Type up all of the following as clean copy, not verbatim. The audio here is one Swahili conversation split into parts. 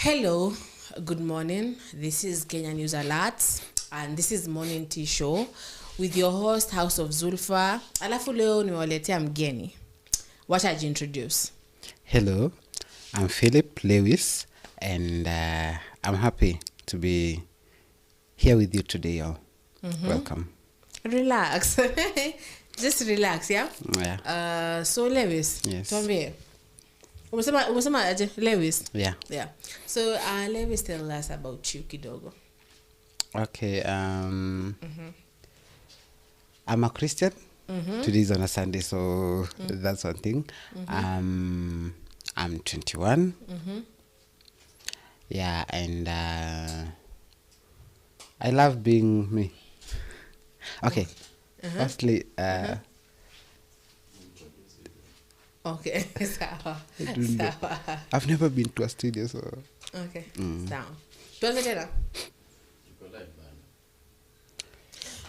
Hello, good morning. This is Kenya News Alerts and this is Morning Tea Show with your host House of Zulfa. Alafu leo nimewaletea mgeni. Wacha ajiintroduce. Hello, I'm Philip Lewis and I'm happy to be here with you today, all. Welcome. Relax. Just relax, yeah? Yeah. So Lewis, Yes. tuambie. Umesema aje Lewis? Yeah. Yeah. So Lewis, tell us about you kidogo. Okay. I'm a Christian. Today's on a Sunday, so that's one thing. I'm 21. Yeah, and I love being me. Okay. Firstly, Okay. Sawa. Sawa. I've never been to a studio, so Okay. Sawa. Tuanze tena.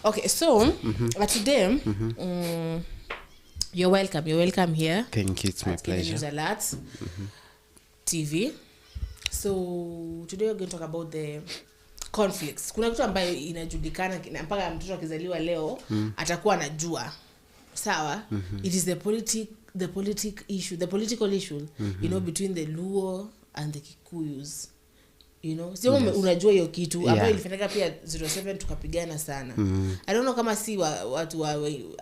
Okay, so today, you're welcome. You're welcome here. thank you. It's my At K.N.A pleasure. News Alerts TV. So today we're going to talk about the conflicts. Kuna kitu ambayo inajulikana mpaka mtoto akizaliwa leo atakuwa anajua. Sawa? It is the political issue, you know, between the Luo and the Kikuyus. You know, sio unajua hiyo kitu ambayo ilifanyika pia 07 tukapigana sana. I don't know kama si watu wa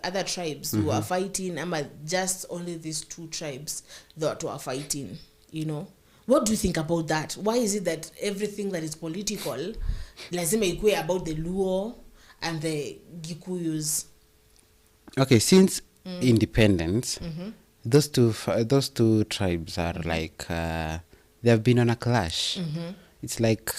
other tribes who are fighting ama just only these two tribes that were fighting, you know. What do you think about that? Why is it that everything that is political lazima ikuwe about the Luo and the Gikuyus? Okay, since independence, those two tribes are like they have been on a clash. It's like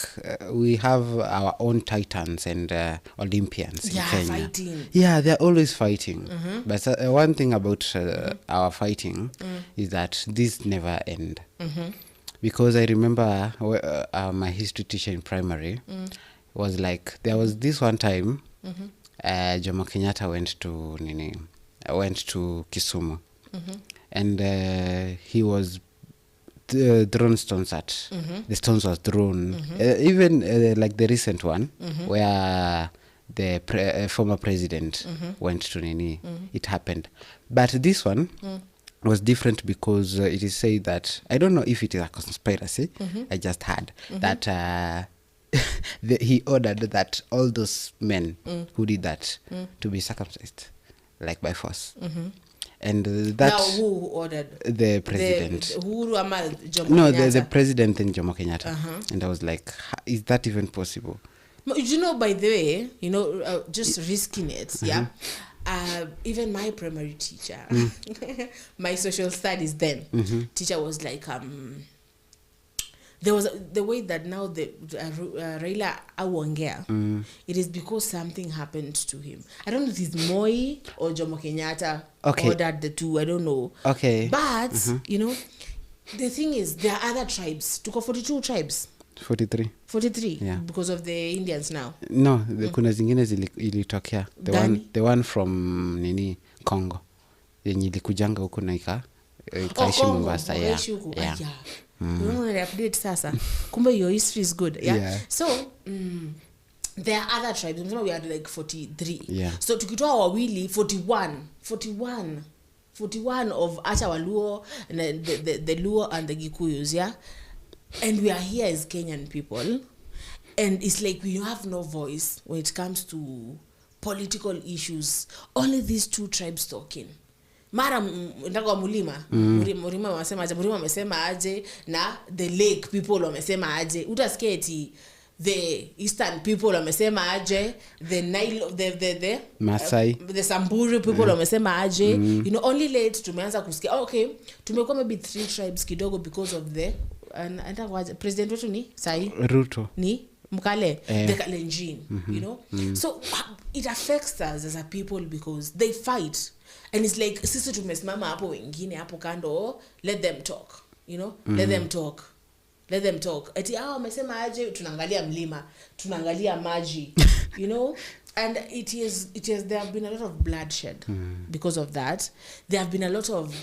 we have our own titans and Olympians in Kenya. Fighting. Yeah, they're always fighting. But one thing about our fighting is that this never end. Because I remember my history teacher in primary was like, there was this one time Jomo Kenyatta went to Kisumu, and he was thrown stones at. The stones was thrown. Even like the recent one, where the former president went to it happened. But this one was different because it is said that, I don't know if it is a conspiracy, I just heard that he ordered that all those men who did that to be circumcised, like by force. And that Now who ordered? the president. The President and Jomo Kenyatta. And I was like, is that even possible? You know, by the way, you know, just risking it, yeah. Even my primary teacher, my social studies then teacher was like, there was the way that now the Raila awongea, it is because something happened to him. I don't know if it's Moi or Jomo Kenyatta ordered the two. I don't know. Okay. But you know, the thing is, there are other tribes. Tuko 42 tribes. 43. 43. Yeah. Because of the Indians now. No, kuna zingine ilitokea. The one from Congo. Yenye ilikujanga huko na ikaishi Mombasa. Yeah. Unaona update sasa. Kumbe your history is good. Yeah. So there are other tribes. We had like 43. Yeah. So tukitoa wawili 41 of Acha Waluo and the Luo and the Gikuyus, yeah. And we are here as Kenyan people, and it's like we have no voice when it comes to political issues. Only these two tribes talking. Mara ndako Mulima, Murima wamesema aje na the lake people wamesema aje. Utasikia eti the eastern people wamesema aje, the Nile, the Masai, the Samburu people wamesema aje. You know, only late tumeanza kusikia. Okay, tumekuwa maybe 3 tribes kidogo because of the president wetu ni sai Ruto ni Mkale, the Kalenjin, you know. So it affects us as a people because they fight, and it's like sisi tumesimama hapo wengine hapo kando, let them talk, you know. Let them talk eti wamesema aje, tunaangalia mlima, tunaangalia maji, you know. And it is there have been a lot of bloodshed because of that. There have been a lot of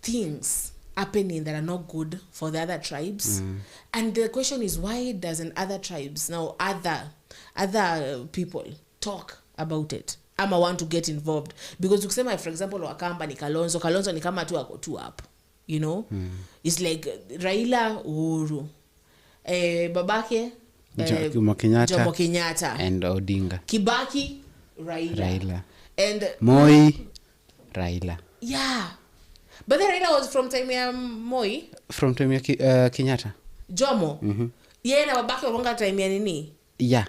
things happening that are not good for the other tribes. And the question is, why doesn't other tribes now, other people talk about it? Ama want to get involved? Because ukisema, for example, Wakamba ni Kalonzo ni kama tu ako tu up, you know. It's like Raila, Uhuru, babake Jomo Kenyatta and Odinga, Kibaki, Raila. And Moi, Raila. Yeah, but then Raila was from time ya Moi, from time ya Kenyatta. Jomo. Yeah, na babake walonga time ya nini? Yeah.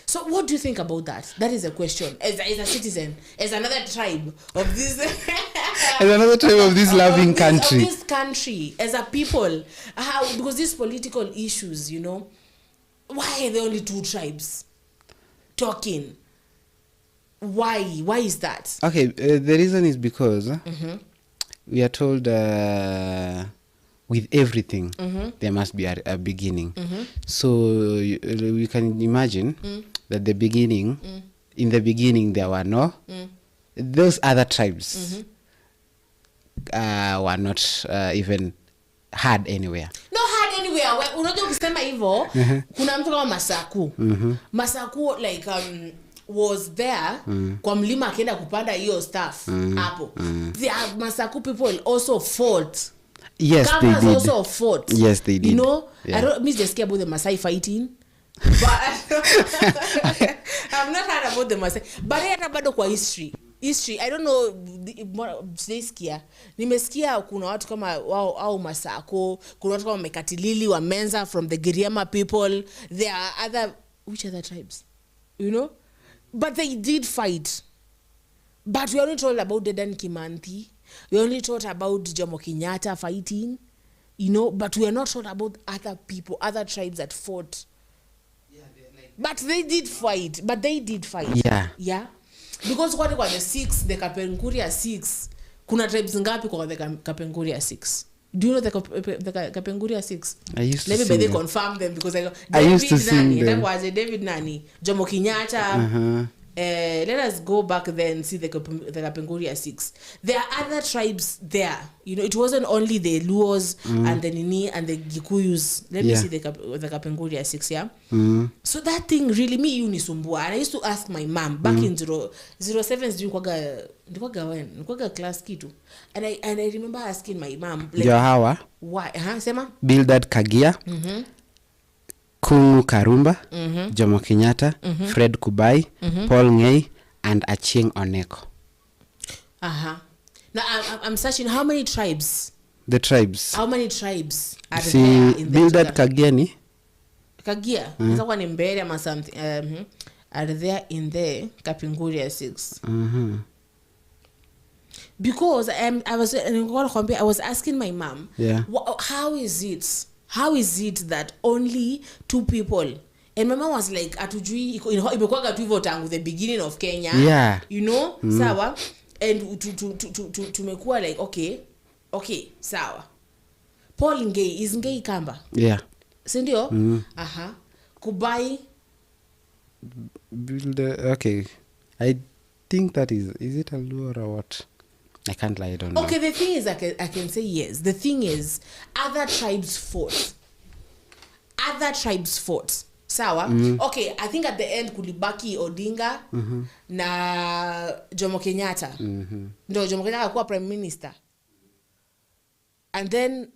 So what do you think about that? That is a question. As a citizen, as another tribe of this as another tribe of this loving country. Of this country, as a people, how, because these political issues, you know, why are there only two tribes talking? Why is that? Okay, the reason is because we are told with everything there must be a beginning. So we can imagine that the beginning, in the beginning there were no, those other tribes were not even heard anywhere. No heard anywhere. Unajua ukisema hivyo, kuna mtu kama Masaku. Masaku like was there kwa mlima akienda kupanda hiyo stuff hapo. The Masaku people also fought. Yes, they did. Also fought. Yes, they did. You know, yeah. I don't just care about the Maasai fighting. But I've not heard about the Maasai. But hata bado kwa history, I don't know, nimesikia kuna watu kama wao au Masako, kuna watu kama Mekatilili wa Menza from the Giriama people. There are which other tribes? You know? But they did fight. But we only told about Dedan Kimanthi. We only taught about Jomo Kenyatta fighting, you know, but we are not taught about other people, other tribes that fought. Yeah, but they did fight. Yeah. Yeah. Because what about the 6, the Kapenguria 6? Kuna tribes ngapi kwa the Kapenguria 6? Do you know the Kapenguria 6? I used to Let me sing they them. confirm them because I used to sing them. That was David Nani, Jomo Kenyatta. Let us go back then and see the Kapenguria 6. There are other tribes there. You know, it wasn't only the Luos and the Nini and the Gikuyus. Let me see the Kapenguria 6, yeah? So that thing really, me unisumbua. And I used to ask my mom back in 07 nilikuwaga class kitu. And I remember asking my mom, like, Hawa, why? Sema? Bildad Kagia, Kungu Karumba, Jomo Kenyatta, Fred Kubai, Paul Ngei, and Achieng Oneko. Now I'm searching how many tribes. The tribes. How many tribes are See, there in the Bildad Kagia ni? Kagia. Is one in Mbere or something? Are there in the Kapenguria 6? Because I was asking my mom, how is it that only 2 people? And my mom was like, atujui imekuwa tu hivyo tangu the beginning of Kenya. Yeah. You know, sawa. And tumekuwa like, okay, sawa. Paul Ngei, is Ngei Kamba? Yeah. Sindio? Kubai. Okay. I think that is it a Luo or what? I can't lie, I don't know. Okay, the thing is, I can say yes. The thing is, other tribes fought. Sawa? Okay, I think at the end kulibaki Odinga na Jomo Kenyatta. No, Jomo Kenyatta akuwa prime minister. And then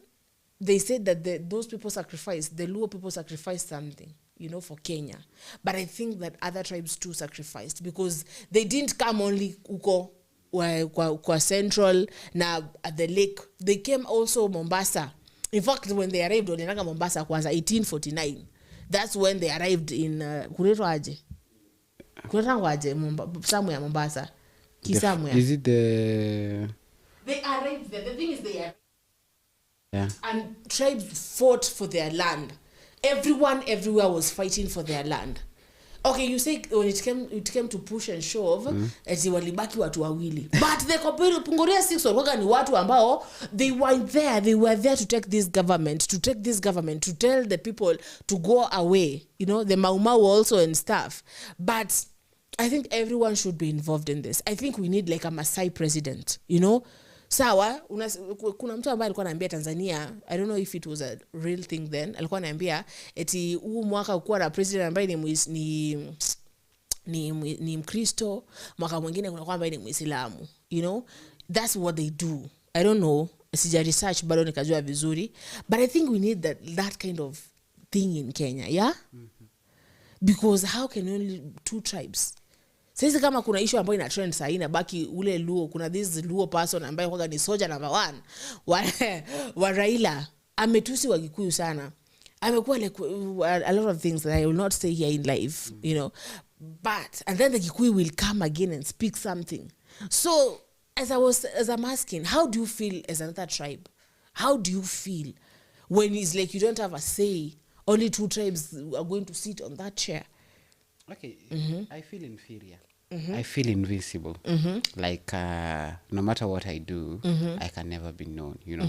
they said that those people sacrificed, the Luo people sacrificed something, you know, for Kenya. But I think that other tribes too sacrificed because they didn't come only uko kwa central na at the lake. They came also Mombasa. In fact, when they arrived on Mombasa kwanza 1849. That's when they arrived in somewhere Mombasa. Is it the... They arrived there. The thing is they arrived. Yeah. And tribes fought for their land. Everyone everywhere was fighting for their land. Okay, you say when it came to push and shove, eti walibaki watu wawili. But the Kapenguria 6 walikuwa ni watu ambao they were there to take this government, to tell the people to go away. You know, the Mau Mau also and stuff. But I think everyone should be involved in this. I think we need like a Maasai president, you know, sawa kuna mtu ambaye alikuwa ananiambia Tanzania, I don't know if it was a real thing then, alikuwa ananiambia eti huu mwaka ukuwa na president ambaye ni Mkristo, mwaka mwingine kuna kwamba ni Muislamu, you know, that's what they do. I don't know, sija research bado nikajua vizuri, but I think we need that kind of thing in Kenya, yeah? Because how can only 2 tribes? Sasa kama kuna issue ambayo ina trend sasa ina baki ule Luo, kuna this Luo person ambaye kwa ni soldier number 1 wa Raila, ametusi wa Gikuyu sana, amekuwa like a lot of things that I will not say here in live, you know, but and then the Gikuyu will come again and speak something. So as I'm asking, how do you feel as another tribe? How do you feel when it's like you don't have a say, only 2 tribes are going to sit on that chair? Okay, I feel inferior. I feel invisible. Like no matter what I do, I can never be known, you know.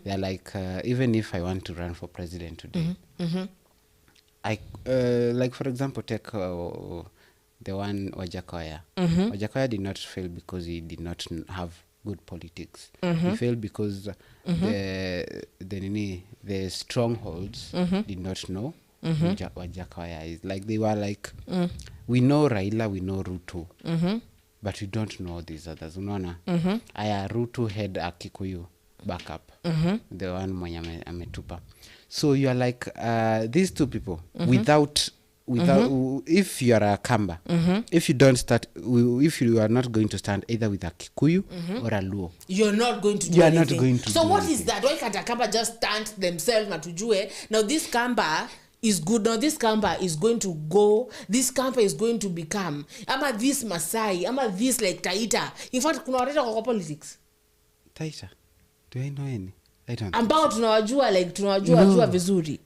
They're like, even if I want to run for president today, I like, for example, take the one Wajakoya. Wajakoya did not fail because he did not have good politics. He failed because the strongholds did not know Wajakoya is. Like they were like, we know Raila, we know Ruto, but we don't know these others. Unaona? Aya Ruto had a Kikuyu backup, the one mwenye ametupa. So you are like these 2 people without if you are a Kamba, if you are not going to stand either with a Kikuyu or a Luo, you're not going to do anything. So what is that? Why can't a Kamba just stand themselves na tujue now this Kamba is good, now this Kamba is going to go, this Kamba is going to become ama this Masai ama this like Taita. In fact kuna watu kwa politics Taita, do I know any? I don't ambao tunawajua like tunawajua vizuri.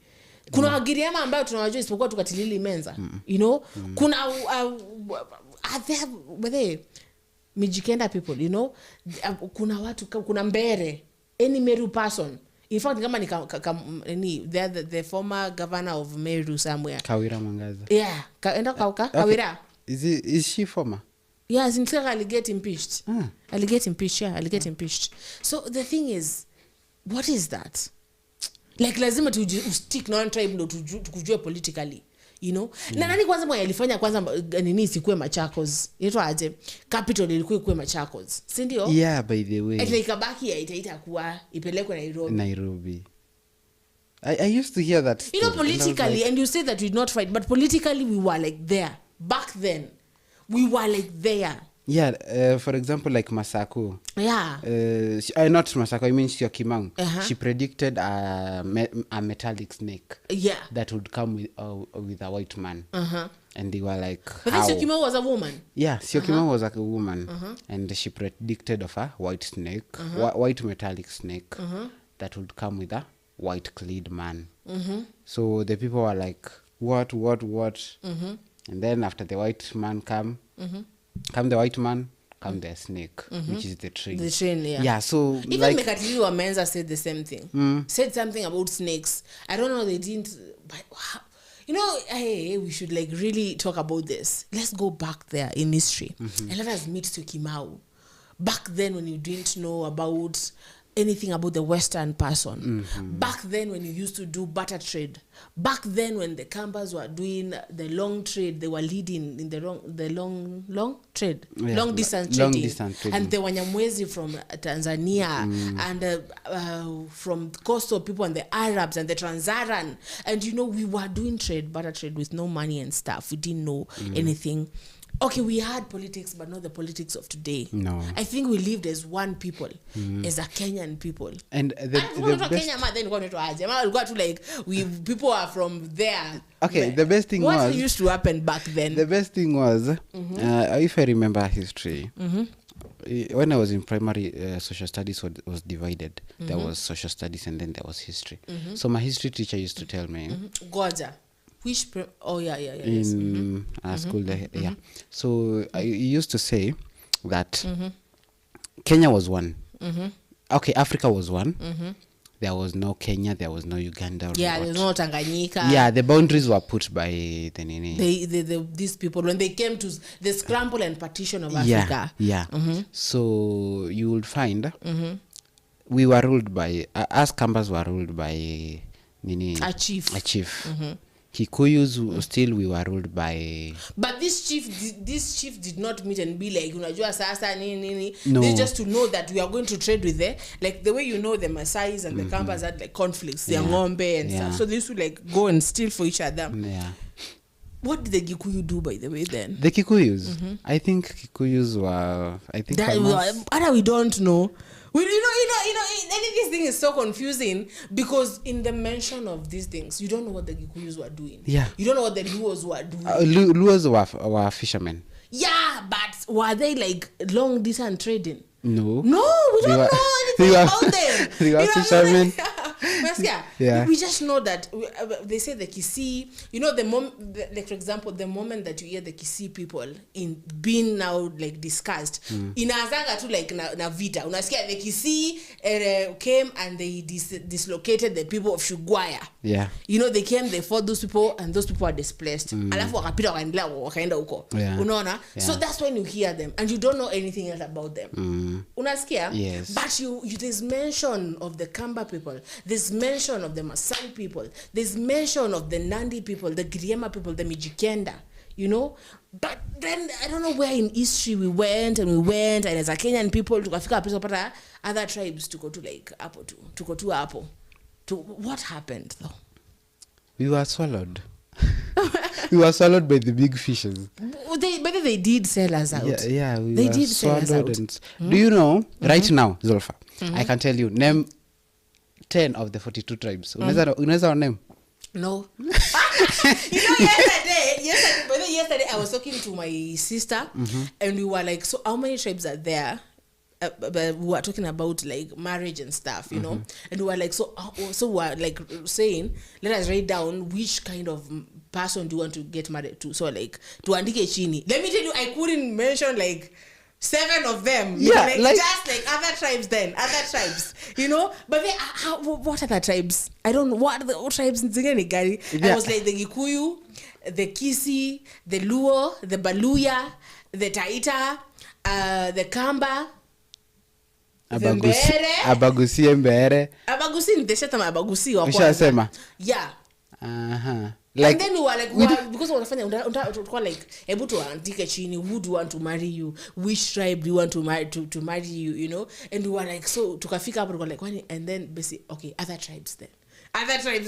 Kuna Wagiriama ambao tunawajua isipokuwa tukatilili Menza, you know. Kuna whether Mijikenda people, you know. Kuna watu, kuna Mbere, any Meru person. In fact kama ni the former governor of Meru somewhere, Kawira Mwangaza. Yeah, Kawira. Is she former? Yes, in fact I'll get impeached. I'll get impeached, impeached. So the thing is, what is that? Like lazima stick na one tribe ndo tukujue politically, you know. Na nani kwanza mwenye alifanya kwanza nini isikue Machakos? Inaitwa aje? Capital ilikuwa ikue Machakos, si ndio? Yeah, by the way. Like kabaki itakuwa ipelekwe Nairobi. I used to hear that story. You know, politically, and you say that we did not fight, but politically we were like there. Back then, we were like there. Yeah, for example, like Masako. Yeah. Not Masako, I mean Syokimau. She predicted a metallic snake. Yeah. That would come with a white man. And they were like, but then Syokimau was a woman. Yeah, Syokimau was like a woman. And she predicted of a white snake, white metallic snake, that would come with a white-clad man. So the people were like, what? And then after the white man come the white man, come the snake, which is the tree. The tree, yeah. Yeah, so even like Mekatili wa Menza said the same thing. Said something about snakes. I don't know, they didn't, but wow. You know, hey, we should like really talk about this. Let's go back there in history and let us meet Syokimau. Back then when you didn't know about anything about the Western person. Back then when you used to do barter trade. Back then when the Kambas were doing the long trade, they were leading in the long trade, long distance trading. And the Wanyamwezi from Tanzania and from coastal people and the Arabs and the Transaran. And you know, we were doing barter trade with no money and stuff. We didn't know anything. Okay, we had politics, but not the politics of today. No. I think we lived as one people, as a Kenyan people. And the best... like, people are from there. Okay, the best thing was... What used to happen back then? The best thing was, if I remember history, when I was in primary, social studies was divided. There was social studies and then there was history. So my history teacher used to tell me... Goja. Which in school there, yeah. So I used to say that Kenya was one. Okay, Africa was one. there was no Kenya, there was no Uganda. Yeah, there's no Tanganyika. Yeah, the boundaries were put by the Nini. These people, when they came to the scramble and partition of Africa. Yeah. So you would find we were ruled by, us Kambas were ruled by Nini. A chief. Kikuyus still we were ruled by. But this chief did not meet and be like, unajua sasa nini. No. They just to know that we are going to trade with them. Like the way the Maasais and the Kambas had like conflicts, their ng'ombe and stuff. So they used to like go and steal for each other. Yeah. What did the Gikuyu do, by the way, then? The Kikuyus? I think Kikuyus were, we don't know. This thing is so confusing because in the mention of these things, you don't know what the Gikuyus were doing. Yeah. You don't know what the Luos were doing. Luos were fishermen. Yeah, but were they like long distance trading? No. No, we don't know anything about them. They were fishermen. Yeah. We just know that they say the Kisii, like for example, the moment that you hear the Kisii people in being now like discussed, inaanzanga tu like na vita. Unasikia the Kisii came and they dislocated the people of Shugwaya. Yeah. They came, they fought those people and those people are displaced. Alafu wakapita wakaenda huko. Unaona? So that's when you hear them and you don't know anything else about them. Unasikia? Yes. But there's mention of the Kamba people. There's mention of the Maasai people. There's mention of the Nandi people, the Giriama people, the Mijikenda, But then I don't know where in history we went and as a Kenyan people tukafika pesa pata other tribes to go to like hapo to go to hapo. To what happened though? We were swallowed. We were swallowed by the big fishes. They did sell us out. Yeah, they did sell us out. Do you know right now, Zulfa? I can tell you name 10 of the 42 tribes. Unaweza name? No. Yesterday I was talking to my sister and we were like, so how many tribes are there? But we were talking about like marriage and stuff, and we were like, so we were like saying, let us write down which kind of person do you want to get married to. So like, tuandike chini. Let me tell you, I couldn't mention like 7 of them. Yeah, like just like other tribes. But they, what are the tribes? I don't know what are the tribes in Zingani. I was like the Gikuyu, the Kisii, the Luo, the Baluya, the Taita, the Kamba. Abagusi Mbere. Abagusi nitashata Abagusi wa kwanza. Yeah. Like, and then we were like, because wanafanya tulikuwa like hebu tuandike chini, who do you want to marry you, which tribe do you want to marry you, and we were like, so tukafika hapo tulikuwa like, and then basically okay, other tribes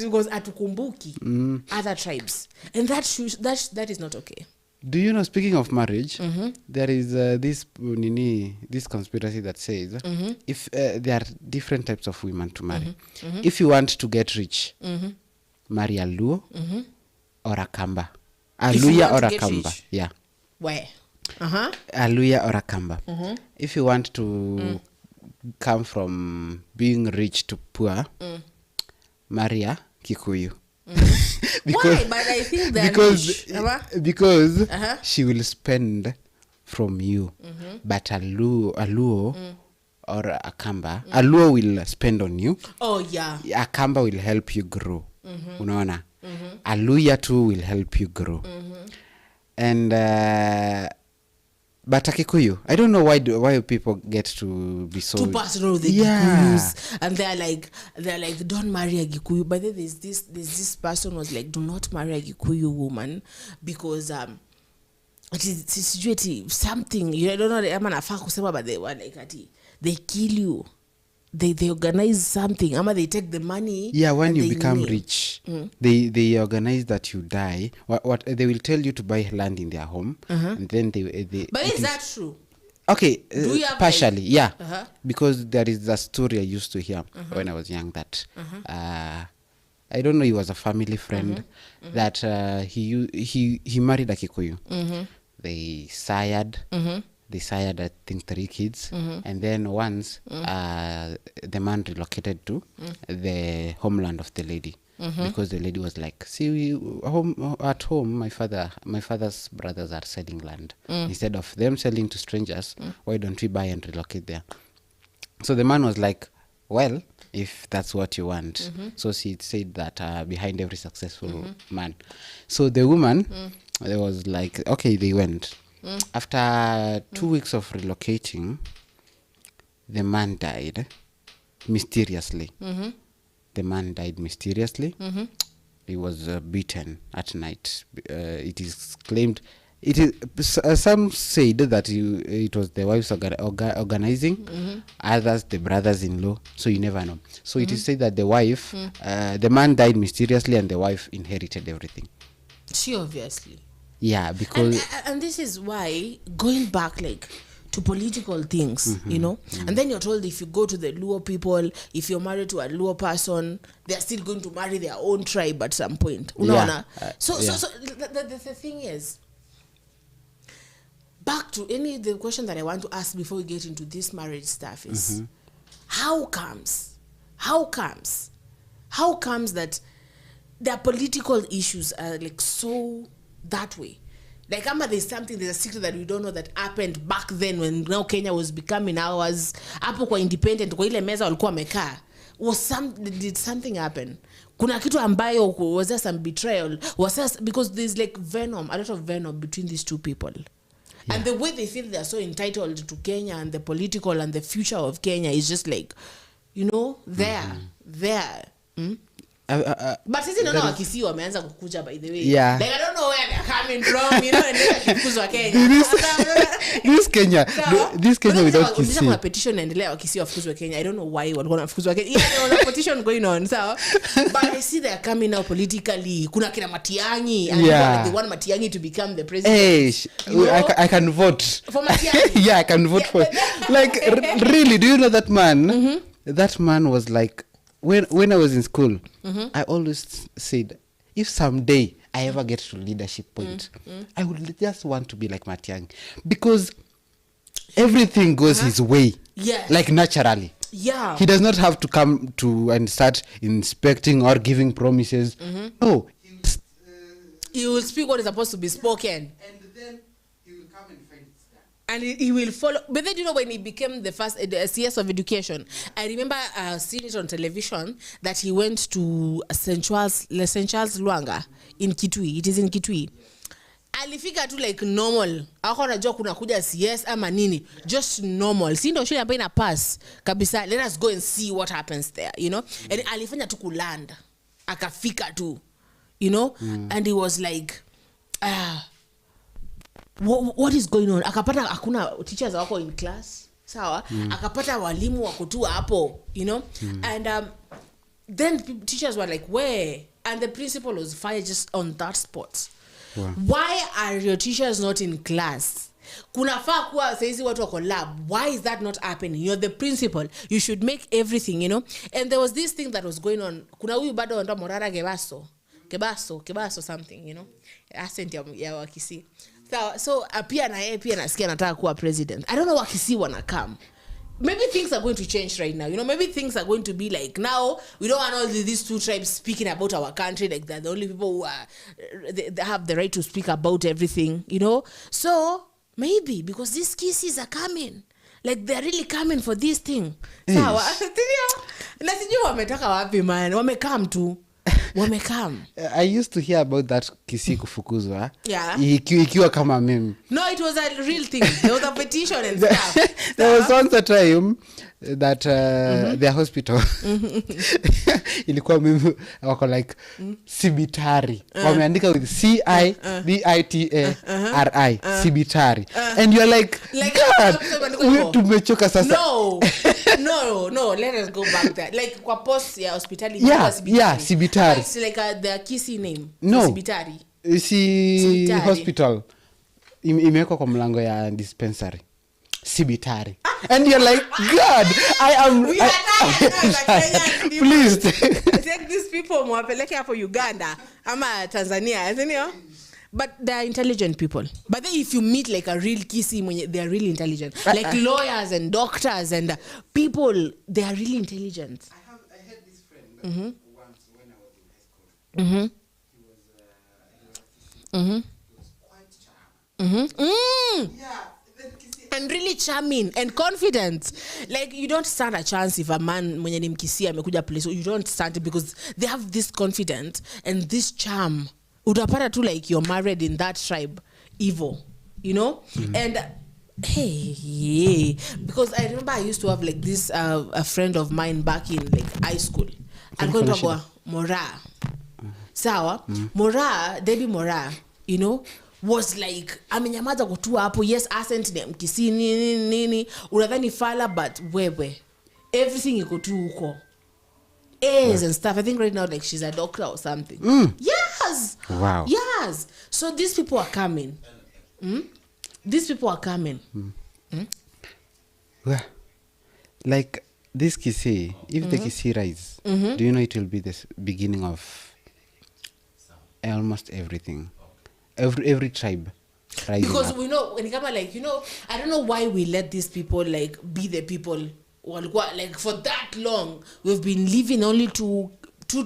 because atukumbuki other tribes, and that is not okay. Do you know, speaking of marriage, there is this conspiracy that says if there are different types of women to marry. If you want to get rich, marry a Luo or a Kamba. A Luya or a Kamba. Rich. Yeah. Where? A Luya or a Kamba. If you want to come from being rich to poor, marry a Kikuyu. Why? But I think that because she will spend from you, but a Luo or a Kamba, a Luo will spend on you. Oh yeah. A Kamba will help you grow. Unaona? A Luya too will help you grow. And but a Kikuyu, I don't know why people get to be so too personal with the Gikuyus, and they're like don't marry a Gikuyu. But then there's this person was like, do not marry a Gikuyu woman because it is something, I don't know, ama nafaa kusema, but they were like they kill you. They organize something, ama they take the money. Yeah, when you become rich, they organize that you die. What they will tell you to buy land in their home, and then they. But is that true? Okay, partially, yeah. Because there is a story I used to hear when I was young that I don't know, he was a family friend that he married a Kikuyu. They sired. They sired, I think, 3 kids. And then once, the man relocated to the homeland of the lady. Because the lady was like, see, at home, my father's brothers are selling land. Instead of them selling to strangers, why don't we buy and relocate there? So the man was like, well, if that's what you want. So she said that behind every successful man. So the woman, there was like, okay, they went. After 2 weeks of relocating, the man died mysteriously. The man died mysteriously. He was beaten at night. It is claimed. It is some said that it was the wife's organizing, others the brothers-in-law. So you never know. So it is said that the wife, the man died mysteriously, and the wife inherited everything. She obviously. Yeah, because and this is why going back like to political things, you know, and then you're told if you go to the Luo people, if you're married to a Luo person, they're still going to marry their own tribe at some point. Yeah. So the thing is, back to the question that I want to ask before we get into this marriage stuff is, how comes that their political issues are like so that way? Like, there's a secret that we don't know that happened back then when now Kenya was becoming ours. Hapo kwa independent, kwa ile meza walikuwa wamekaa. Did something happen? Kuna kitu ambayo, was there some betrayal? Because there's like a lot of venom between these two people. Yeah. And the way they feel they're so entitled to Kenya and the political and the future of Kenya is just like, you know, there. But sisi naona wakisi wameanza kukuja, by the way. Yeah. Like, I don't know where they're coming from, you know, and they're kifukuzwa Kenya. This Kenya without Kisii. Kuna petition endelea wakisi wafukuzwa Kenya. I don't know why walikuwa wafukuzwa Kenya. Yeah, there was a petition going on, so. But I see they're coming now politically. Kuna kina Matiang'I, and they want Matiang'I to become the president. Hey, I can vote. For Matiang'I? Yeah, I can vote for. Like, really, do you know that man? That man was like, when I was in school, I always said, if someday I ever get to leadership point, I would just want to be like Matiang'I, because everything goes his way, like naturally. Yeah, he does not have to come to and start inspecting or giving promises. No, he will speak what is supposed to be spoken, and then he will come and find it. And he will follow. But then, you know, when he became the first CS of education, I remember seeing it on television that he went to St. Charles Luanga in Kitui. It is in Kitui. Alifika tu like normal. Ako anajua kuna kuja CS ama nini. Just normal. Si ndio shule ambayo ina pass kabisa. Let us go and see what happens there, you know. And alifanya tu kuland. Akafika tu, you know. And he was like, what is going on? Akapata hakuna teachers wako in class, sawa? Akapata walimu wako tu hapo, you know. And then teachers were like, where? And the principal was fired just on that spot. Wow. Why are your teachers not in class? Kunafaa kuwa saizi watu wako lab. Why is that not happening? You're the principal. You should make everything, you know. And there was this thing that was going on. Kuna huyu bado ndo Morara Kebaso something, you know. Accent ya Wakisi. So pia na yeye pia nasikia anataka kuwa president. I don't know Wakisi wanna come. Maybe things are going to change right now. You know, maybe things are going to be like, now we don't want all these two tribes speaking about our country like that. The only people who are they have the right to speak about everything, you know. So maybe because these Kisis are coming, like they're really coming for this thing. Sawa. Na sijui wametoka wapi man. Wamekam tu. I used to hear about that Kisii kufukuzwa. Yeah. Ikiwa kama meme. No, it was a real thing. There was a petition and stuff. There was once a time that their hospital ilikuwa meme wako like Sibitari. Wameandika with CIBITARI. Sibitari. And you're like God, tumechoka sasa. No, let us go back there. Like kwa post ya hospitali. Yeah, Sibitari. It's like their Kisii name. No. Sibitari. Hospital. Imewekwa kwa mlango ya dispensary. Sibitari. And you're like, God, I am... Please. Take these people mwapeleke hapo Uganda ama Tanzania, isn't it? But they're intelligent people. But then if you meet like a real Kisii, they're really intelligent. Like lawyers and doctors and people, they are really intelligent. I had this friend once when I was in high school. He was quite charming. Yeah. And and really charming and confident. Like, you don't stand a chance if a man mwenye ni Mkisia amekuja place. You don't stand it because they have this confidence and this charm. Utapata tu like you're married in that tribe, evil, you know. And hey, because I remember I used to have like this a friend of mine back in like high school. I'm going to go Mora. Sawa, Mora, Debbie Mora, you know, was like amenyamaza kutua hapo. Yes, accent ni Mkisi nini unadhani fala, but wewe everything iko tu huko. Airs and stuff. I think right now like she's a doctor or something. Yes. Wow. Yes. So these people are coming. These people are coming. Well, like this Kisii, if the Kisii rise, do you know it will be the beginning of almost everything. Every tribe rising because up. we know when it comes like, you know, I don't know why we let these people like be the people. Like for that long we've been living only two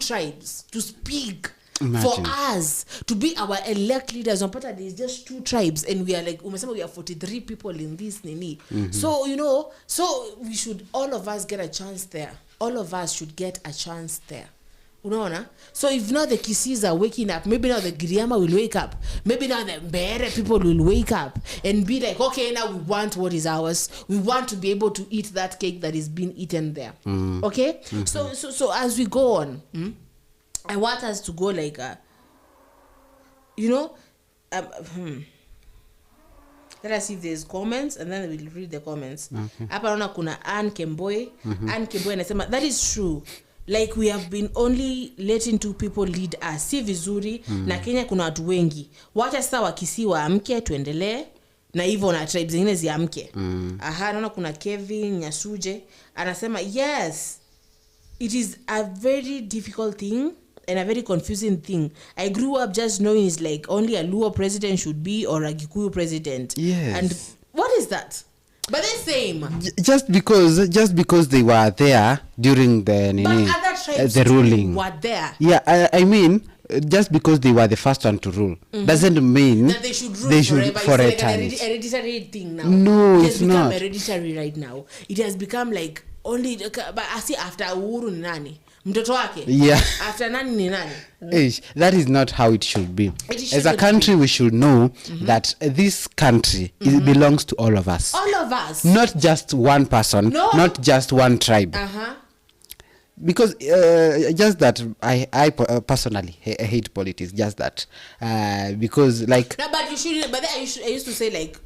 tribes to speak. Imagine. For us to be our elect leaders on part there's just 2 tribes and we are like we are 43 people in this nini. So you know, so we should, all of us get a chance there. All of us should get a chance there. Unaona? So if now the Kisis are waking up, maybe now the Giriama will wake up, maybe now the Mbere people will wake up and be like, okay, now we want what is ours. We want to be able to eat that cake that is being eaten there. Okay? So as we go on, I want us to go like you know, let us see if there's comments and then we'll read the comments. Hapa naona kuna Ann Kemboi. Ann Kemboi anasema that is true. Like we have been only letting 2 people lead us. Si vizuri na Kenya kuna watu wengi. Wacha sasa Wakisii waamke tuendelee na hivyo na tribes zingine ziamke. Naona kuna Kevin Nyasuje anasema yes. It is a very difficult thing and a very confusing thing. I grew up just knowing it's like only a Luo president should be or a Gikuyu president. Yes. And what is that? But the same. Just because they were there during the the ruling. Were there. Yeah, I mean, just because they were the first one to rule doesn't mean that they should rule forever. For it's a like time. an hereditary thing now. No, it it's has become not hereditary right now. It has become like only, but I see after Uhuru ni nani? Mtoto wake? Yeah. After nani ni nani? That is not how it should be. As a country, we should know that this country belongs to all of us. All of us. Not just one person. No. Not just one tribe. Because just that I personally hate politics. Just that because like. No, but you should. But I used to say like.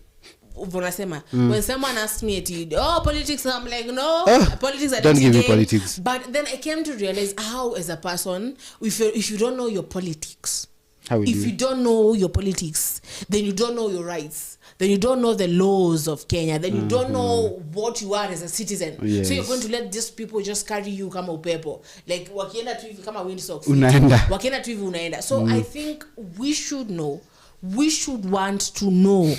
When someone asked me politics, I'm like, no, politics are don't give game. me politics. But then I came to realize how, as a person, if you don't know your politics, if you don't know your politics, then you don't know your rights, then you don't know the laws of Kenya, then you don't know what you are as a citizen. Yes. So you're going to let these people just carry you kama upepo, like wakienda tu hivi kama windsocks, wakienda tu hivi unaenda. So I think we should know, we should want to know.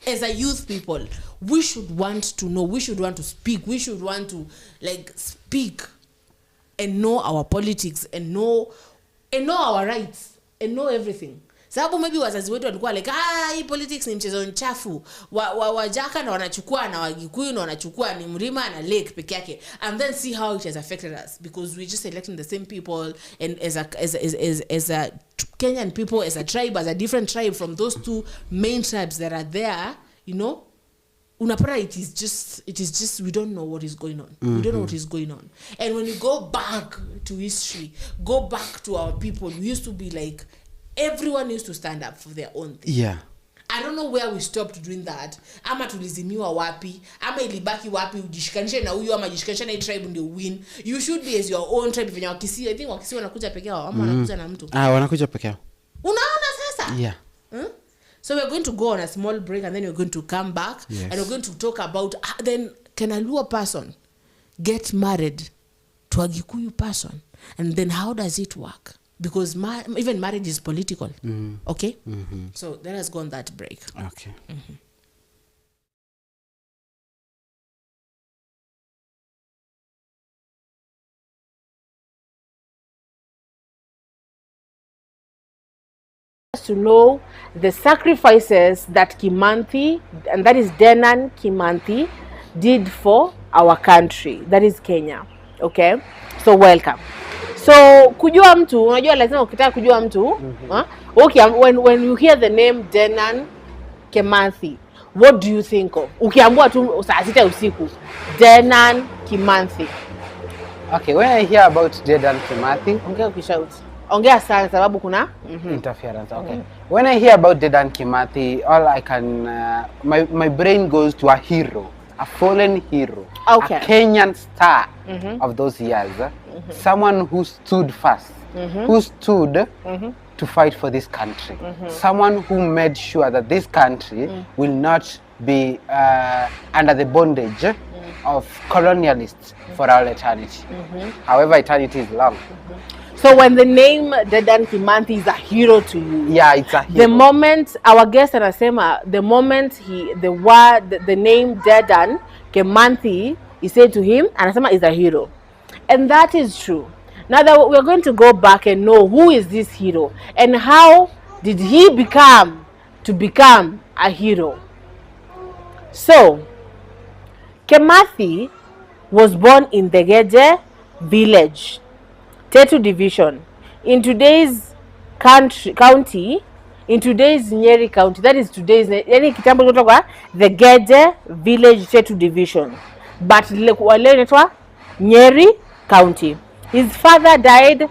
As a youth people, we should want to know, we should want to speak, we should want to like speak and know our politics and know our rights and know everything. Sababu maybe wazazi wetu walikuwa like hii politics ni mchezo mchafu, wajaka na wanachukua na Wagikuyu na wanachukua ni mlima na lake peke yake, and then see how it has affected us because we just electing the same people, and as a Kenyan people, as a tribe, as a different tribe from those 2 main tribes that are there, you know, unapata it is just we don't know what is going on. We don't know what is going on. And when you go back to history, go back to our people, we used to be like, everyone used to stand up for their own thing. Yeah. I don't know where we stopped doing that. Ama tulizimiwa wapi, ama ilibaki wapi, ujishikanishe na huyu ama jishikanishe na tribe ndio win. You should be as your own tribe. Venye Wakisii, I think Wakisii wanakuja peke yao ama wanakuja na mtu. Wanakuja peke yao. Unaona sasa? Yeah. So we're going to go on a small break and then we're going to come back and we're going to talk about then can a Luo person get married to a Gikuyu person, and then how does it work? Because even marriage is political. Okay? So let us go on that break. Okay. to know the sacrifices that Kimanthi, and that is Dedan Kimanthi, did for our country, that is Kenya. Okay, so welcome. So kujua mtu, unajua lazima ukitaka kujua mtu, okay, when you hear the name Dedan Kimanthi, what do you think of? Ukiambiwa tu saa 6 usiku, Dedan Kimanthi. Okay, when I hear about Dedan Kimanthi, ongea ukishout. Ongea sana sababu kuna interference. Okay. When I hear about Dedan Kimanthi, all I can my brain goes to a hero, a fallen hero, okay, a Kenyan star of those years, someone who stood first, who stood to fight for this country, someone who made sure that this country will not be under the bondage of colonialists for all eternity. However, eternity is long. So when the name Dedan Kimanthi is a hero to you, yeah, it's a hero. The moment our guest anasema, the moment the name Dedan Kimanthi is said to him, anasema is a hero, and that is true. Now that we're going to go back and know who is this hero and how did he become a hero. So Kimanthi was born in the Geje village, Tetu division, in today's county, in today's Nyeri county. That is today's yani kitambo kutoka the Geje village, Tetu division, but wale inaitwa Nyeri county. His father died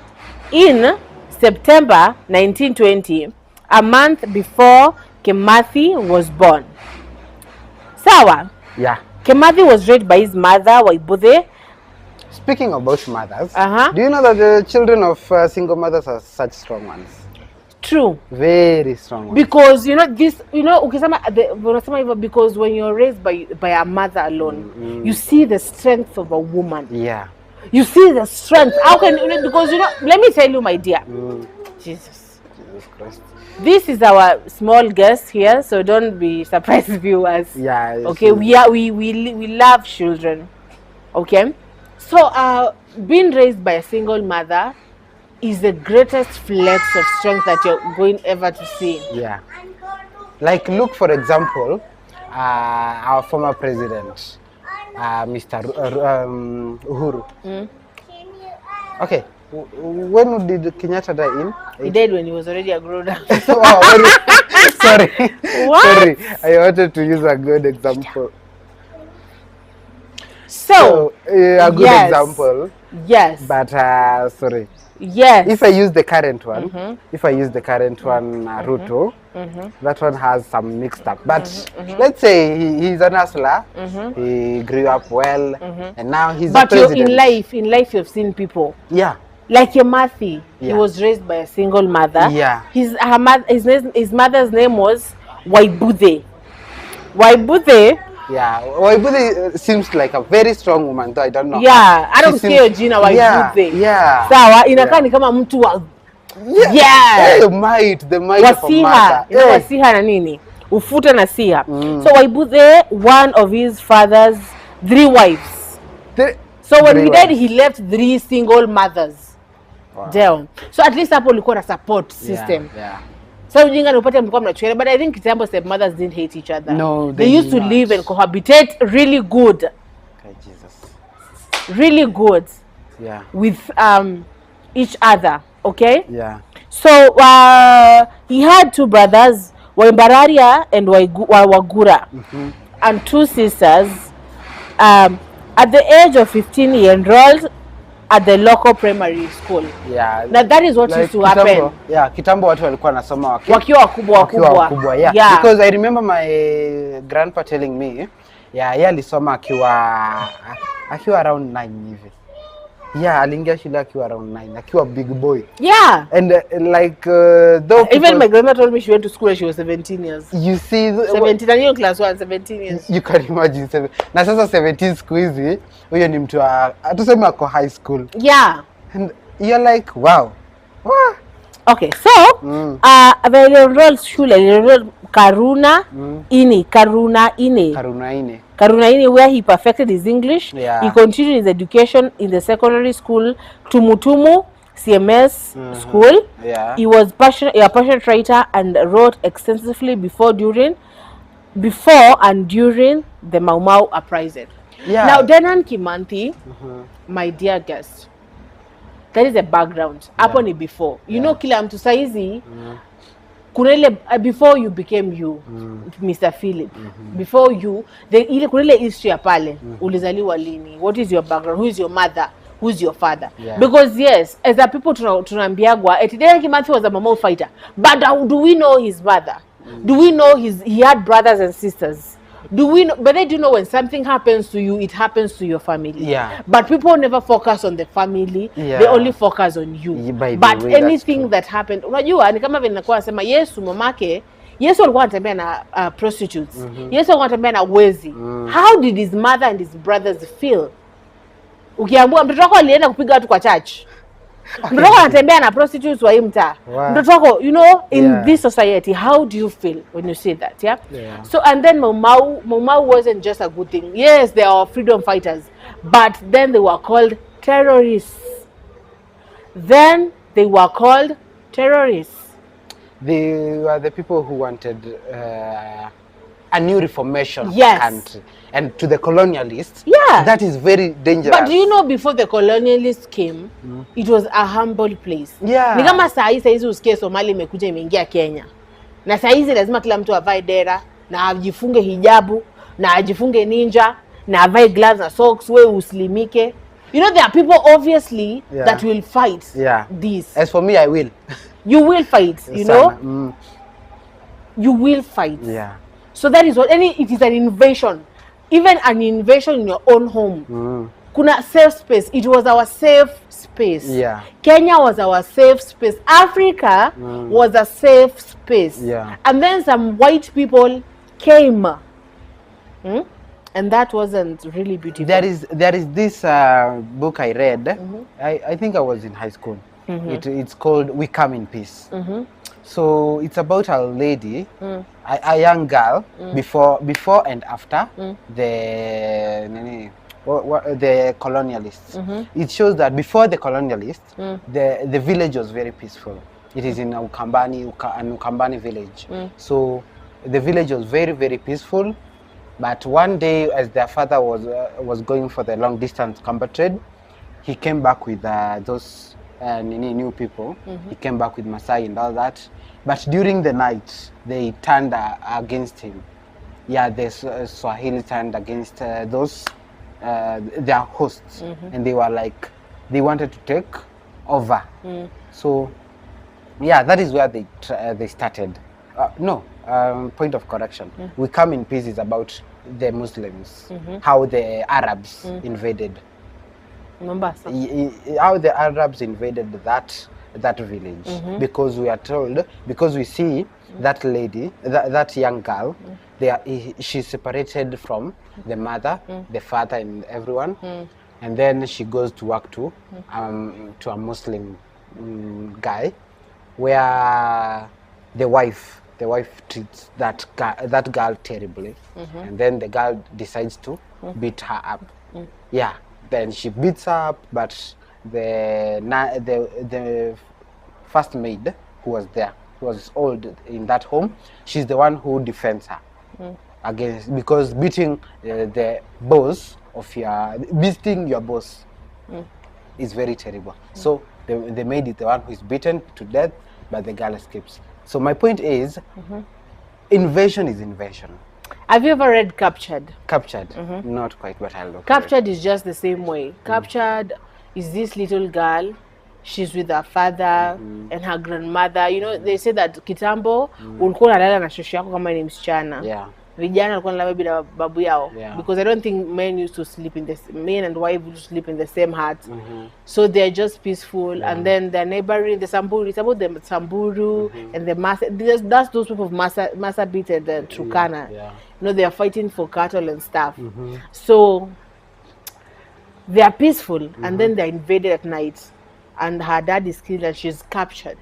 in September 1920, a month before Kimanthi was born. Sawa? Yeah. Kimanthi was raised by his mother, Waibuthe. Speaking about mothers, do you know that the children of single mothers are such strong ones? True. Very strong ones. Because ukisema because when you're raised by a mother alone, you see the strength of a woman. Yeah. You see the strength. How can because let me tell you, my dear. Jesus Christ. This is our small guest here, so don't be surprised, viewers. Yeah. Okay, we love children. Okay, so being raised by a single mother is the greatest flex of strength that you're going ever to see. Yeah. Like look, for example, our former president, Mr. Uhuru. Okay. When did Kenyatta die in? He died when he was already a grown up. Sorry. What? Sorry. I wanted to use a good example. So a good example. Yes. But sorry. Yes. If I use the current one, Ruto, that one has some mixed up. But let's say he's an hustler. He grew up well, and now he's a president. But in life, you've seen people. Yeah. Like Kimanthi, he was raised by a single mother. Yeah. His mother's name was Waibuthe. Waibuthe. Yeah, Waibuthe seems like a very strong woman, though I don't know. Yeah, I don't see jina Waibuthe. Yeah. Sawa, inakaa ni kama mtu wa the might of a mother. Wasiha na nini? Ufuta na siha. So Waibuthe, one of his father's 3 wives. So when he died, he left 3 single mothers. Wow. Down. So at least hapo ulikuwa na support system. Yeah. So ujinga ni upate mlikuwa mnachuana, but I think kitambo stepmothers didn't hate each other. No, they used to live and cohabitate really good. Okay, Jesus. Really good. Yeah. With each other, okay? Yeah. So he had 2 brothers, Waibararia and Wagura, and 2 sisters. At the age of 15, he enrolled at the local primary school. Yeah. Now that is what used to happen. Yeah, kitambo watu walikuwa nasoma wakiwa wakubwa. Yeah. Because I remember my grandpa telling me, yeye alisoma akiwa around 9 hivi. Yeah, aliingia shule akiwa around 9, akiwa big boy. Yeah. And though even my grandma told me she went to school when she was 17 years. You see 17, and you're class 1, 17 years. You can imagine. Na sasa 17 siku hizi, huyo ni mtu atuseme ako high school. Yeah. And you're like, wow. Okay, so they enrolled shule, Karuna Ini, where he perfected his English. Yeah. He continued his education in the secondary school Tumutumu CMS school. Yeah. He was a passionate writer and wrote extensively before and during the Mau Mau uprising. Yeah. Now, Dedan Kimanthi, my dear guest, that is a background. Hapo ni before. You know, kila mtu saizi, kuna ile before you became you, Mr. Philip. Before you, kuna ile history ya pale. Ulizaliwa lini? What is your background? Who is your mother? Who's your father? Yeah. Because yes, as a people tunaambiagwa, Dedan Kimanthi was a Mau Mau fighter. But do we know his mother? Do we know he had brothers and sisters? Do we know? But they do know when something happens to you, it happens to your family. Yeah. But people never focus on the family. Yeah. They only focus on you. But way, anything that happened, unajua ni kama vile nakuwa nasema Yesu mamake, Yesu alikuwa anatembea na prostitutes. Yesu alikuwa anatembea na wezi. How did his mother and his brothers feel? Ukiambiwa mtoto wako alienda kupiga watu kwa church. Mtoto wako anatembea na prostitutes wa hii mtaa. Mtoto wako, you know, in this society, how do you feel when you say that? Yeah. So and then Mau Mau wasn't just a good thing. Yes, they are freedom fighters, but then they were called terrorists. They were the people who wanted a new reformation country. And to the colonialists, that is very dangerous. But do you know, before the colonialists came, it was a humble place. Yeah. Ni kama saa hizi usikie Somalia imekuja imeingia Kenya. Na saa hizi lazima kila mtu avae dera, na ajifunge hijabu, na ajifunge ninja, na avae gloves na socks, we uslimike. You know, there are people obviously that will fight this. As for me, I will. You will fight, you know? You will fight. Yeah. So that is what, it is an invasion. Even an invasion in your own home. Kuna safe space. It was our safe space. Yeah. Kenya was our safe space. Africa was a safe space. Yeah. And then some white people came. And that wasn't really beautiful. There is this book I read. I think I was in high school. It's called We Come in Peace. So it's about a lady, a young girl, before and after the colonialists. It shows that before the colonialists, the village was very peaceful. It is in an Ukambani village. So the village was very, very peaceful. But one day, as their father was going for the long distance combat trade, he came back with those new people. He came back with Masai and all that. But during the night, they turned against him. Yeah, the Swahili turned against their hosts, and they were like, they wanted to take over. So, yeah, that is where they started. Point of correction. We Come in Peace is about the Muslims, how the Arabs invaded. Mombasa. How the Arabs invaded that village, because we are told, because we see that lady, that young girl, she's separated from the mother, the father, and everyone, and then she goes to work to a Muslim guy, where the wife treats that girl terribly, and then the girl decides to beat her up. Yeah, then she beats her up, but the first maid who was there, who was old in that home, she's the one who defends her against, because beating the boss of beating your boss is very terrible. So the maid is the one who is beaten to death, but the girl escapes. So my point is, invasion is invasion. Have you ever read Captured? Captured? Not quite, but I'll look. Captured is just the same way. Captured is this little girl. She's with her father and her grandmother. You know, they say that kitambo ulikuwa unalala na shosho yako kama ni msichana. Yeah. Vijana walikuwa wanalala bila babu yao. Yeah. Because I don't think men used to sleep in men and wife used to sleep in the same hut. So they're just peaceful. And then the neighboring, the Samburu, it's about the Samburu and the Masa. That's those people of Masa Beat and the Turkana. Yeah. You know, they are fighting for cattle and stuff. So they are peaceful, and then they're invaded at night, and her dad is killed and she's captured.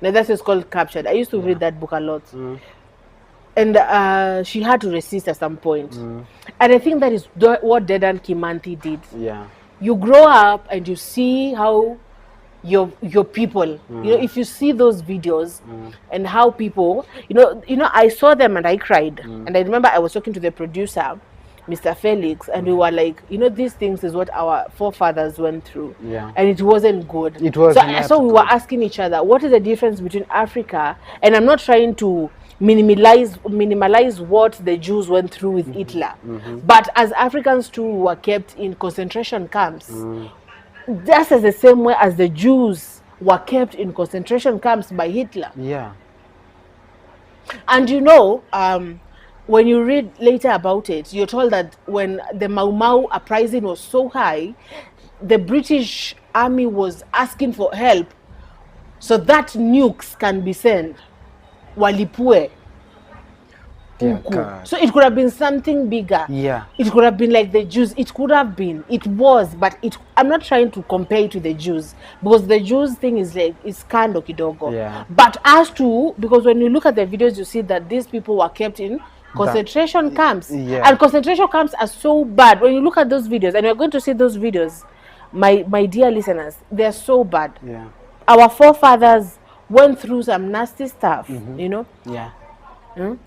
Now that's what's called Captured. I used to read that book a lot. And she had to resist at some point. And I think that is what Dedan Kimanthi did. Yeah. You grow up and you see how your people. You know, if you see those videos and how people, I saw them and I cried. And I remember I was talking to the producer, Mr. Felix, and we were like, these things is what our forefathers went through. Yeah. And it wasn't good. It was So we were asking each other, what is the difference between Africa, and I'm not trying to minimalize what the Jews went through with Hitler. But as Africans too, were kept in concentration camps. Just as the same way as the Jews were kept in concentration camps by Hitler. Yeah. And when you read later about it, you're told that when the Mau Mau uprising was so high, the British army was asking for help so that nukes can be sent. Walipue. So it could have been something bigger. Yeah. It could have been like the Jews. It could have been. It was, but I'm not trying to compare it to the Jews, because the Jews thing is like, it's kando kidogo. Yeah. But because when you look at the videos, you see that these people were kept in concentration camps. Yeah. And concentration camps are so bad. When you look at those videos, and you're going to see those videos, my dear listeners, they're so bad. Yeah. Our forefathers went through some nasty stuff, Yeah.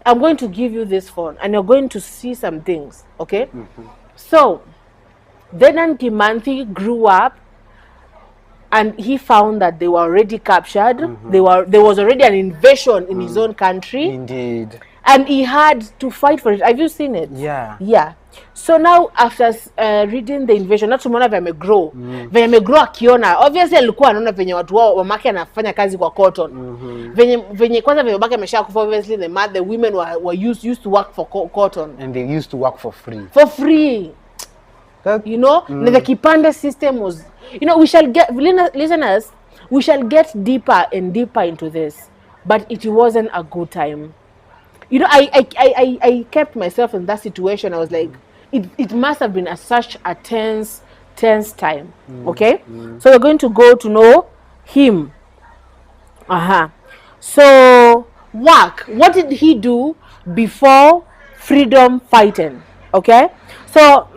I'm going to give you this phone and you're going to see some things, okay? So, Dedan Kimathi grew up and he found that they were already captured. There was already an invasion in his own country. Indeed. And he had to fight for it. Have you seen it? Yeah. Yeah. So now after reading the invasion, not tumeona venye grow. Venye amegrow akiona. Obviously alikuwa anaona venye watu wao mamake anafanya kazi kwa cotton. Venye kwanza venye babake ameshakufa, obviously the women were used to work for cotton. And they used to work for free. For free. And the kipande system was, we shall get, listeners, we shall get deeper and deeper into this. But it wasn't a good time. I kept myself in that situation. I was like, it must have been such a tense time. Okay? So we're going to go to know him. So, what did he do before freedom fighting? Okay? So,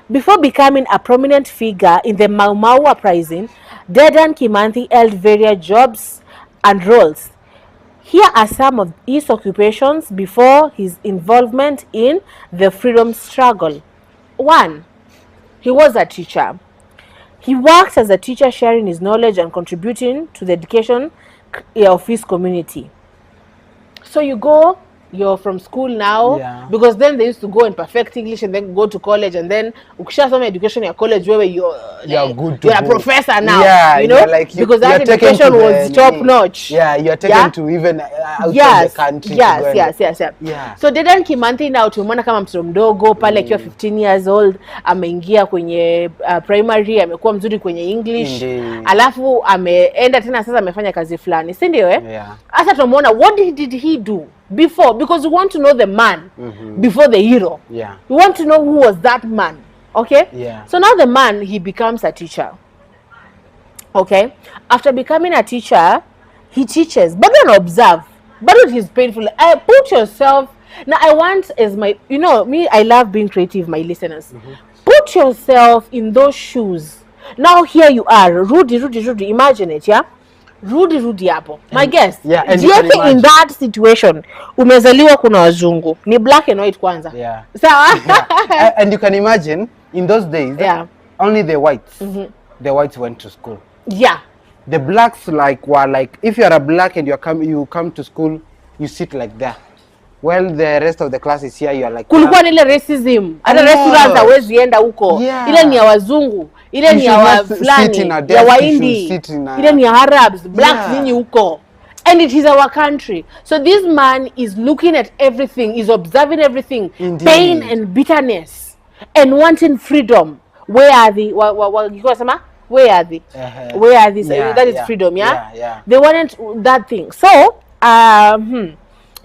before becoming a prominent figure in the Mau Mau uprising, Dedan Kimathi held various jobs and roles. Here are some of his occupations before his involvement in the freedom struggle. 1. He was a teacher. He worked as a teacher, sharing his knowledge and contributing to the education of his community. So you're from school now, because then they used to go and perfect English and then go to college, and then ukishasoma education at college where you're a professor now, because that education was top notch. Yeah, you're taken to even outside the country. Yes. So Dedan Kimathi now tumeona kama mtoto mdogo pale akiwa 15 years old, ameingia kwenye primary, amekuwa mzuri kwenye English. Alafu ameenda tena sasa amefanya kazi fulani, si ndio Sasa tumeona what did he do before, because we want to know the man before the hero. We want to know who was that man. Okay? So now the man, he becomes a teacher. Okay? After becoming a teacher, he teaches. But then observe. But it is painful. Put yourself. Now I want as my, me, I love being creative, my listeners. Put yourself in those shoes. Now here you are. Rudy. Imagine it, yeah? Rudi hapo. My guess. And jiweke in that situation. Umezaliwa kuna wazungu. Ni black and white kwanza. Sawa? And you can imagine in those days, only the whites. The whites went to school. The blacks were like, if you are a black and you come to school, you sit like that. Well, the rest of the class is here, you are like, kulikuwa ile racism. Hata restaurants hawezi enda huko. Ile ni ya wazungu. Ile ni ya fulani, ya Wahindi. Ile ni ya Arabs, blacks nini huko. And it is our country. So this man is looking at everything, is observing everything. Indeed. Pain and bitterness and wanting freedom. Where are the where are they? Where are these? That is freedom, They wanted that thing. So,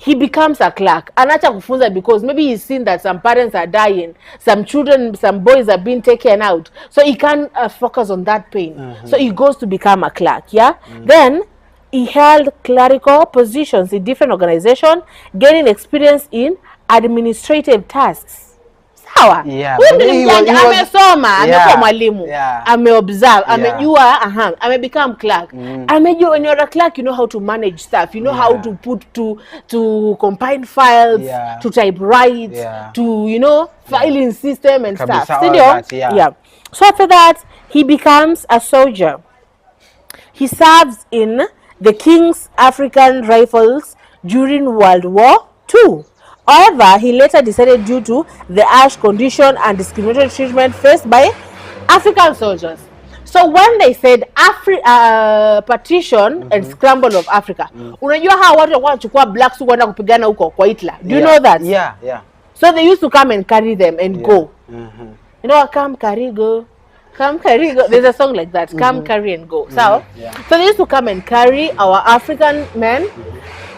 he becomes a clerk. Anacha kufunza because maybe he's seen that some parents are dying, some children, some boys are being taken out. So he can't focus on that pain. So he goes to become a clerk, Then he held clerical positions in different organizations, gaining experience in administrative tasks. sawa. Yeah, Huyu but ni he mjanja, was- amesoma, yeah, amekuwa mwalimu, yeah. ameobserve, amejua, amebecome clerk. Amejua, when you're a clerk, you know how to manage stuff, you know how Yeah. to put to combine files, Yeah. to typewrite, Yeah. to, you know, filing system and Kabisa, stuff. all Sindio? that, yeah. So after that, he becomes a soldier. He serves in the King's African Rifles during World War II. However, he later decided, due to the harsh condition and discriminatory treatment faced by African soldiers. So when they said partition and scramble of Africa, unajua hawa watu walikuwa wanachukua blacks kwenda kupigana huko kwa Hitler. Do you know that? Yeah, yeah. So they used to come and carry them and go. You know, come carry go. Come carry go. There's a song like that. Come carry and go. So, so they used to come and carry our African men,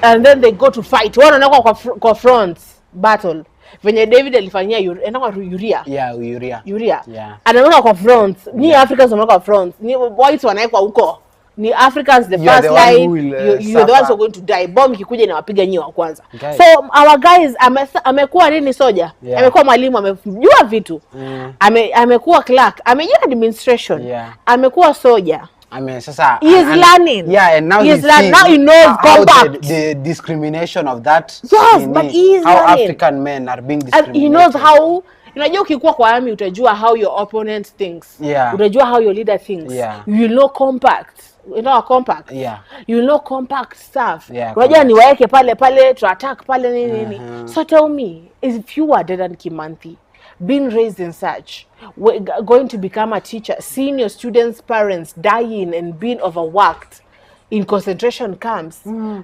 and then they go to fight. One wanakuwa kwa front battle. Venye David alifanyia Uria. Yeah, Uria. Yeah. Anaona kwa front. Ni Africans wanakuwa kwa front. Ni whites wanaekwa huko. Ni Africans the first line. You're the ones who are going to die. Bomb ikikuja inawapiga nyi wa kwanza. Okay. So our guys amekuwa nini soja? Amekuwa mwalimu, amejua vitu. Amekuwa clerk, amejua administration. Amekuwa soja. Sasa he is learning. Yeah, and now now he knows combat. The discrimination of that. Yes, but he is how learning. African men are being discriminated. And he knows how. Unajua ukikuwa kwa army utajua how your opponent thinks. Utajua how your leader thinks. You will know compact. You know compact. You will know compact stuff. Unajua ni waeke pale to attack pale nini. So tell me, if you were Dedan Kimathi, being raised in such, going to become a teacher, seeing your students' parents dying and being overworked in concentration camps,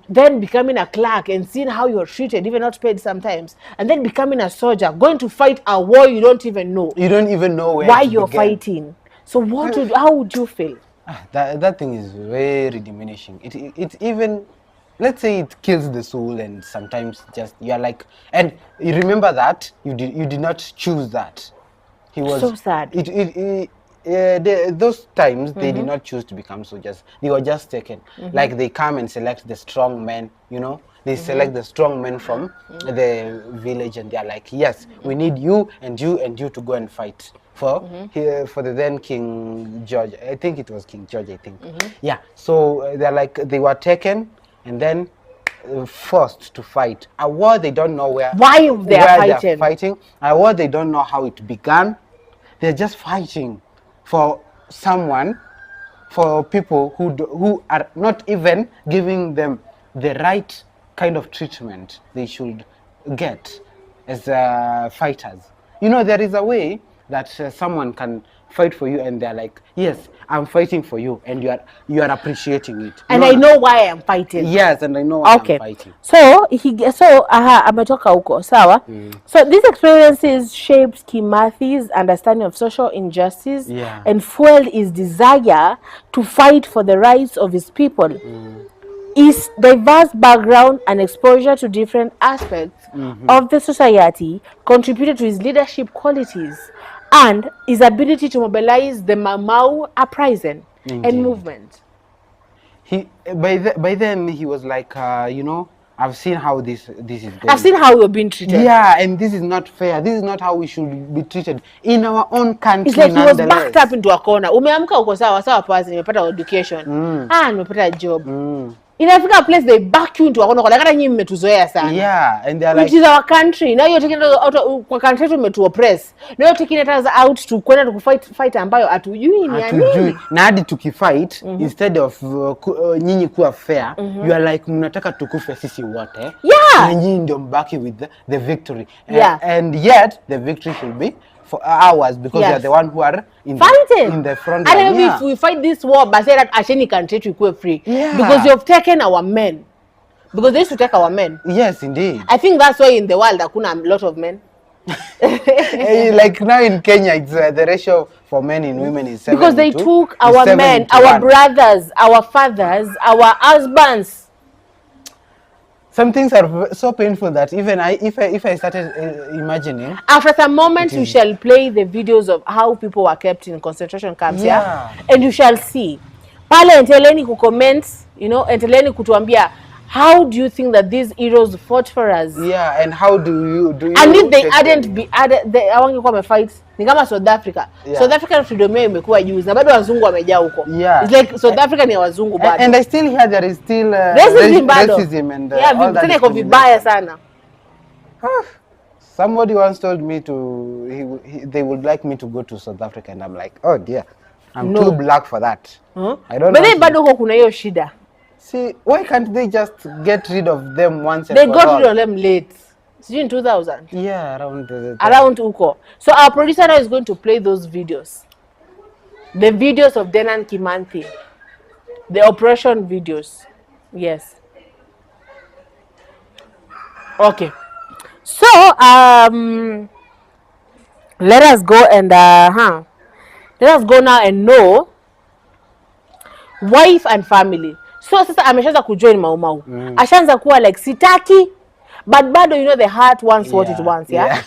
then becoming a clerk and seeing how you're treated, even not paid sometimes, and then becoming a soldier, going to fight a war you don't even know. You don't even know why you're fighting. So how would you feel? That thing is very diminishing. It even, let's say it kills the soul, and sometimes just you're like, and you remember that you did not choose that. He was so sad. Those times they did not choose to become soldiers. They were just taken. Like they come and select the strong men, you know. They select the strong men from the village, and they're like, yes, we need you and you and you to go and fight for the then King George. I think it was King George, I think. Yeah. So they're like, they were taken and then forced to fight a war they don't know why they're fighting, a war they don't know how it began. They're just fighting for someone, for people who are not even giving them the right kind of treatment they should get as fighters. You know, there is a way that someone can fight for you and they're like, yes, I'm fighting for you, and you are appreciating it. And I know why I'm fighting. Yes, and I know why I'm fighting. So ametoka huko, sawa? So these experiences shaped Kimathi's understanding of social injustice and fueled his desire to fight for the rights of his people. His diverse background and exposure to different aspects of the society contributed to his leadership qualities and his ability to mobilize the Mau uprising and movement. By then he was like, you know, I've seen how this is going. I've seen how we're being treated. Yeah, and this is not fair. This is not how we should be treated in our own country. It's like he was backed up into a corner. Umeamka uko sawa pazi, nimepata education. Nimepata job. Inafika a place they back you into a corner like hata nyinyi mmetuzoea sana. Yeah, and they're like, it is our country. Now you're taking out kwa country to oppress. Now you're taking us out to kwenda to fight ambayo hatujui ni nini. Na hadi tukifight instead of nyinyi kuwa fair, you are like mnataka tukufe sisi wote. Na nyinyi ndio mbaki with the victory. And yet the victory should be for ours, because we are the one who are in the front line. And if we fight this war, but say that Asheni country to go free, because you have taken our men, because they used to take our men. Yes, indeed. I think that's why in the world there kuna a lot of men. Like now in Kenya, it's the ratio for men and women is 7 because they took our men, our brothers, our fathers, our husbands. Some things are so painful that even if I started imagining. After some moment, you shall play the videos of how people were kept in concentration camps, and you shall see. Pale enteleni ku comment, you know, enteleni kutuambia How do you think that these heroes fought for us? Yeah, and how do you And if they take hadn't them? be added, they hawangekuwa wamefight. Ni kama South Africa. Yeah. South African freedom yao imekuwa juzi na bado wazungu wamejaa huko. Yeah. It's like South Africa ni ya wazungu bado. And I still hear there is still racism and yeah, all that tena iko vibaya sana. Somebody once told me they would like me to go to South Africa, and I'm like, oh dear, I'm too black for that. I don't know. But then bado huko kuna hiyo shida. See, why can't they just get rid of them once and They for got all? rid of them late. In 2000. Yeah, around Around huko. So our producer now is going to play those videos. The videos of Dedan Kimathi. The operation videos. Yes. Okay. So let us go and let us go now and know wife and family. So sasa ameshaanza kujoin Mau Mau. Ashaanza kuwa like sitaki, but bado you know the heart wants what it wants, yeah?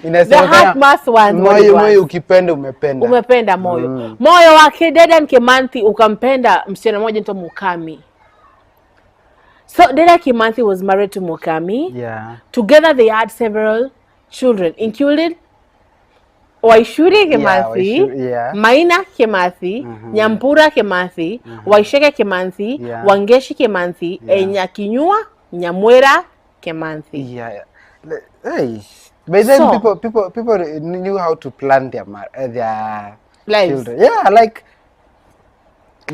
The heart must want what it wants. Moyo ukipenda umependa. Umependa moyo. Moyo wake Dedan Kimathi ukampenda msichana mmoja anaitwa Mukami. So Dedan Kimathi was married to Mukami. Yeah. Together they had several children, including Waishuri Kimathi, Maina Kimathi, Nyampura Kimathi, Waisheke Kimathi, Wangeshi Kimathi, Nyakinyua, Nyamwera Kimathi. Yeah. Hey. But then people knew how to plan their lives. Children. Yeah, like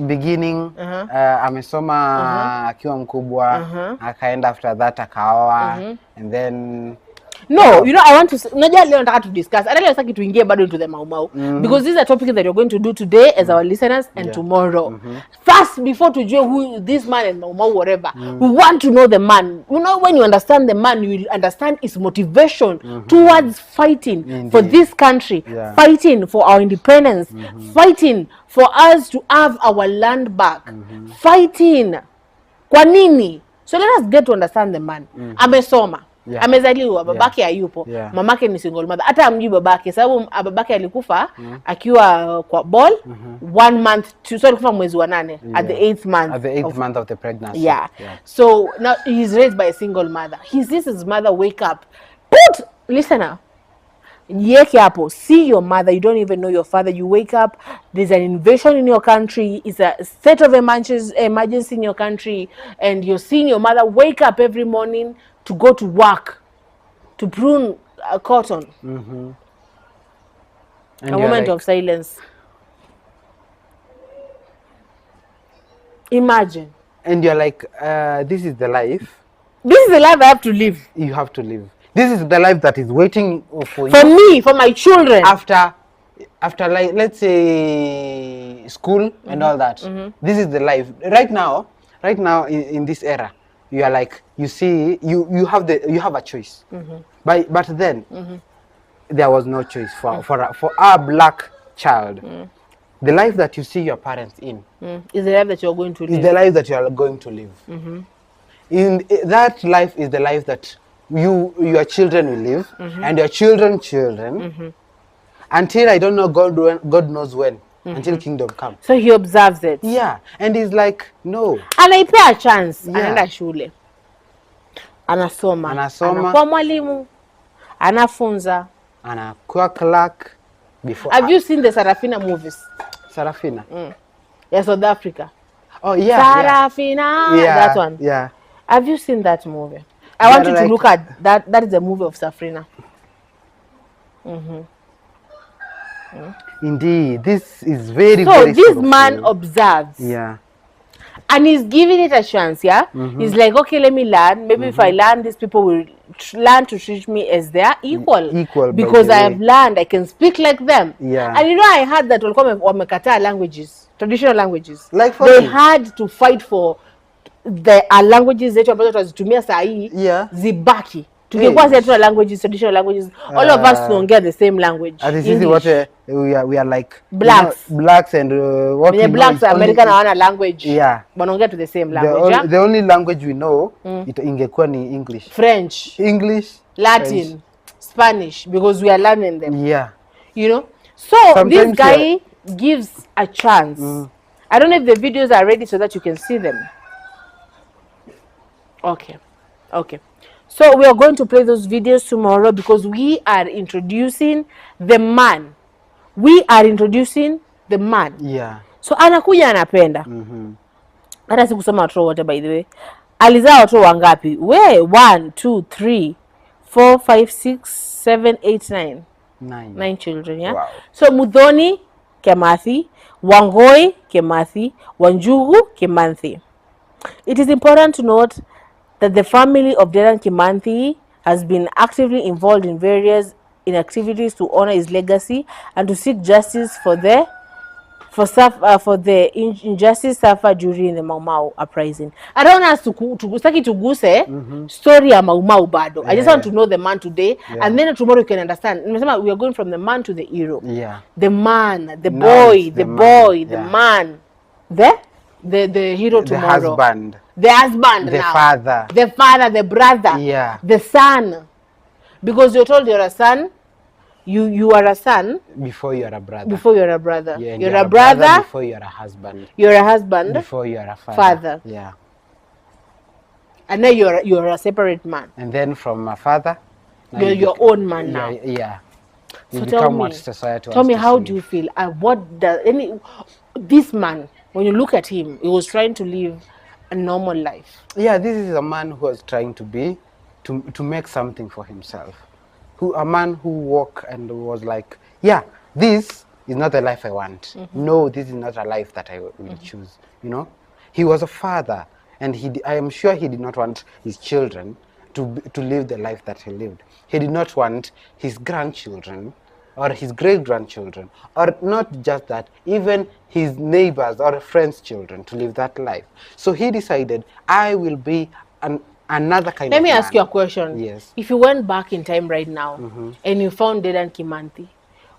beginning amesoma akiwa mkubwa akaenda after that akaoa and then no, you know, I want to unajua leo nataka to discuss. Hata leo sasa tuingie bado into the Mau Mau because this is a topic that you're going to do today as our listeners and tomorrow. First, before to tujue who this man and Mau Mau whatever, we want to know the man. You know, when you understand the man, you will understand his motivation towards fighting for this country, fighting for our independence, fighting for us to have our land back, fighting kwa nini. So let us get to understand the man. Amesoma. Amezaliwa, babake hayupo, mamake ni single mother. Hata amjui babake sababu babake alikufa akiwa kwa ball 1 month so alikufa mwezi wa 8 at the 8th month. At the 8th month of the pregnancy. Yeah. So now he's raised by a single mother. He sees his mother wake up. Listener. Yeke hapo, see your mother, you don't even know your father, you wake up, there's an invasion in your country, it's a state of emergency in your country, and you're seeing your mother wake up every morning to go to work, to prune cotton. A moment of silence. Imagine. And you're like, this is the life. This is the life I have to live. You have to live. This is the life that is waiting for you. For me, for my children. After like, let's say school and all that. This is the life. Right now in this era, you are like, you see, you have a choice. But then there was no choice for our black child. The life that you see your parents in is the life that you're going to live. Is the life that you are going to live. In that life is the life that your children will live, and your children until I don't know God knows when, until kingdom come. So he observes it. Yeah, and he's like, no. Anaipea a chance. Anaenda shule. Anasoma. Anakuwa mwalimu. Anafunza. Anakuwa clerk. Before. Have you seen the Sarafina movies? Sarafina? Yeah, South Africa. Oh yeah. Sarafina. Yeah. That one. Yeah. Have you seen that movie? I want you to look at that. That is a movie of Safrina. Indeed, this is very. So this man observes. Yeah. And he's giving it a chance. Yeah. He's like, okay, let me learn. Maybe if I learn, these people will learn to treat me as their equal. Equal. Because I have learned, I can speak like them. Yeah. And you know, I heard that wamekataa languages, traditional languages. Like for they had to fight for the languages zetu ambazo tunazitumia saa hii zibaki. Tungekuwa sisi tuna languages, traditional languages, all of us tunaongea the same language. This is what we are like blacks. You know, blacks and what we blacks American hawana language. Yeah. Wanaongea to the same language. The only language we know ingekuwa ni English. French. English. Latin. French. Spanish, because we are learning them. Yeah. You know? So sometimes this guy gives a chance. I don't know if the videos are ready so that you can see them. Okay. Okay. So we are going to play those videos tomorrow because we are introducing the man. We are introducing the man. Yeah. So anakuja anapenda. Hata sikusema watoto wote by the way. Alizaa watoto wangapi? We 1 2 3 4 5 6 7 8 9. 9 children, yeah. Wow. So Muthoni Kimathi, Wangoi Kimathi, Wanjugu Kimathi. It is important to note that the family of Dedan Kimathi has been actively involved in various activities to honor his legacy and to seek justice for the injustice suffered during the Mau Mau uprising. I don't want us to tuguse story ya Mau Mau bado. I just want to know the man today, and then tomorrow you can understand. We are going from the man to the hero. Yeah. The man, the Now boy, it's the the boy, man. the Yeah. man, the hero The tomorrow. husband. The husband The now. father. The father, the brother. Yeah. The son. Because you're told you're a son, you are a son Before you're a brother. before you're a brother. Yeah, and you're a brother before you're a husband. you're a husband, Before you're a father. father. Yeah. And then you're a separate man. And then from a father, now You're you your own man now. Yeah. You So become tell what me, society tell wants me, to how see do you feel? What does this man, when you look at him, he was trying to live a normal life. Yeah, this is a man who was trying to make something for himself. A man who walked and was like, yeah, this is not the life I want. No, this is not a life that I will choose. You know, he was a father, and I am sure he did not want his children to live the life that he lived. He did not want his grandchildren or his great-grandchildren, or not just that, even his neighbors or friends' children to live that life. So he decided, I will be another kind Let of me man. ask you a question. Yes. If you went back in time right now and you found Dedan Kimathi,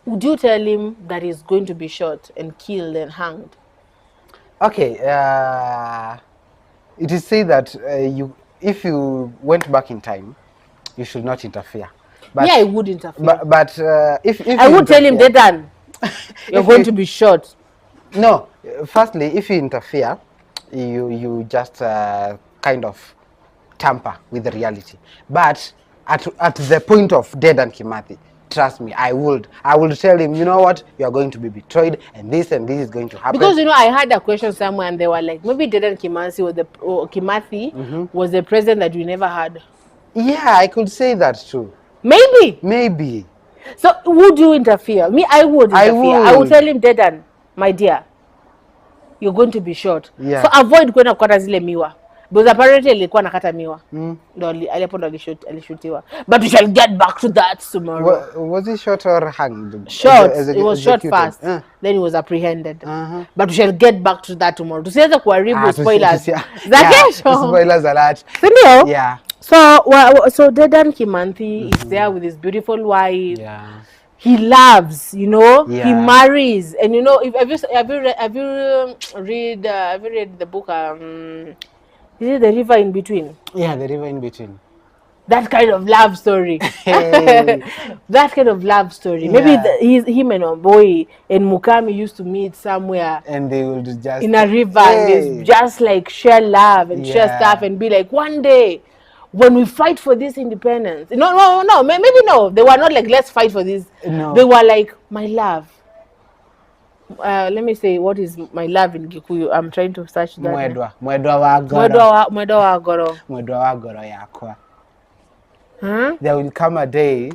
would you tell him that he's going to be shot and killed and hanged? Okay, it is said that if you went back in time, you should not interfere. But, I would interfere. But if I would tell him, interfere- Dedan, you're going to be shot. No, firstly, if you interfere, you just kind of tamper with the reality. But at the point of Dedan Kimathi, trust me, I would tell him, you know what, you are going to be betrayed, and this is going to happen. Because I had a question somewhere and they were like, maybe Dedan Kimathi was the president that we never had. Yeah, I could say that too. Maybe. So would you interfere? Me, I would interfere. I would tell him, Dedan, my dear, you're going to be shot. Yeah. So avoid kwenda kukata zile miwa. Because apparently alikuwa nakata miwa. Ndo alipo ndo alishutiwa. But we shall get back to that tomorrow. Was he shot or hanged? Shot. It was shot first. Then he was apprehended. But we shall get back to that tomorrow. Tusiweze kuharibu spoilers. Za kesho. Spoilers alert. Sindio? Yeah. So Dedan Kimathi is there with his beautiful wife. Yeah. He loves, Yeah. he marries, and have you read the book? Is it The River in Between? Yeah, The River in Between. That kind of love story. Hey. That kind of love story. Yeah. Maybe him and Omboy and Mukami used to meet somewhere And they will just in a river and they just like share love and share stuff and be like, one day when we fight for this independence. No, maybe no. They were not like, let's fight for this. No. They were like, my love. Let me say, what is my love in Gikuyu? I'm trying to search that. Mwedwa wa goro. Mwedwa wa goro yakwa. There will come a day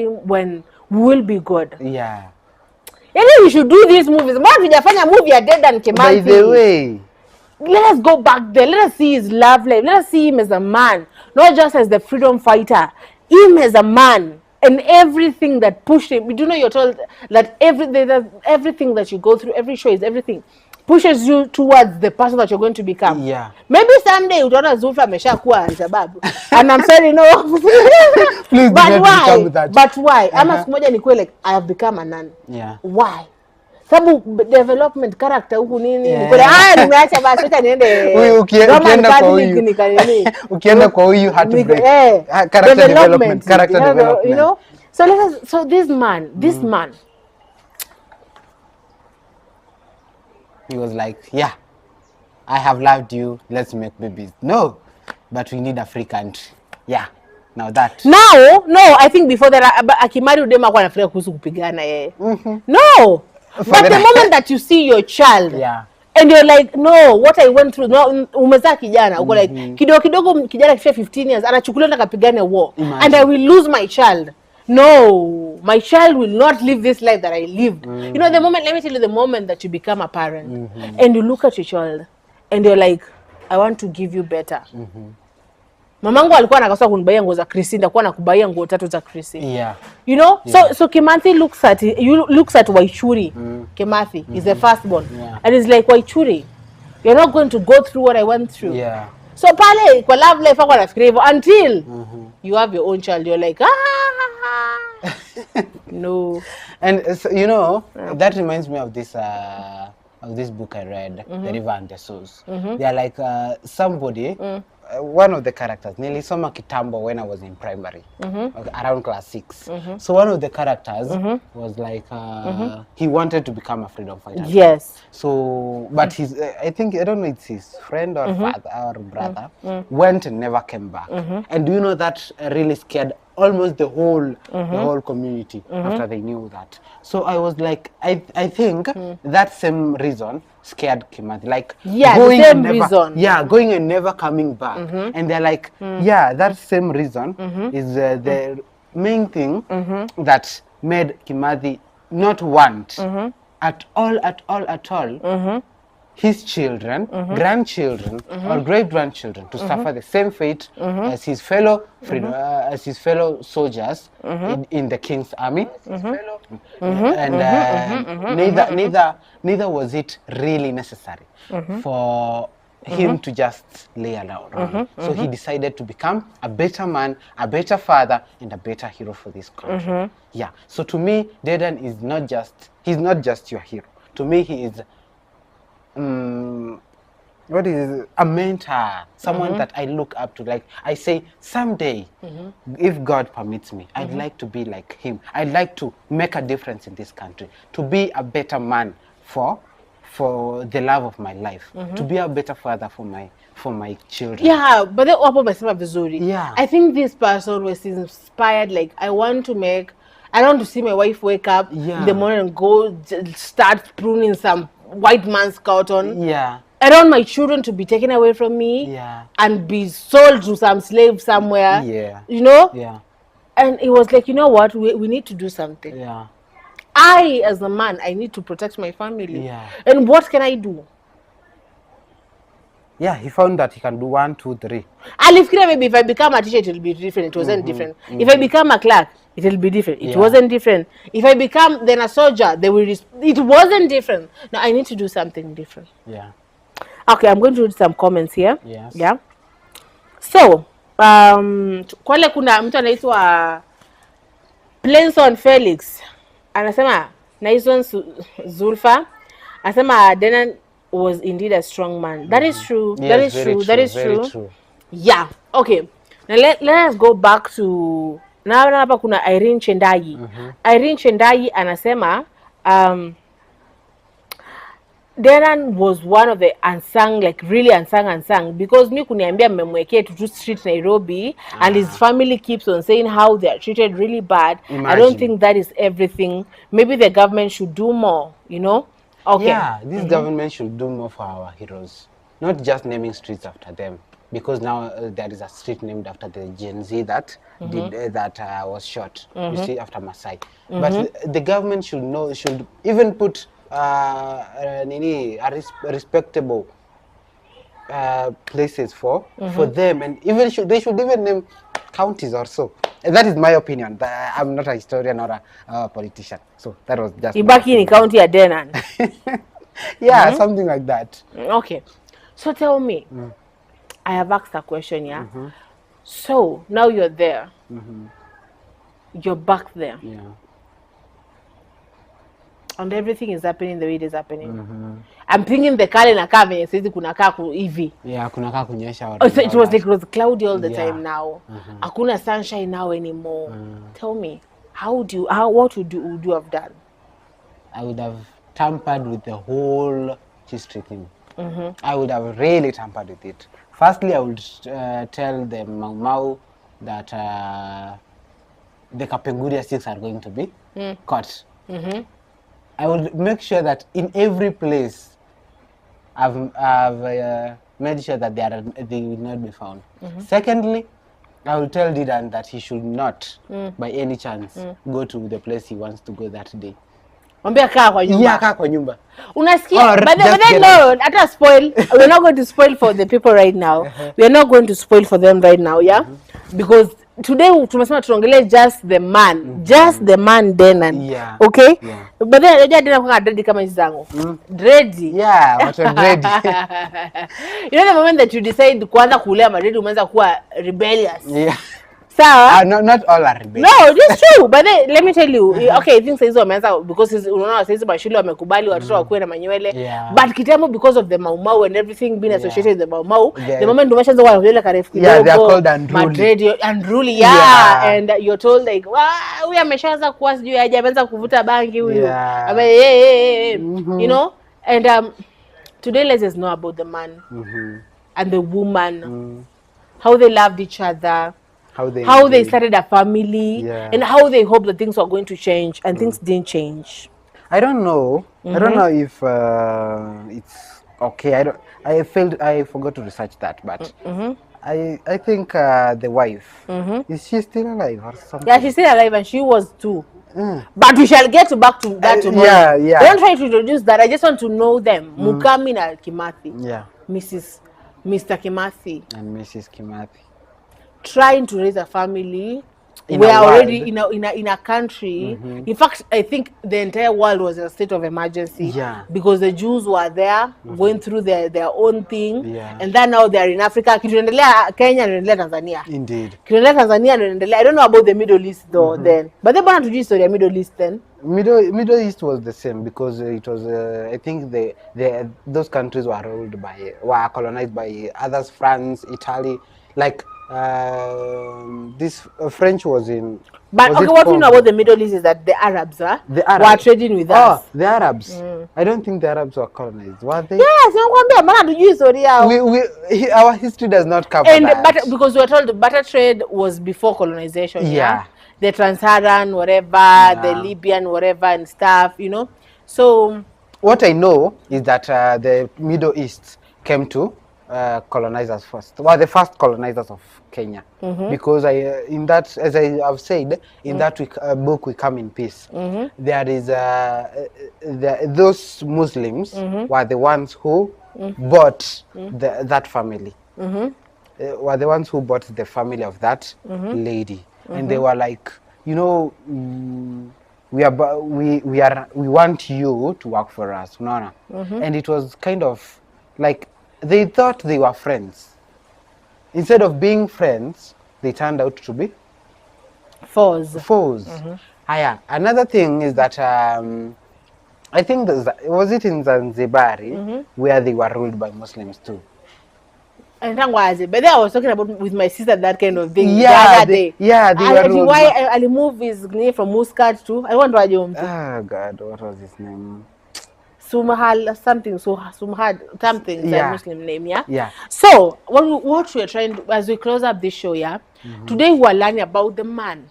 When we will be good. Yeah. We should do these movies. What we define movie at Dedan Kimathi? By the way, let us go back there. Let us see his love life. Let us see him as a man, not just as the freedom fighter. Him as a man and everything that pushed him. You're told that everything that you go through, every show is everything, pushes you towards the person that you're going to become. Yeah. Maybe someday utaona Zulfa ameshakuwa Al-Shabaab. And I'm sorry, no. Please But do not why? become that. But why? Ama siku moja nikuwe like, I have become a nun. Yeah. Why? Sababu development character huku nini? Yeah. Nikule, nimeacha basi acha niende. Ukienda kwa huyu. Ukienda kwa huyu heartbreak. Character development. So this man. He was like, yeah, I have loved you, let's make babies. No, but we need a free country. Yeah, now that. No, I think before that akimari udema kwa anafikiria kuhusu kupigana yeye. No. But the moment that you see your child, yeah, and you're like, no, what I went through, no, umezaa kijana, uko like, kidogo kijana kifia 15 years, anachukuliwa na kapigane war, and I will lose my child. No, my child will not live this life that I lived. You know, the moment, let me tell you, the moment that you become a parent, and you look at your child, and you're like, I want to give you better. Mamangu alikuwa anakaswa kunibaia nguo za Christine, ndakuwa nakubaia nguo 3 za Christine. Yeah. You know, so Kimathi looks at Waichuri. Kimathi is the firstborn, and it's like, Waichuri, you're not going to go through what I went through. Yeah. So pale kwa love life ako nafikiria hivyo until you have your own child, you're like, no. And so, you know, that reminds me of this book I read, The River and the Source. They are like somebody, one of the characters, nilisoma kitambo when I was in primary, around class 6. So one of the characters was like, he wanted to become a freedom fighter. Yes. So, but his, I think, I don't know, it's his friend or father or brother, went and never came back. And do you know that really scared almost the whole community after they knew that. So I was like, I think that same reason scared Kimathi. Like, going the same and never, reason. Yeah, going and never coming back. And they're like, yeah, that same reason is the main thing that made Kimathi not want at all his children, grandchildren, or great-grandchildren to suffer the same fate as his fellow soldiers in the king's army. And neither was it really necessary for him to just lay around. So he decided to become a better man, a better father, and a better hero for this country. Yeah. So to me, Dedan is he's not just your hero. To me, he is what is a mentor, someone that I look up to. Like, I say, someday, if God permits me, I'd like to be like him. I'd like to make a difference in this country, to be a better man for the love of my life, to be a better father for my children. Yeah, but then wapo umesema vizuri. Yeah. I think this person was inspired, like, I want to see my wife wake up in the morning and go start pruning some white man's cotton. Yeah. I don't want my children to be taken away from me and be sold to some slave somewhere. Yeah. You know? Yeah. And it was like, you know what? We need to do something. Yeah. I, as a man, I need to protect my family. Yeah. And what can I do? Yeah, he found that he can do 1, 2, 3. Alifikiria maybe if I become a teacher, it will be different. It wasn't different. If I become a clerk, it will be different. It wasn't different. If I become then a soldier, it wasn't different. Now I need to do something different. Yeah. Okay, I'm going to read some comments here. Yes. Yeah. So, kwale kuna mtu anaitwa Plenson Felix. Anasema Naison Zulfa. Anasema Denan was indeed a strong man. That is true. Yes, that is true. That is very true. Yeah. Okay. Now let us go back to naona hapa kuna Irene Chendayi. Irene Chendayi anasema Denan was one of the unsung, like really unsung, because mi kuniambia mmemwekea to street Nairobi and his family keeps on saying how they are treated really bad. Imagine. I don't think that is everything. Maybe the government should do more, you know? Okay. Yeah, this government should do more for our heroes. Not just naming streets after them. Because now there is a street named after the Gen Z that was shot, you see, after Masai. But the government should even put a respectable places for them, and even they should even name counties or so. And that is my opinion. I'm not a historian or a politician, so that was just Ibaki in county ya Denan. Yeah, something like that. Okay, so tell me, I have asked a question, yeah? So now you're there, you're back there, and everything is happening the way it is happening. I'm thinking the car inakaa venye saizi kunakaa hivi. Yeah, kunakaa kunyesha. So it was like it was cloudy all the time now. Hakuna sunshine now anymore. Tell me, what would you have done? I would have tampered with the whole history thing. I would have really tampered with it. Firstly, I would tell the Mau Mau that the Kapenguria sticks are going to be caught. I would make sure that in every place I've made sure that they will not be found. Secondly, I will tell Didan that he should not, by any chance, go to the place he wants to go that day. Mwambie kaa kwa nyumba. Yeah, kaa kwa nyumba. Unasikia? Or But just then get no, hata spoil. We're not going to spoil for the people right now. We are not going to spoil for them right now, yeah? Because today tumesema tuongelee just the man. Just the man Denan. Yeah. Okay? Yeah. But then unajua Denan kwa dread kama hizi zangu. Dready. Yeah, what a dread. You know the moment that you decide kuanza kulea madread umeanza kuwa rebellious. Yeah. Sawa? Not all are rebellious. No, it's true. But then, let me tell you, okay, I think saizi wameanza because unaona saizi mashule wamekubali watoto wakuwe na manywele. Yeah. But kitambo because of the Mau Mau and everything being associated with the Mau Mau, Yeah. the moment umeshaanza kwa nywele karefu kidogo. Yeah, they are called unruly. Madread, unruly, yeah. And you're told like, huyu ameshaanza kuwa sijui aje ameanza kuvuta bangi huyu. Yeah. You know? And today let's just know about the man and the woman. How they loved each other. How they started a family, and how they hope that things were going to change, and things didn't change. I don't know. I don't know if it's okay. I forgot to research that, but I think the wife is she still alive or something? Yeah, she's still alive, and she was too. But we shall get back to that tomorrow. Yeah. Don't try to introduce that. I just want to know them. Mukami na Kimathi. Yeah. Mr. Kimathi. And Mrs. Kimathi. Trying to raise a family. In We a are world. already in a country. In fact, I think the entire world was in a state of emergency. Yeah. Because the Jews were there going through their own thing. Yeah. And then now they are in Africa. Kituendelea Kenya, kituendelea Tanzania. Indeed. Kituendelea Tanzania, kituendelea. I don't know about the Middle East though then. But they bwana tujui story ya Middle East then. Middle East was the same because it was I think those countries were colonized by others, France, Italy, like this French was in. But was okay, what we know about the Middle East is that the Arabs were trading with us. Oh, the Arabs. I don't think the Arabs were colonized, were they? Yes, nakwambia bwana tujui story yao. Our history does not cover that. But because we were told the butter trade was before colonization. Yeah. The Trans-Saharan, whatever, the Libyan, whatever, and stuff, you know. So what I know is that the Middle East came to colonize us first. Well, the first colonizers of Kenya, because in that, as I have said, in that book We Come in Peace, there is those Muslims were the ones who bought that family. Were the ones who bought the family of that lady, and they were like, you know, we want you to work for us, and it was kind of like they thought they were friends. Instead of being friends, they turned out to be foes. Another thing is that I think was it in Zanzibari where they were ruled by Muslims too. And but then I was talking about with my sister that kind of thing. Yeah, they were ruled. Why Ali move his name from Muscat to I wonder oh God, what was his name? Sumahal something, so Sumahad something, Yeah. that Muslim name, yeah? Yeah. So what we are trying to, as we close up this show, yeah, today we are learning about the man.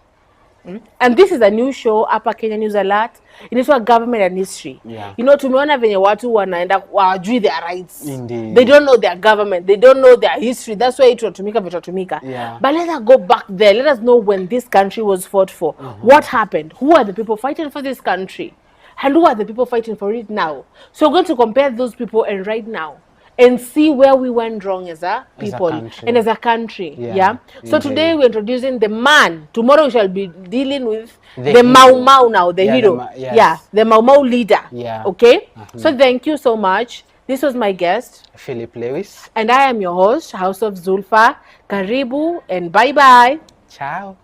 And this is a new show, Upper Kenya News Alert. Inaitwa Government and History. Yeah. You know, tumeona venye watu wanaenda wajui their rights. Indeed. They don't know their government. They don't know their history. That's why itatumika vitatumika. Yeah. But let us go back there. Let us know when this country was fought for. What happened? Who are the people fighting for this country? And who are the people fighting for it now? So we're going to compare those people and right now and see where we went wrong as a people and as a country. Yeah. So today we're introducing the man. Tomorrow we shall be dealing with the Mau Mau now, the hero. The Mau Mau leader. Yeah. Okay. So thank you so much. This was my guest, Philip Lewis. and I am your host, House of Zulfa. Karibu and bye-bye. Ciao.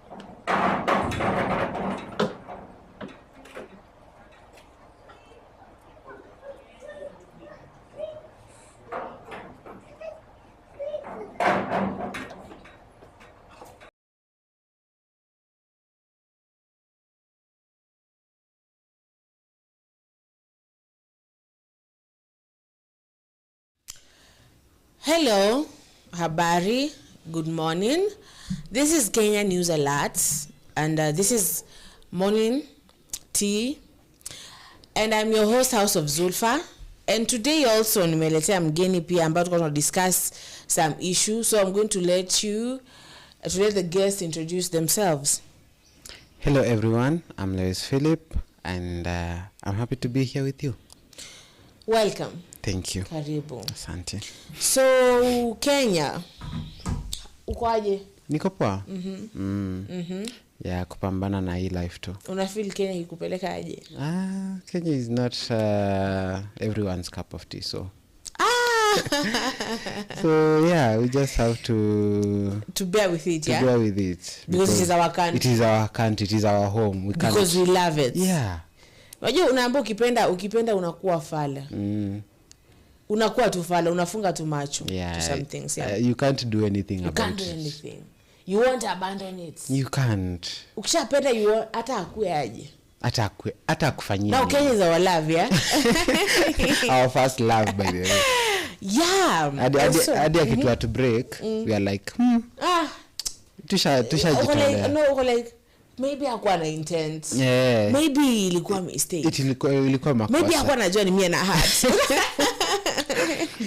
Hello, habari, good morning. This is Kenya News Alerts, and this is Morning Tea, and I'm your host, House of Zulfa. And today also nimeletea mgeni pia ambao tuko going to discuss some issues, so I'm going to let the guests introduce themselves. Hello everyone, I'm Lewis Philip, and I'm happy to be here with you. Welcome. Thank you. Karibu. Asante. So Kenya, ukoaje? Niko poa. Yeah, kupambana na hii life too. Una feel Kenya ikupeleka aje? Kenya is not everyone's cup of tea, so. So yeah, we just have to bear with it, to bear with it because it is our country. It is our country, it is our home. We can't, because we love it. Yeah. Unajua unaambiwa ukipenda unakuwa fala. Unakuwa tu fala, unafunga tu macho to some things, you can't do anything about it. You can't do anything. You won't abandon it. You can't. Ukishapenda hata akue aje. Hata kufanyia. Now Kenya is our love, yeah. Our first love, by the way. Yeah. Hadi akitua to break, we are like, tusha like maybe hakuwa na intent. Yeah. Maybe ilikuwa mistake. Ilikuwa makosa. Maybe hakuwa najua ni mie na heart.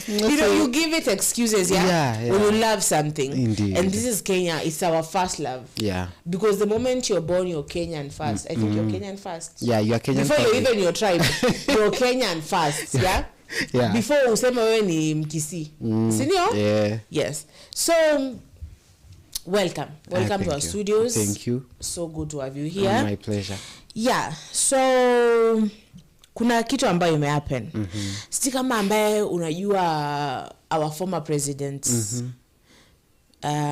You know, you give it excuses, yeah? When you love something. Indeed. And this is Kenya, it's our first love. Yeah. Because the moment you're born, you're Kenyan first. I think you're Kenyan first. Yeah, you're Kenyan before first. Before you're even your tribe, you're Kenyan first, yeah? Yeah. Before useme wewe ni Mkisi. Sindio? Yeah. Yes. So, welcome to our studios. Thank you. So good to have you here. My pleasure. Yeah. So kuna kitu ambayo imehappen. Sisi kama ambaye unajua our former president.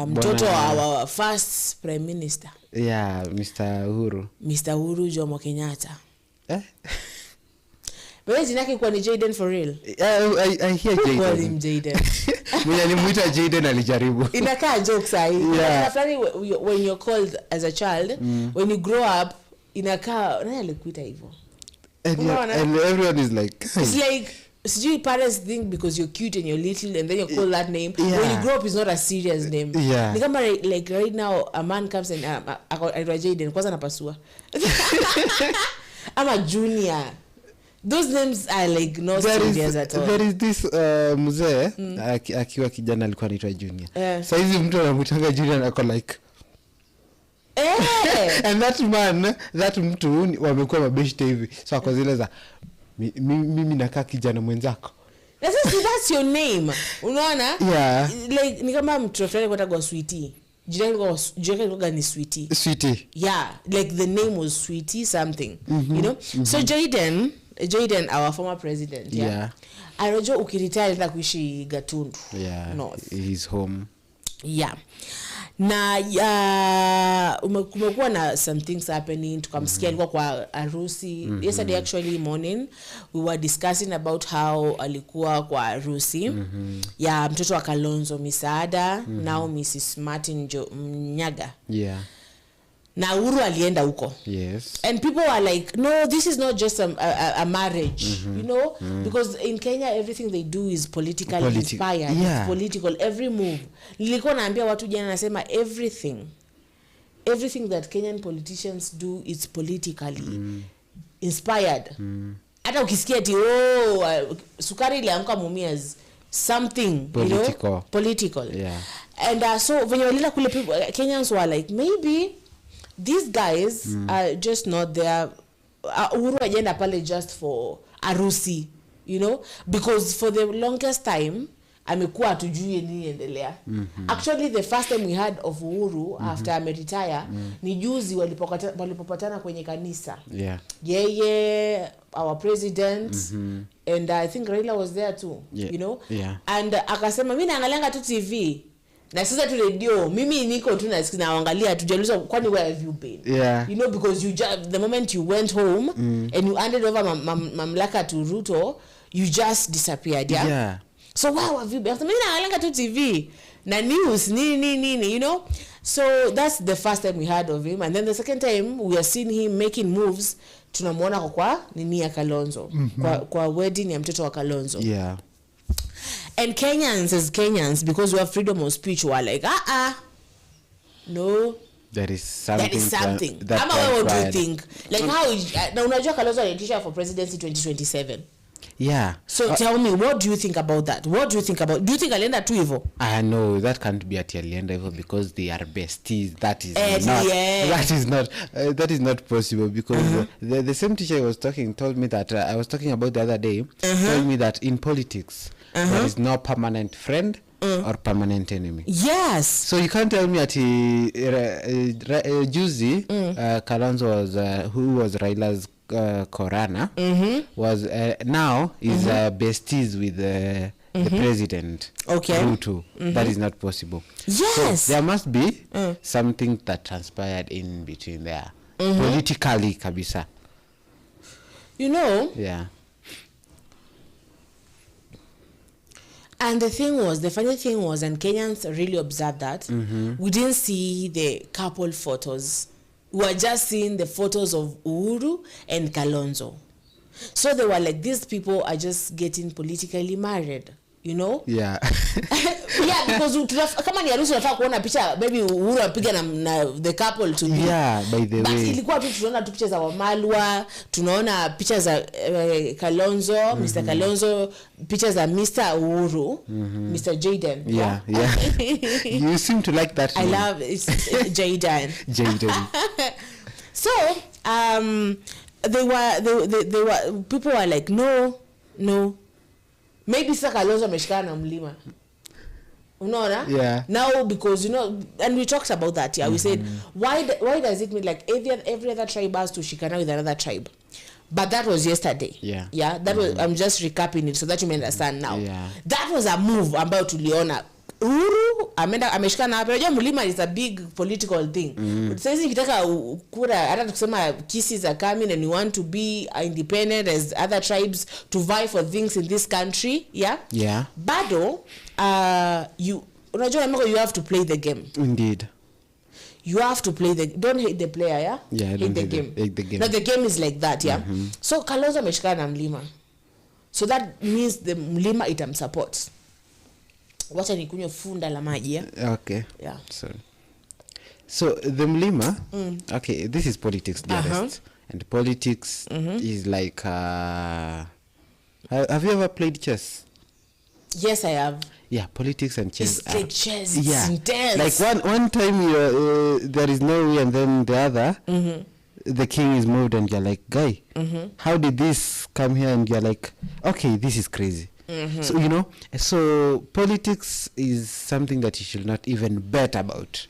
Mtoto our first prime minister. Yeah, Mr. Uhuru Jomo Kenyatta. Wewe jina yake kwa ni Jaden for real? I hear Jaden. Call him Jaden. Mwenye alimuita Jaden alijaribu. Inakaa joke sahi. Yeah. After when you're called as a child, when you grow up, inakaa nani alikuita hivyo? And everyone is like, it's like sijui parents think because you're cute and you're little and then you call that name. When you grow up, it's not a serious name. Yeah. Ni kama like right now a man comes and aitwa Jaden kwanza napasua. I'm a junior. Those names are like not serious at all. There is this mzee akiwa kijana alikuwa anaitwa Junior. Sasa hizi mtu anamtanga Junior ako like and that mtu wamekuwa mabeshte hivi. So ako zile za mimi nakaa kijana mwenzako. That's your name. Unaona? Yeah. Like ni kama mtu fulani kwa Sweetie. Jina lilikuwa ni Sweetie. Sweetie. Yeah, like the name was Sweetie something. You know? So Jaden, our former president, yeah. Anajua ukiretire na kuishi Gatundu. Yeah. North. His home. Yeah. Na kumekuwa na some things happening, tukamsikia alikuwa kwa harusi. Yesterday actually morning we were discussing about how alikuwa kwa harusi ya mtoto wa Kalonzo Misaada, now Mrs. Martin Nyaga. Yeah. Na Uhuru alienda huko. Yes. And people are like, no, this is not just a marriage, you know, because in Kenya everything they do is politically inspired. Yeah. It's political, every move. Nilikuwa naambia watu jana nasema everything that Kenyan politicians do is politically inspired. Hata ukisikia ati sukari iliamka Mumias, something political. You know, political. Yeah. And so when you look at people, Kenyans were like, maybe these guys are just not there. Uhuru agenda pale just for arusi, you know, because for the longest time amekuwa hatujui nini endelea. Actually the first time we heard of Uhuru after ameretire ni juzi walipopatana kwenye kanisa. Yeah, our president and I think Raila was there too, you know. And akasema mimi naangalianga tu TV. Na sasa tu radio mimi niko tu naangalia tujaluza kwani where have you been? You know, because the moment you went home and you handed over mamlaka to Ruto, you just disappeared. So where have you been? Mimi naangalia tu TV na news nini, you know. So that's the first time we heard of him, and then the second time we are seeing him making moves. Tunamuona kwa nini ya Kalonzo, kwa wedding ya mtoto wa Kalonzo. And Kenyans as Kenyans, because we have freedom of speech, were like, no. There is something. That is something. That What do you think? Like how unajua Kalonzo anatisha for presidency 2027. Yeah. So tell me, what do you think about that? Do you think alienda tu hivyo? No, that can't be at alienda hivyo because they are besties. That is not possible because the same teacher I was talking told me that I was talking about the other day told me that in politics there is no permanent friend or permanent enemy. Yes. So you can't tell me that Juzi Kalonzo was who was Raila's Korana was now is besties with the president. Okay. Ruto. That is not possible. Yes. So there must be something that transpired in between there. Politically, kabisa. You know? Yeah. And the funny thing was, and Kenyans really observed that, we didn't see the couple photos. We were just seeing the photos of Uhuru and Kalonzo. So they were like, these people are just getting politically married, you know? Yeah. Yeah, because kama ni harusi unataka kuona picha maybe Uhuru apiga na the couple to be. Yeah, by the way. Ilikuwa tu tunaona tu picha za Wamalwa, tunaona picha za Kalonzo, Mr. Kalonzo, picha za Mr. Uhuru, Mr. Jaden. Yeah. You seem to like that name. I love it. Jaden. Jaden. So, they were people were like no. Maybe sasa Kalonzo ameshikana na mlima. Unaona? Yeah. Now because and we talked about that. Yeah, we said why does it mean like every other tribe has to shikana with another tribe? But that was yesterday. Yeah. Yeah. That was I'm just recapping it so that you may understand now. Yeah. That was a move ambayo tuliona. Uhuru ameshikana hapo. Unajua mlima is a big political thing. Sasa nikitaka kura hata tukisema kisses are coming and you want to be independent as other tribes to vie for things in this country, yeah? Yeah. Bado unajua you have to play the game. Indeed. You have to play don't hate the player, yeah? Yeah, hate the game. No, the game is like that, yeah? So Kalonzo ameshikana na mlima. So that means the mlima itamsupport. Wacha nikunywe funda la maji, yeah? Okay. Yeah. So the mlima, okay, this is politics, dearest. And politics is like have you ever played chess? Yes, I have. Yeah, politics and chess. It's like chess. It's intense. Like one time there is no way, and then the other, the king is moved, and you're like, guy, how did this come here? And you're like, okay, this is crazy. So so politics is something that you should not even bet about.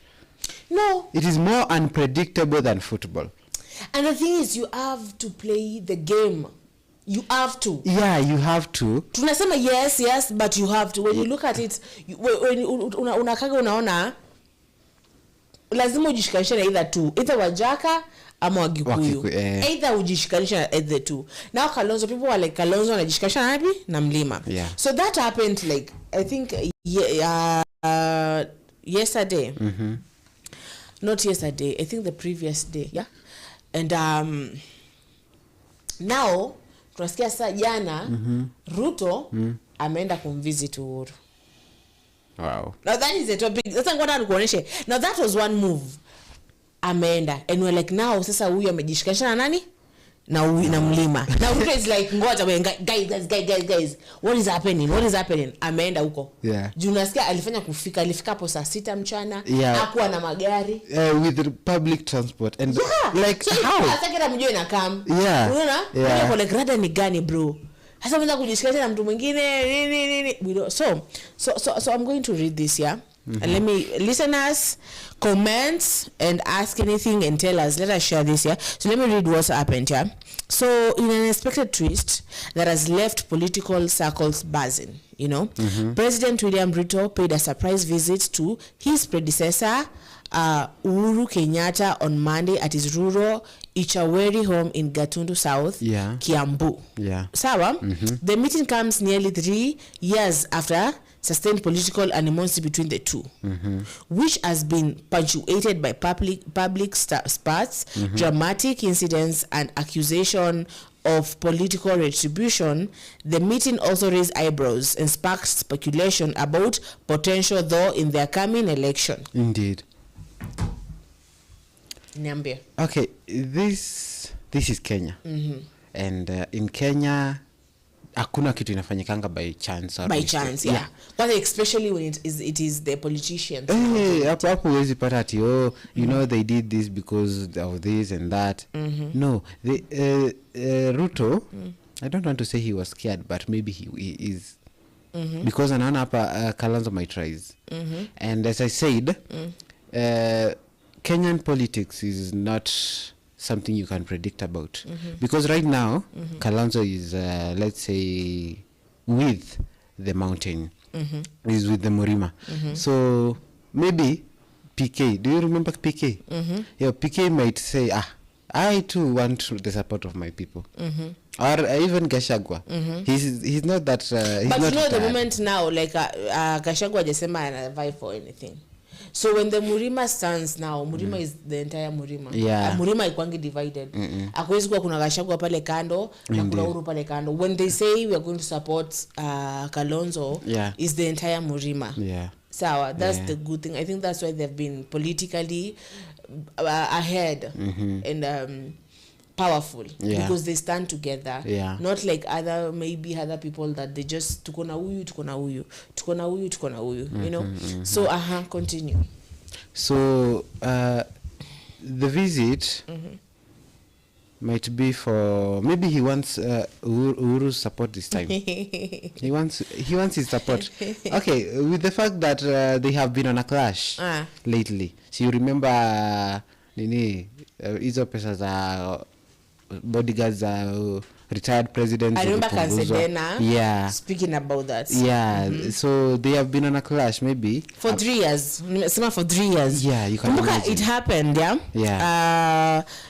No. It is more unpredictable than football. And the thing is, you have to play the game. You have to. Yeah, you have to. Tunasema yes, but you have to. When you look at it, when unakaga unaona lazima ujishikanishe na either Wajaka ama Wagikuyu. Either ujishikanishe na the two. Now Kalonzo, people were like Kalonzo anajishikanisha na napi? Na mlima. Yeah. So that happened like I think yesterday. Not yesterday, I think the previous day, yeah. And now tunasikia sasa jana Ruto ameenda kumvisit Uhuru. Wow. Now that is a topic. Sasa ngoja nikuoneshe. Now that was one move. Ameenda and we're like now sasa huyu amejishikanisha na nani? Na mlima. Now Ruto is like ngoja guys, what is happening? Ameenda huko. Yeah. Junasikia alifika hapo saa 6 mchana. Yeah. Hakuwa na magari. With the public transport and like so how? Sasa kila mjue na kam. Yeah. Unaona? Yeah. Kwa like rada ni gani bro? Sasa mwanza kujishikanisha na mtu mwingine nini. So I'm going to read this, yeah. And let me listeners comment and ask anything and tell us. Let us share this, yeah. So let me read what's happened, yeah. So in an unexpected twist that has left political circles buzzing, President William Ruto paid a surprise visit to his predecessor Uhuru Kenyatta on Monday at his rural Ichaweri home in Gatundu South, Kiambu. Yeah. Sawa? The meeting comes nearly 3 years after sustained political animosity between the two, which has been punctuated by public spats, dramatic incidents, and accusation of political retribution, the meeting also raised eyebrows and sparked speculation about potential though in their coming election. Indeed. Niambie. Okay, this is Kenya. And in Kenya hakuna kitu inafanyikanga by chance or By mistake. chance, yeah. But especially when it is the politicians. Hapo huwezi pata ati you know they did this because of this and that. No, the Ruto, I don't want to say he was scared, but maybe he is. Because anaona hapa Kalonzo might rise. And as I said, Kenyan politics is not something you can predict about. Because right now, Kalonzo is, let's say, with the mountain. Is with the Murima. So, maybe PK, do you remember PK? Yeah, PK might say, I too want the support of my people. Or even Gachagua. He's not that... but not, you know, the moment now, like Gachagua jasema ana vie for anything. So when the Murima stands now, Murima is the entire Murima. Yeah. Murima ikwangi divided. Hakuwezi kuwa kuna Gachagua pale kando na kuna Uhuru pale kando. When they say we are going to support Kalonzo, is the entire Murima. Yeah. Sawa, that's the good thing. I think that's why they've been politically ahead and powerful because they stand together. Not like other people that they just tukona huyu, you know. So continue. So the visit might be for, maybe he wants Uhuru's support this time. he wants his support. Okay, with the fact that they have been on a clash lately. So you remember hizo pesa za bodyguards retired presidents. I remember Kansedena speaking about that. So they have been on a clash maybe for 3 years. For 3 years. Yeah, you can imagine. It happened,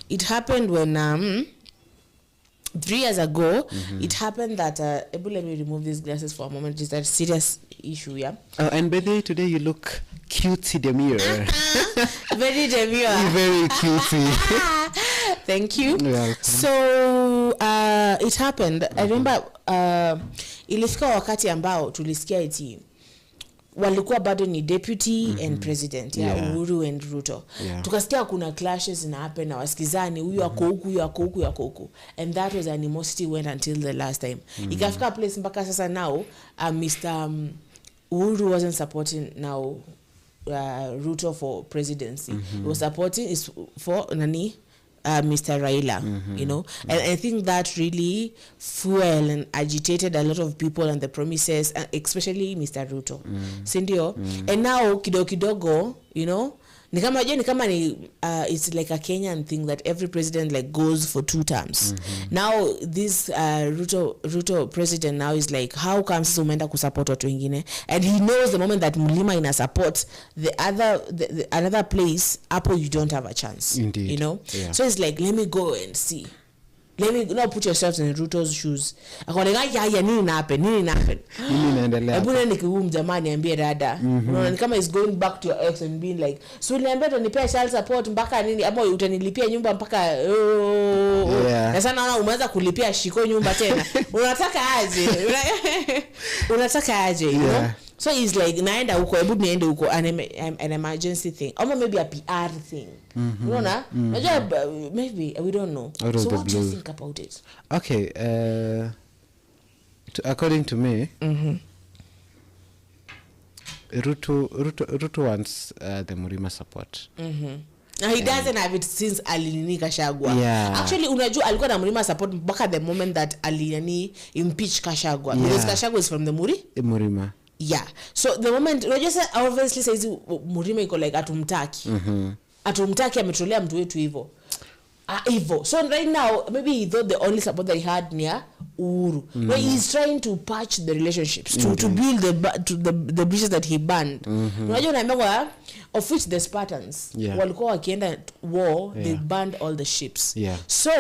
it happened when 3 years ago. It happened that let me remove these glasses for a moment. It's a serious issue, and by the way, today you look cutesy demure. Very demure. Very cutesy. Thank you. So it happened. I remember ilifika wakati ambao tulisikia eti walikuwa bado ni deputy and president Uhuru and Ruto. Tukasikia kuna clashes na happen na wasikizani huyu ako huku, and that was animosity went until the last time. Ikafika place mpaka sasa now Mr. Uhuru wasn't supporting now Ruto for presidency. He was supporting is for Mr. Raila, you know, and I think that really fueled and agitated a lot of people and the promises, especially Mr. Ruto. Sindio? And now kidogo, you know, it's like a Kenyan thing that every president like goes for 2 terms. Now this Ruto president now is like, how comes umeenda kusupport watu wengine? And he knows the moment that Mlima ina support the another place, Apple, you don't have a chance. Indeed. You know? So it's like, let me go and see. Let me now put yourselves in Ruto's shoes. Akaoneka nini happen. Nini inaendelea? Hebu nenda kihumu jamani niambie dada. Unaona ni kama is going back to your ex and being like, so niambia utanipea child support mpaka nini, ama utanilipia nyumba mpaka na sana naona umeanza kulipia shiko nyumba tena. Unataka aje, you know? So it's like naenda huko, hebu niende huko, an emergency thing, or maybe a PR thing. Unaona? Maybe we don't know. So what do you think about it? Okay, according to me, Ruto wants the Murima support. Now he doesn't have it since alinini Gachagua. Actually unajua alikuwa na Murima support mpaka the moment that alinini impeach Gachagua. Because Gachagua is from the Murima. So the moment obviously says Murima iko like atumtaki ametrolea mtu wetu hivyo. So right now maybe he thought the only support that he had near Uhuru. But he's trying to patch the relationships to build the bridges that he burned. Unajua unaambiwa of which the Spartans walikuwa wakienda war, they burned all the ships. So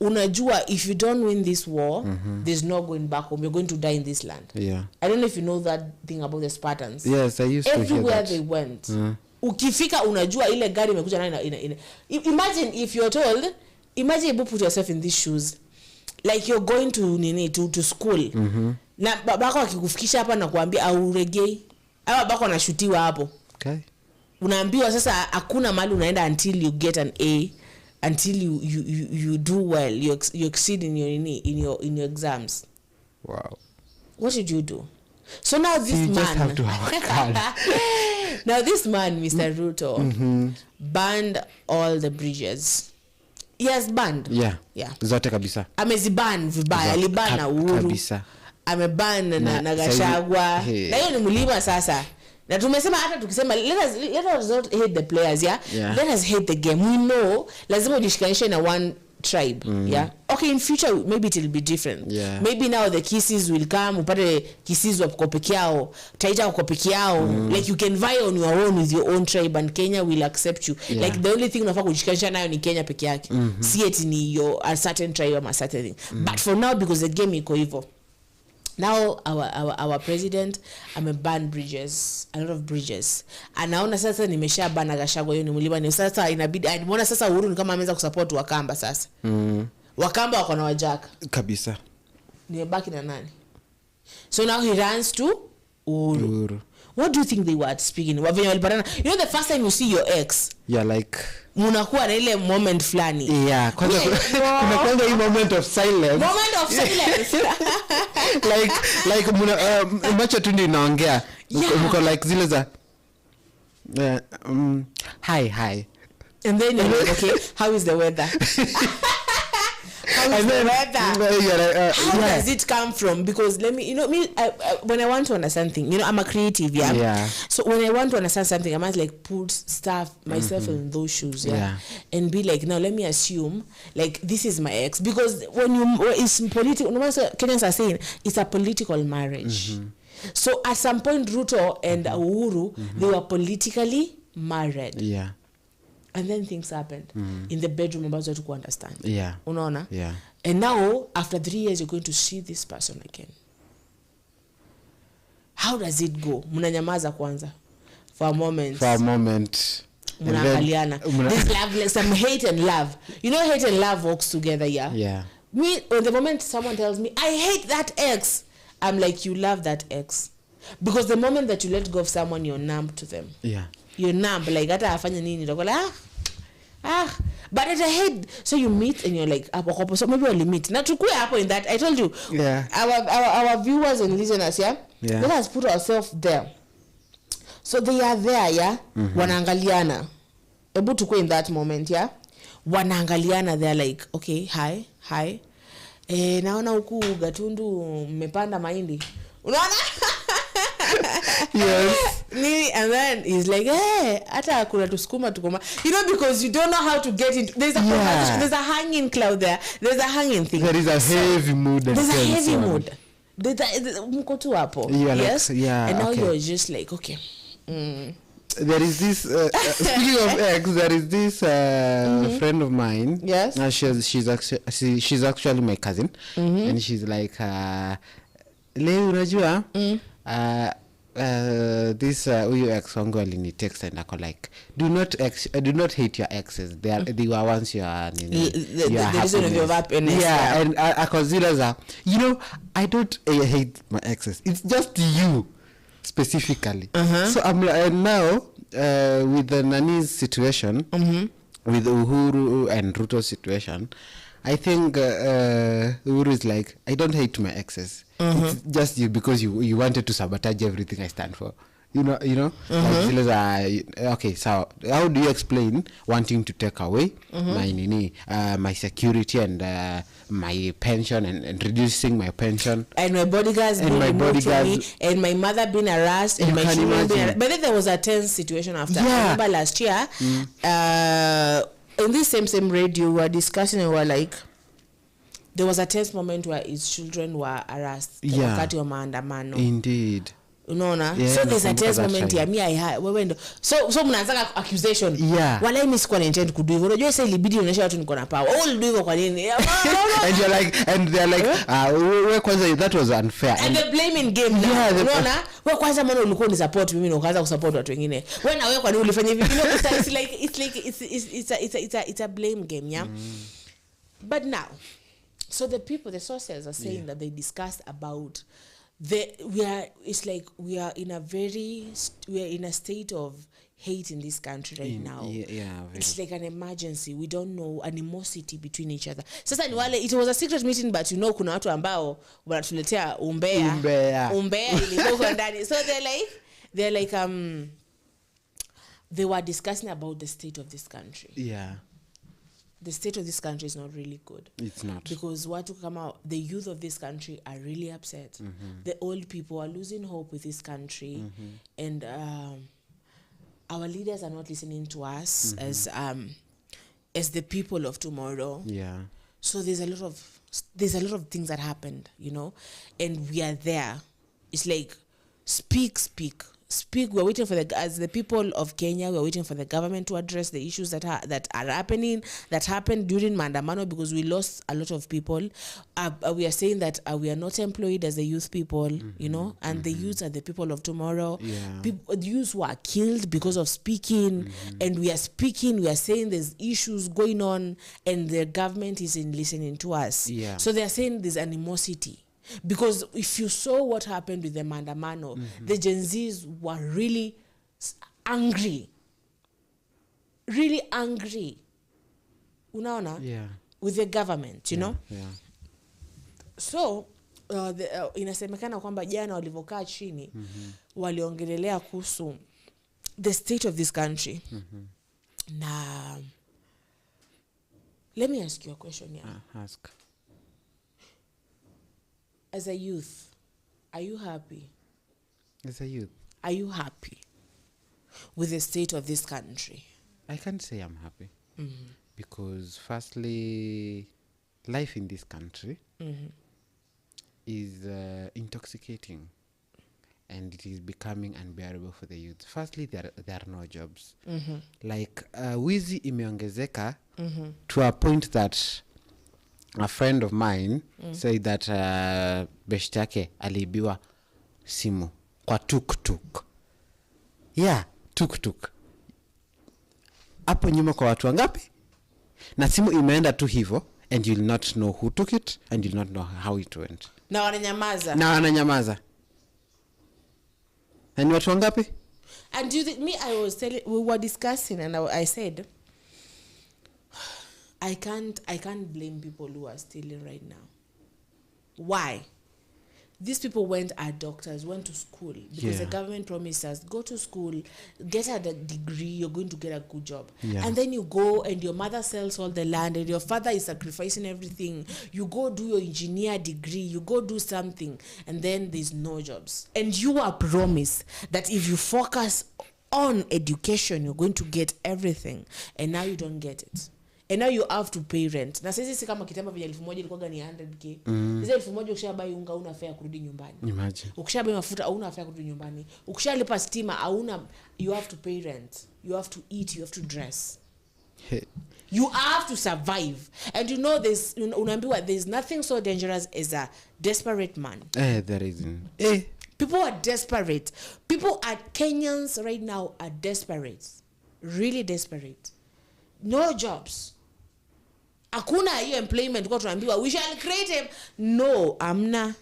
unajua if you don't win this war, there's no going back home. You're going to die in this land. I don't know if you know that thing about the Spartans. Yes, I used to hear that. Everywhere they went. Ukifika unajua ile gari imekuja na imagine if you're told, imagine you put yourself in these shoes. like you're going to school na babako akikufikisha hapa na kuambia auregei au babako anashutiwa hapo. Okay. Unaambiwa sasa hakuna mahali unaenda until you get an A, until you do well, you exceed in your exams. Wow. What should you do? So now this you man just have to have a card. now this man, Mr. Ruto, banned all the bridges. He has banned. Yeah. Zote kabisa. Ameziban vibaya, alibana Uhuru. Kabisa. Ameban na Gachagua. Na hiyo ni mlima sasa. Na tumesema hata tukisema let us not hate the players, yeah? Let us hate the game. We know lazima ujishikanishe na one tribe, yeah? Okay, in future maybe it will be different. Yeah. Maybe now the kisses will come, upate kisses wa peke yao, taita kwa peke yao. Like you can vie on your own with your own tribe and Kenya will accept you. Yeah. Like the only thing unafaa kujishikanisha nayo ni Kenya peke yake. See it ni your a certain tribe or a certain thing. But for now, because the game iko hivyo, now our president ban bridges, a lot of bridges. Anaona sasa nimesha bana Gachagua hiyo ni mlima ni sasa inabidi anaona sasa Uhuru ni kama ameanza kusupport Wakamba sasa. Wakamba wako na wajaka kabisa. Nimebaki na nani? So now he runs to Uhuru. What do you think they were speaking? Wavenye walipatana. You know the first time you see your ex. Yeah, like munakuwa na ile moment flani. Yeah, kwanza kuna hii moment of silence. Moment of silence. like macho tu ndio inaongea. Mko like zile za hi. And then you're like, okay, how is the weather? How does it come from? Because let me, when I want to understand something, I'm a creative, yeah. So when I want to understand something, I must like put myself in those shoes, and be like, now let me assume like this is my ex, because when it's political, Kenyans are saying it's a political marriage. So at some point, Ruto and Uhuru, they were politically married. Yeah. And then things happened in the bedroom ambazo tu understand. Yeah. Unaona? Yeah. And now after 3 years you're going to see this person again. How does it go? Mnanyamaza kwanza for a moment. Mnaangaliana. This love, like some hate and love. You know, hate and love works together, yeah? Yeah. Me, on the moment someone tells me, I hate that ex, I'm like, you love that ex. Because the moment that you let go of someone, you're numb to them. Yeah. You're numb, like hata afanya nini utakuwa like but at a head, so you meet and you're like hapo, so maybe we'll meet na tukue hapo in that. I told you, our viewers and listeners, let us put ourselves there. So they are there, wanaangaliana, able to go in that moment, wanaangaliana, they're like, okay, hi naona huku Gatundu mmepanda mahindi, unaona? Yes. And then he's like, hey, hata kuna tusukuma tukoma. Because you don't know how to get into. There's a there's a hanging cloud there. There's a hanging thing. There is a heavy mood. There's a heavy mood. Mko tu hapo. Yes. And now you're just like, okay. There is this speaking of ex, there is this friend of mine. Yes. She's actually my cousin, and she's like, leo unajua this huyu ex wangu alini text and ako like, do not hate your exes, they were once your the reason of your happiness. And ako zile za, I don't hate my exes, it's just you specifically. So I'm like, now with the Nani's situation, with Uhuru and Ruto's situation, I think Uhuru is like, I don't hate my exes. It's just you because you wanted to sabotage everything I stand for. You know. Okay, so how do you explain wanting to take away my security and my pension and reducing my pension and my bodyguards being removed from me and my mother being harassed and my children being harassed. But then there was a tense situation after. I remember last year, in this same radio, we were discussing and we were like, there was a tense moment where his children were harassed. Wakati wa maandamano. Indeed. Unaona? So there's a tense moment here. Me, I had. So mnaanza accusation. Wala mimi sikuwa intend kudu hivyo. Unajua sasa ilibidi unaonyesha watu niko na power. Oh, ulidu hivyo kwa nini? And you're like, wewe kwanza, that was unfair. And the blaming game now. Unaona? Wewe kwanza mbona ulikuwa ni support mimi na ukaanza kusupport watu wengine. Wewe na wewe kwa nini ulifanya hivi? It's a blame game, yeah. But now So the sources are saying that they discussed about we are in a state of hate in this country right now. It's like an emergency. We don't know, animosity between each other. Sasa ni wale, it was a secret meeting, but kuna watu ambao wanatuletea umbea ilikuwa ndani. So they're like they were discussing about the state of this country. The state of this country is not really good. It's not. Because the youth of this country are really upset. The old people are losing hope with this country. And our leaders are not listening to us as the people of tomorrow. So there's a lot of things that happened, and we are there. It's like, speak. We're waiting for as the people of Kenya, we're waiting for the government to address the issues that happened during Maandamano, because we lost a lot of people. We are saying that we are not employed as the youth people, and the youths are the people of tomorrow. The youths were killed because of speaking, and we are speaking. We are saying there's issues going on, and the government isn't listening to us. So they are saying there's animosity. Because if you saw what happened with the Maandamano, the Gen Zs were really angry. Really angry. Unaona? With the government, you know? So, inasemekana kwamba jana walivokaa chini, waliongelelea kuhusu the state of this country. Na, let me ask you a question here. Ask. As a youth, are you happy? As a youth? Are you happy with the state of this country? I can't say I'm happy. Because firstly, life in this country is intoxicating. And it is becoming unbearable for the youth. Firstly, there are no jobs. Like, wizi imeongezeka to a point that a friend of mine said that beshte yake aliibiwa simu kwa tuk-tuk. Tuk-tuk. Hapo nyuma kwa watu wangapi? Na simu imeenda tu hivyo, and you'll not know who took it, and you'll not know how it went. Na wananyamaza. Na ni watu wangapi? And we were discussing, and I said, I can't blame people who are stealing right now. Why? These people went to school, because the government promised us, go to school, get a degree, you're going to get a good job. And then you go and your mother sells all the land and your father is sacrificing everything. You go do your engineer degree, you go do something, and then there's no jobs. And you are promised that if you focus on education, you're going to get everything. And now you don't get it. And now you have to pay rent. Na sisi kama kitambo vya 1,000 ilikuwa ni 100k. Sasa 1,000 ukishabai unga una fare kurudi nyumbani. Imagine. Ukishabai mafuta hauna fare kurudi nyumbani. Ukishalipa stima hauna, you have to pay rent. You have to eat, you have to dress. You have to survive. And unaambiwa there's nothing so dangerous as a desperate man. There isn't. People are desperate. Kenyans right now are desperate. Really desperate. No jobs. Hakuna hiyo employment kwa tunaambiwa we shall create him. No, amna.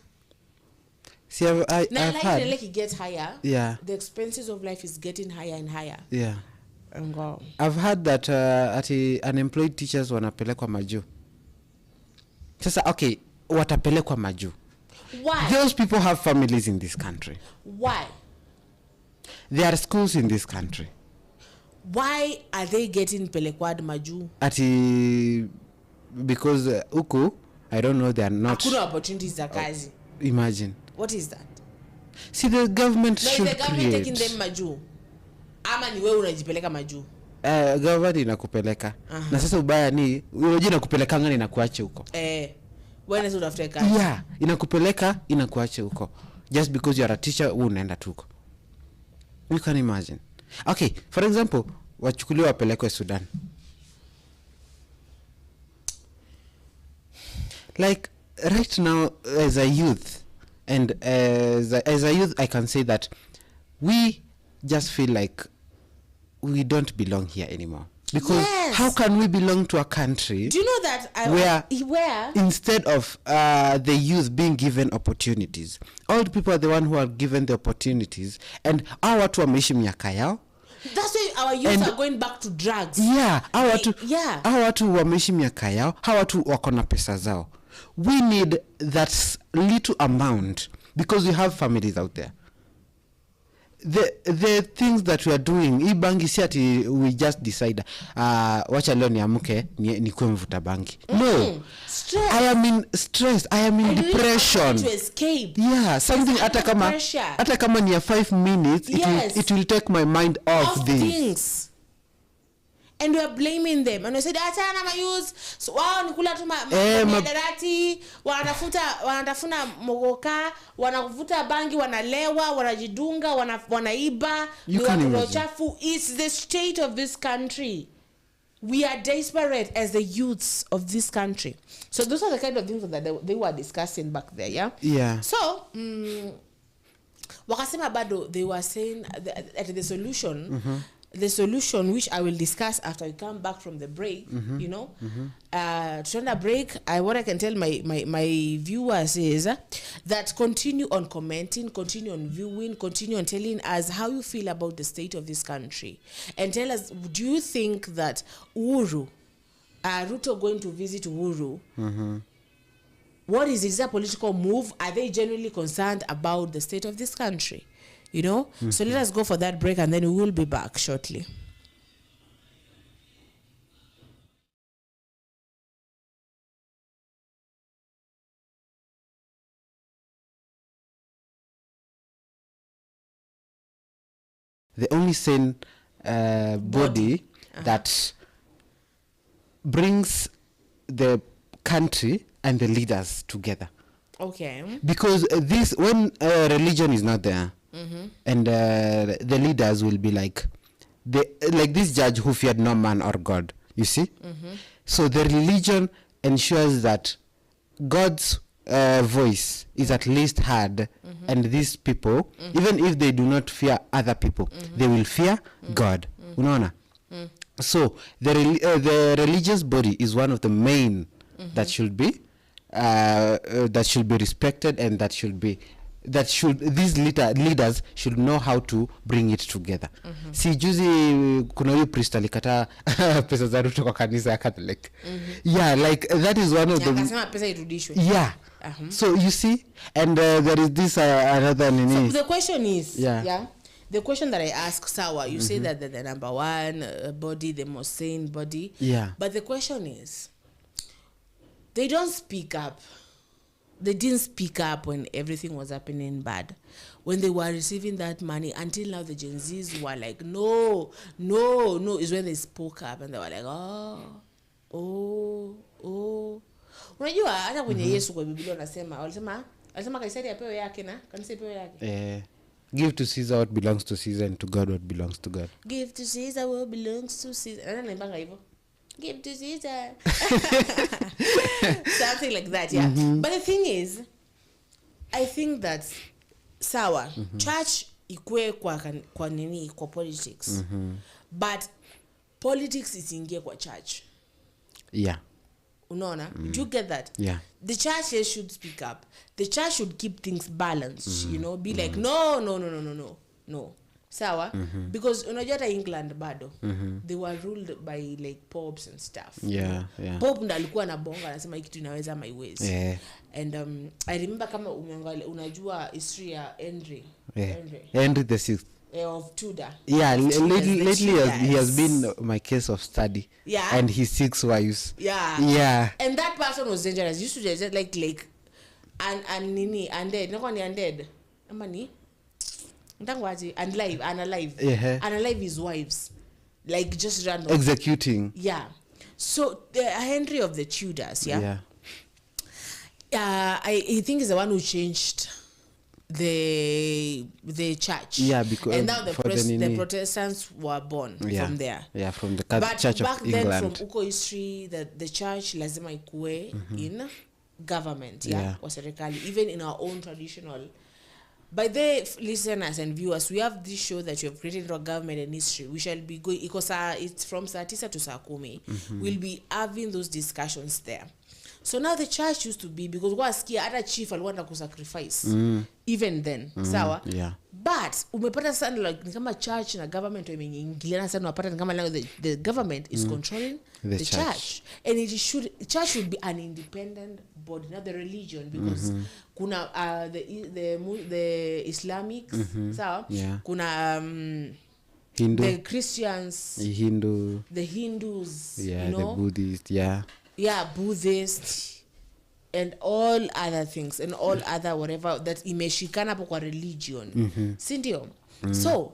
See, I've heard, like it gets higher. The expenses of life is getting higher and higher. I've heard that unemployed teachers wanapelekwa majuu. Sasa okay, watapelekwa majuu. Why? Those people have families in this country. Why? There are schools in this country. Why are they getting pelekwad maju? Because huku, I don't know, they are not. Hakuna opportunities za kazi. Imagine. What is that? See, the government should create. Is the government taking them maju? Ama ni wewe unajipeleka maju? Government inakupeleka. Na sasa ubaya ni, unajua inakupelekanga inakuache huko. When is utafute kazi? Inakupeleka inakuache huko. Just because you are a teacher, unaenda tu huko. You can imagine. Okay, for example, wachukuliwa wapelekwe Sudan. Like right now, as a youth, and as a youth, I can say that we just feel like we don't belong here anymore. Because how can we belong to a country? Do you know that where instead of the youth being given opportunities, old people are the one who are given the opportunities, and our watu wameishi miaka yao. That's why our youth are going back to drugs. Yeah, our watu wameishi miaka yao, hawa watu wako na pesa zao. We need that little amount because we have families out there. The things that we are doing, hii bangi si ati we just decide wacha leo niamke nikuwe mvuta bangi. No. Stress. I am in stress. I am in depression. To escape. Yeah, something hata kama ni 5 minutes, it will take my mind off things. And we are blaming them. And we said, "Achana mayus, so wao nikula tu madarati, wanatafuna mogoka, wanavuta bangi, wanalewa, wanajidunga, wanaiba, chafu." It's the state of this country. We are desperate as the youths of this country. So those are the kind of things that they were discussing back there, yeah? Yeah. So, wakasema bado, they were saying that the solution, the solution, which I will discuss after we come back from the break, you know, during a break, what I can tell my viewers is that continue on commenting, continue on viewing, continue on telling us how you feel about the state of this country, and tell us, do you think that Ruto going to visit Uhuru? What is it? Is that a political move? Are they genuinely concerned about the state of this country? You know? So let us go for that break, and then we will be back shortly. The only sane body that brings the country and the leaders together. Okay. Because when religion is not there, and the leaders will be like this judge who feared no man or God, you see. So the religion ensures that God's voice is at least heard, and these people, even if they do not fear other people, they will fear God. Unaona? So the religious body is one of the main that should be respected, and these leaders should know how to bring it together. Si juzi kuna huyu priest alikata pesa za Ruto kwa kanisa ya Catholic. Yeah, like that is one of the akasema pesa irudishwe. Yeah. So you see, and there is this another nini. So the question is, the question that I ask, Sawa, you say that the number one body, the most sane body. Yeah. But the question is, they don't speak up. They didn't speak up when everything was happening bad. When they were receiving that money, until now the Gen Zs were like, no, is when they spoke up, and they were like, oh. Unajua hata kwenye Yesu kwa Biblia walisema Kaisari apewe yake na kanisa ipewe yake. Give to Caesar what belongs to Caesar, and to God what belongs to God. Give to Caesar what belongs to Caesar. Anaambanga hivyo. Give to Caesar. Something like that, yeah. But the thing is, I think that sawa, church ikue kwa nini kwa politics. But politics isingie kwa church. Yeah. Unaona? Do you get that? Yeah. The church should speak up. The church should keep things balanced, you know, be like, no. Sawa? Because unajua hata England bado, they were ruled by like popes and stuff. Yeah. Pope ndo alikuwa na bonga anasema hiki kitu inaweza my ways. Yeah. And I remember kama unajua history ya Henry the 6th. Of Tudor. Yeah, lately he has been my case of study. Yeah. And his 6 wives. Yeah. And that person was dangerous. Used to just like and nini undead. No one undead. Amani. Unalive his wives. Like just random. Executing. Yeah. So Henry of the Tudors, yeah. I think is the one who changed the church. Yeah, because and now the Protestants were born from there. Yeah, from the Church of England. But back then, from uko history, the church lazima ikue in government, kwa serikali, even in our own traditional by the listeners and viewers, we have this show that you have created our government and history. We shall be going because it's from saa 9 to saa 10. We'll be having those discussions there. So now the church used to be, because wasikia hata chief alikuwa anataka kusacrifice even then, sawa? Yeah. But umepata sana like ni kama church na government imeingiliana sana, unapata ni kama now the government is controlling the church. And church should be an independent body, not the religion, because kuna the Islamics, sawa? Yeah. Kuna Hindu. the Christians, the Hindus, yeah, you know? the Buddhist, yeah, Buddhist and all other things and all other whatever that imeshikana hapo kwa religion, si ndio? So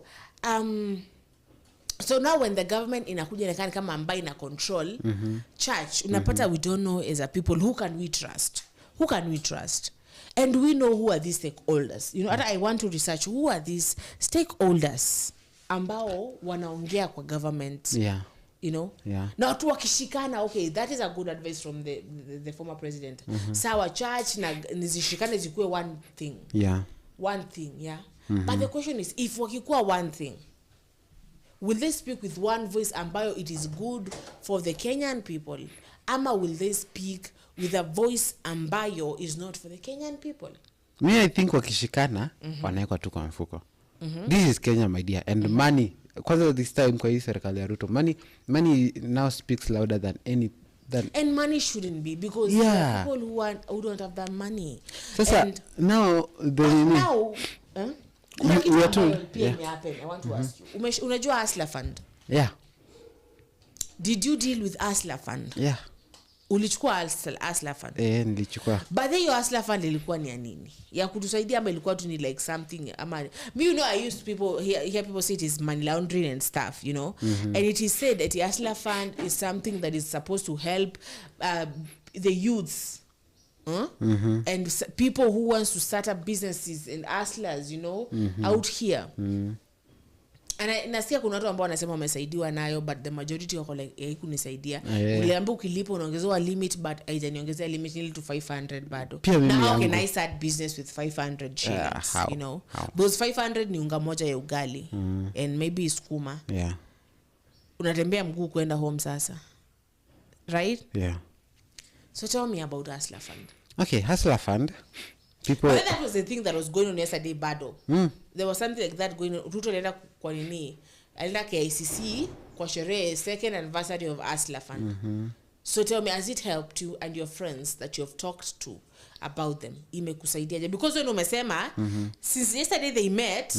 now when the government inakuja inakana kama ambaye ina control church, unapata we don't know as a people who can we trust, and we know who are these stakeholders, you know. I want to research who are these stakeholders ambao wanaongea kwa government, yeah, you know. Yeah. Na watu wakishikana, okay, that is a good advice from the former president. Sawa, church na nizishikane zikuwe one thing, yeah. But the question is, if wakikuwa one thing, will they speak with one voice ambayo it is good for the Kenyan people, ama will they speak with a voice ambayo is not for the Kenyan people? Me, I think wakishikana wanaekwa tu kwa mfuko. This is Kenya, my dear, and money, kwanza this time kwa hii serikali ya Ruto, money now speaks louder than and money shouldn't be, because there are people who don't have that money. Sasa now we are told, I want to ask you, unajua Hustler Fund? Yeah. Did you deal with Hustler Fund? Yeah. Ulichukua Hustler Fund? Nilichukua. But then your Hustler Fund ilikuwa ni ya nini? Ya kutusaidia ama ilikuwa tu ni like something ama me, you know, I used people hear people say it is money laundering and stuff, you know. And it is said that the Hustler Fund is something that is supposed to help the youths, and people who wants to start up businesses and hustlers, you know, out here. And nasikia kuna watu ambao wanasema wamesaidiwa nayo, but the majority wako like haikunisaidia. Uliambiwa ukilipa unaongezewa limit, but haijaniongezea limit nili to 500 bado. Now how can I start business with 500 shillings, you know? Because 500 ni unga moja ya ugali and maybe sukuma. Yeah. Unatembea mguu kwenda home sasa. Right? Yeah. So tell me about Hustler Fund. Okay, Hustler Fund. People, but that was the thing that was going on yesterday, bado. There was something like that going on. Ruto alienda kwa nini? Alienda KICC kwa sherehe second anniversary of Hustler Fund. So tell me, has it helped you and your friends that you have talked to about them? Imekusaidia? Because when umesema, since yesterday they met,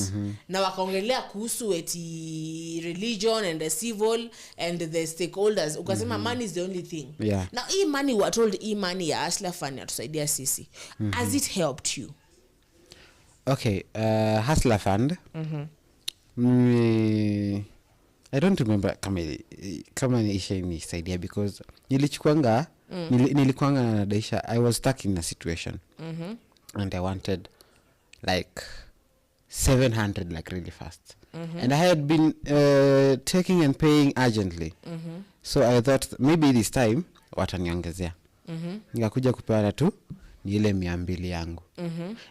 na wakaongelea kuhusu eti religion and the civil and the stakeholders, ukasema money is the only thing. Yeah. Now, money, we are told money ya Hustler Fund yatusaidia sisi. Has it helped you? Okay, Hustler Fund. I don't remember kama nisaidia, because nilikuanga na Daisha. I was stuck in a situation and I wanted like 700 like really fast, and I had been taking and paying urgently, so I thought maybe this time wataniongezea. Nikakuja kupeana tu ni ile 200 yangu,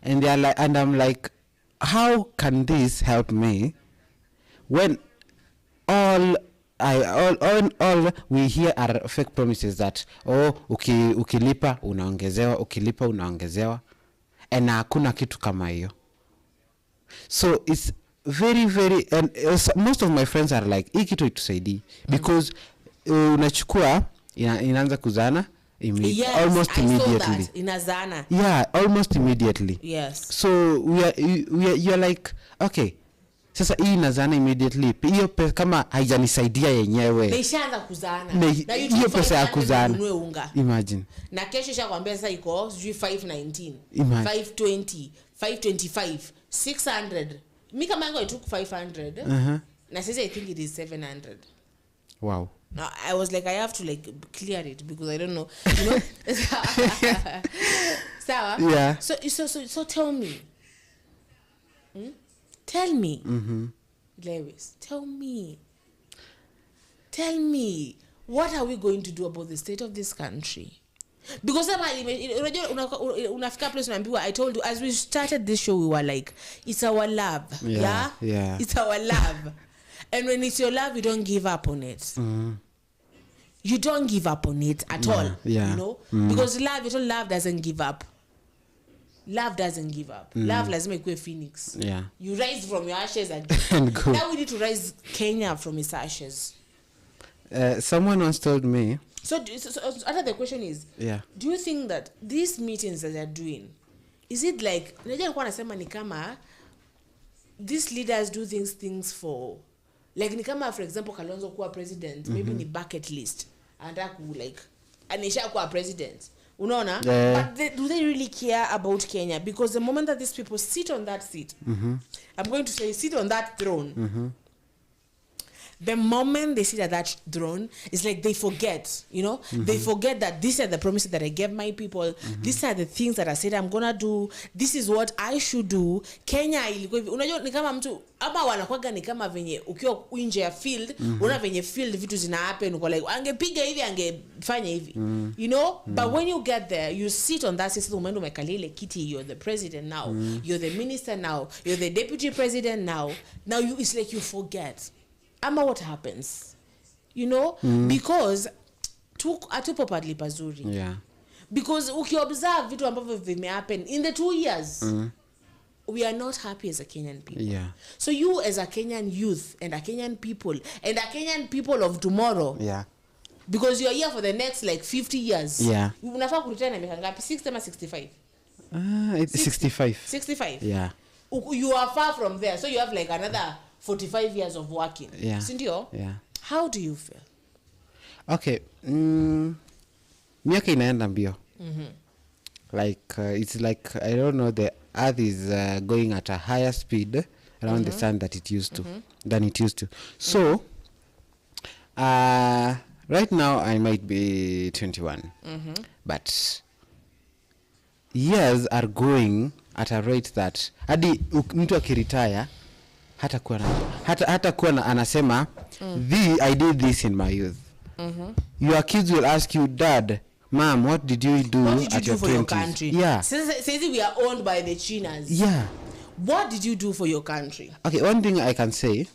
and they are like, and I'm like, how can this help me when all we hear are fake promises that ukilipa unaongezewa, and hakuna kitu kama hiyo. So it's very very, and most of my friends are like, hii kitu itusaidii, because unachukua inaanza kuzana almost immediately. Inazana. Yeah, almost immediately. Yes. So you're like, okay, sasa hii inazana immediately. Hiyo kama haijanisaidia yenyewe. Nishaanza kuzana. Na hiyo pesa ya kuzana. Imagine. Na kesho shakwambia sasa iko 519, 520, 525, 600. Mimi kama yangu I took 500. Na sasa I think it is 700. Wow. Now I was like, I have to like clear it because I don't know, you know. Sawa? Yeah. So tell me. Tell me. Lewis, tell me, what are we going to do about the state of this country? Because unajua unafika place unaambiwa, I told you as we started this show, we were like, it's our love. Yeah. It's our love. And when it's your love, you don't give up on it. You don't give up on it at all. Yeah. You know, because love doesn't give up. Love doesn't give up. Love lazima ikuwe phoenix. Yeah. You rise from your ashes again. And go. Now we need to rise Kenya from its ashes. Someone once told me. So another question is, do you think that these meetings that they're doing, is it like, unajua nilikuwa nasema ni kama these leaders do things for, like ni kama for example Kalonzo kuwa president, maybe ni bucket list, anataka ku like anisha kuwa president, unaona? But do they really care about Kenya? Because the moment that these people sit on that seat, I'm going to say sit on that throne, the moment they sit at that throne, it's like they forget, you know, they forget that these are the promises that I gave my people. These are the things that I said I'm gonna do. This is what I should do. Kenya ilikuwa hivi. Unajua ni kama mtu ama wanakuwaga ni kama venye ukiwa nje ya field, una venye field vitu zina happen, uko like angepiga hivi, angefanya hivi. You know, but when you get there, you sit on that system, umeenda umekalia ile kiti, you're the president now, you're the minister now, you're the deputy president now. Now it's like you forget. Ama what happens, you know, because atupo padli pazuri. Yeah. Because ukiobserve vitu ambavyo vime happen in the 2 years, we are not happy as a Kenyan people. Yeah. So you as a Kenyan youth and a Kenyan people and a Kenyan people of tomorrow. Yeah. Because you are here for the next like 50 years. Yeah. Unafaa kureturn na miaka ngapi? 60 ama 65? It's 65. 65. Yeah. You are far from there. So you have like another 45 years of working. Yeah. Sindio? Yeah. How do you feel? Okay. Miaka inaenda mbio. Like it's like, I don't know, the earth is going at a higher speed around the sun that it used to than it used to. So right now I might be 21. But years are going at a rate that hadi mtu akiretire hata kuwa anasema I did this in my youth. Your kids will ask you, Dad, Mom, what did you do at your 20s? Your country? Yeah. Says we are owned by the Chinas. Yeah. What did you do for your country? Okay, one thing I can say,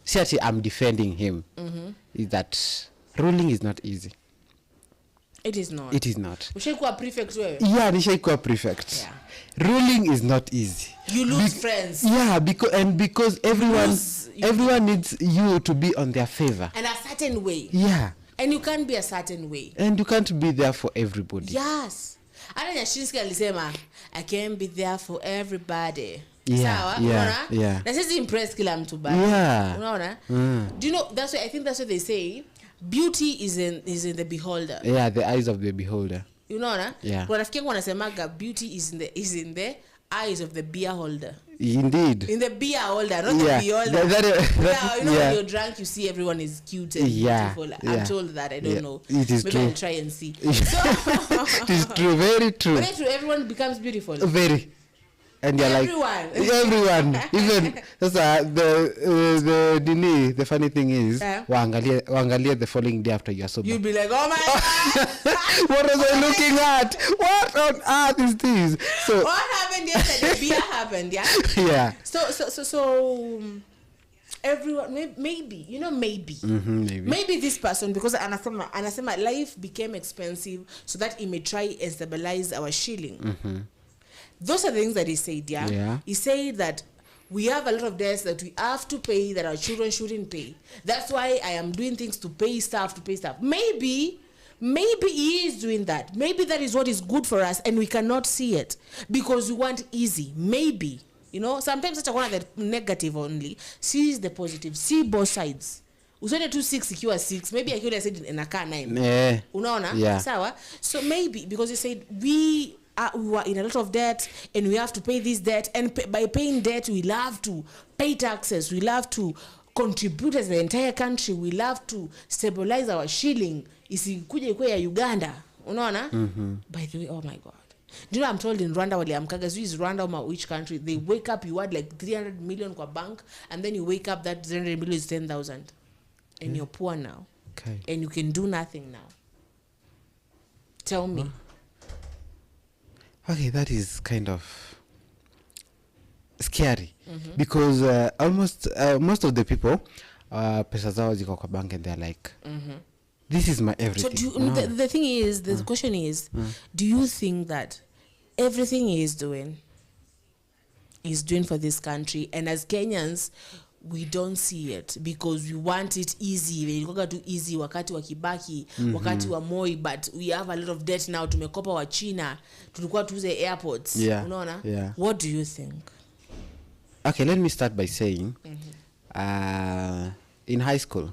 see, I'm defending him, is that ruling is not easy. It is not. It is not. Ushaikuwa prefect wewe? Yeah, nishaikuwa prefect. Yeah. Ruling is not easy. You lose friends. Yeah, because everyone needs you to be on their favor. And a certain way. Yeah. And you can't be a certain way. And you can't be there for everybody. Yes. Ana Nyashinski alisema, I can't be there for everybody. Yeah, Sawa? yeah, yeah. Na sisi impress kila mtu bado. Yeah. Unaona? Do you know, I think that's what they say, beauty is in the beholder. Yeah, the eyes of the beholder. You know, na? Yeah. Kwa rafiki yangu wanasemaga beauty is in the eyes of the beer holder. Indeed. In the beer holder, not the beer holder. Yeah, you know, when you're drunk, you see everyone is cute and beautiful. I'm told that. I don't know. It is Maybe true. I'll try and see. It is true. Very true. But true, everyone becomes beautiful. Very. And you're everyone. Like everyone. Even the funny thing is, waangalie the following day after you are sober. You'll be like, oh my God. What was I looking at? What on earth is this? So what happened yesterday? Beer happened, yeah. Yeah. So everyone, maybe maybe this person, because anasema life became expensive so that he may try and stabilize our shilling. Those are the things that he said. Yeah. He said that we have a lot of debts that we have to pay that our children shouldn't pay. That's why I am doing things to pay staff. Maybe he is doing that. Maybe that is what is good for us and we cannot see it because we want easy. Maybe, you know, sometimes such a one the negative only. See the positive. See both sides. Usone 6 ikiwa 6. Maybe I could have said in a car 9. Unaona? Yeah. Sawa. So maybe because you said we were in a lot of debt and we have to pay this debt, and by paying debt we love to pay taxes, we love to contribute as the entire country, we love to stabilize our shilling isikuje ikuwe ya Uganda, unaona? By the way, oh my God, do you know I'm told in Rwanda waliamkaga is Rwanda or which country, they wake up, you had like 300 million kwa bank and then you wake up that 300 million is 10,000 and you're poor now. Okay. And you can do nothing now. Tell me. Okay, that is kind of scary because almost most of the people pesa zao ziko kwa bank and they're like this is my everything. So do you, the thing is, the question is, do you think that everything he is doing for this country, and as Kenyans we don't see it because we want it easy? Ilikuwa tu easy wakati wa Kibaki, wakati wa Moi, but we have a lot of debt now. Tumekopa wa China, tulikuwa tuuze airports. Unaona? What do you think? Okay, let me start by saying in high school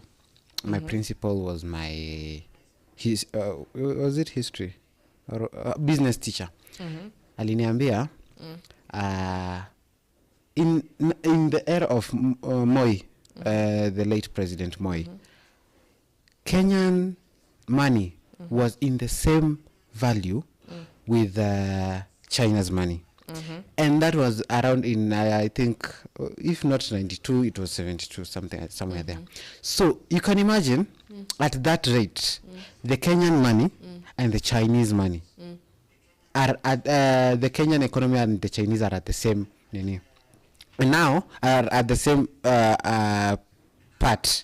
my principal was was it history or business teacher. Aliniambia in the era of Moi, the late President Moi, Kenyan money was in the same value with China's money. And that was around in I think if not 92, it was 72, somewhere there. So you can imagine at that rate the Kenyan money and the Chinese money are at the Kenyan economy and the Chinese are at the same and now are at the same part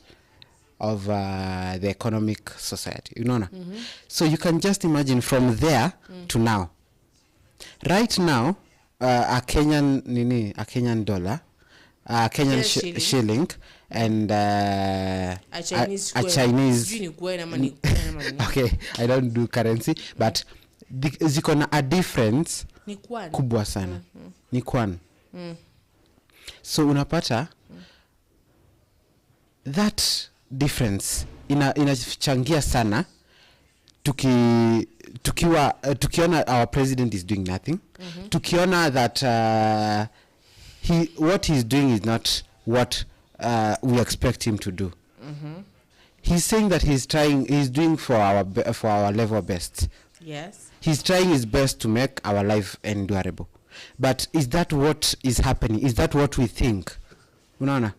of the economic society, you know. So you can just imagine from there to now. Right now a Kenyan dollar, a Kenyan shilling and a Chinese okay, I don't do currency, but ziko na a difference kubwa sana. Ni kwan. So unapata that difference inachangia sana tukiona our president is doing nothing, tukiona that what he's doing is not what we expect him to do. He's saying that he's doing for our level best. Yes, he's trying his best to make our life endurable, but is that what is happening? Is that what we think? Unaona,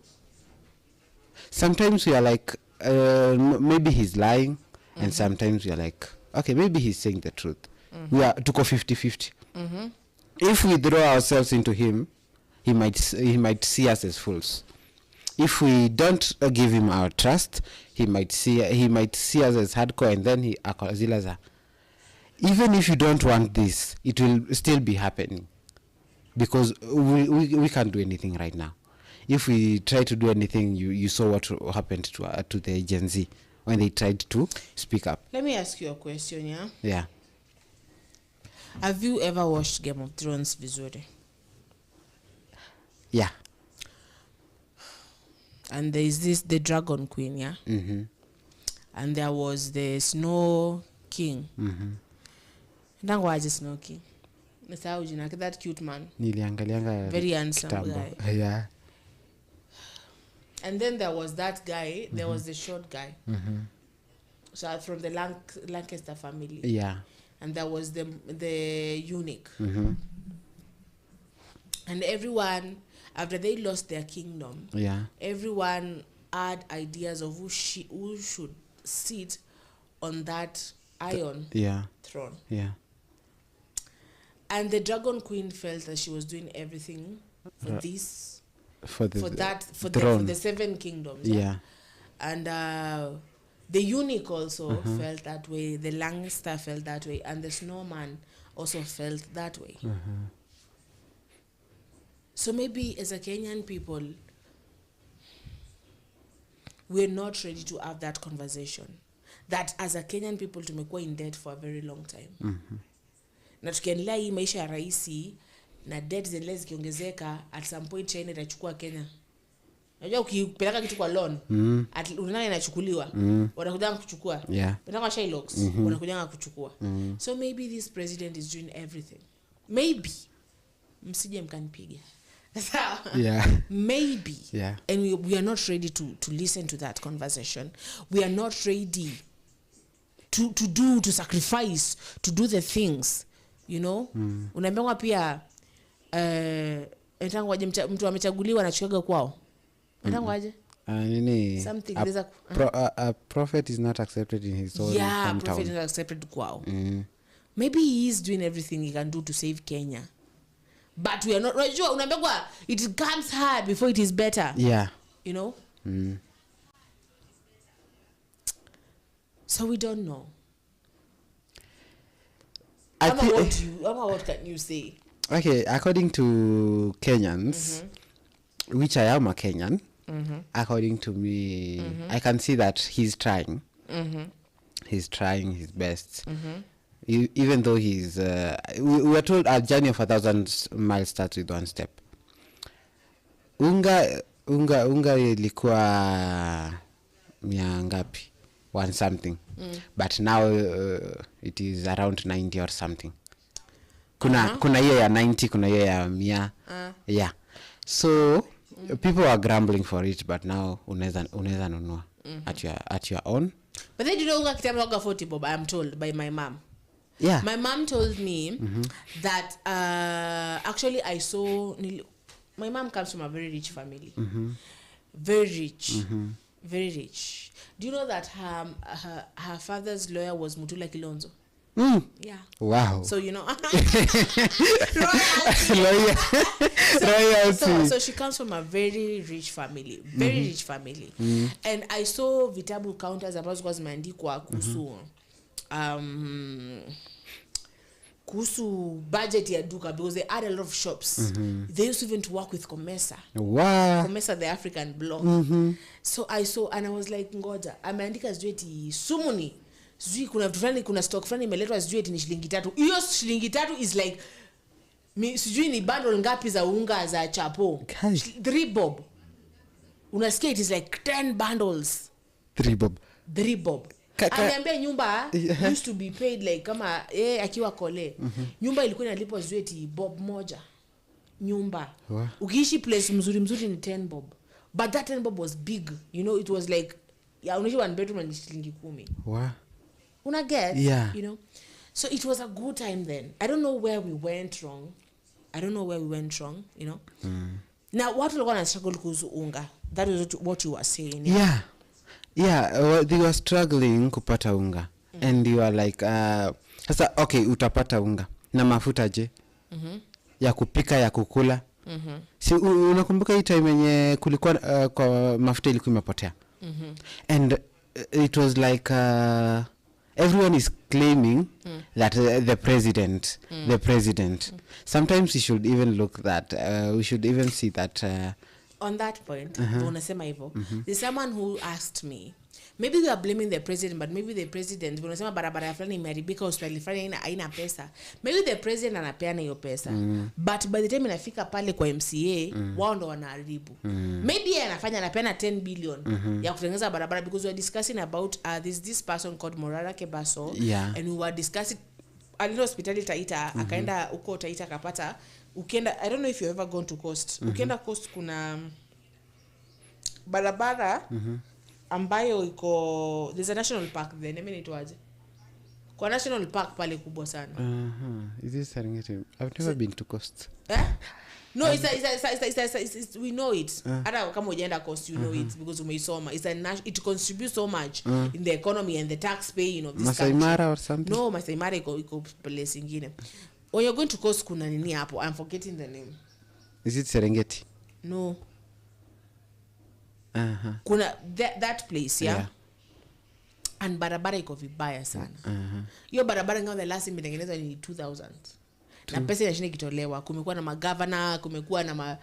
sometimes we are like maybe he's lying, and sometimes we are like, okay, maybe he's saying the truth. We are to go 50-50. If we throw ourselves into him, he might see us as fools. If we don't give him our trust, he might see us as hardcore, and then he akazilaza. Even if you don't want this, it will still be happening because we can't do anything right now. If we try to do anything, you saw what happened to the Gen Z when they tried to speak up. Let me ask you a question, yeah? Yeah. Have you ever watched Game of Thrones visually? Yeah. And there is the Dragon Queen, yeah? And there was the Snow King. Ndangwaje Snow King? Nisahau jina, that cute man. Niliangalianga very handsome kitambo. guy. Yeah. And then there was that guy, there was the short guy. So from the Lancaster family. Yeah. And there was the eunuch. And everyone, after they lost their kingdom, everyone had ideas of who should sit on that iron throne. Yeah. And the Dragon Queen felt that she was doing everything for this, for the 7 kingdoms. Yeah. And the eunuch also felt that way. The Lancaster felt that way, and the snowman also felt that way. So maybe as a Kenyan people, we're not ready to have that conversation. That as a Kenyan people, tumekuwa in debt for a very long time. Na tukiendelea hii maisha ya rahisi na debt zile zikiongezeka, at some point China itachukua Kenya. Unajua ukipeleka kitu kwa loan, unaona inachukuliwa, wanakuja kuchukua. Unataka kwa Shylocks, wanakuja kuchukua. So maybe this president is doing everything. Maybe msije mkanipiga. Maybe. And we are not ready to listen to that conversation. We are not ready to sacrifice, to do the things, you know. Unaambiwa pia entangwaje mtu amechaguliwa na chikaga kwao. Entangwaje? Nini? Something a prophet is not accepted in his own hometown. Prophet is not accepted kwao. maybe he is doing everything he can do to save Kenya, but we are not sure. Unaambia it comes hard before it is better. Yeah. You know. So we don't know. What can you say? Okay, according to Kenyans, which I am a Kenyan, according to me, I can see that he's trying. He's trying his best. Even though he's... we were told a journey of 1,000 miles starts with one step. Unga ilikuwa mia ngapi? One something. But now it is around 90 or something. Kuna hiyo ya 90, kuna hiyo ya 100. Yeah. So people are grumbling for it, but now unaweza nunua at your own. But then you know unga kitambo 40 bob, I am told by my mom. Yeah. My mom told me that actually I saw my mom comes from a very rich family. Very rich. Very rich. Do you know that her father's lawyer was Mutula Kilonzo? Yeah. Wow. So you know. So she comes from a very rich family. Very rich family. And I saw vitabu counters ambazo kwa zimeandikwa kuhusu budget ya duka, because they had a lot of shops. They used even to work with Comesa. Wow. Comesa, the African bloc. So I saw and I was like, ngoja, ameandika sijui eti sumuni. Sijui kuna vitu fulani, kuna stock fulani imeletwa sijui eti ni shilingi 3. Hiyo shilingi 3 is like sijui ni bundle ngapi za unga za chapo. 3 bob. Unasikia it is like 10 bundles. 3 bob. 3 bob. Aniambia nyumba used to be paid like kama akiwa kole. Nyumba ilikuwa inalipwa sijui eti bob moja. Nyumba. Ukiishi place mzuri ni 10 bob. But that 10 bob was big. You know, it was like unaishi one bedroom and shilingi 10. Wow. Una get? Yeah. You know. So it was a good time then. I don't know where we went wrong, you know. Now what we want to struggle kuhusu unga. That is what you were saying. Yeah. Yeah, they were struggling kupata unga. And you are like sasa okay, utapata unga. Na mafuta je? Ya kupika, ya kukula. Si unakumbuka hii time yenye kulikuwa kwa mafuta ilikuwa imepotea. And it was like everyone is claiming that the president. Sometimes we should even look that we should even see that on that point. Unasema hivyo. There's someone who asked me, maybe we are blaming the president, but maybe the president, unasema barabara fulani imeharibika, hospitali fulani haina pesa, maybe the president anapeana hiyo pesa, but by the time inafika pale kwa MCA wao ndo wanaharibu. Maybe yeye anapeana 10 billion ya kutengeneza barabara, because we are discussing about this person called Morara Kebaso, and we were discussing alilo hospitali Taita, akaenda huko Taita akapata, ukienda, I don't know if you ever gone to Coast. Ukienda Coast kuna barabara ambayo iko, there's a national park there, name inaitwaje? Kwa national park pale kubwa sana. Is this Serengeti? I've never been to Coast. No, it's we know it. Hata kama hujaenda Coast, you know it because umeisoma. It contributes so much in the economy and the tax paying of this Masai country. Mara or something? No, Masai Mara iko place ingine. When you're going to Coast kuna nini hapo? I'm forgetting the name. Is it Serengeti? No. Kuna that place, yeah? And barabara iko vibaya sana. Hiyo barabara ngao the last imetengenezwa ni 2000. Na pesa inashinda kitolewa. Kumekuwa na magavana, kumekuwa na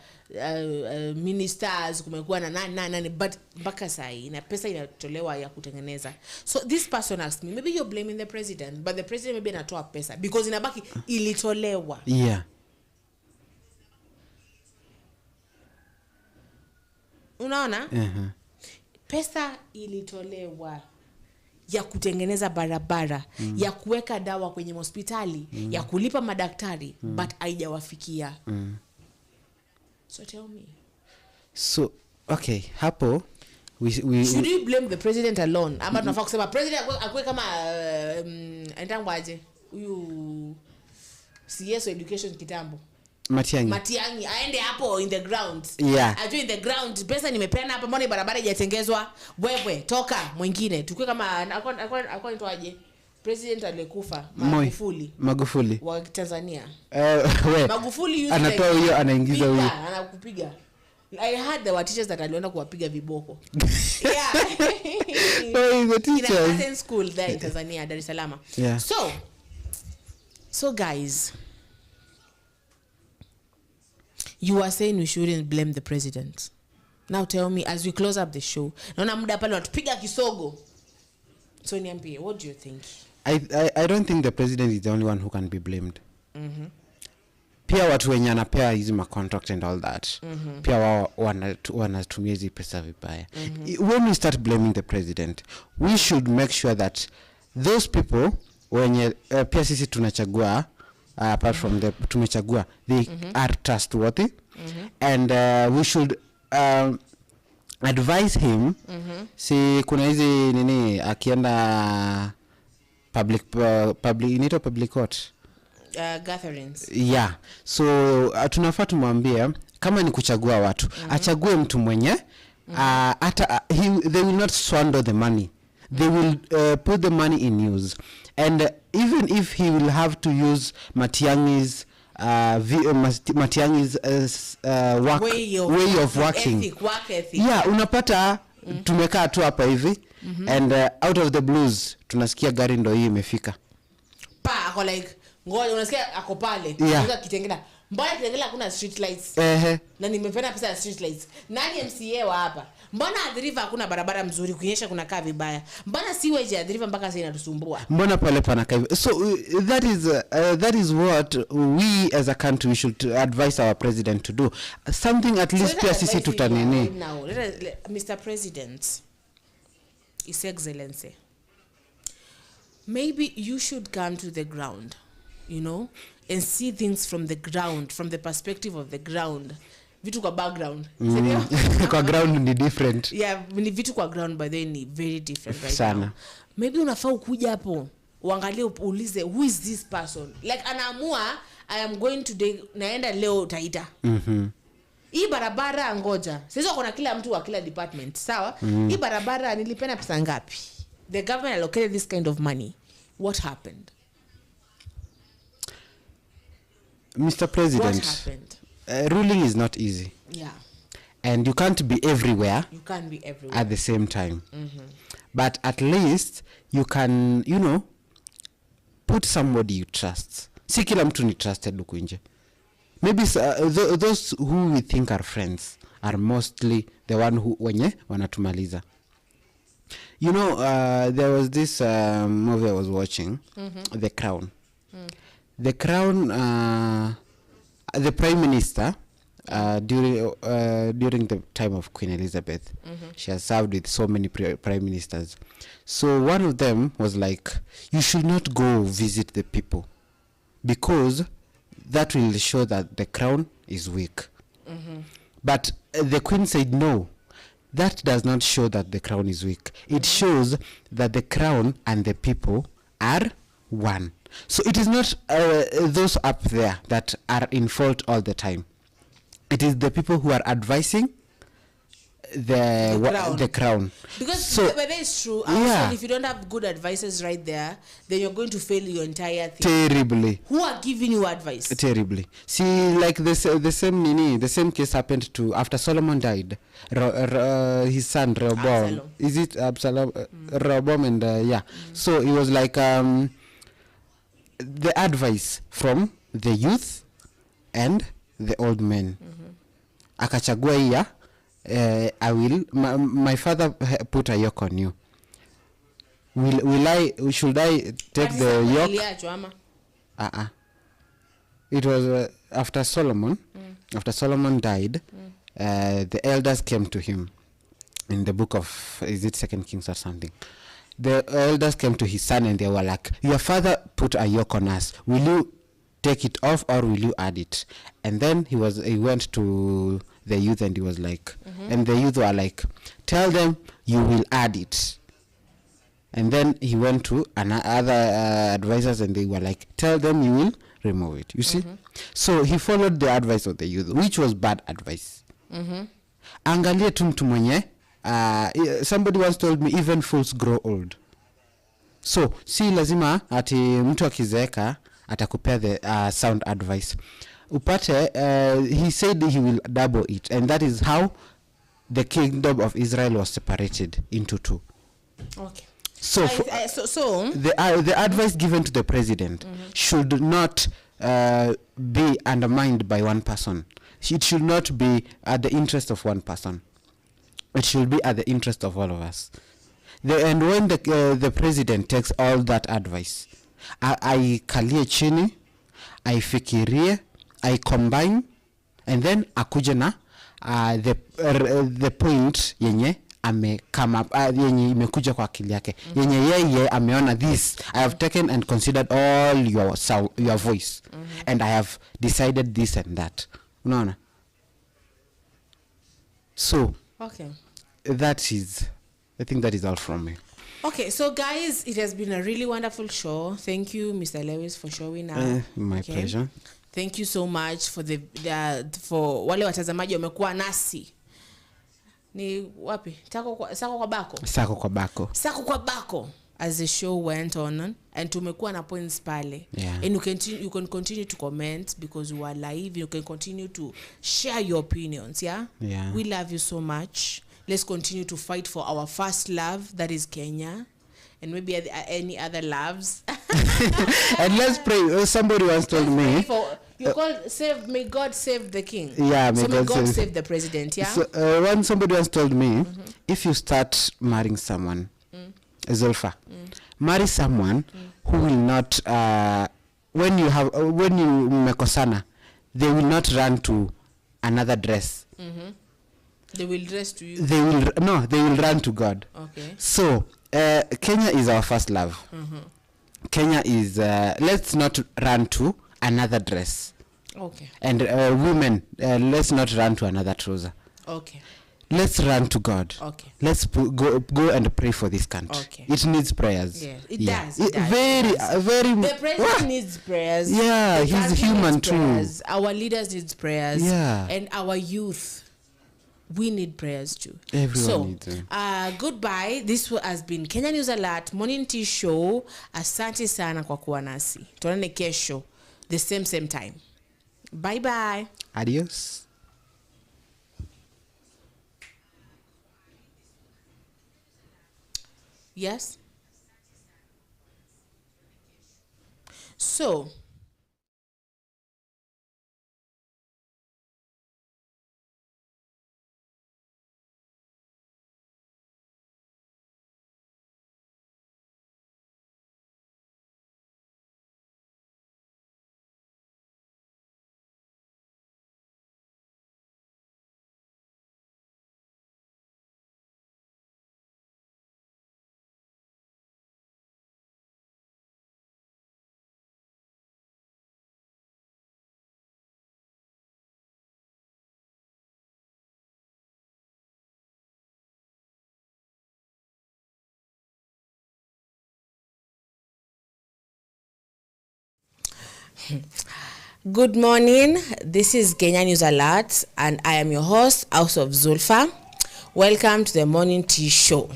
ministers, kumekuwa na nani, but mpaka sai na pesa inatolewa ya kutengeneza. So this person asked me, maybe you're blaming the president, but the president maybe anatoa pesa because inabaki ilitolewa. Yeah. Unaona? Pesa ilitolewa ya kutengeneza barabara, ya kuweka dawa kwenye hospitali, ya kulipa madaktari, but haijawafikia. So tell me. So, okay, hapo we should we blame the president alone? Ama tunafaa kusema president akwe kama endangwaje? Huyu CS education kitambo. Matiang'I aende hapo in the ground. Ajue in the ground pesa nimepeana hapa, mbona barabara haijatengezwa? Wewe toka mwingine. Tukue kama alikuwa nitoaje? president alikufa Magufuli wa Tanzania. Magufuli anatoa huyo anaingiza huyo anakupiga. I heard there were teachers that alienda kuwapiga viboko. Yeah. The teachers in a school there in Tanzania, Dar es Salaam. Yeah. So guys, you are saying we shouldn't blame the president. Now tell me, as we close up the show, naona muda pale watupiga kisogo. So niambie, what do you think? I don't think the president is the only one who can be blamed. Pia watu wenye anapea hizi contract and all that. Pia wao wanatumia hizi pesa vibaya. When we start blaming the president, we should make sure that those people wenye pia sisi tunachagua apart from the tumechagua, they are trustworthy. And we should advise him. Si kuna hizi nini akienda public court Gatherings. Yeah. So tunafaa tumwambie kama ni kuchagua watu, achague mtu mwenye hata they will not squander the money. They will put the money in use. And even if he will have to use Matiang'I's way of working. Work ethic. Yeah, unapata tumekaa tu hapa hivi and out of the blues tunasikia gari ndo hii imefika. Ako like ngoja unasikia ako pale. Yeah. Kitengela. Mbona Kitengela kuna street lights? Na nimependa pesa ya street lights. Nani MCA wa hapa? Mbona Adriva hakuna barabara mzuri kunyesha kuna kaa vibaya? Mbona siweje Adriva mpaka sasa inatusumbua? Mbona pale pana kaa? So that is what we as a country we should advise our president to do. Something at least pia sisi tutanini. Now, Mr. President, His Excellency, maybe you should come to the ground, you know, and see things from the ground, from the perspective of the ground. Vitu kwa background. Kwa ground ni different. Yeah, ni vitu kwa ground by the way ni very different right Sana. now. Maybe unafaa ukuja hapo, uangalie uulize who is this person? Like anaamua I am going today, naenda leo Taita. Hii barabara ngoja. Sasa kuna kila mtu wa kila department, sawa? Hii barabara nilipena pesa ngapi? The government allocated this kind of money. What happened? Mr. President, what happened? Ruling is not easy. Yeah. And you can't be everywhere. You can't be everywhere at the same time. But at least you can, you know, put somebody you trust. Si kila mtu ni trusted huku nje. Maybe those who we think are friends are mostly the one who wenye wanatumaliza. You know, there was this movie I was watching, The Crown. The Crown, the Prime Minister, during the time of Queen Elizabeth, she has served with so many prime ministers. So one of them was like, you should not go visit the people because that will show that the crown is weak. But the Queen said, no, that does not show that the crown is weak. It shows that the crown and the people are one. So it is not those up there that are in fault all the time. It is the people who are advising the crown. Because so, that is true. Yeah. If you don't have good advisors right there, then you're going to fail your entire thing. Terribly. Who are giving you advice? Terribly. See, like the same case happened to after Solomon died. His son Rehoboam. Absalom. Is it Absalom? Rehoboam and yeah. So it was like the advice from the youth and the old men. Akachagua iya. I will. My father put a yoke on you. Should I take the yoke? It was after Solomon. After Solomon died, the elders came to him in the book of, is it 2 Kings or something? The elders came to his son and they were like, your father put a yoke on us. Will you take it off or will you add it? And then he went to the youth and he was like, and the youth were like, tell them you will add it. And then he went to other advisors and they were like, tell them you will remove it. You see? So he followed the advice of the youth, which was bad advice. Angalia tu mtu mwenye, somebody once told me, even fools grow old. So si lazima ati mtu akizeeka atakupea the sound advice. Upate he said he will double it, and that is how the kingdom of Israel was separated into two. Okay. So the advice given to the president should not be undermined by one person. It should not be at the interest of one person. It should be at the interest of all of us. And when the president takes all that advice, I kalie chini, I fikirie, I combine, and then akuje na the point yenye ame come up, yenye imekuja kwa akili yake, yenye yeye ameona this, I have taken and considered all your voice, and I have decided this and that. Unaona? So okay, I think that is all from me. Okay, so guys, it has been a really wonderful show. Thank you, Mr. Lewis, for showing up. My pleasure. Thank you so much for for wale watazamaji wamekuwa nasi. Ni wapi? Sako kwa bako as the show went on, and tumekuwa na points pale. Yeah. And you can continue to comment because you are live. You can continue to share your opinions, yeah? Yeah. We love you so much. Let's continue to fight for our first love, that is Kenya, and maybe any other loves. And let's pray. Somebody once told me, may God save the king. Yeah, may God save the president. Yeah. So, when somebody once told me, if you start marrying someone, Zulfa, marry someone who will not. When you mekosana, they will not run to another dress. They will dress to you. They will run to God. Okay. So Kenya is our first love. Kenya is let's not run to another dress. Okay. And women, let's not run to another trouser. Okay. Let's run to God. Okay. Let's go and pray for this country. Okay. It needs prayers. Yeah, it does. It does. Very. The president needs prayers. Yeah, the he's human too. Our leaders need prayers. Yeah. And our youth, we need prayers too. Everyone needs it. Goodbye. This has been Kenya News Alert Morning Tea Show. Asante sana kwa kuwa nasi. Tuonane kesho the same time. Bye bye. Adios. Yes. So good morning. This is Kenya News Alert, and I am your host, House of Zulfa. Welcome to the Morning Tea Show.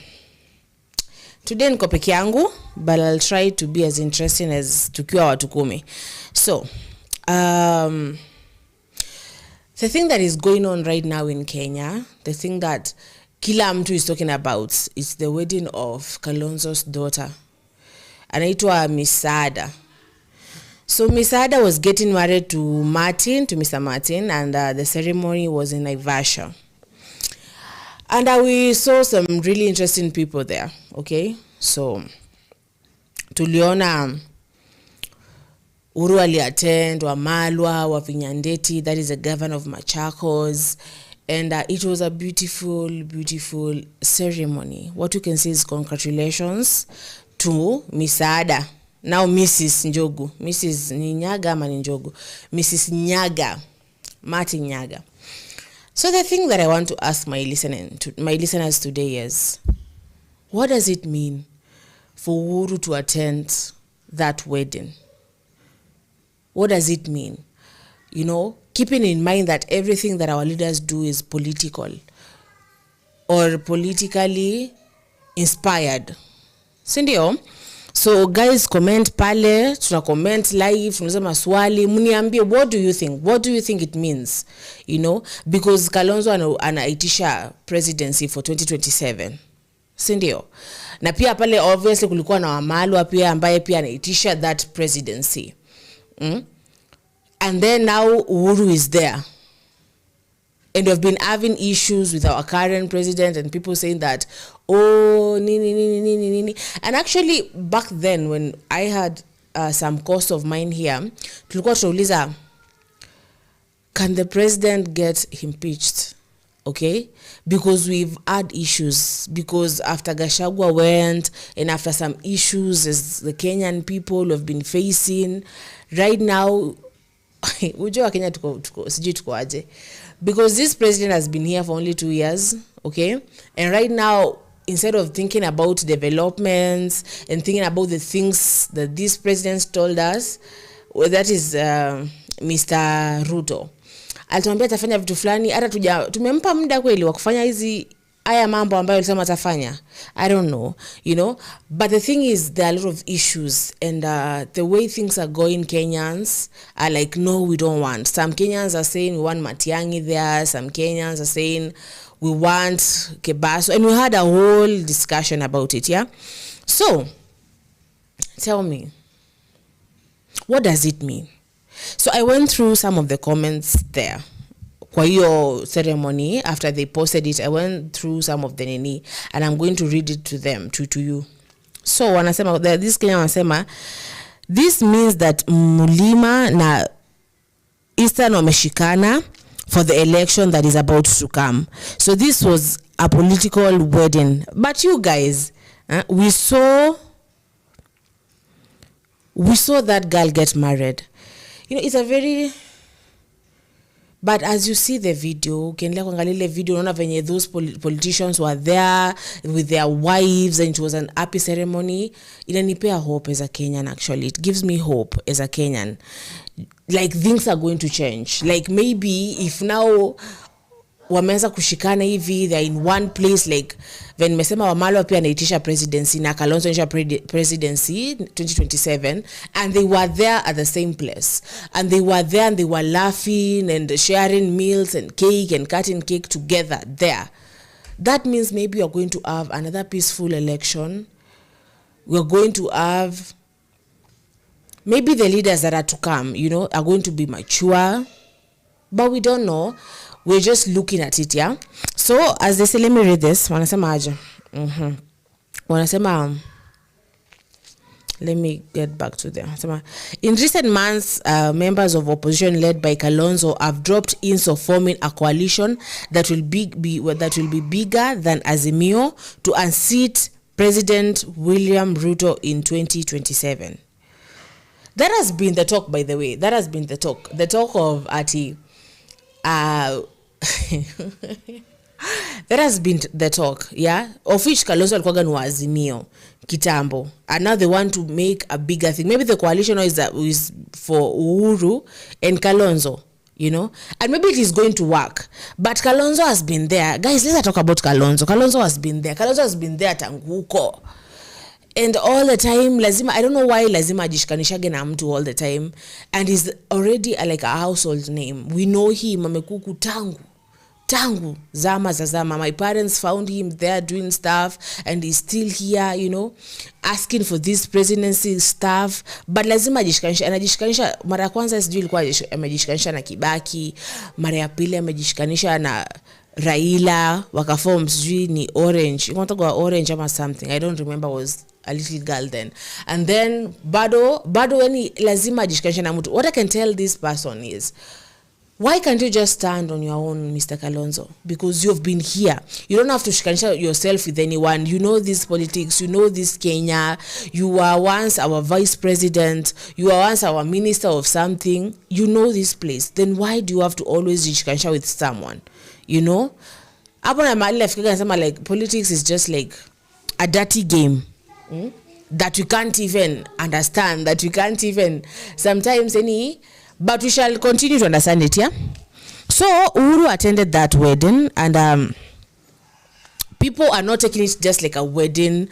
Today niko peke yangu, but I'll try to be as interesting as tukiwa watu 10. So, the thing that is going on right now in Kenya, the thing that kila mtu is talking about, is the wedding of Kalonzo's daughter. Anaitwa Misada. So Misada was getting married to Mr. Martin, and the ceremony was in Naivasha. And we saw some really interesting people there, okay? So, tuliona Uru aliattend, Wamalwa, Wavinyandeti, that is the governor of Machakos, and it was a beautiful, beautiful ceremony. What you can say is congratulations to Misada. Now Mrs. Njogu. Mrs. Nyaga ama Njogu. Mrs. Nyaga. Martin Nyaga. So the thing that I want to ask my listeners today is, what does it mean for Uhuru to attend that wedding? What does it mean? You know, keeping in mind that everything that our leaders do is political or politically inspired. Sindio? So guys, comment pale, tuna comment live, tunauliza maswali, mniambie what do you think it means, you know, because Kalonzo anaitisha presidency for 2027, si ndio? Na pia pale obviously kulikuwa na Wamalwa pia ambaye pia anaitisha that presidency. And then now Uhuru is there. And we've been having issues with our current president and people saying that, oh, nini. And actually, back then when I had some course of mine here, tulikuwa tunauliza, can the president get impeached? Okay? Because we've had issues. Because after Gachagua went and after some issues as the Kenyan people have been facing, right now, ujua Kenya sijui tuko aje. Because this president has been here for only 2 years, okay? And right now, instead of thinking about developments and thinking about the things that this president told us, well, that is Mr. Ruto. Alituambia atafanya vitu fulani, hata tumempa muda kweli wa kufanya hizi haya mambo ambayo alisema atafanya. I don't know, you know. But the thing is, there are a lot of issues. And the way things are going, Kenyans are like, no, we don't want. Some Kenyans are saying we want Matiang'I there. Some Kenyans are saying we want Kebaso. And we had a whole discussion about it, yeah? So, tell me, what does it mean? So I went through some of the comments there. Kwa hiyo ceremony, after they posted it, I went through some of the nini, and I'm going to read it to them, to you. So wanasema, this Kenya wanasema, this means that Mulima na Eastern wameshikana for the election that is about to come. So this was a political wedding. But you guys, we saw that girl get married. You know, it's a very... But as you see the video, ukiendelea kuangalia ile video unaona venye those politicians were there with their wives and it was an happy ceremony. Inanipea hope as a Kenyan actually. It gives me hope as a Kenyan. Like things are going to change. Like maybe if now wameanza kushikana hivi, they're in one place, like when nimesema Wamalwa pia anaitisha presidency na Kalonzo anaitisha presidency 2027, and they were there at the same place, and they were there and they were laughing and sharing meals and cake and cutting cake together there. That means maybe you're going to have another peaceful election. We're going to have maybe the leaders that are to come, you know, are going to be mature, but we don't know. We're just looking at it, yeah? So, as they say, let me read this. Wanasema aje. Wanasema, let me get back to them. In recent months, members of opposition led by Kalonzo have dropped hints of forming a coalition that will be bigger than Azimio to unseat President William Ruto in 2027. That has been the talk, by the way. That has been the talk. The talk of Ati... that has been the talk, yeah, of which Kalonzo alikuwa ni Azimio kitambo, and now they want to make a bigger thing. Maybe the coalition is for Uhuru and Kalonzo, you know, and maybe it is going to work. But Kalonzo has been there, guys. Let's talk about Kalonzo. Kalonzo has been there tanguko. And all the time, lazima, I don't know why lazima ajishkanishage na mtu all the time. And he's already like a household name. We know him, amekuku tangu, zama. My parents found him there doing stuff, and he's still here, you know, asking for this presidency stuff. But lazima ajishkanisha, anajishkanisha, mara kwanza sijui ilikuwa amejishkanisha na Kibaki, mara ya pili amejishkanisha na Raila, wakaform sijui ni Orange. You want to go Orange or something, I don't remember, was a little girl then. And then bado any lazima ajishikanisha na mtu. What I can tell this person is, why can't you just stand on your own, Mr. Kalonzo? Because you've been here. You don't have to shikanisha yourself with anyone. You know this politics. You know this Kenya. You were once our vice president. You were once our minister of something. You know this place. Then why do you have to always shikanisha with someone? You know? Hapo na mahali nafikiri nasema like politics is just like a dirty game. That we can't even understand. That we can't even sometimes but we shall continue to understand it, yeah? So, Uhuru attended that wedding, and people are not taking it just like a wedding.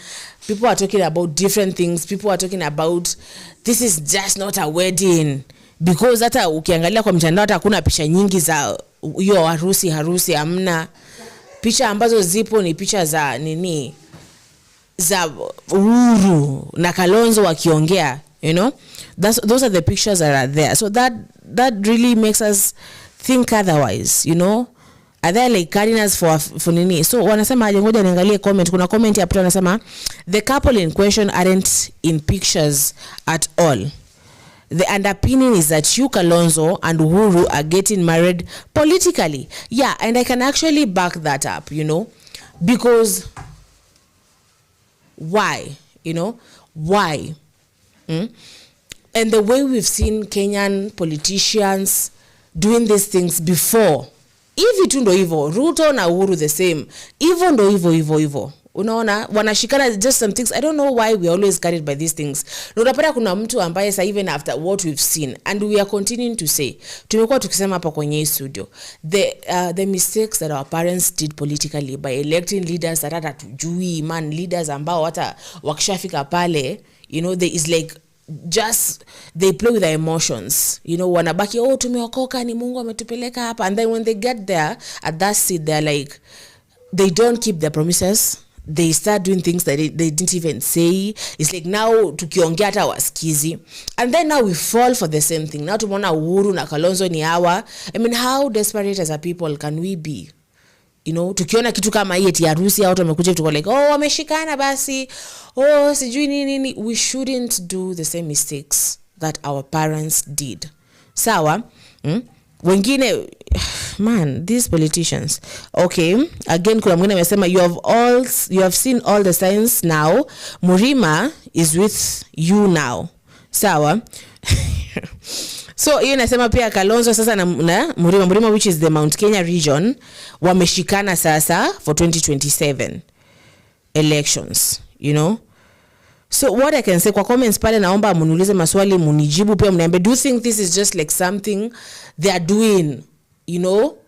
People are talking about different things. People are talking about this is just not a wedding, because hata ukiangalia kwa mtandao hata hakuna picha nyingi za hiyo harusi hamna. Picha ambazo zipo ni picha za nini, za Uhuru na Kalonzo wakiongea, you know. Those are the pictures that are there. So that really makes us think otherwise, you know. Are there like cardinals for nini? So wanasema ngoja niangalie comment. Kuna comment hapo wanasema the couple in question aren't in pictures at all. The underpinning is that you, Kalonzo, and Uhuru are getting married politically. Yeah, and I can actually back that up, you know, because why? You know, why? And the way we've seen Kenyan politicians doing these things before, hivi tu ndo hivyo, Ruto na Uhuru the same, hivyo ndo hivyo. Unaona wanashikana just some things. I don't know why we are always carried by these things. Na unapata kuna mtu ambaye sa even after what we've seen and we are continuing to say, tumekuwa tukisema hapa kwenye studio, the mistakes that our parents did politically by electing leaders that hata tujui, man, leaders ambao hata wakishafika pale, you know, there is like just they play with their emotions, you know, wanabaki tumeokoka ni Mungu ametupeleka hapa, and then when they get there at that seat they're like they don't keep their promises. They start doing things that they didn't even say. It's like now tukiongea hata wasikizi, and then now we fall for the same thing. Now tumeona Uhuru na Kalonzo ni hawa. I mean, how desperate as a people can we be? You know, tukiona kitu kama hii eti harusi au watu wamekuja tuko like wameshikana basi, sijui nini. We shouldn't do the same mistakes that our parents did. Sawa? Wengine, man, these politicians. Okay, again kuna mwingine amesema you have seen all the signs now. Murima is with you now. Sawa? So hiyo nasema pia Kalonzo sasa na Murima, which is the Mount Kenya region, wameshikana sasa for 2027 elections, you know. So what I can say kwa comments pale, naomba muniulize maswali, munijibu pia mniambie, do you think this is just like something they are doing, you know,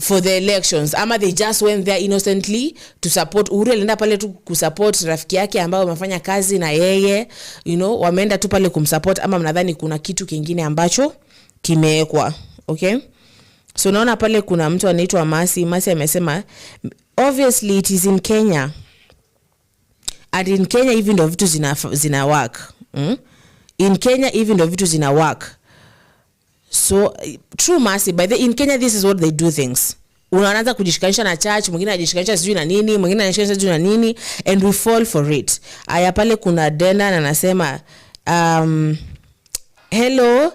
for the elections, ama they just went there innocently to support Uhuru? Alienda pale tu kusupport rafiki yake ambao wamefanya kazi na yeye, you know, wameenda tu pale kumsupport, ama mnadhani kuna kitu kingine ambacho kimewekwa? Okay, so naona pale kuna mtu anaitwa Masi amesema obviously it is in Kenya, and in Kenya even ndo vitu zina work. In Kenya even ndo vitu zina work. So true Mercy, by the in Kenya this is what they do things. Unaanza kujishikanisha na church, mwingine anajishikanisha sijui na nini, mwingine anajishikanisha sijui na nini, and we fall for it. Aya pale kuna Dena na anasema hello,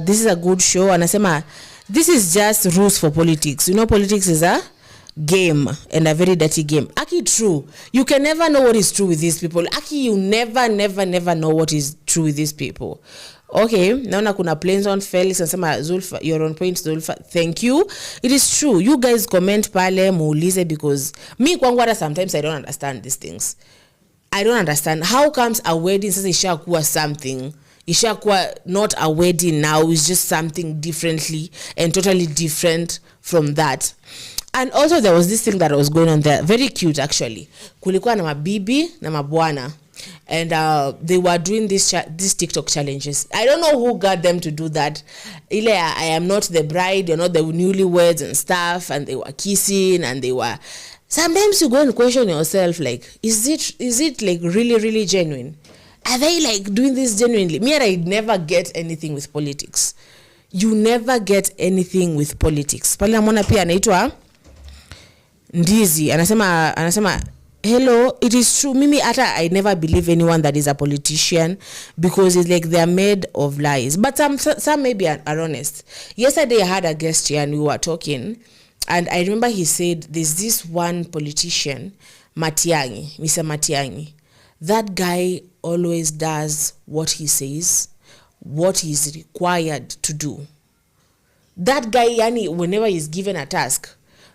this is a good show. Anasema this is just rules for politics. You know, politics is a game, and a very dirty game. Aki, true. You can never know what is true with these people. Aki, you never know what is true with these people. Okay, naona kuna planes on Felix anasema Zulfa, you're on point Zulfa. Thank you. It is true. You guys comment pale muulize, because me kwangu hata sometimes I don't understand these things. I don't understand how comes a wedding sasa ishakuwa something, ishakuwa not a wedding now, it's just something differently and totally different from that. And also there was this thing that was going on there, very cute actually. Kulikuwa na mabibi na mabwana, and they were doing these TikTok challenges. I don't know who got them to do that. I am not the bride, you're not the newlyweds and stuff, and they were kissing, and they were, sometimes you go and question yourself, like, is it like really genuine? Are they like doing this genuinely? Me, I never get anything with politics. You never get anything with politics. Pale namona pia anaitwa Ndizi anasema hello, it is true. Mimi hata I never believe anyone that is a politician, because it's like they are made of lies. But some maybe are honest. Yesterday I had a guest here and we were talking, and I remember he said there's this one politician, Matiangi, Mr. Matiangi. That guy always does what he says, what he's required to do. That guy, yani, whenever he's given a task,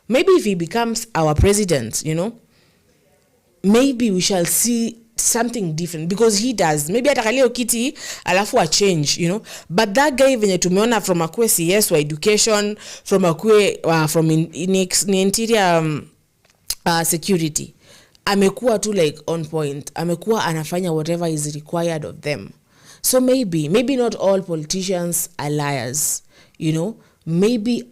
maybe if he becomes our president, you know, maybe we shall see something different, because he does. Maybe atakalio kiti alafu a change, you know. But that guy venye tumeona from akwe CS wa education, from akwe from in interior security, amekuwa tu like on point, amekuwa anafanya whatever is required of them. So maybe not all politicians are liars, you know. Maybe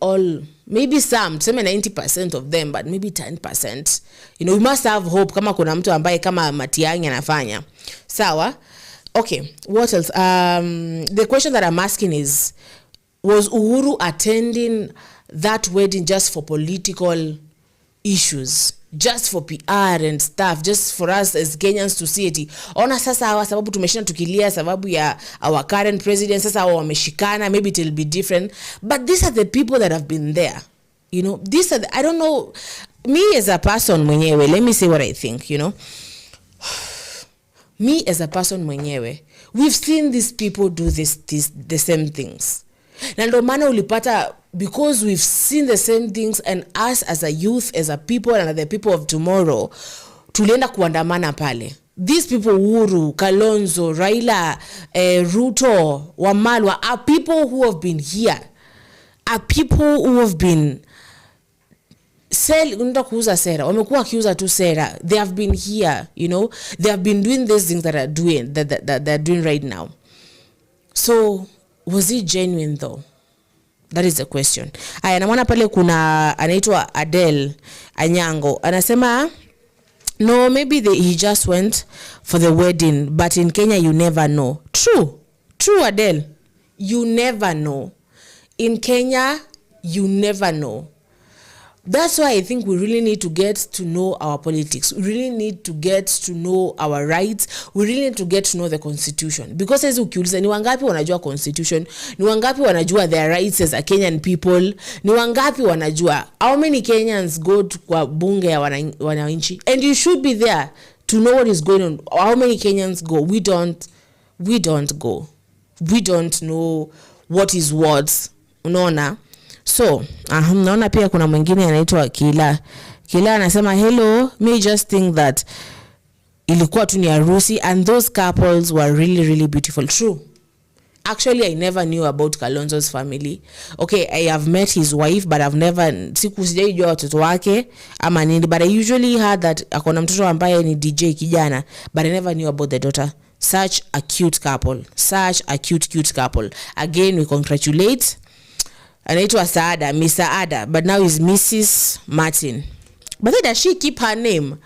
some, tuseme 90% of them, but maybe 10%. You know, we must have hope kama kuna mtu ambaye kama Matiang'i anafanya. Sawa? Okay, what else? The question that I'm asking is, was Uhuru attending that wedding just for political issues, just for PR and stuff, just for us as Kenyans to see it? Ona sasa hawa sababu tumeshinda tukilia sababu ya our current president, sasa hawa wameshikana, maybe it will be different. But these are the people that have been there, you know. These are I don't know, me as a person mwenyewe, let me say what I think, you know. Me as a person mwenyewe, we've seen these people do the same things. Na ndo maana ulipata, because we've seen the same things, and us as a youth, as a people, and the people of tomorrow, tulienda kuandamana pale. These people, Uhuru, Kalonzo, Raila, Ruto, Wamalwa, are people who have been here, are people who have been kuuza sera, wamekuwa akiuza tu sera. They have been here, you know. They have been doing these things that are doing that they're doing right now. So was it genuine though? That is the question. Aya, namwona pale kuna anaitwa Adele Anyango, anasema no, maybe he just went for the wedding, but in Kenya you never know. True Adele, you never know. In Kenya you never know. That's why I think we really need to get to know our politics. We really need to get to know our rights. We really need to get to know the constitution. Because as ukiuliza, ni wangapi wanajua constitution? Ni wangapi wanajua their rights as a Kenyan people? Ni wangapi wanajua? How many Kenyans go to kwa bunge ya wananchi? And you should be there to know what is going on. How many Kenyans go? We don't go. We don't know what is what. Unaona? So, naona pia kuna mwingine anaitwa Kila anasema hello, me just think that ilikuwa tu ni harusi and those couples were really really beautiful. True. Actually, I never knew about Kalonzo's family. Okay, I have met his wife, but I've never sijaijua watoto wake ama nini, but I usually heard that akona mtoto ambaye ni DJ kijana, but I never knew about the daughter. Such a cute couple. Such a cute couple. Again, we congratulate anaitwa Saada, Miss Saada, but now is Mrs. Martin. But then does she keep her name?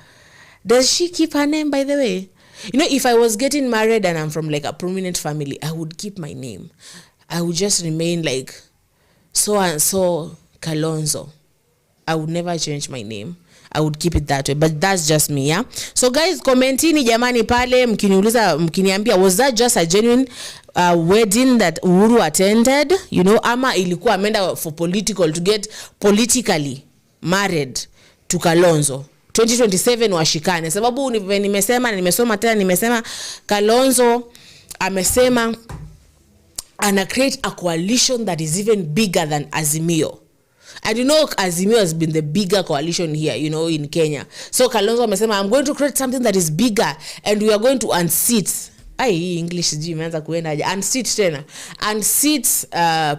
Does she keep her name, by the way? You know, if I was getting married and I'm from like a prominent family, I would keep my name. I would just remain like so and so Kalonzo. I would never change my name. I would keep it that way, but that's just me, yeah. So guys, commentini jamani pale, mkiniuliza, mkiniambia, was that just a genuine wedding that Uhuru attended, you know, ama ilikuwa ameenda for political, to get politically married to Kalonzo 2027 washikane? Sababu nimesoma Kalonzo amesema ana create a coalition that is even bigger than Azimio. And you know, Azimio has been the bigger coalition here, you know, in Kenya. So Kalonzo amesema, I'm going to create something that is bigger, and we are going to unseat. English imeanza kuenda unseat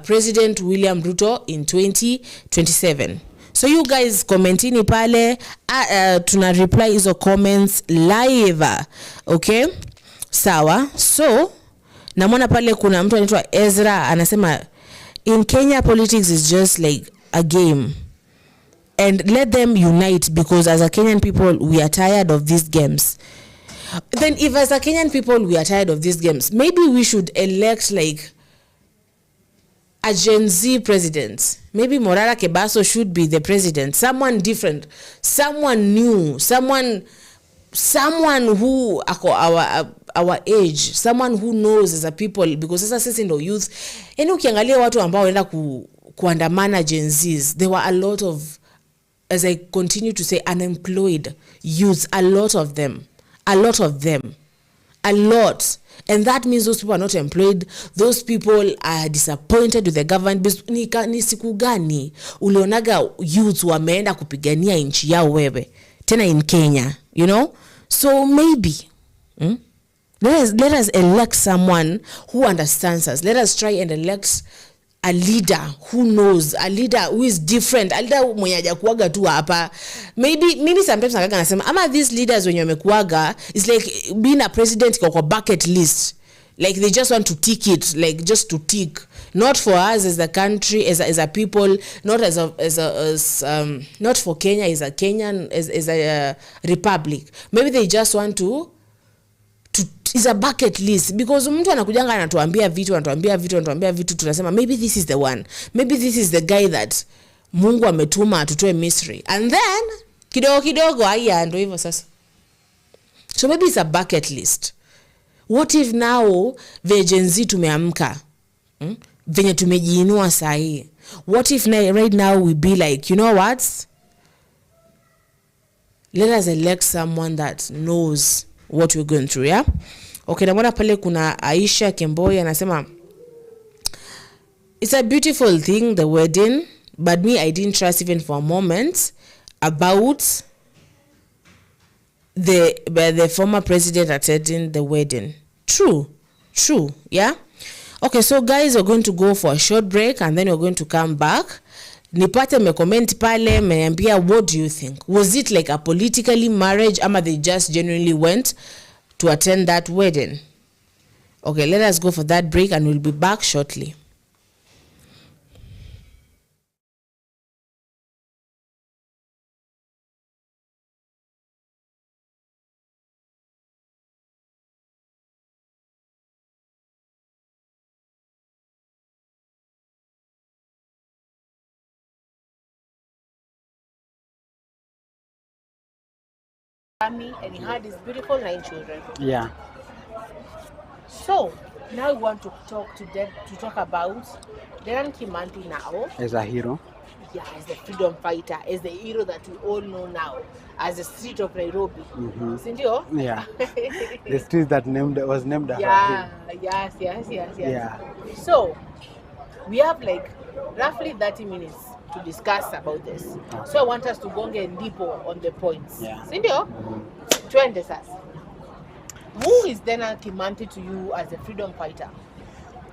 President William Ruto in 2027. So you guys commentini pale, tuna reply hizo comments live. Okay? Sawa. So namwona pale kuna mtu anaitwa Ezra anasema, in Kenya politics is just like a game, and let them unite, because as a Kenyan people we are tired of these games. Then if as a Kenyan people we are tired of these games, maybe we should elect like a Gen Z president. Maybe Morara Kebaso should be the president, someone different, someone new, someone who our age, someone who knows as a people, because sasa sisi ndo youth. Yani ukiangalia watu ambao wanaenda kuandamana Gen Zs, there were a lot of, as I continue to say, unemployed youths, a lot of them, and that means those people are not employed. Those people are disappointed with the government. Ni siku gani ulionaga youths wameenda kupigania nchi yao wewe tena in Kenya, you know? So maybe let us elect someone who understands us. Let us try and elect a leader who knows, a leader who is different, a leader mwenye hajakuaga tu hapa. Maybe sometimes nakaga nasema ama these leaders wenye wamekuaga is like being a president kwa bucket list, like they just want to tick it, like just to tick, not for us as a country, as a people, not as not for Kenya as a Kenyan, as a republic. Maybe they just want to is a bucket list, because mtu anakujanga anatuambia vitu tunasema maybe this is the one, maybe this is the guy that Mungu ametuma atutoe Misri, and then kidogo haya ndio hivyo sasa. So maybe it's a bucket list. What if now the Gen Z tumeamka, venye tumejiinua sahi, what if right now we be like, you know what, let us elect someone that knows what we're going through, yeah? Okay, naona pale kuna Aisha Kemboi anasema it's a beautiful thing, the wedding, but me, I didn't trust even for a moment about the former president attending the wedding. True, yeah? Okay, so guys, we're going to go for a short break and then we're going to come back. Nipate me comment pale, meambia, what do you think? Was it like a politically marriage, ama they just genuinely went to attend that wedding? Okay, let us go for that break and we'll be back shortly. Family, and he had his beautiful 9 children. Yeah. So now we want to talk about K.N.A now As a hero. Yeah, as the freedom fighter, as the hero that we all know now, as the street of Nairobi. Sindio? Yeah. The street that was named after him. Yes. Yeah. So we have like roughly 30 minutes to discuss about this. Okay. So I want us to go and deeper on the points. Yeah. Sindio? Twende sasa. Who is K.N.A to you as a freedom fighter?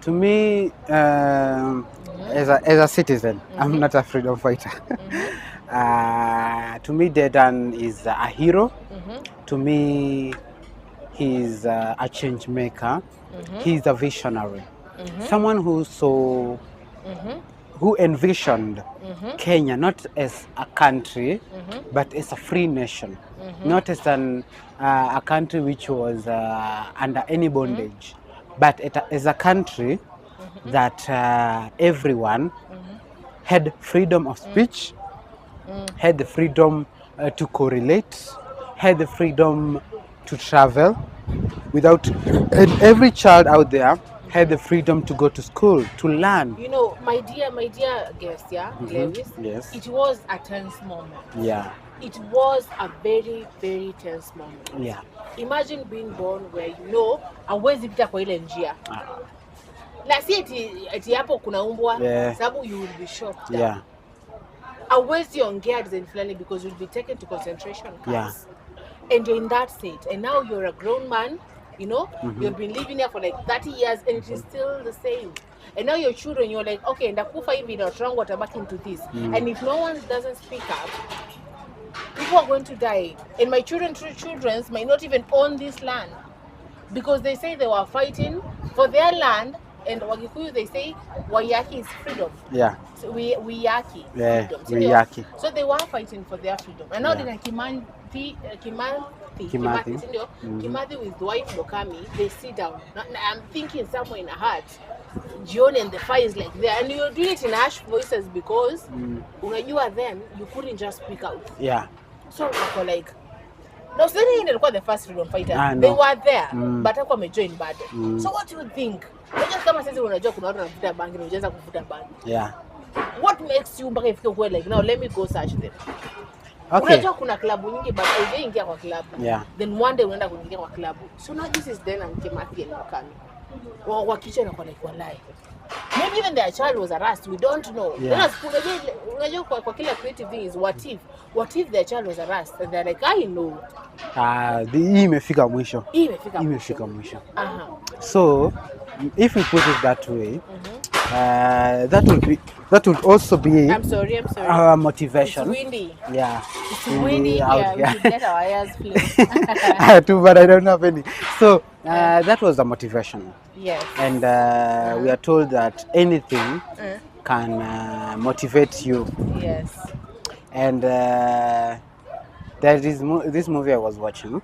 To me, as a citizen, I'm not a freedom fighter. To me, K.N.A is a hero. To me, he's a change maker. He's a visionary. Someone who saw, who envisioned Kenya not as a country, but as a free nation. Not as a country which was under any bondage, but as a country that everyone had freedom of speech, had the freedom to correlate, had the freedom to travel without, and every child out there had the freedom to go to school, to learn. You know, my dear guest, Lewis, yes. It was a tense moment. Yeah. It was a very, very tense moment. Yeah. Imagine being born where you know hauwezi pita kwa ile njia. Na si eti hapo kuna umbwa, sababu you will be shot down. Yeah. Hauwezi ongea design fulani because you'll be taken to concentration camps. Yeah. And you're in that state. And now you're a grown man, you know, you've been living here for like 30 years and it is still the same. And now your children, you're like, okay, ndakufa hivi na watu wangu watabaki into this. And if no one doesn't speak up, people are going to die. And my children might not even own this land. Because they say they were fighting for their land. And Wagikuyu, they say, Wayaki is freedom. Yeah. So Wiyaki. Yeah, freedom. Wiyaki. So they were fighting for their freedom. And now Yeah. Kimathi with Dwight Lokami, they sit down. Now, I'm thinking somewhere in the heart, John and the fire is like there. And you're doing it in harsh voices because when you are then, you couldn't just speak out. Yeah. So wako like, no, so they were the first freedom fighter. No. They were there, but wako wamejoin bado. So what do you think? Just kama sisi unajua kuna watu wanavuta bangi na unaweza kuvuta bangi. Yeah. What makes you mpaka ifike kwa like now let me go search them. Okay. Unajua kuna klabu nyingi but haujaingia kwa klabu. Yeah. Then one day unaenda kuingia kwa klabu. So now this is then and Kimathi and Lokami. Wakicha na kwa like walai. Maybe even their child was harassed, we don't know. Yeah. Unajua kwa kila creative thing is what if their child was harassed and they're like I know. Hii imefika mwisho. Imefika mwisho. So if we put it that way, that would also be I'm sorry. our motivation. It's windy. Yeah. It's windy out here. We should get our ears flipped. Too bad I don't have any. So that was the motivation. Yes. And we are told that anything can motivate you. Yes. And there is this movie I was watching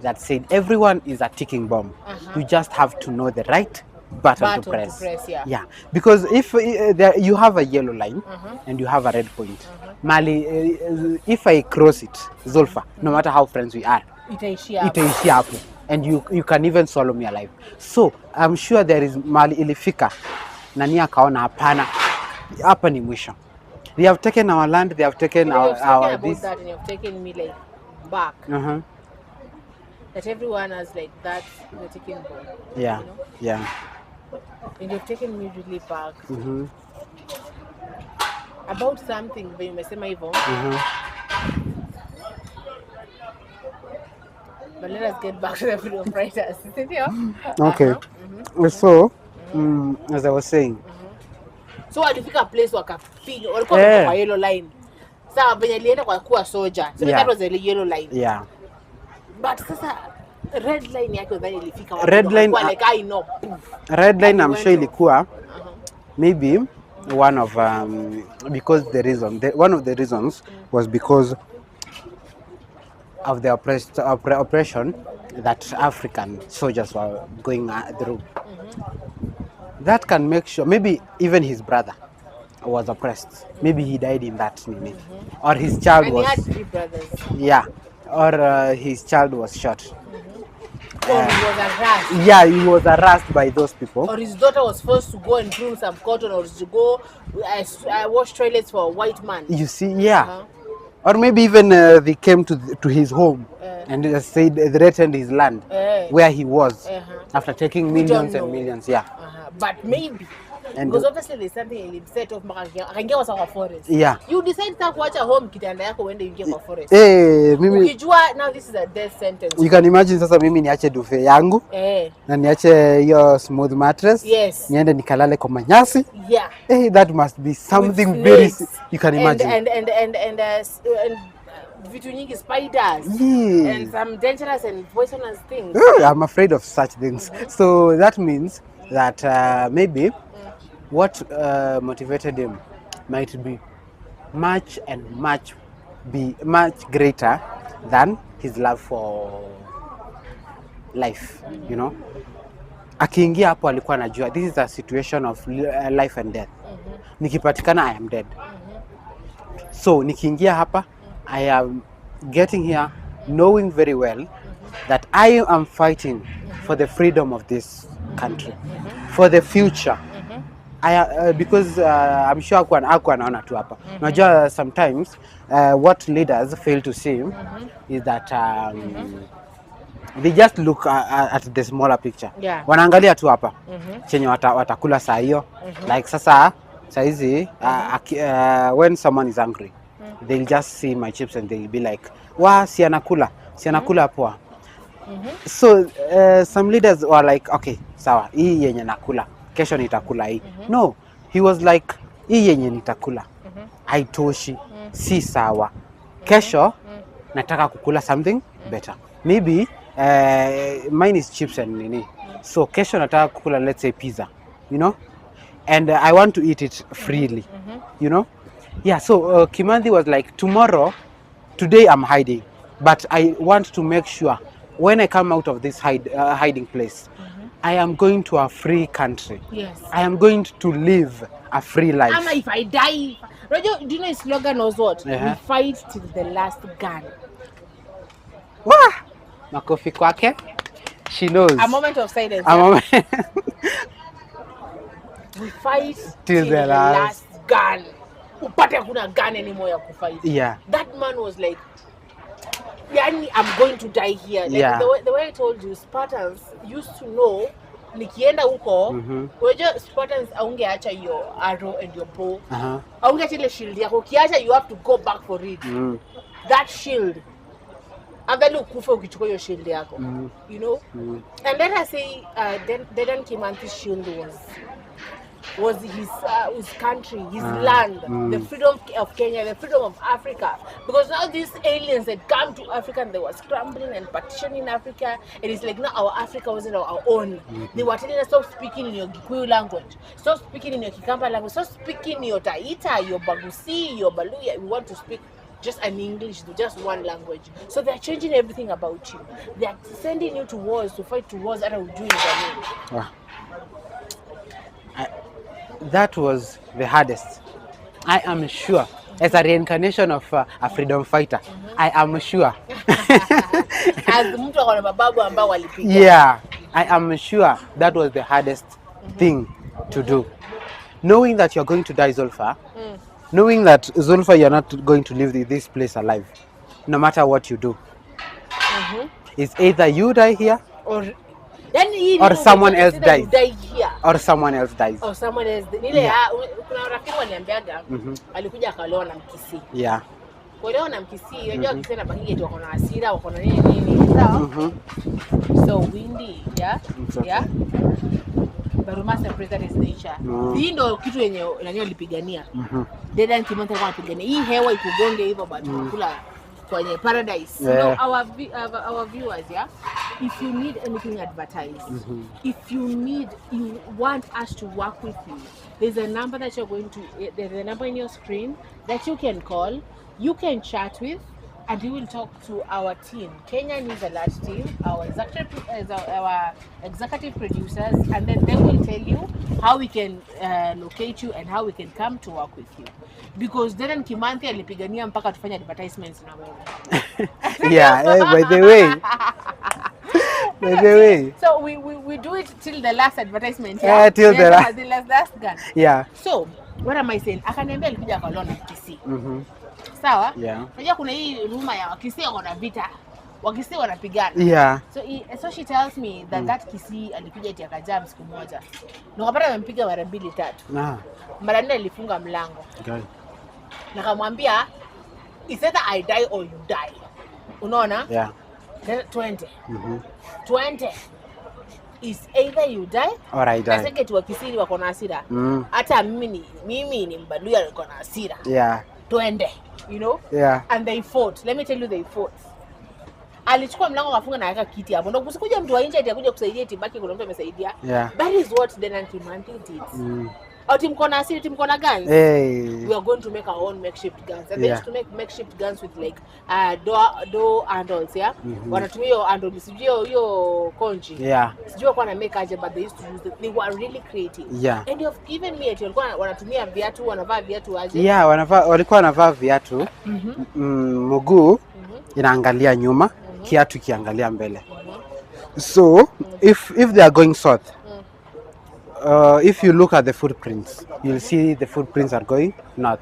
that said everyone is a ticking bomb. You just have to know the right button to press. Yeah, because if you have a yellow line and you have a red point, Mali, if I cross it, Zulfa, no matter how friends we are, itaishia hapo, and you can even swallow me alive. So I'm sure there is Mali ilifika nani akaona hapana, hapa ni mwisho. They have taken our land, they have taken our this. That, and you have taken me like back. That everyone has like that, the ticking bomb. Yeah, you know? yeah. And you've taken me really back. About something, but you may say my But let us get back to the freedom fighters. Okay. So, as I was saying. So walifika place wakapiga walikuwa kwa yellow line. Sawa venye alienda kwa kuwa soldier. So that was the yellow line. Yeah. But sasa red line yake udhani ilifika wapi? Red line like I know. Red line I'm sure ilikuwa maybe one of because the reason one of the reasons was because of the oppression that African soldiers were going through. That can make sure maybe even his brother was oppressed. Maybe he died in that minute, or his child and was. He had 3 brothers. Yeah, or his child was shot. Or he was harassed. Yeah, he was harassed by those people. Or his daughter was forced to go and bring some cotton, or to go wash toilets for a white man. You see, yeah. Or maybe even they came to his home and said they threatened his land where he was after taking millions and millions. Yeah. But maybe. And because obviously there's something in set of akaingia kwa forest. Yeah. You decide to kuacha home kitanda yako uende ingie kwa forest. Mimi ukijua now this is a death sentence. You can imagine sasa mimi niache dufe yangu. Na niache hiyo smooth mattress. Yes. Niende nikalale kwa manyasi. Yeah. That must be something very you can imagine. And vitu nyingi spiders and some dangerous and poisonous things. I'm afraid of such things. So that means that maybe what motivated him might be much greater than his love for life, you know. Akiingia hapo alikuwa anajua this is a situation of life and death. Nikipatikana I am dead. So nikiingia hapa I am getting here knowing very well that I am fighting for the freedom of this country, for the future. Because I'm sure hakuwa anaona tu hapa. Unajua sometimes what leaders fail to see is that they just look at the smaller picture. Yeah. Wanaangalia tu hapa chenye watakula saa hiyo. Like sasa hizi when someone is angry they'll just see my chips and they'll be like, "Wa si anakula poa." So some leaders were like, "Okay, sawa, hii yenye nakula, kesho nitakula hii." No, he was like, "Hii yenye nitakula haitoshi, si sawa. Kesho nataka kukula something better. Maybe mine is chips and nini. So kesho nataka kukula, let's say pizza, you know? And I want to eat it freely, you know? Yeah, so Kimanthi was like, today I'm hiding, but I want to make sure when I come out of this hiding place, I am going to a free country. Yes. I am going to live a free life. Ama if I die, Rojo, do you know his slogan was what? We fight till the last gun. Wah! Makofi kwake. She knows. A moment of silence. A moment. We fight till the last gun. Upate hakuna gun anymore ya kufight. Yeah. That man was like, yani, I'm going to die here. Like, the way I told you, Spartans used to know, nikienda huko, unajua Spartans aungeacha your arrow and your bow. Aungeacha ile shield yako. Ukiacha, you have to go back for it. That shield. Angali ukufa ukichukua your shield yako. You know? And let us say, Dedan Kimanthi's shield was his country, his land, the freedom of Kenya, the freedom of Africa. Because now these aliens had come to Africa and they were scrambling and partitioning Africa, and it's like now our Africa wasn't our own. They were telling us, stop speaking in your Gikuyu language, stop speaking in your Kikamba language, stop speaking your Taita, your Bagusi, your Baluya. We want to speak just an English, just one language. So they're changing everything about you. They're sending you to wars, to fight to wars that are doing the Wow. That was the hardest. I am sure, as a reincarnation of a freedom fighter, I am sure. As mtu akona mababu ambao walipiga. Yeah, I am sure that was the hardest thing to do. Knowing that you're going to die, Zulfa, knowing that, Zulfa, you're not going to leave this place alive, no matter what you do. It's either you die here, or someone else dies. Die here. Or someone else dies. Or someone else. Kuna rafiki waniambiaga alikuja akalewa na Mkisii. Yeah. Kuelewa na Mkisii, unajua Mkisii na Bahigi eti wako na hasira, wako na nini. Sawa? So windy, yeah. Okay. Yeah. But we must separate his nature. Hii ndio kitu yenye nani alipigania. Dedan Kimonte alikuwa anapigania. Hii hewa ikugonge hivyo bado kula kwenye paradise. Yeah. So our viewers, yeah, if you need anything advertised, if you want us to work with you, there's a number that there's a number in your screen that you can call, you can chat with, and we will talk to our team. K.N.A is a large team, our executive producers, and then they will tell you how we can locate you and how we can come to work with you. Because Dedan Kimanthi alipigania mpaka tufanye advertisements na wewe. Yeah, by the way. So we do it till the last advertisement. Yeah, till the last gun. Yeah. So what am I saying? Akaniambia alikuja akalewa na Mkisii. Sawa? Yeah. Unajua kuna hii rumor ya Wakisii wana vita. Wakisii wanapigana. Yeah. So she tells me that Kisii alikuja eti akajam siku moja. Na kapata amempiga mara 2-3. Mara 4 alifunga mlango. Okay. Na kamwambia it's either I die or you die. Unaona? Yeah. 20. 20 is either you die or I die. Nasenge tu Wakisii wako na hasira. Hata mimi ni Mbaluya niko na hasira. Yeah. 20. You know? Yeah. And they fought. Let me tell you, they fought. Alichukua mlango akafunga na akaweka kiti hapo. Ndio kusikuja mtu wa nje atakuja kusaidia tibaki kuna mtu amesaidia. Yeah. That is what Dedan Kimanthi did. Au timu kona asili, timu kona guns. Hey. We are going to make our own makeshift guns. And they used to make makeshift guns with like door handles, yeah? Wanatumia hiyo handle, sijui hiyo konji. Yeah. Sijui kwa na make aje, but they used to use they were really creative. Yeah. And you've given me it, walikuwa wanatumia viatu, wanavaa viatu aje. Yeah, walikuwa wanavaa viatu. Mguu inaangalia nyuma, kiatu kiangalia mbele. So, if they are going south, if you look at the footprints, you'll see the footprints are going north.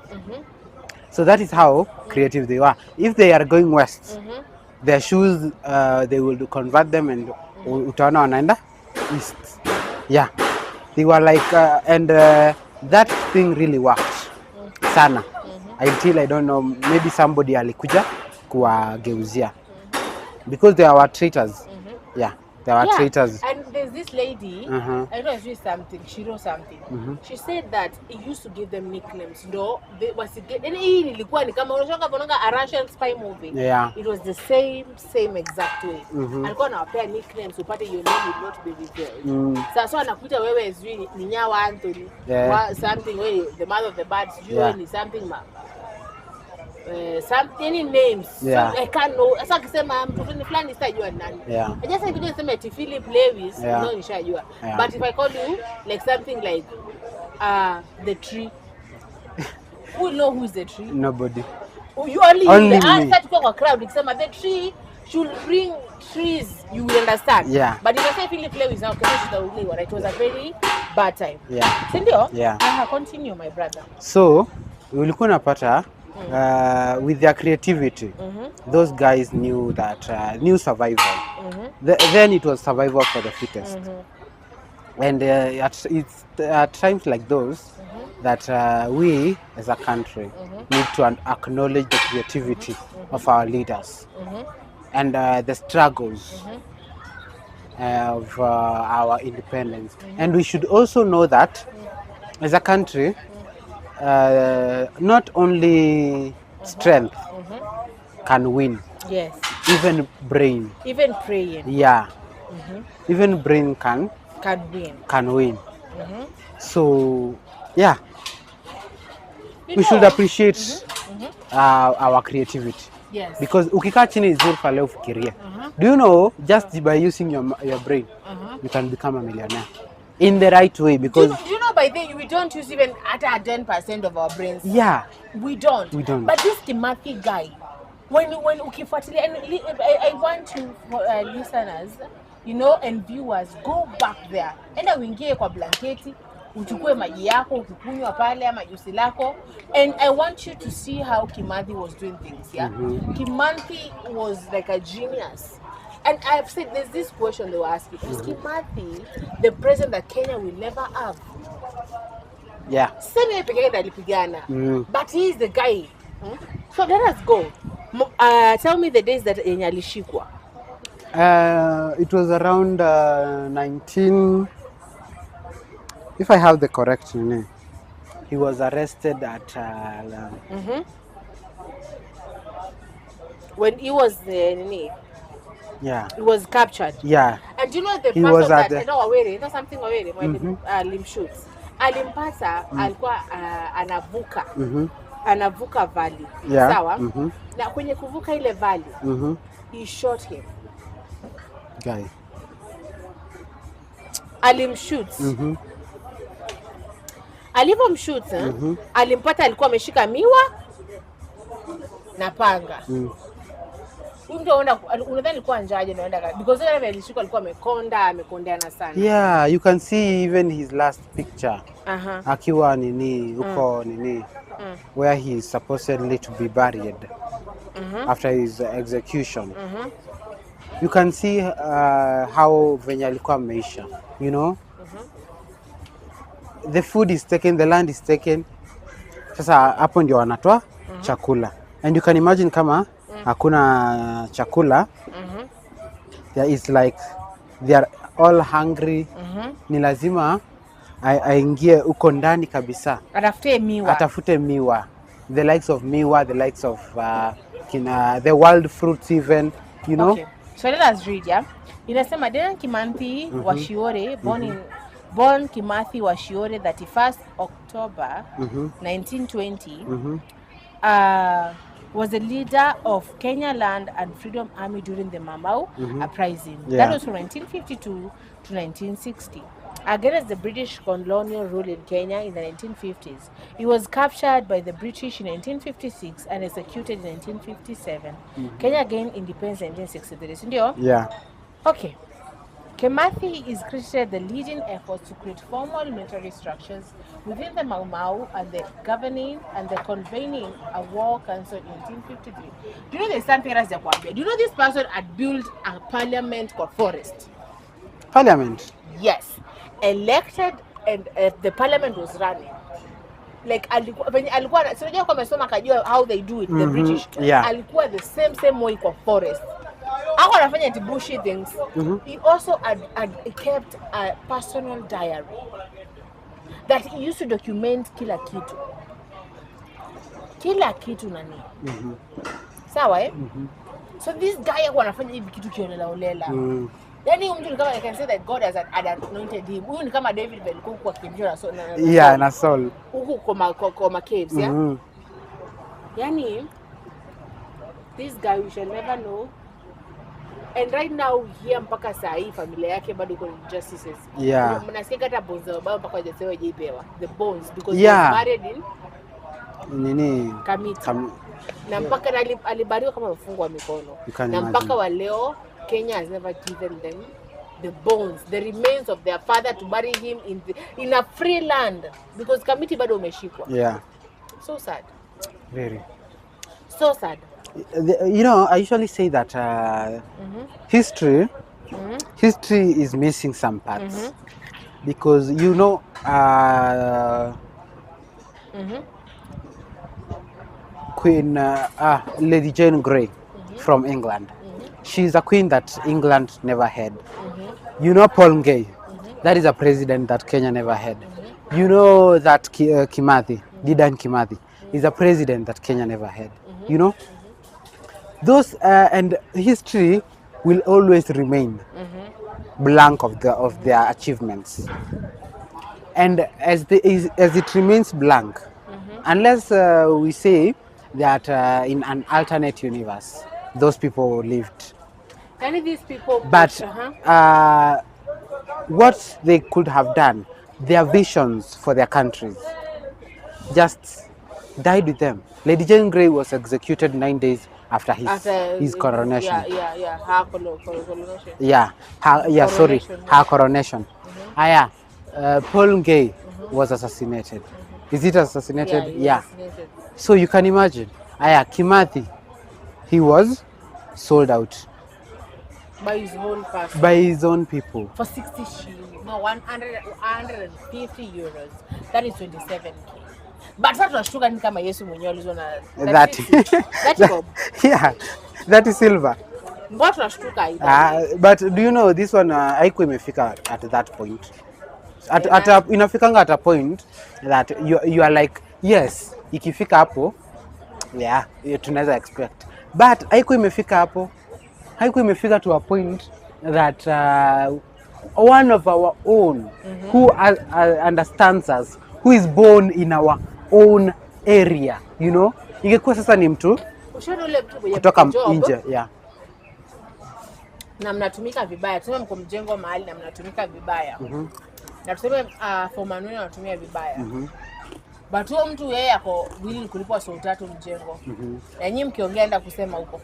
So that is how creative they were. If they are going west, their shoes, they will convert them and utaona wanaenda east. Yeah, they were like, and that thing really worked sana. Until I don't know, maybe somebody alikuja kuwageuzia because they are traitors. Yeah. There were traitors. And there's this lady, I know she something, she wrote something. She said that it used to give them nicknames. No, they was hii ilikuwa ni kama unashaka bonanga a Russian spy movie. Yeah. It was the same exact way. Alikuwa anawapea nicknames upate your name would not be revealed. Sasa anakuita wewe sijui ni Nyawa Anthony, something way the mother of the birds, you ni something any names. Yeah. So I can't know. Sasa akisema mtu fulani sitajua nani. Yeah. I just think niseme ati Philip Lewis, no nishajua. Yeah. But if I call you like something like the tree, who will know who is the tree? Nobody. You only me. Answer to kwa crowd nikisema the tree should bring trees, you will understand. Yeah. But if I say Philip Lewis now, because the only one, it was a very bad time. Yeah. Sindio? Yeah. Continue, my brother. So, ulikuwa napata with their creativity, those guys knew that knew survival. Then it was survival for the fittest. And it's at times like those that we as a country need to acknowledge the creativity of our leaders and the struggles of our independence. And we should also know that as a country, not only strength can win, Yes. even brain. Even praying Yeah, even brain can win. can win. So yeah, we should appreciate our creativity. Yes. Because ukikaa chini Zulfa leo fikiria. Do you know just by using your brain you can become a millionaire in the right way? Because do you know by the we don't use even at 10% of our brains. yeah, We don't. But this Timothy guy, when ukifuatilia, and I want to listeners, you know, and viewers, go back there. Enda uingie kwa blanketi, uchukue maji yako, ukikunywa pale ama juisi lako, and I want you to see how Kimathi was doing things, yeah? Kimathi was like a genius. And I've said there's this question they were asking, is Kimathi the president that Kenya will never have? yeah. Same way pekee alipigana. But he is the guy. So let us go. Tell me the days that yenye alishikwa. It was around 19, if I have the correct name. He was arrested at when he was yeah, he was captured. Yeah. And you know the He person was that at you know something aware when alimshoot. Alimpata alikuwa anavuka. Anavuka valley. Yeah. Sawa? Na kwenye kuvuka ile valley, he shot him. Guy. Alimshoot. Alipomshoot, alimpata alikuwa ameshika miwa na panga. Unadhani alikuwa njaje naenda because yeye alishika alikuwa amekondeana sana. Yeah, you can see even his last picture. Akiwa nini uko nini where he is supposedly to be buried after his execution. You can see how venye alikuwa ameisha, you know. The food is taken, the land is taken. Sasa hapo ndio wanatoa chakula. And you can imagine kama hakuna chakula. There is like they are all hungry. Ni lazima aingie uko ndani kabisa. Atafute miwa. The likes of miwa, the likes of the wild fruits even, you know. Okay. So let us read, yeah. Inasema Dedan Kimathi Washiore, born Kimathi Washiore 31st October 1920, was the leader of Kenya Land and Freedom Army during the Mau uprising. Yeah. That was from 1952 to 1960. Against the British colonial rule in Kenya in the 1950s. He was captured by the British in 1956 and executed in 1957. Kenya gained independence in 1963. Ndio? Yeah. Okay. Kimathi is credited the leading efforts to create formal military structures within the Mau Mau and the governing and the convening a war council in 1953. Do you know there's something else? Do you know this person had built a parliament called Forest? Parliament? Yes. Elected and the parliament was running. Like alikuwa sio kama amesoma akajua how they do it, the British. Yeah. Alikuwa the same way kwa Forest. Ako anafanya the bullshit things. He also had kept a personal diary that he used to document kila kitu nani. Sawa eh? So this guy ako anafanya hivi kitu kiolela. Yani mtu ni kama I can say that God has anointed him. Huyu ni kama David alikuwa kwa kimbia na Saul. Huko kwa caves, yeah. Yani this guy we shall never know. And right now here mpaka saa hii familia yake bado iko injustices. Yeah. Mnasikia hata bones za baba mpaka hajasewa jipewa. The bones because he was married in nini Kamiti. Na mpaka alibariwa kama mfungo wa mikono. Na mpaka wa leo Kenya has never given them the bones, the remains of their father to bury him in a free land because Kamiti bado umeshikwa. Yeah. So sad. Very. So sad. You know, I usually say that history is missing some parts because you know Queen Lady Jane Grey from England. She's a queen that England never had. You know Paul Gay. That is a president that Kenya never had. You know that Kimathi, Dedan Kimathi, is a president that Kenya never had. You know, those and history will always remain blank of their achievements, and as it remains blank, unless we say that in an alternate universe those people lived, Any of these people but what they could have done, their visions for their countries, just died with them. Lady Jane Grey was executed 9 days after his coronation. her coronation. Yeah, sorry, Coronation, her coronation. Aya, Paul Gay was assassinated. Is it Yeah, assassinated? he was Yeah. assassinated. So you can imagine. Aya, Kimathi, he was sold out By his own person. by his own people. For 60 shillings, no, 150 euros. That is 27k. But watu washtuka ni kama Yesu mwenyewe alizwa na That, 30 bob. yeah, that is silver. Watu washtuka either. But do you know this one haikuwa imefika at that point. Inafikanga at a point that you are like, yes, ikifika hapo, yeah, tunaweza expect. But haikuwa imefika hapo. Haikuwa imefika to a point that one of our own who understands us, who is born in our own area, you know, ingekuwa sasa ni mtu Ushauri ule mtu mwenye kutoka job, nje, yeah. Na mnatumika vibaya. Tuseme mko mjengo mahali na mnatumika vibaya. Na tuseme foreman anatumia vibaya. But huyo mtu yeye ako willing kulipwa so tatu mjengo. Na nyinyi mkiongea enda kusema huko.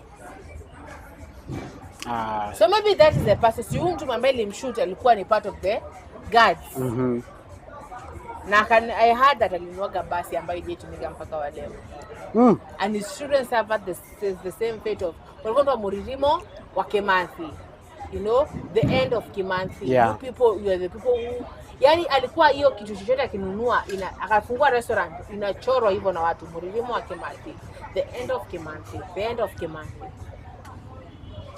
So maybe that is the person. Si huyu mtu ambaye limshoot alikuwa ni part of the guards. Na I heard that alinuaga basi ambayo ijetumika mpaka wa leo. And his children suffered the same fate of walikuwa Muririmo wa Kimathi. You know, the end of Kimathi. Yeah. You people, you are the people who, yani alikuwa hiyo kitu chochote akinunua akafungua restaurant inachorwa hivyo na watu Muririmo wa Kimathi. The end of Kimathi. The end of Kimathi.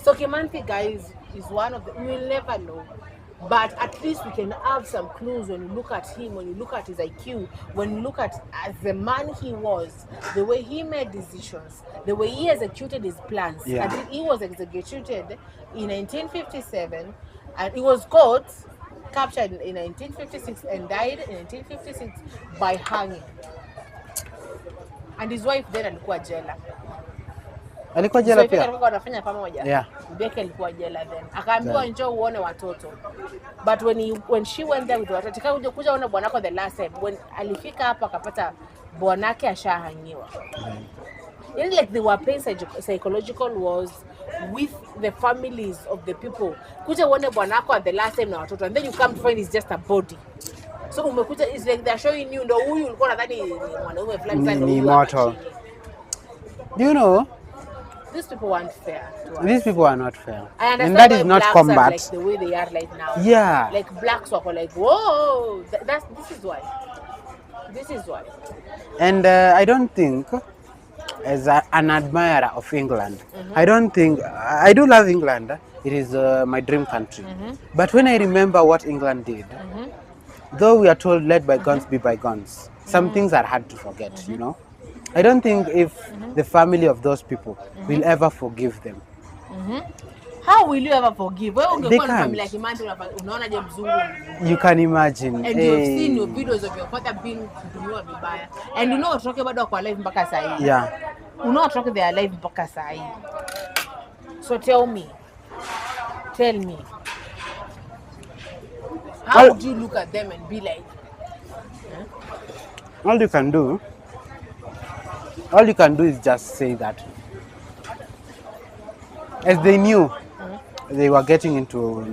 So K.N.A, guys, is one of the, we will never know. But at least we can have some clues when you look at him, when you look at his IQ, when you look at as the man he was, the way he made decisions, the way he executed his plans. Yeah. I think he was executed in 1957 and he was caught, captured in 1956 and died in 1956 by hanging. And his wife then alikuwa jela. Alikuwa jela pia. Alikuwa wanafanya pamoja. Yeah. Beke alikuwa jela then. Akaambiwa njoo uone watoto. But when she went there with watoto, akaja kuja ona bwanako the last time. When alifika hapa akapata bwanake ashahangiwa. Yani like they were playing psychological wars with the families of the people. Kuja uone bwanako at the last time na watoto and then you come to find it's just a body. So umekuja it's like they're showing you ndo huyu ulikuwa nadhani ni mwanaume fulani sana ni immortal. Do you know? These people weren't fair to us. These people are not fair. I understand And that is not blacks combat. are like the way they are right now. Yeah. Like blacks were like, whoa, this is why. This is why. And I don't think, as an admirer of England, I don't think, I do love England. It is my dream country. But when I remember what England did, though we are told let bygones be bygones, some things are hard to forget, you know. I don't think if the family of those people will ever forgive them. How will you ever forgive? Wewe ungekuwa na can't. familia ya Kimandi unaona je mzungu? You can imagine. And you have seen your videos of your father being kutumiwa vibaya. And you know watoke bado wako alive mpaka saa hii. Yeah. You know watoke they are alive mpaka saa hii. So tell me. How would you look at them and be like, All you can do is just say that as they knew they were getting into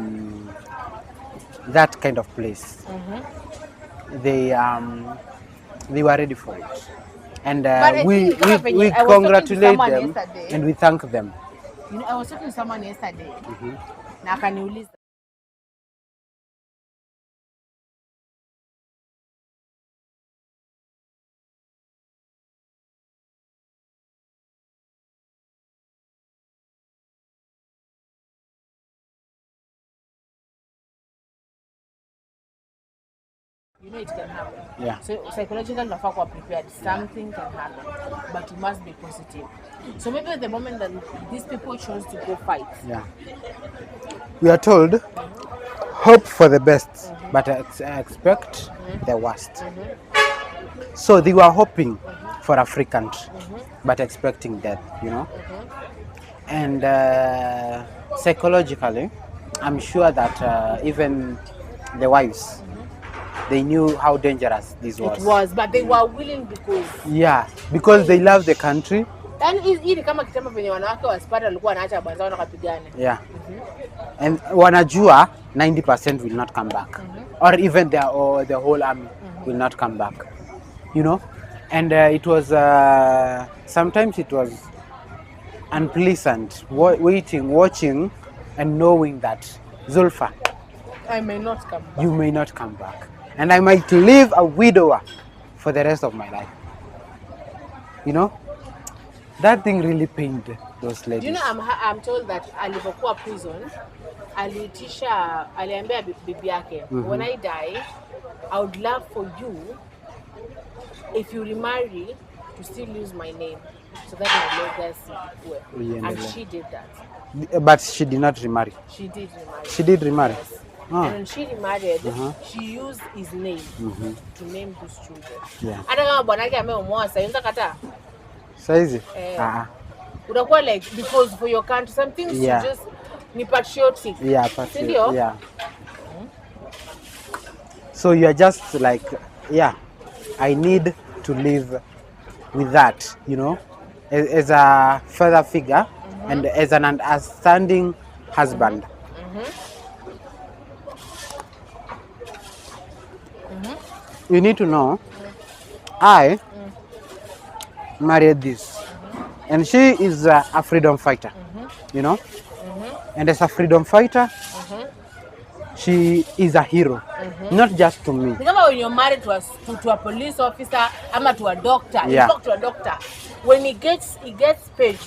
that kind of place, they were ready for it, and we congratulate them yesterday. and we thank them. You know, I was talking to someone yesterday. Na akaniuliza you know it can happen. Yeah. So psychologically, unafaa kuwa prepared. Something can happen, but you must be positive. So maybe at the moment that these people chose to go fight. Yeah. We are told, hope for the best, but expect the worst. So they were hoping for a free country, but expecting death, you know. And psychologically, I'm sure that even the wives, they knew how dangerous this was. It was, but they were willing because. Yeah, because they love the country. Yani hii ni kama kitendo venye wanawake wa Sparta walikuwa wanaacha bwana zao wakapigana. Yeah. And wanajua 90% will not come back. Or even the whole army will not come back. You know? And it was, sometimes it was unpleasant waiting, watching and knowing that Zulfa, I may not come back. you may not come back. And I might live a widower for the rest of my life. You know? That thing really pained those ladies. Do you know, I'm told that alipokuwa prison, aliambia bibi yake, when I die, I would love for you, if you remarry, to still use my name, so that my legacy will. And she did that. But she did not remarry. She did remarry. She did remarry. Yes. Oh. And when she remarried, she used his name to name those children. Yeah. Hata kama bwanake ameomoa sasa, unaweza kataa? Saizi? Unakuwa like, because for your country, some things you just ni patriotic. Yeah, patriotic. Sindio? Yeah. So you are just like, yeah, I need to live with that, you know, as a father figure and as an understanding husband. You need to know, I married this, and she is a freedom fighter, you know, and as a freedom fighter, she is a hero, not just to me. Ni kama when you're married to a police officer ama to a doctor, you talk to a doctor, when he gets paid,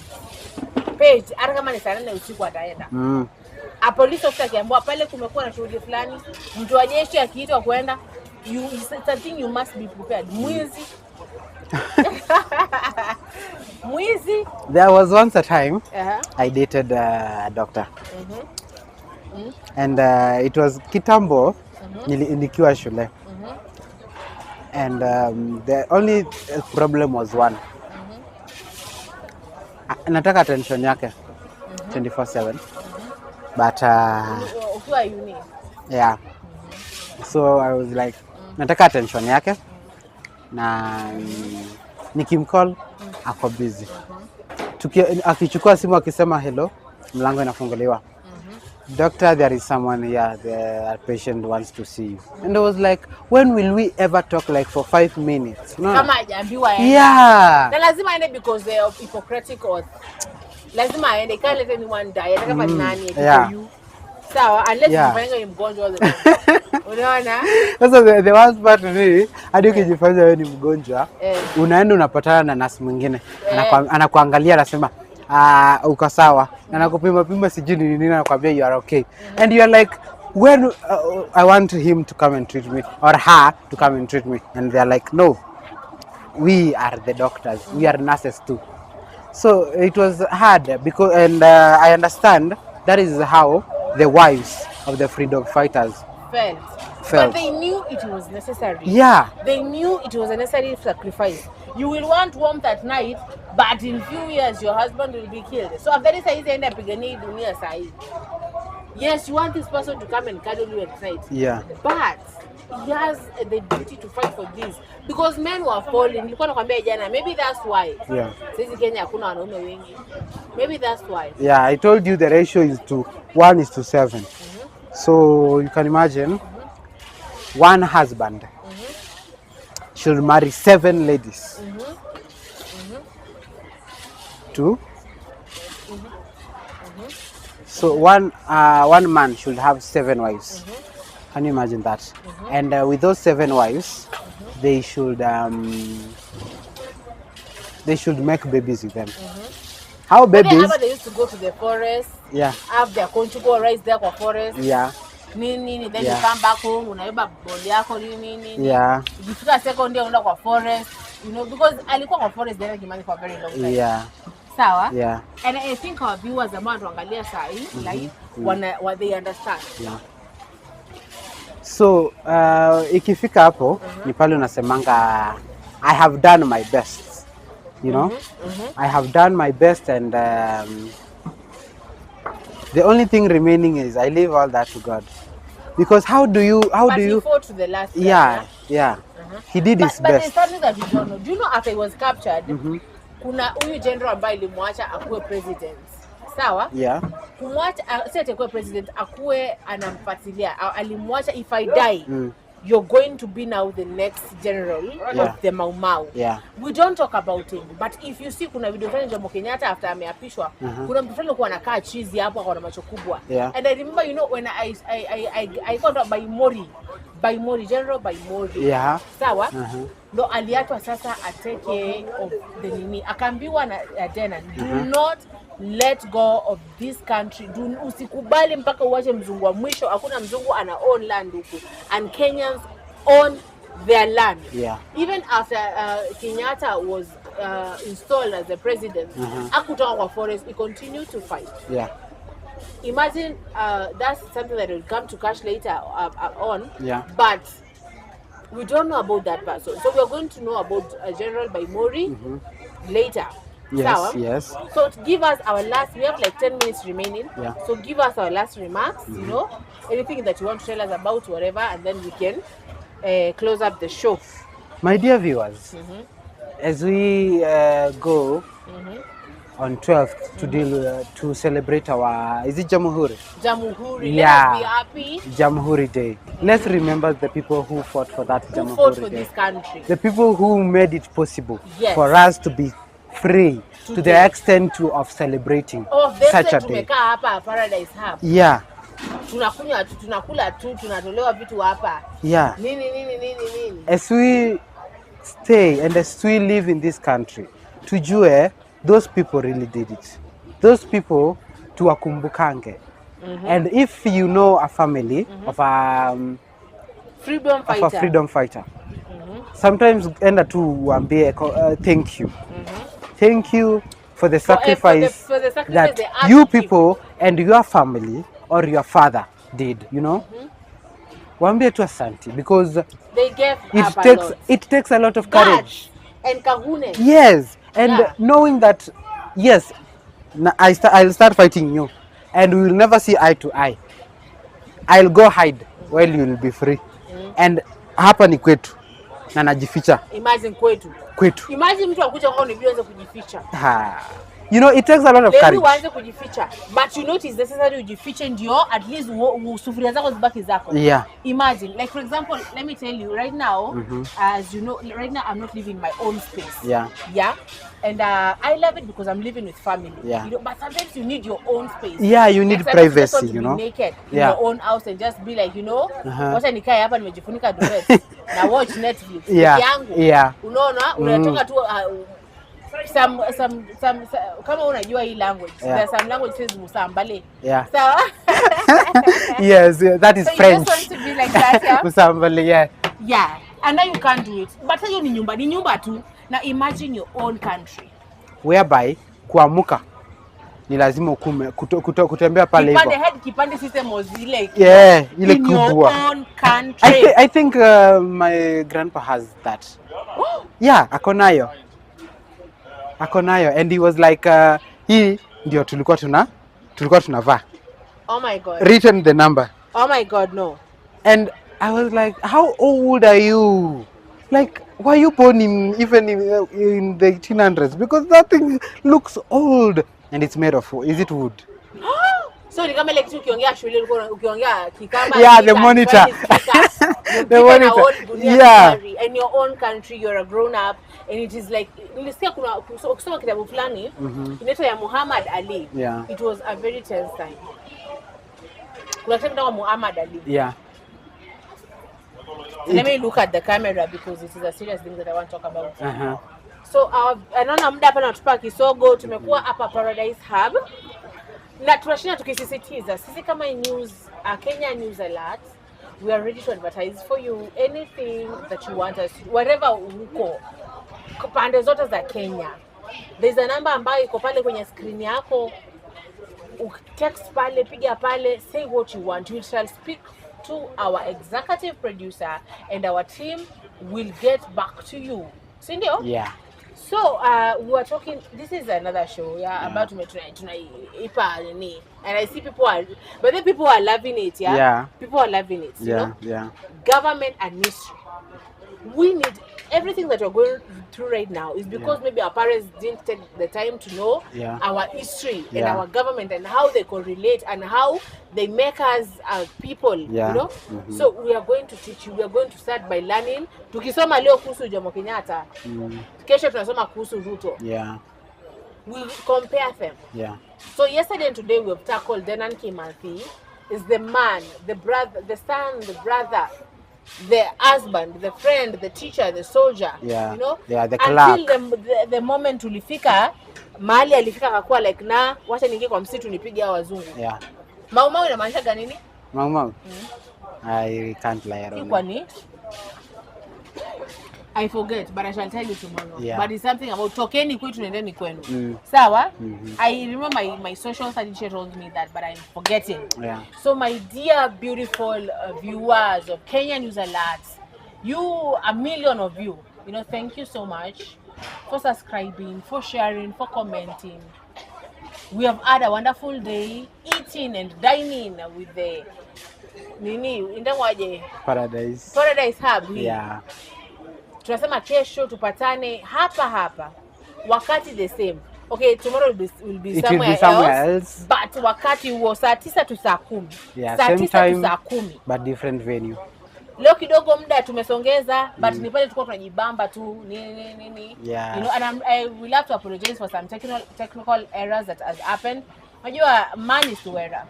hata kama ni saa 4 usiku ataenda. A police officer akiambiwa pale kumekuwa na shughuli fulani, mtu wa jeshi akiitwa kwenda, it's a thing you must be prepared. Mwizi. There was once a time I dated a doctor. And it was kitambo, nikiwa shule. And the only problem was one. Nataka attention yake 24/7. But ukiwa uni. Yeah. So I was like, nataka attention yake na nikimcall ako busy. Akichukua simu akisema hello, mlango inafunguliwa. Doctor, there is someone here, the patient wants to see you. And I was like, when will we ever talk like for 5 minutes? No. Kama hajaambiwa aende. Yeah. Na lazima aende because they are hypocritic or lazima aende, can't let anyone die. Hata kama nani Yeah. you. Sawa, unless you ni mgonjwa all the time. Unaona? Sasa the worst part ni hadi ukijifanya wewe ni mgonjwa, unaenda unapatana na nurse mwingine, anakuangalia anasema uko sawa, na nakupima sijui ni nini, anakuambia you are okay. And you are like, when I want him to come and treat me or her to come and treat me, and they are like, no, we are the doctors, we are nurses too. So it was hard because, and I understand that is how the wives of the freedom fighters felt. But they knew it was necessary. Yeah. They knew it was a necessary sacrifice. You will want warmth at night, but in few years your husband will be killed. So after this I end up pigania dunia sahi. Yes, you want this person to come and cuddle you at night. Yeah. But he has the duty to fight for this because men were falling. Nilikuwa nakwambia jana, maybe that's why. Yeah. Sisi Kenya hakuna wanaume wengi. Maybe that's why. Yeah, I told you the ratio is 1:7. So you can imagine one husband should marry 7 ladies. Two. So one man should have 7 wives. Can you imagine that? And with those 7 wives, they should make babies with them. How babies? They used to go to the forest. Yeah. Have their conjugal rights there for forest. Yeah. nini, then Yeah. you come back home, unaiba ball yako nini. Yeah. Ukifika second day unaenda kwa forest, you know, because alikuwa kwa forest there Kimani for a very long time. Yeah. Sawa? Yeah. And I think our viewers ambao tuangalia saa hii like what they understand. Yeah. So ikifika hapo ni pale unasemanga I have done my best, you know. I have done my best, and the only thing remaining is I leave all that to God, because how do you he fought to the last yeah he did his but best. there's something that you don't know. Do you know after he was captured kuna huyu general ambaye ilimwacha akuwe president, sawa? Yeah. Kumwacha si atakuwa president, akuwe anamfuatilia, alimwacha if I die you're going to be now the next general of the Mau Mau. Yeah. We don't talk about him, but if you see kuna video fulani Jomo Kenyatta after ameapishwa kuna mtu fulani alikuwa anakaa chizi hapo kwa macho kubwa. And I remember, you know, when I got by Mori, General by Mori. Yeah. Sawa? Ndo aliatwa sasa ateke of the nini. Akaambiwa na tena, do not let go of this country. Usikubali mpaka uache mzungu wa mwisho. Hakuna mzungu ana own land huku. And Kenyans own their land. Yeah. Even after Kenyatta was installed as the president, akutoka kwa forest, he continued to fight. Yeah. Imagine that's something that will come to cash later on. Yeah. But we don't know about that person. So we are going to know about General by Mori later. Yes, Sawa? yes. So to give us our last, we have like 10 minutes remaining. Yeah. So give us our last remarks, you know, anything that you want to tell us about, whatever, and then we can close up the show. My dear viewers, as we go on 12th to deal to celebrate our, is it Jamhuri? Jamhuri. Yeah. Let us be happy. Jamhuri Day. Let's remember the people who fought for that Jamhuri Who fought for Day. this country. The people who made it possible Yes. for us to be free to Today. the extent of celebrating such a day. Tumekaa hapa Paradise Hub. Yeah. Tunakunywa tu, tunakula tu, tunatolewa vitu hapa. Yeah. Nini. As we stay and as we live in this country, tujue those people really did it. Those people tuwakumbukange. And if you know a family of a freedom fighter, sometimes enda tu uambie thank you. Thank you for the sacrifice, for the sacrifice that they asked you to give. people and your family or your father did, you know. Waambie tu asante, because They gave up it takes a lot of courage. And kahunes. Yes, and Yeah. knowing that, yes, I'll start fighting you, and we will never see eye to eye. I'll go hide while you will be free. And hapa ni kwetu na najificha Imagine kwetu. Imagine mtu akuja kwao ni vile anza kujificha. You know, it takes a lot of courage. Waanze kujificha. But you know it is necessary ujifiche ndio at least sufuria zako zibaki zako. Yeah. Imagine, like for example, let me tell you right now, as you know, right now I'm not living my own space. Yeah. Yeah. And I love it because I'm living with family. Yeah. You know, but sometimes you need your own space. Yeah, you need Like sometimes privacy, just want to you be know. naked in Yeah. your own house and just be like, you know, wacha nikae hapa nimejifunika dress na watch Netflix. Yeah. Yangu. Yeah. Unaona, unatoka tu some kama unajua hii language. Yeah. There's some language says musambale. Yeah. Sawa? Yes, that is So you French. just want to be like that, yeah? Musambale, yeah. Yeah. And now you can't do it. But hiyo ni nyumba tu. Now imagine your own country. Whereby kuamuka ni lazima ukume kutembea pale hivyo. Kipande system was like Yeah, ile in your kubwa. own country. I think my grandpa has that. Yeah, ako nayo and he was like hii ndio tulikuwa tunavaa. Oh my God. Written the number. Oh my God, no. And I was like, how old are you? Like, were you born even in the 1800s? Because that thing looks old and it's made of, is it wood? So ni kama like ukiongea shule ukiongea Kikamba. Yeah, the monitor. The monitor. Yeah. In your own country, you're a grown up, and it is like nilisikia kusoma kitabu fulani inaitwa ya Muhammad Ali. Yeah. It was a very tense time. Kuna kitabu kama Muhammad Ali. Yeah. Let me look at the camera because it is a serious thing that I want to talk about. So anaona muda hapa natupa kisogo, tumekuwa hapa Paradise Hub. Na tunashinda tukisisitiza sisi kama news, Kenya News Alert, we are ready to advertise for you anything that you want us, wherever uko pande zote za Kenya. There's a number ambayo iko pale kwenye screen yako, text pale, piga pale, say what you want. We shall speak to our executive producer and our team will get back to you. Sindio? Yeah. So we were talking, this is another show, about tunaipa nini, and I see people are, but then people are loving it, people are loving it, you know. Government and ministry, we need everything that we're going through right now is because maybe our parents didn't take the time to know our history and our government and how they correlate and how they make us people, you know. So we are going to teach you. We are going to start by learning. Tukisoma leo kuhusu Jomo Kenyatta, kesho tunasoma kuhusu Ruto. We compare them. So yesterday and today we have tackled K.N.A is the man, the brother, the son, the brother, the husband, the friend, the teacher, the soldier, you know, the clerk. Until the moment ulifika mahali alifika akakuwa like na wacha niingie kwa msitu nipige hao wazungu. Mau inamaanisha nini? Mau. I can't lie around. Kwani I forget, but I shall tell you tomorrow. But it's something about tokeni kwetu nendeni kwenu. Sawa? I remember my social study teacher told me that, but I'm forgetting. So my dear beautiful viewers of Kenya News Alert, you, a million of you, you know, thank you so much for subscribing, for sharing, for commenting. We have had a wonderful day eating and dining with the Paradise Hub. Tunasema kesho tupatane hapa wakati the same. Okay, tomorrow will be somewhere else, but wakati huo saa 9 to saa 10. Saa 9 to saa 10, but different venue. Leo kidogo muda tumesongeza, but ni pale tulikuwa tunajibamba tu nini. You know, and I will have to apologize for some technical errors that has happened. Unajua man is to error.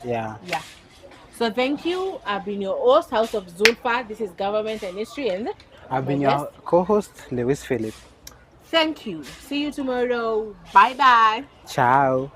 So thank you. I've been your host, House of Zulfa. This is Government and History, and I've been your co-host, Lewis Philip. Thank you. See you tomorrow. Bye-bye. Ciao.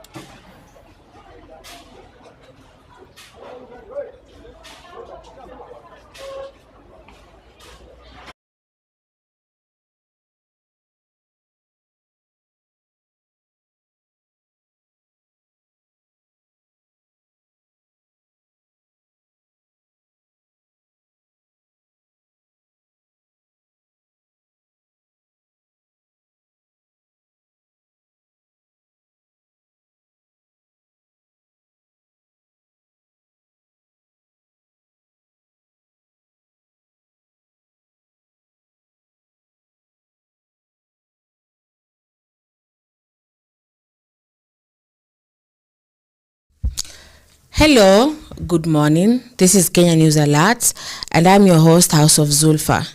Hello, good morning. This is Kenya News Alert and I'm your host, House of Zulfa.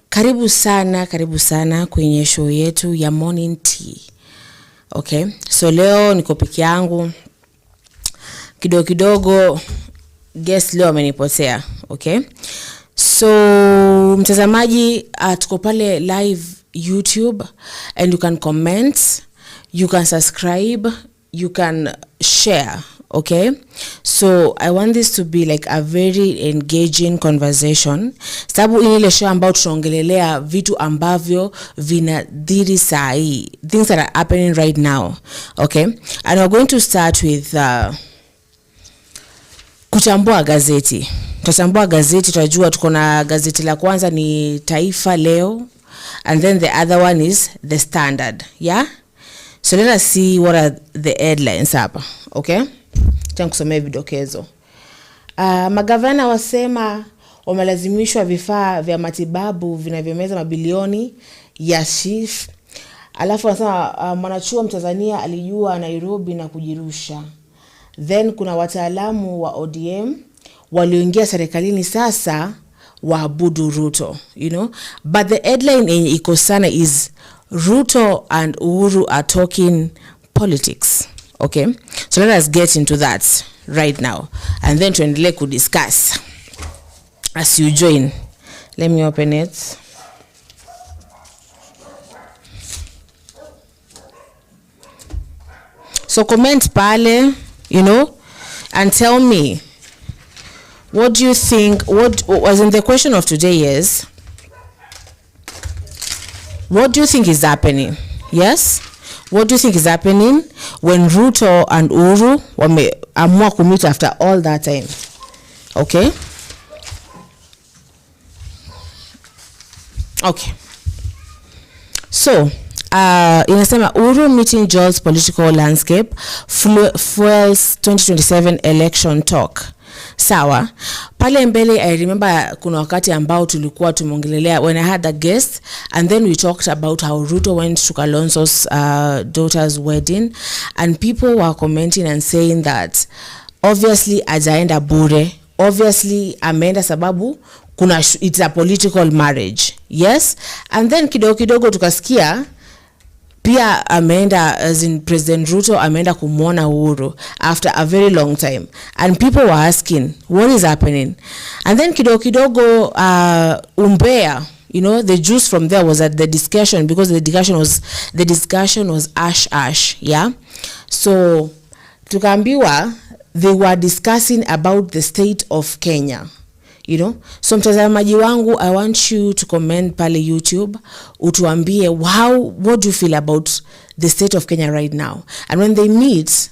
Karibu sana kwenye show yetu ya Morning Tea. Okay, so leo niko peke yangu. Kidogo guest leo amenipotea. Okay, so mtazamaji, tuko pale live YouTube and you can comment, you can subscribe, you can share. Okay, so I want this to be like a very engaging conversation. Sababu ile show ambao tunaongelelea vitu ambavyo vinadhiri saa hii, things that are happening right now. Okay, and we're going to start with kuchambua gazeti. Tutachambua gazeti, tutajua tuko na gazeti la kwanza ni Taifa Leo, and then the other one is The Standard. So let us see what are the headlines hapa. Okay, kusomea vidokezo. Magavana wasema wamelazimishwa vifaa vya matibabu vinavyomeza mabilioni ya SHIF. Alafu wanasema mwanachuo Mtanzania alijua Nairobi na kujirusha. Then kuna wataalamu wa ODM walioingia serikalini sasa waabudu Ruto, you know. But the headline yenye iko sana is Ruto and Uhuru are talking politics. Okay, so let us get into that right now and then tuendelee kudiscuss as you join. Let me open it. So comment pale, you know, and tell me, what do you think, what was in the question of today is, what do you think is happening? Yes? What do you think is happening when Ruto and Uhuru wameamua kumit after all that time? Okay? Okay. So, inasema Uhuru meeting jolts political landscape, fuels 2027 election talk. Sawa. Pale mbele, I remember kuna wakati ambao tulikuwa tumongelelea when I had the guest, and then we talked about how Ruto went to Kalonzo's daughter's wedding, and people were commenting and saying that obviously ajaenda bure, obviously ameenda sababu kuna it's a political marriage. Yes? And then kidogo tukasikia pia ameenda, as in President Ruto ameenda kumwona Uhuru after a very long time, and people were asking what is happening. And then kidogo umbea, you know, the juice from there was at the discussion, because the discussion was ash, yeah. So tukaambiwa they were discussing about the state of Kenya, you know. So mtazamaji wangu, I want you to comment pale YouTube, utuambie what do you feel about the state of Kenya right now, and when they meet,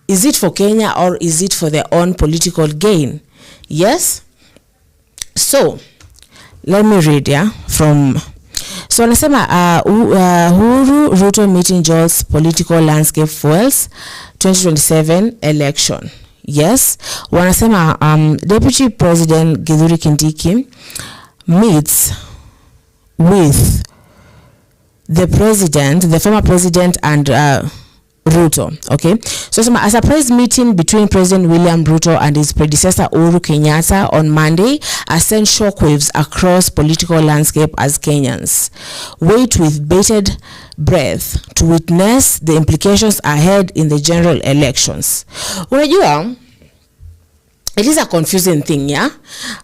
is it for Kenya or is it for their own political gain? Yes. So let me read from, so anasema Uhuru Ruto meeting jolts political landscape fuels 2027 election. Yes, wanasema Deputy President Githuri Kindiki meets with the former president and Ruto. Okay, so a surprise meeting between President William Ruto and his predecessor Uhuru Kenyatta on Monday has sent shockwaves across political landscape as Kenyans wait with bated breath to witness the implications ahead in the general elections. Unajua, it is a confusing thing, yeah,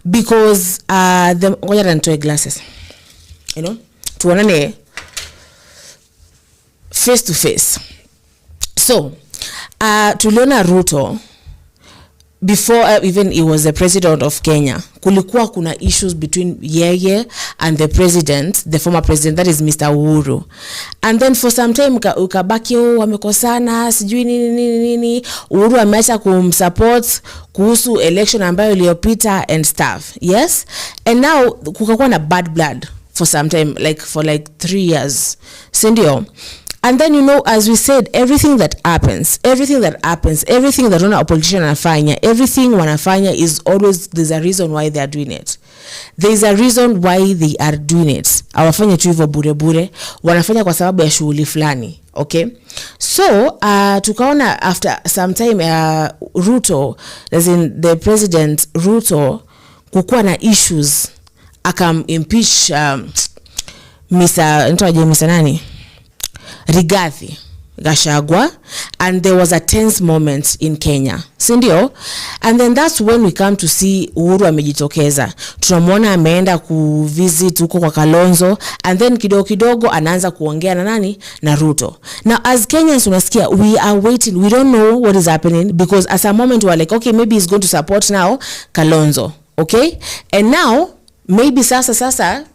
because ngoja nitoe glasses, you know, tuonane face to face. So tuliona Ruto before even he was the president of Kenya, kulikuwa kuna issues between yeye and the president, the former president, that is Mr. Uhuru. And then for some time ukabaki wamekosana, sijui nini, Uhuru ameacha kumsupport kuhusu election ambayo iliyopita and stuff. Yes? And now kukakuwa na bad blood for some time, for 3 years. Sindio? And then, you know, as we said, everything that happens, everything that a politician anafanya, everything wanafanya is always, there's a reason why they are doing it. There's a reason why they are doing it. Hawafanya tu hivyo bure, wanafanya kwa sababu ya shughuli fulani. Okay? So, tukaona after some time, Ruto, as in the president, Ruto, kukuwa na issues, impeach Mr. nani? Rigathi Gachagua, and there was a tense moment in Kenya. Sindio? And then that's when we come to see Uhuru amejitokeza. Tunamwona ameenda kuvisit huko kwa Kalonzo, and then kidogo anaanza kuongea na nani? Na Ruto. Now as Kenyans unasikia, we are waiting, we don't know what is happening, because at a moment we're like, okay, maybe he's going to support now Kalonzo. Okay? And now maybe sasa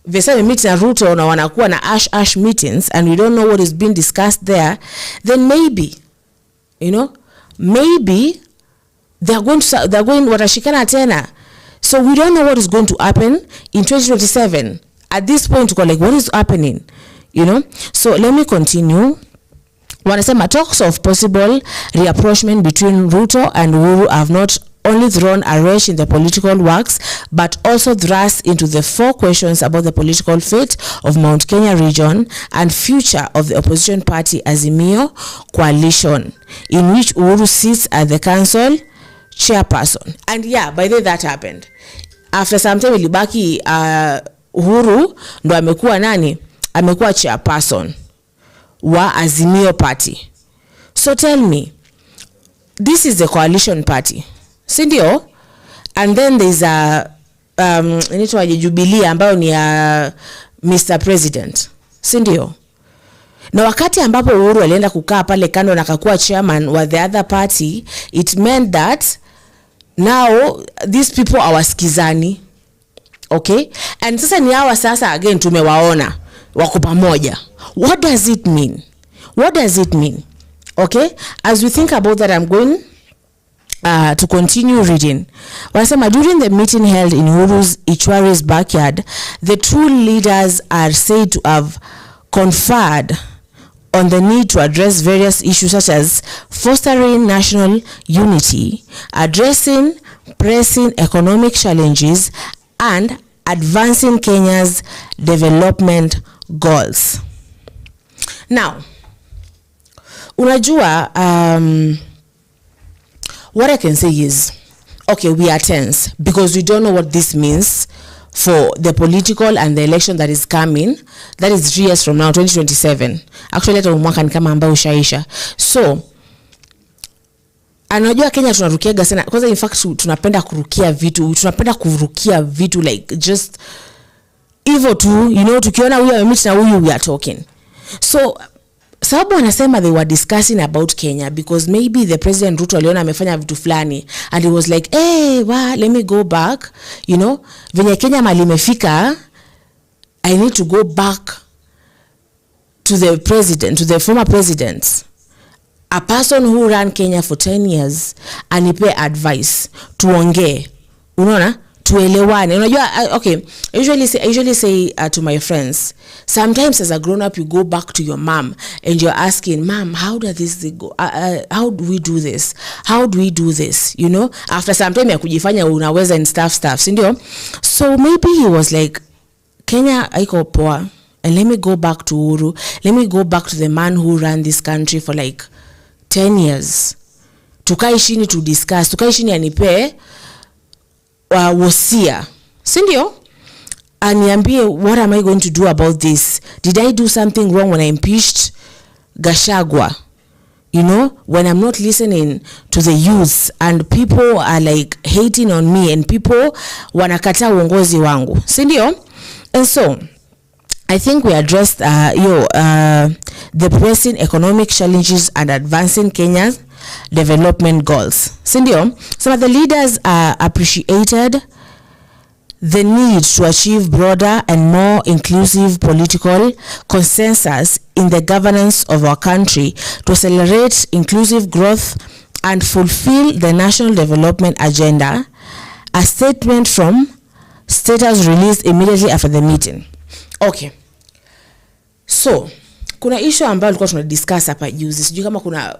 Vesa we meet na Ruto na wanakuwa na ash meetings, and we don't know what is being discussed there, then maybe, you know, maybe they're going watashikana tena. So we don't know what is going to happen in 2027. At this point, like, what is happening? You know? So let me continue. Wanasema talks of possible reapproachment between Ruto and Uhuru have not only thrown a wrench in the political works, but also thrust into the 4 questions about the political fate of Mount Kenya region and future of the opposition party Azimio coalition, in which Uhuru sits as the council chairperson. And yeah, by the way, that happened. After some time ilibaki Uhuru ndo amekuwa nani? Amekuwa chairperson wa Azimio party. So tell me, this is the coalition party. Sindio? And then there's inaitwa Jubilee ambayo ni Mr. President. Sindio? Na wakati ambapo Uhuru alienda kukaa pale kando na akakuwa chairman wa the other party, it meant that now these people are wasikizani. Okay? And sasa ni hawa sasa again tumewaona wako pamoja. What does it mean? What does it mean? Okay? As we think about that, I'm going to continue reading. Wanasema, during the meeting held in Uhuru's Ichwari's backyard, the two leaders are said to have conferred on the need to address various issues such as fostering national unity, addressing pressing economic challenges, and advancing Kenya's development goals. Now, unajua, what I can say is, okay, we are tense because we don't know what this means for the political and the election that is coming. That is 3 years from now, 2027. Actually, hata mwaka ni kama ambao ushaisha. So, anajua Kenya tunarukiaga sana. Kwanza in fact tunapenda kurukia vitu like just hivyo tu, you know, tukiona huyu amemit na huyu we are talking. So, sababu anasema they were discussing about Kenya because maybe the president Ruto aliona amefanya vitu fulani and he was like, hey, let me go back, you know, venye Kenya mali imefika, I need to go back to the president, to the former president, a person who ran Kenya for 10 years, anipe advice, tuongee, unaona, tuelewane. Unajua, okay, I usually say to my friends, sometimes as a grown up you go back to your mom and you're asking, mom, how does this go? How do we do this? How do we do this? You know, after some time ya kujifanya unaweza and stuff, si ndio? So maybe he was like, Kenya haiko poa, and let me go back to Uhuru. Let me go back to the man who ran this country for like 10 years. Tukae chini to discuss. Tukae chini anipe wosia, si ndio? Aniambie, what am I going to do about this? Did I do something wrong when I impeached Gachagua? You know, when I'm not listening to the youth and people are like hating on me and people wanakata uongozi wangu, si ndio? And so I think we addressed the pressing economic challenges and advancing Kenya's development goals. Sindio, some of the leaders appreciated the need to achieve broader and more inclusive political consensus in the governance of our country to accelerate inclusive growth and fulfill the national development agenda. A statement from status released immediately after the meeting. Okay. So, kuna issue ambayo tulikuwa tunadiscuss hapa juzi. Sijui kama kuna,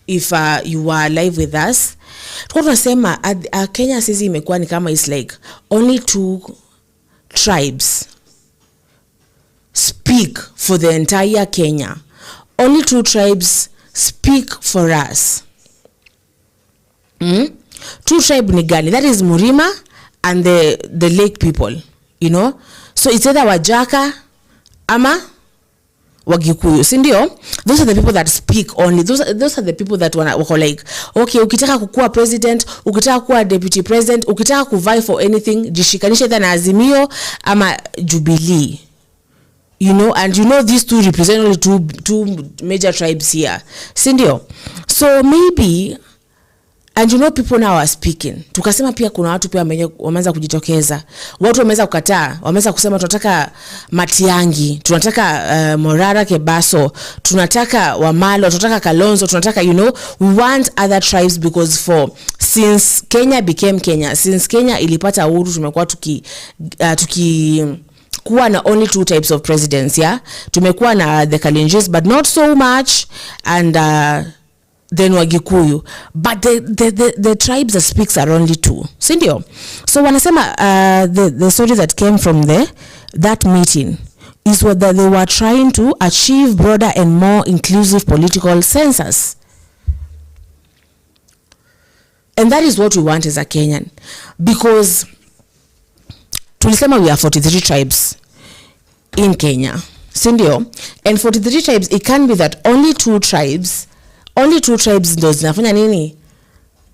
if you are live with us. Tulikuwa tunasema Kenya sisi imekuwa ni kama is like only 2 tribes speak for the entire Kenya. Only 2 tribes speak for us. 2 tribe ni gani? That is Murima and the lake people, you know. So it's either Wajaka ama Wagikuyu, si ndio? Those are the people that speak only. Those are the people that wako like, okay, ukitaka kukua president, ukitaka kuwa deputy president, ukitaka kuvai for anything, jishikanishe either na Azimio ama Jubilee. You know, and you know these 2 represent only two major tribes here. Si ndio? So maybe, and you know people now are speaking. Tukasema pia kuna watu pia wameanza kujitokeza. Watu wameanza kukataa, wameanza kusema tunataka Matiang'i, tunataka Morara Kebaso, tunataka Wamalo, tunataka Kalonzo, tunataka, you know, we want other tribes because since Kenya became Kenya, since Kenya ilipata uhuru tumekuwa kuwa na only 2 types of presidents, yeah. Tumekuwa na the Kalenjins but not so much, and then Wagikuyu, but the tribes that speaks are only 2, sindio? So wanasema the story that came from that meeting is what that they were trying to achieve broader and more inclusive political census, and that is what we want as a Kenyan, because tulisema we are 43 tribes in Kenya, sindio? And 43 tribes, it can be that only 2 tribes ndo zinafanya nini?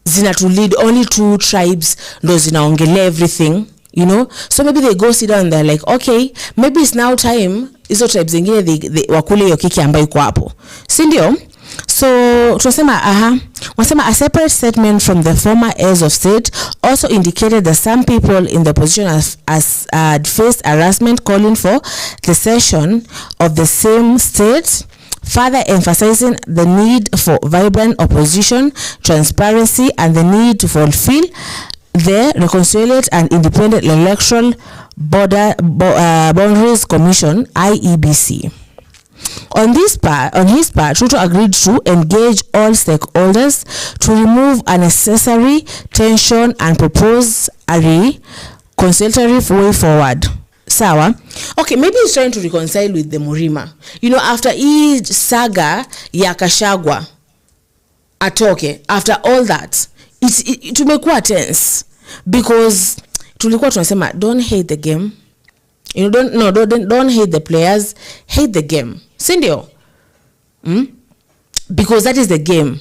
Zinatu lead. Only 2 tribes ndo zinaongelea everything, you know? So maybe they go sit down and they're like, okay, maybe it's now time hizo tribes zingine wakule hiyo keki ambayo iko hapo, si ndio? So tunasema wanasema a separate statement from the former heirs of state also indicated that some people in the position as faced harassment, calling for the cession of the same state, further emphasizing the need for vibrant opposition, transparency, and the need to fulfill the Reconciliate and Independent Electoral Boundaries Commission (IEBC). On his part, Ruto agreed to engage all stakeholders to remove unnecessary tension and propose a reconciliatory way forward. Sawa? Okay, maybe he's trying to reconcile with the Murima. You know, after each saga ya Kashagwa atoke, after all that, tumekuwa tense because tulikuwa tunasema don't hate the game. You know, don't hate the players, hate the game. Sindio? Because that is the game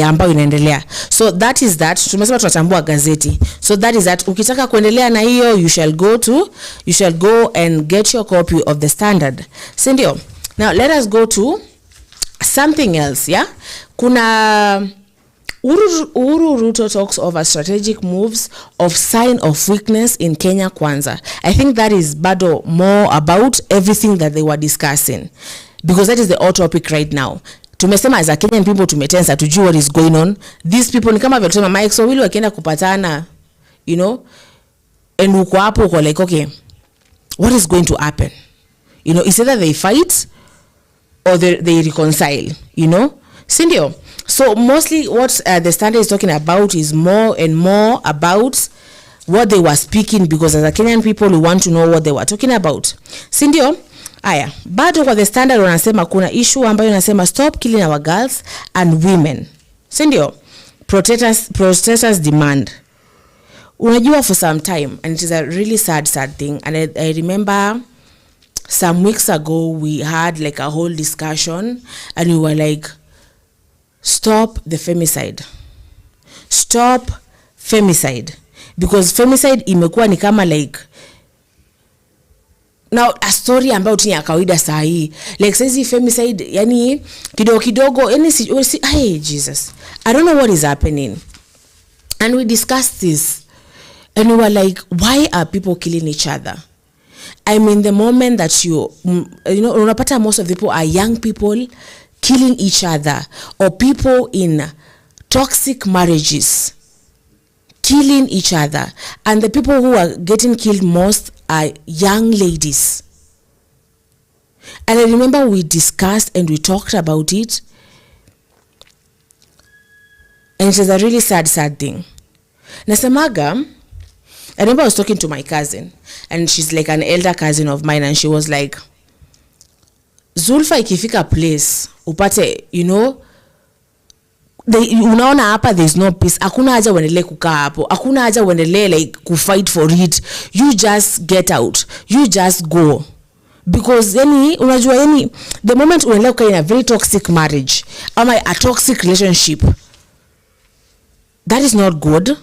ambayo inaendelea. So that is that. Tumesema tunachambua gazeti. So that is that. Ukitaka kuendelea na hiyo, you shall go and get your copy of the Standard. Sindio? Now let us go to something else, yeah? Kuna Uhuru Ruto talks over strategic moves of sign of weakness in Kenya Kwanza. I think that is bado more about everything that they were discussing, because that is the hot topic right now. Tumesema as a Kenyan people tumetensa to what is going on. These people ni kama vile tusema Mike so wili wakienda kupatana, you know, and uko hapo uko like okay, what is going to happen? You know, it's either they fight or they reconcile, you know? Sindio? So mostly what the Standard is talking about is more and more about what they were speaking, because as a Kenyan people we want to know what they were talking about. Sindio? Aya, bado kwa the Standard wanasema kuna issue ambayo inasema stop killing our girls and women. Sindio? Protesters demand. Unajua for some time, and it is a really sad thing, and I remember some weeks ago we had like a whole discussion and we were like, stop the femicide. Stop femicide. Because femicide imekuwa ni kama like now a story ambayo tu ya kawaida saa hii. Like says femicide yani kidogo yani hey Jesus. I don't know what is happening. And we discussed this and we were like, why are people killing each other? I mean, the moment that you know, unapata most of the people are young people killing each other, or people in toxic marriages killing each other, and the people who are getting killed most are young ladies. And I remember we discussed and we talked about it, and it was a really sad thing. Nasemaga, I remember I was talking to my cousin, and she's like an elder cousin of mine, and she was like, Zulfa ikifika place upate, you know, unaona hapa there's no peace, hakuna haja uendelee kukaa hapo, hakuna haja uendelee like kufight for it, you just get out, you just go. Because yani unajua yani the moment unaendelea kukaa in a very toxic marriage ama a toxic relationship, that is not good.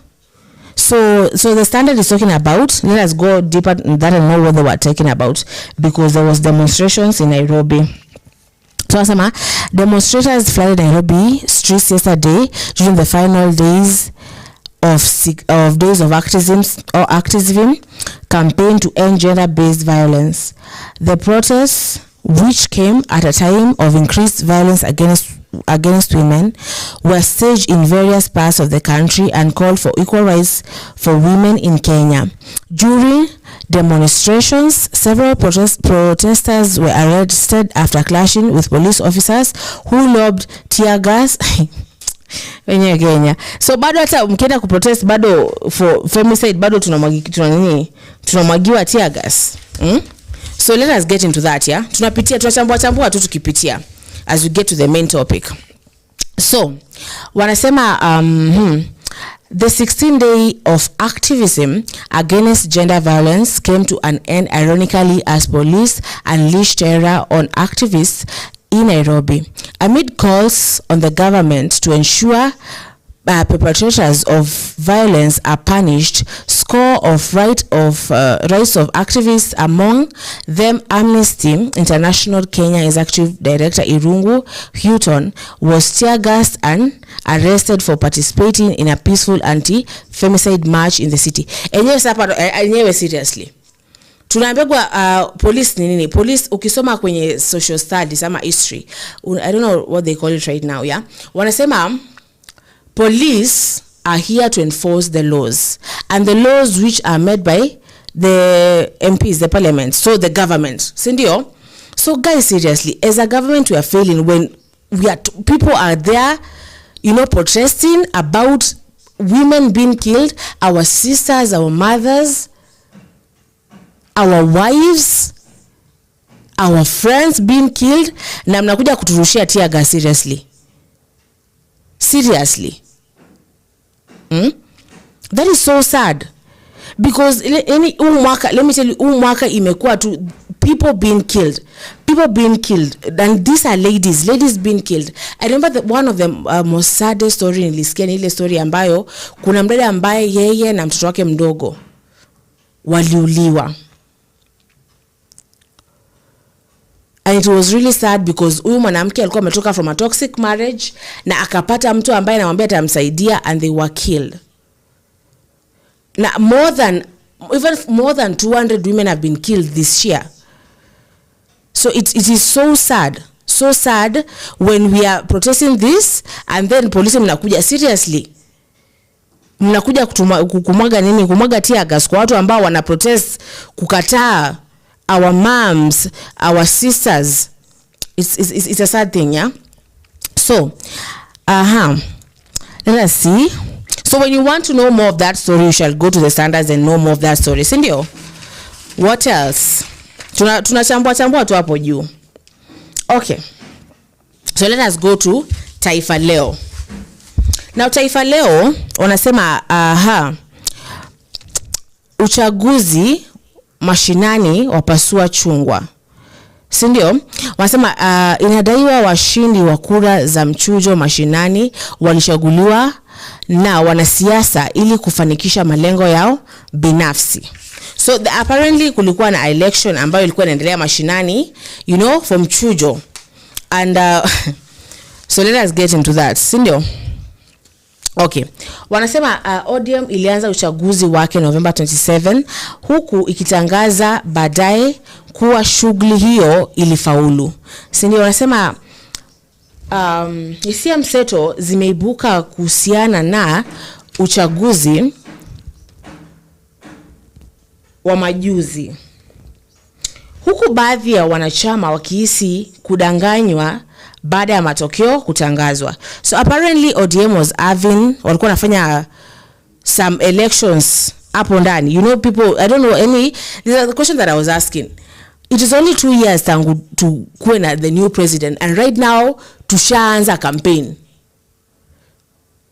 So the Standard is talking about, let us go deeper in that and know what they were talking about, because there was demonstrations in Nairobi. So some demonstrators flooded Nairobi streets yesterday during the final days of days of activism campaign to end gender-based violence. The protests, which came at a time of increased violence against women, were staged in various parts of the country and called for equal rights for women in Kenya. During demonstrations, several protesters were arrested after clashing with police officers who lobbed tear gas. Wenye Kenya. So bado hata mkienda kuprotest bado for femicide bado tunamwagiwa tear gas. So let us get into that, yeah. Tunachambua tu tukipitia as we get to the main topic. So wanasema the 16th day of activism against gender violence came to an end ironically as police unleashed terror on activists in Nairobi amid calls on the government to ensure perpetrators of violence are punished. Score of rights of activists, among them Amnesty International Kenya Executive Director Irungu Houghton, was tear gassed and arrested for participating in a peaceful anti-femicide march in the city. Enyewe seriously tunaambia police ni nini? Police ukisoma kwenye social studies ama history, I don't know what they call it right now, yeah, wanasema police are here to enforce the laws, and the laws which are made by the MPs, the parliament, so the government, sindio? So guys, seriously, as a government we are failing when people are there, you know, protesting about women being killed, our sisters, our mothers, our wives, our friends being killed, na mnakuja kuturushia tear gas. Seriously. That is so sad, because let me tell you, mwaka imekuwa tu people being killed, and these are ladies being killed. I remember one of the most saddest story nilisikia ni ile story ambayo kuna mdada ambaye yeye na mtoto wake mdogo waliuliwa. And it was really sad because huyu mwanamke alikuwa ametoka from a toxic marriage na akapata mtu ambaye anamwambia atamsaidia, and they were killed. Na more than 200 women have been killed this year. So it is so sad when we are protesting this, and then police mnakuja seriously, mnakuja kumwaga tear gas kwa watu ambao wana protest kukataa our moms, our sisters. It's a sad thing, yeah. So let us see. So when you want to know more of that story, you shall go to the standards and know more of that story. Sindio? What else? Tunachambua tu hapo juu. Okay. So let us go to Taifa Leo. Now Taifa Leo wanasema uchaguzi mashinani wapasua chungwa. Sindio? Wanasema inadaiwa washindi wa kura za mchujo mashinani walichaguliwa na wanasiasa ili kufanikisha malengo yao binafsi. So apparently kulikuwa na election ambayo ilikuwa inaendelea mashinani, you know, for mchujo. And so let us get into that. Sindio? Okay. Wanasema ODM ilianza uchaguzi wake November 27, huku ikitangaza baadaye kuwa shughuli hiyo ilifaulu. Sindio? Wanasema hisia mseto zimeibuka kuhusiana na uchaguzi wa majuzi, huku baadhi ya wanachama wakihisi kudanganywa baada ya matokeo kutangazwa. So apparently ODM walikuwa wanafanya some elections hapo ndani. You know, people, I don't know any, this is the question that I was asking. It is only 2 years tangu to kuena the new president, and right now tushaanza campaign.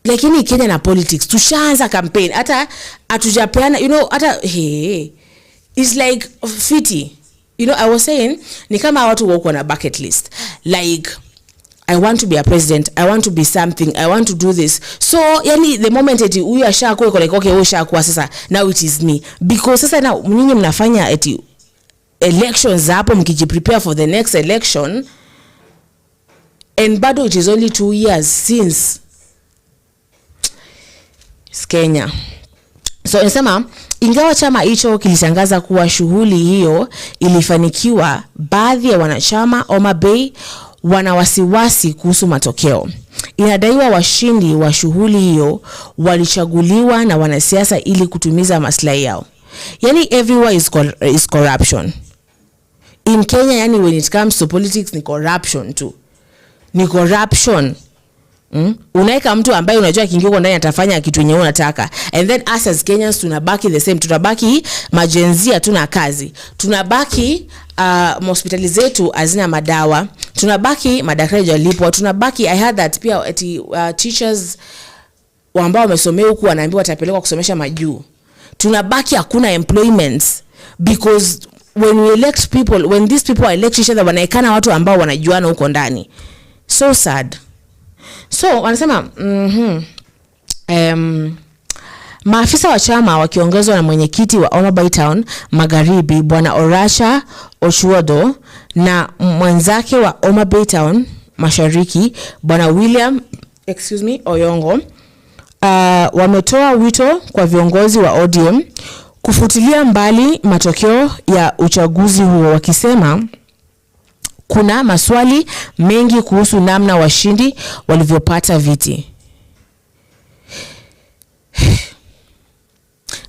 Like in Kenya na politics, tushaanza campaign. Hata atujapeana, you know, it's like fiti. You know, I was saying, ni kama watu wako na bucket list. Like, I want to be a president, I want to be something, I want to do this. So, yani, the moment eti huyu ashakuwa iko like, okay, huyu ashakuwa sasa, now it is me. Because sasa na nyinyi mnafanya eti elections hapo mkijiprepare for the next election, and bado it is only 2 years since Kenya. So nasema ingawa chama hicho kilitangaza kuwa shughuli hiyo ilifanikiwa, baadhi ya wanachama Homa Bay wana wasiwasi kuhusu matokeo. Inadaiwa washindi wa shughuli hiyo walichaguliwa na wanasiasa ili kutumiza maslahi yao. Yani everywhere is corruption. In Kenya, yani when it comes to politics ni corruption tu. Ni corruption. Unaeka mtu ambaye unajua kiingia huko ndani atafanya kitu yenye unataka, and then us as Kenyans tunabaki the same. Tunabaki majenzia tuna kazi, tunabaki hospitali zetu hazina madawa, tunabaki madaktari jalipwa, tunabaki I heard that pia eti teachers ambao wamesomea huku wanaambiwa watapelekwa kusomesha majuu. Tunabaki hakuna employments, because when we elect people, when these people are elect each other, wanaekana watu ambao wanajuana huko ndani. So sad. So wanasema Maafisa wa chama wakiongozwa na mwenyekiti wa Homa Town Magharibi Bwana Oracha Ochuodo na mwenzake wa Homa Town Mashariki Bwana William Oyongo wametoa wito kwa viongozi wa ODM kufutilia mbali matokeo ya uchaguzi huo, wakisema kuna maswali mengi kuhusu namna washindi walivyopata viti.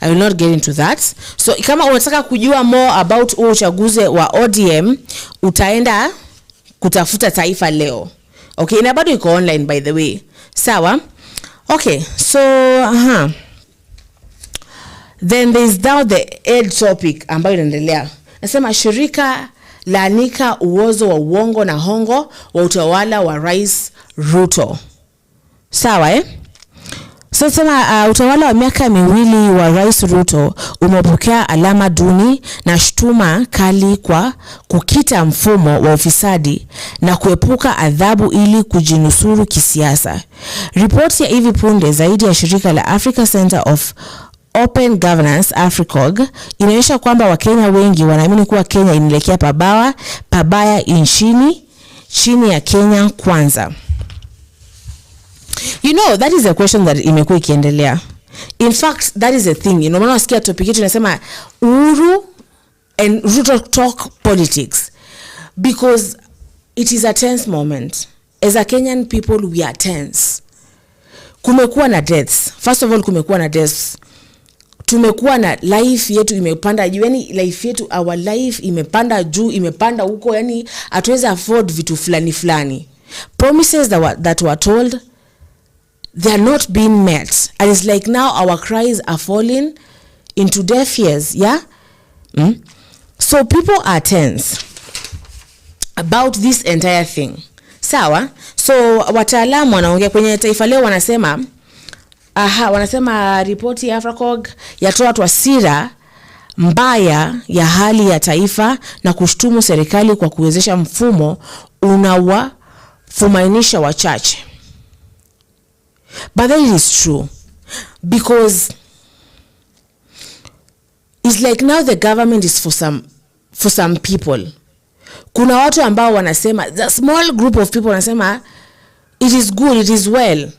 I will not get into that. So kama unataka kujua more about uchaguzi wa ODM, utaenda kutafuta Taifa Leo. Okay, na bado iko online by the way. Sawa? Okay, so then there is now the aid topic ambayo inaendelea. Nasema shirika laanika uozo wa uongo na hongo wa utawala wa Rais Ruto. Sawa So sema utawala wa miaka miwili wa Rais Ruto umepokea alama duni na shutuma kali kwa kukita mfumo wa ufisadi na kuepuka adhabu ili kujinusuru kisiasa. Ripoti ya hivi punde zaidi ya shirika la Africa Center of Open Governance AFRICOG inaonyesha kwamba Wakenya wengi wanaamini kuwa Kenya inaelekea pabaya chini ya Kenya kwanza. You know, that is a question that imekuwa ikiendelea. In fact, that is a thing. Maana nasikia topic yetu inasema Uhuru and Ruto talk politics, because it is a tense moment. As a Kenyan people, we are tense. Kumekuwa na deaths. First of all, kumekuwa na deaths. Tumekuwa na life yetu imepanda juu, yani life yetu, our life imepanda juu, imepanda huko, yani hatuwezi afford vitu fulani. Promises that were told, they are not being met, and it's like now our cries are falling into deaf ears. So people are tense about this entire thing. Sawa? So wataalamu wanaongea kwenye Taifa Leo wanasema ripoti ya AFRICOG yatoa taswira mbaya ya hali ya taifa na kushtumu serikali kwa kuwezesha mfumo unawafumainisha wachache. But that is true, because it's like now the government is for some people. Kuna watu ambao wanasema, the small group of people wanasema it is good, it is well,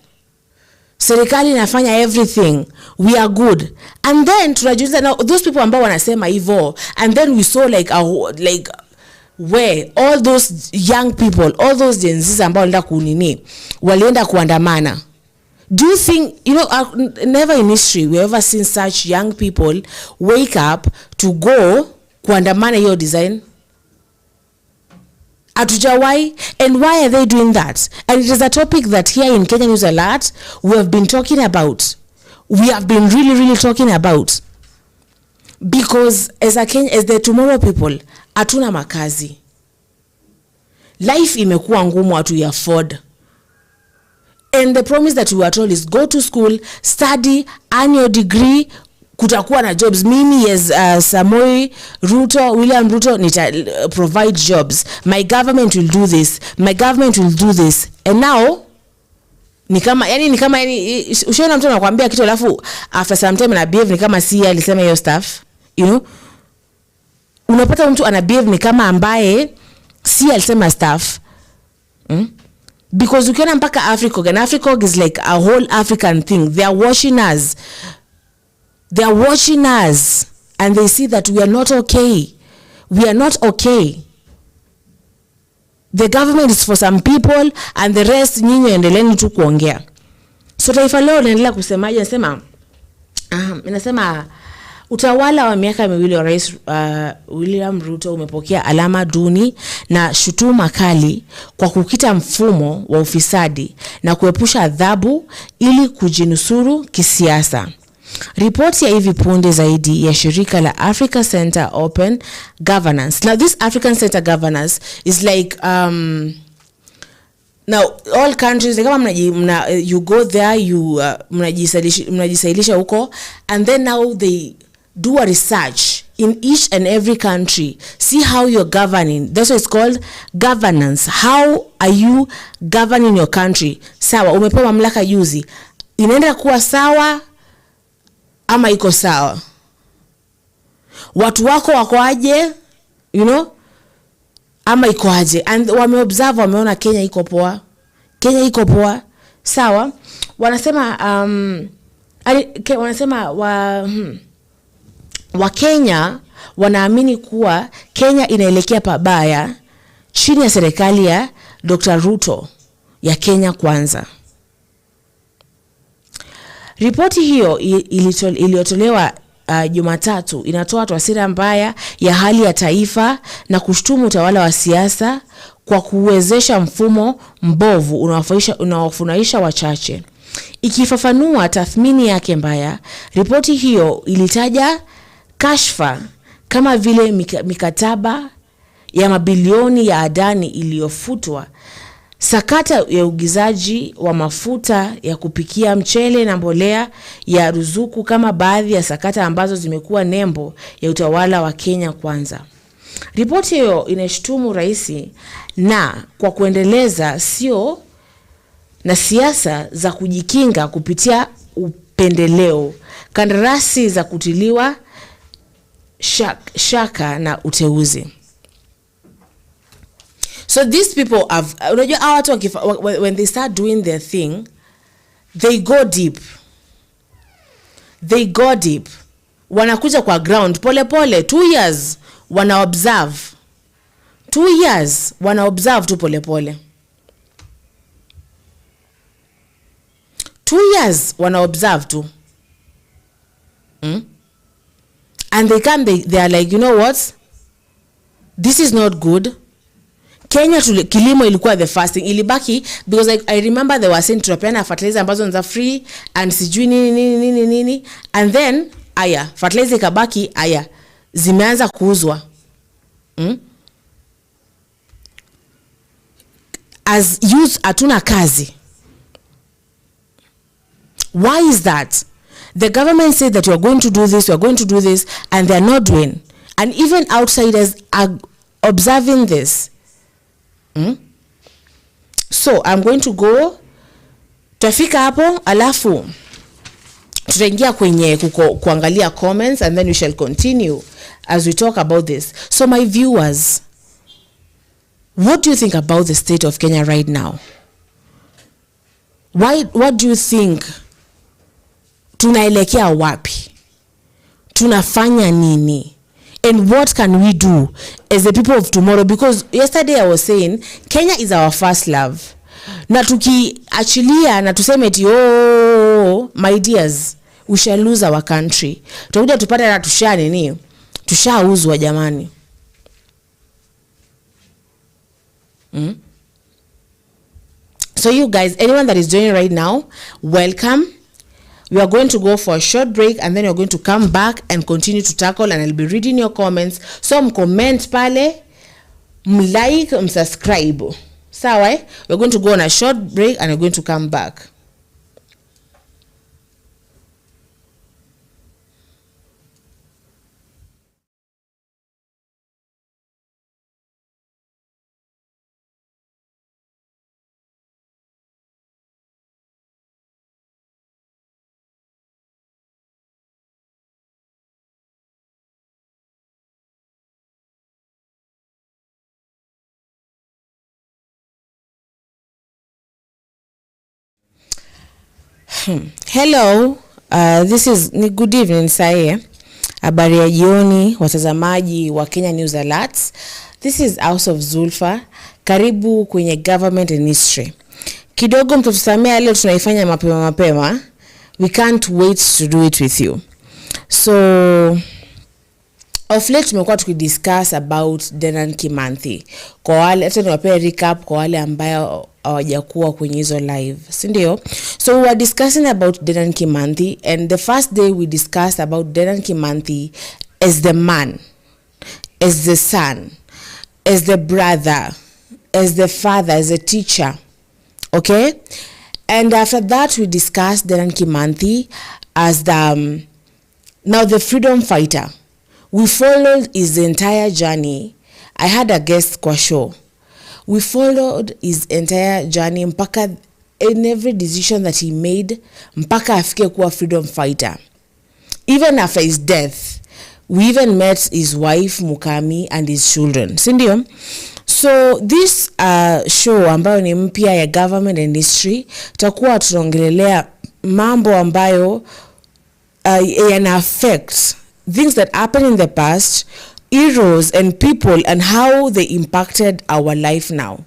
serikali inafanya everything, we are good. And then tunajiuliza, now those people ambao wanasema hivyo, and then we saw like where all those young people, all those Gen Zs ambao walienda kuandamana. Do you think, never in history we ever seen such young people wake up to go kuandamana hiyo design? Atujawai. And why are they doing that? And it is a topic that here in Kenya News Alert we have been talking about. We have been really talking about. Because as the tomorrow people, hatuna makazi. Life imekuwa ngumu, hatu afford. And the promise that we were told is go to school, study, earn your degree, kutakuwa na jobs. Mimi as William Ruto nita provide jobs. My government will do this. My government will do this. And now ni kama ushaona mtu anakuambia kitu alafu after some time ana behave ni kama si alisema hiyo stuff. Unapata mtu ana behave ni kama ambaye si alisema stuff. Because ukiona mpaka AFRICOG, and AFRICOG is like a whole African thing. They are watching us. And they see that we are not okay. We are not okay. The government is for some people, and the rest nyinyi endeleeni tu kuongea. So Taifa Leo inaendelea kusemaje? Inasema utawala wa miaka miwili wa Rais William Ruto umepokea alama duni na shutuma kali kwa kukita mfumo wa ufisadi na kuepusha adhabu ili kujinusuru kisiasa. Ripoti ya hivi punde zaidi ya shirika la Africa Center Open Governance. Now this African Center Governance is like now all countries, kama you go there, you mnajisailisha huko, and then now they do a research in each and every country, see how you're governing. That's what it's called, governance. How are you governing your country? Sawa, umepewa mamlaka juzi, inaenda kuwa sawa ama iko sawa? Watu wako wako aje, you know, ama iko aje? And wameobserve, wameona Kenya iko poa. Kenya iko poa, sawa. Wanasema wanasema wa Kenya wanaamini kuwa Kenya inaelekea pabaya chini ya serikali ya Dr. Ruto ya Kenya Kwanza. Ripoti hiyo iliyotolewa Jumatatu inatoa taswira mbaya ya hali ya taifa na kushtumu utawala wa siasa kwa kuwezesha mfumo mbovu unaofunaisha wachache. Ikifafanua tathmini yake mbaya, ripoti hiyo ilitaja kashfa kama vile mikataba ya mabilioni ya adani iliyofutwa, sakata ya ugizaji wa mafuta ya kupikia mchele na mbolea ya ruzuku kama baadhi ya sakata ambazo zimekuwa nembo ya utawala wa Kenya Kwanza. Ripoti hiyo inashtumu rais na kwa kuendeleza sio na siasa za kujikinga kupitia upendeleo, kandarasi za kutiliwa shaka na uteuzi. So these people have, when they start doing their thing, they go deep. They go deep. Wanakuja kwa ground pole pole. 2 years wana observe. 2 years wana observe tu pole pole. 2 years wana observe tu. And they come, they are like, you know what? This is not good. Kenya kilimo ilikuwa the first thing. Ilibaki because I remember they were saying tunapeana fertilizer ambazo ni free and sijui nini. And then aya fertilizer ikabaki, aya zimeanza kuuzwa. As youth hatuna kazi. Why is that? The government said that we are going to do this, and they are not doing. And even outsiders are observing this. So I'm going to go, tutafika hapo alafu tutaingia kwenye kuangalia comments, and then we shall continue as we talk about this. So my viewers, what do you think about the state of Kenya right now? What do you think? Tunaelekea wapi? Tunafanya nini? And what can we do as the people of tomorrow? Because yesterday I was saying Kenya is our first love. Na tukiachilia na tuseme eti my dears, we shall lose our country. Tutakuja tupate na tushauzwa jamani. So you guys, anyone that is joining right now, welcome. We are going to go for a short break, and then we are going to come back and continue to tackle, and I'll be reading your comments. So comment pale, like, subscribe. Sawa, we're going to go on a short break and we're going to come back. Hello, this is good evening saye. Habari ya jioni watazamaji wa Kenya News Alerts. This is House of Zulfa. Karibu kwenye Government and History. Kidogo mtatusamea leo tunaifanya mapema. We can't wait to do it with you. So of late tumekuwa tukidiscuss about Dedan Kimathi. Kwa wale hata niwapee recap kwa wale ambao hawajakuwa kwenye hizo live, si ndio? So we were discussing about Dedan Kimathi, and the first day we discussed about Dedan Kimathi as the man, as the son, as the brother, as the father, as a teacher. Okay? And after that we discussed Dedan Kimathi as the now the freedom fighter. We followed his entire journey. I had a guest kwa show. We followed his entire journey mpaka in every decision that he made mpaka afike kuwa freedom fighter. Even after his death, we even met his wife Mukami and his children. Sindio? So this show ambayo ni mpya ya government and history, takuwa tunaongelelea mambo ambayo yana affect things that happened in the past, heroes and people, and how they impacted our life now.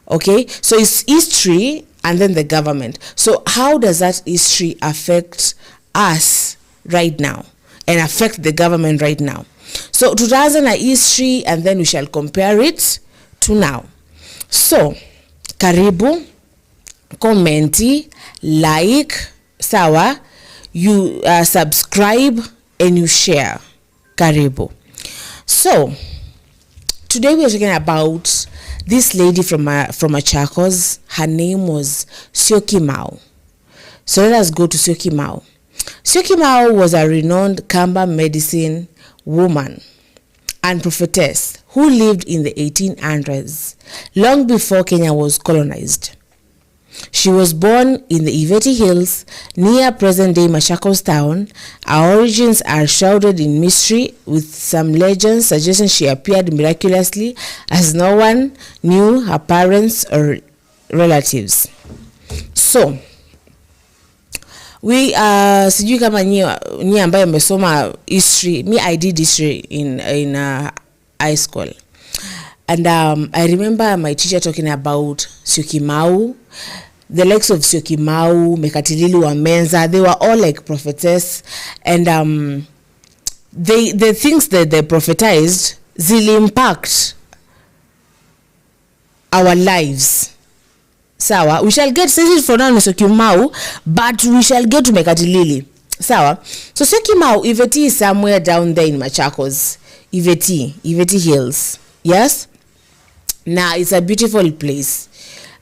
Okay, so it's history and then the government. So how does that history affect us right now and affect the government right now? So tutaanza na history and then we shall compare it to now. So karibu, commenti, like, sawa, you subscribe and you share. Karibu. So today we are talking about this lady from Machakos. Her name was Syokimau. So let us go to Syokimau. Syokimau was a renowned Kamba medicine woman and prophetess who lived in the 1800s, long before Kenya was colonized. She was born in the Iveti Hills near present-day Machakos town. Her origins are shrouded in mystery, with some legends suggesting she appeared miraculously as no one knew her parents or relatives. So, we sijui kama nyie ambayo mmesoma history. Me, I did history in high school. And I remember my teacher talking about Syokimau, the likes of Syokimau, Mekatilili Wamenza. They were all like prophetess, and the things that they prophetized zili impact our lives. Sawa, we shall get to for now Syokimau, but we shall get to Mekatilili. Sawa, so Syokimau, Iveti is somewhere down there in Machakos. Iveti Hills. Yes. Now it's a beautiful place,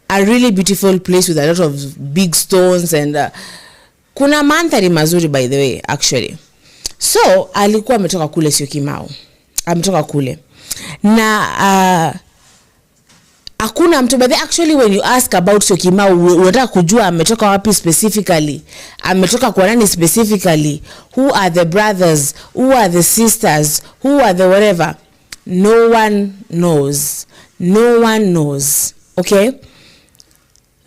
a really beautiful place with a lot of big stones, and kuna mandhari mazuri, by the way, actually. So alikuwa ametoka kule Syokimau, ametoka kule na hakuna mtu, but actually when you ask about Syokimau, unataka kujua ametoka wapi specifically, ametoka kwa nani specifically, who are the brothers, who are the sisters, who are the whatever. No one knows. No one knows. Okay,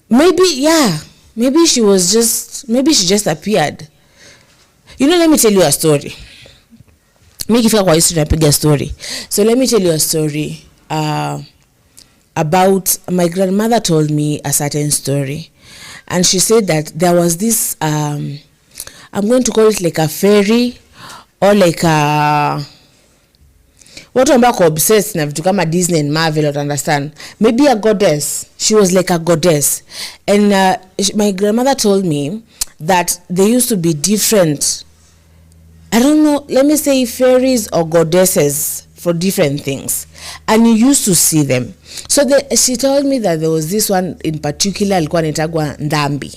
maybe she just appeared. You know, let me tell you a story. Me kifika kwa history napiga story. So let me tell you a story about my grandmother. Told me a certain story, and she said that there was this I'm going to call it like a fairy, or like a watu ambao obsessed na vitu kama Disney and Marvel, you understand, maybe a goddess. She was like a goddess, and my grandmother told me that there used to be different, I don't know, let me say fairies or goddesses for different things, and you used to see them. So she told me that there was this one in particular, alikuwa anaitwa Ndambi,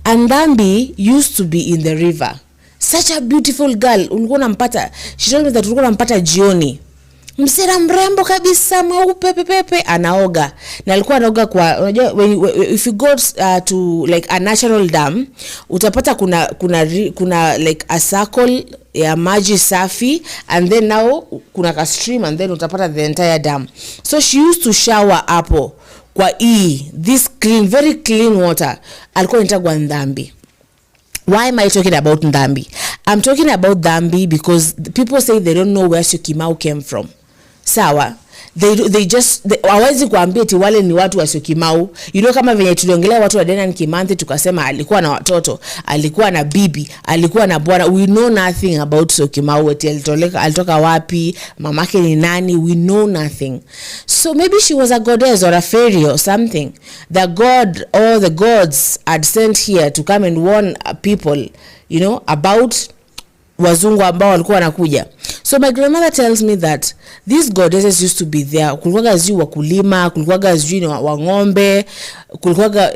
and Ndambi used to be in the river. Such a beautiful girl. Ulikuwa unampata, she told me that ulikuwa unampata jioni, msera mrembo kabisa, mweupe pepe, anaoga. Na alikuwa anaoga kwa, unajua, if you go to like a natural dam, utapata kuna like a circle ya maji safi, and then now kuna a stream, and then utapata the entire dam. So she used to shower hapo kwa this clean, very clean water. Alikuwa anaitwa Ndambi. Why am I talking about Ndambi? I'm talking about Ndambi because people say they don't know where Syokimau came from. Sawa, they just hawezi kuambia eti wale ni watu wa Syokimau. You know, kama venye tuliongelea watu wa Dedan Kimanthi tukasema alikuwa na watoto, alikuwa na bibi, alikuwa na bwana. We know nothing about Syokimau. Eti alitoka wapi, mamake ni nani, we know nothing. So maybe she was a goddess or a fairy or something. The god or the gods had sent here to come and warn people, you know, about wazungu ambao walikuwa wanakuja. So my grandmother tells me that these goddesses used to be there. Kulikuwaga ziju wakulima, kulikuwaga ziju wa ng'ombe, kulikuwaga,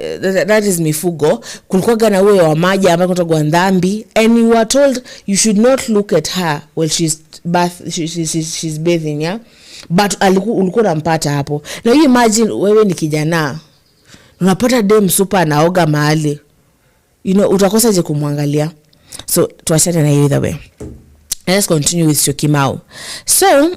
that is mifugo, kulikuwaga na uwe wa maji ambaye kutoka Ndambi, and you were told you should not look at her while she's bathing, yeah? But ulikuwa unampata hapo. Now you imagine wewe ni kijana, unapata dem super anaoga mahali, you know, utakosa je kumwangalia. So tuachane na hiyo either way. Let's continue with Syokimau. So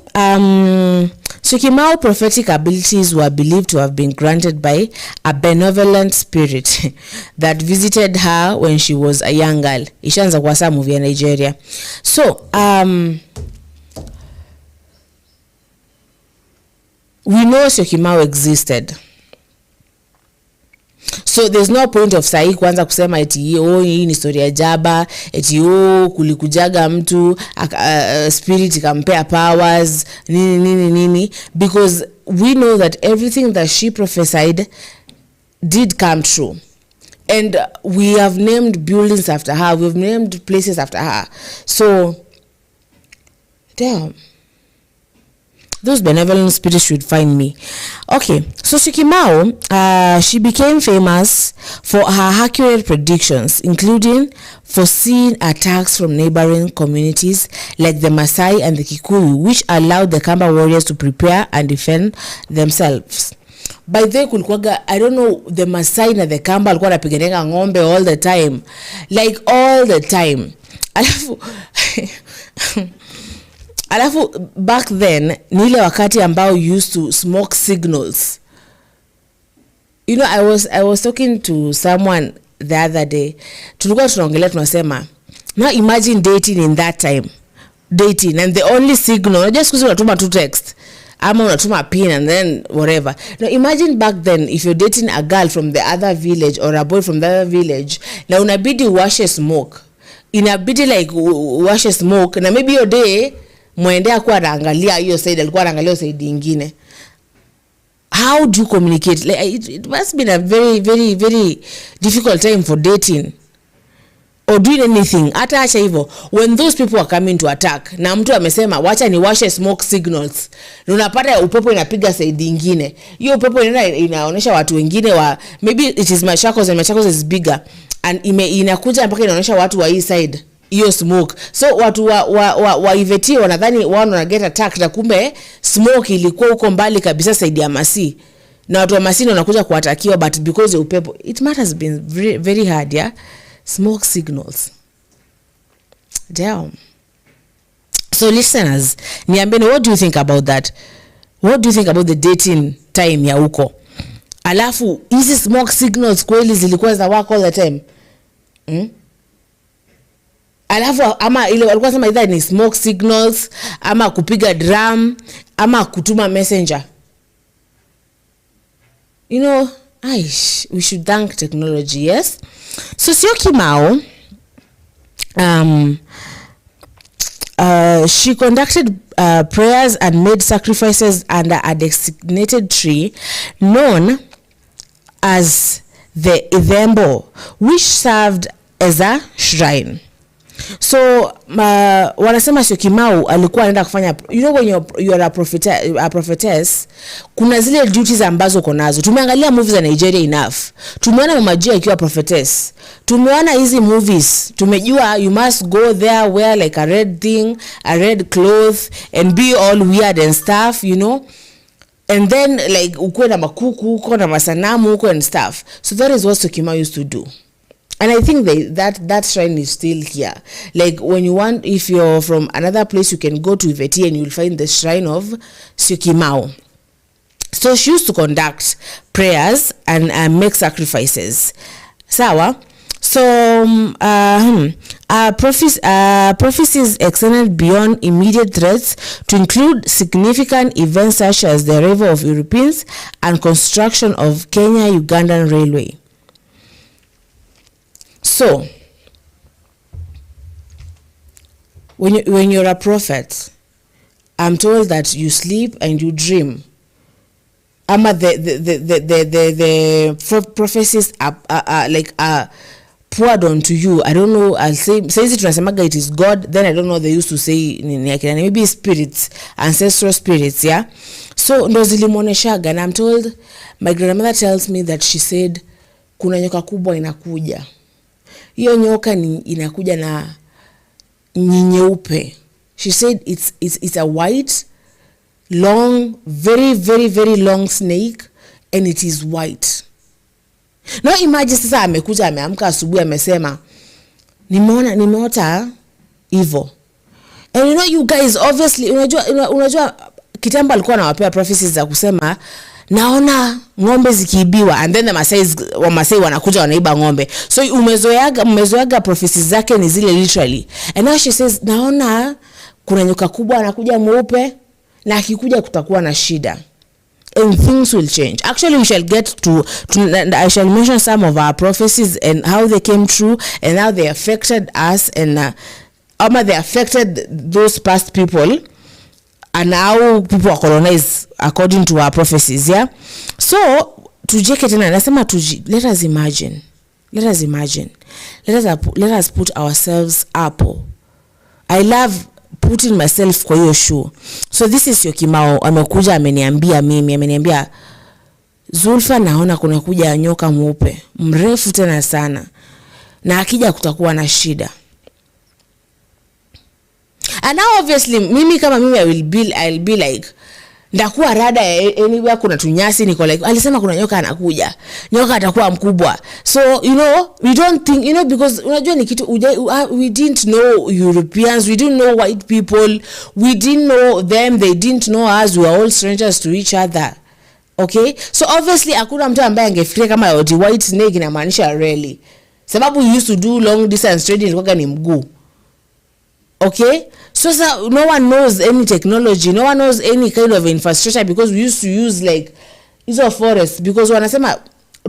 Syokimau prophetic abilities were believed to have been granted by a benevolent spirit that visited her when she was a young girl. Ishaanza kwa saa movie ya Nigeria. So we know Syokimau existed. So there's no point of sahi kwanza kusema eti hii ni story ya jaba, eti kulikujaga mtu spirit ikampea powers nini, because we know that everything that she prophesied did come true. And we have named buildings after her, we've named places after her. So damn, those benevolent spirits should find me. Okay, so Syokimau, she became famous for her accurate predictions, including foreseeing attacks from neighboring communities like the Maasai and the Kikuyu, which allowed the Kamba warriors to prepare and defend themselves. By the way, I don't know, the Maasai na the Kamba walikuwa wanapigananga ng'ombe all the time, like all the time. Alafu back then ni ile wakati ambao used to smoke signals. You know, I was talking to someone the other day. Tulikuwa tunaongelea tunasema, now imagine dating in that time. Dating and the only signal, just because unatuma tu text ama unatuma pin and then whatever. Now imagine back then if you're dating a girl from the other village or a boy from the other village, na unabidi washe smoke. Inabidi like washe smoke na maybe your day mwendea kwa anaangalia hiyo side, alikuwa anaangalia side nyingine. How do you communicate? Like it must be a very very very difficult time for dating or doing anything. Hata acha hivyo, when those people are coming to attack na mtu amesema wacha ni washe smoke signals, unapata upepo inapiga side nyingine, hiyo upepo inaonyesha watu wengine wa maybe it is Machakos and Machakos is bigger and inakuja mpaka inaonyesha watu wa hii side hiyo smoke. So watu wa Iveti wanadhani wao wana get attacked, na kumbe smoke ilikuwa huko mbali kabisa side ya Masi, na watu wa Masi wanakuja kuatakiwa, but because of upepo it matters been very, very hard. Yeah, smoke signals. Damn. So listeners, niambieni, what do you think about that? What do you think about the dating time ya huko? Alafu hizi smoke signals kweli zilikuwa za work all the time? Alafu ama ile walikuwa sema either ni smoke signals ama kupiga drum ama kutuma messenger. You know, we should thank technology, yes? So Syokimau, she conducted prayers and made sacrifices under a designated tree known as the Idhembo, which served as a shrine. So wanasema Syokimau alikuwa anaenda kufanya, you know, when you are a prophetess, kuna zile duties ambazo uko nazo. Tumeangalia movies za Nigeria enough. Tumeona Mama Jia akiwa prophetess. Tumeona hizi movies. Tumejua you must go there, wear like a red thing, a red cloth and be all weird and stuff, you know. And then like ukwe na makuku huko na masanamu huko and stuff. So that is what Syokimau used to do. And I think that shrine is still here. Like when you want, if you're from another place, you can go to Iveti and you'll find the shrine of Syokimau. So she used to conduct prayers and make sacrifices. Sawa. So prophecies extended beyond immediate threats to include significant events such as the arrival of Europeans and construction of Kenya-Ugandan Railway. So, when you're a prophet, I'm told that you sleep and you dream. Ama the prophecies are poured onto you. I don't know. I'll say tunasemaga it is God. Then I don't know. They used to say maybe spirits, ancestral spirits. Yeah. So ndo zilimuoneshaga, na I'm told my grandmother tells me that she said kuna nyoka kubwa inakuja. Hiyo nyoka inakuja na nyeupe. She said it's a white, long, very very very long snake, and it is white. Now imagine sasa amekuja ameamka asubuhi amesema nimeota hivyo. And you know you guys obviously unajua kitambo alikuwa anawapea prophecies za kusema naona ng'ombe zikiibiwa, and then the Masai wanakuja wanaiba ng'ombe. So umezoeaga prophecies zake ni zile literally. And now she says naona kuna nyoka kubwa anakuja mweupe na akikuja kutakuwa na shida. And things will change. Actually, we shall get to I shall mention some of our prophecies and how they came true and how they affected us and how they affected those past people and how people are colonized according to our prophecies. Yeah. So tujeke tena nasema let us imagine. Let us put ourselves up. I love putting myself kwa hiyo shoe. So this is Syokimau amekuja ameniambia Zulfa, naona kuna kuja nyoka mweupe mrefu tena sana na akija kutakuwa na shida. And now obviously mimi I'll be like ndakuwa rada anywhere kuna tunyasi niko like alisema kuna nyoka anakuja, nyoka atakuwa mkubwa. So you know we don't think because unajua ni kitu we didn't know Europeans, we didn't know white people, we didn't know them, they didn't know us, we were all strangers to each other. Okay, so obviously hakuna mtu ambaye angefikiria kama the white snake inamaanisha really, sababu we used to do long distance trading ilikuwa ni mguu. Okay, so no one knows any technology, no one knows any kind of infrastructure because we used to use like hizo forest, because wanasema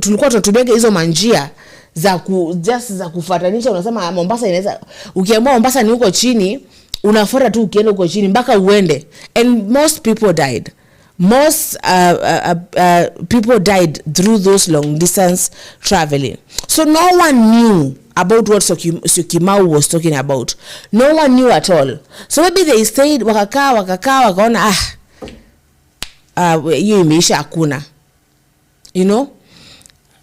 tulikuwa tunatubega hizo manjia za kufatanisha. Unasema Mombasa inaweza, ukiamua Mombasa ni huko chini, unafuata tu ukienda huko chini mpaka uende, and most people died. People died through those long distance traveling. So no one knew about what Syokimau was talking about. No one knew at all. So maybe they stayed wakaona hiyo imeisha hakuna. You know?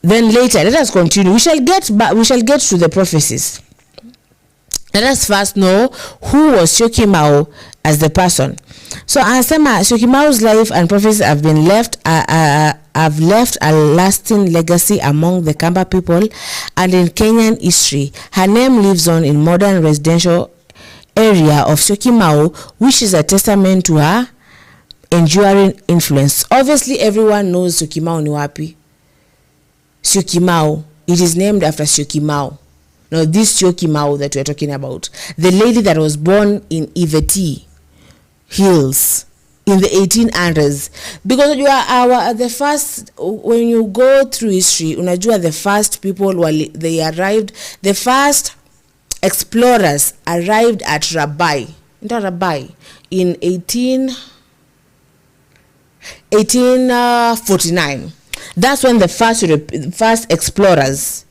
Then later, let us continue. We shall get to the prophecies. Let us first know who was Syokimau as the person. So anasema Syokimau's life and prophecies have left a lasting legacy among the Kamba people and in Kenyan history. Her name lives on in modern residential area of Syokimau, which is a testament to her enduring influence. Obviously, everyone knows Syokimau ni wapi. Syokimau. It is named after Syokimau. Now, this Syokimau that we are talking about, the lady that was born in Iveti Hills in the 1800s, because you are the first, when you go through history, unajua the first people the first explorers arrived at Rabai in 1849. That's when the first explorers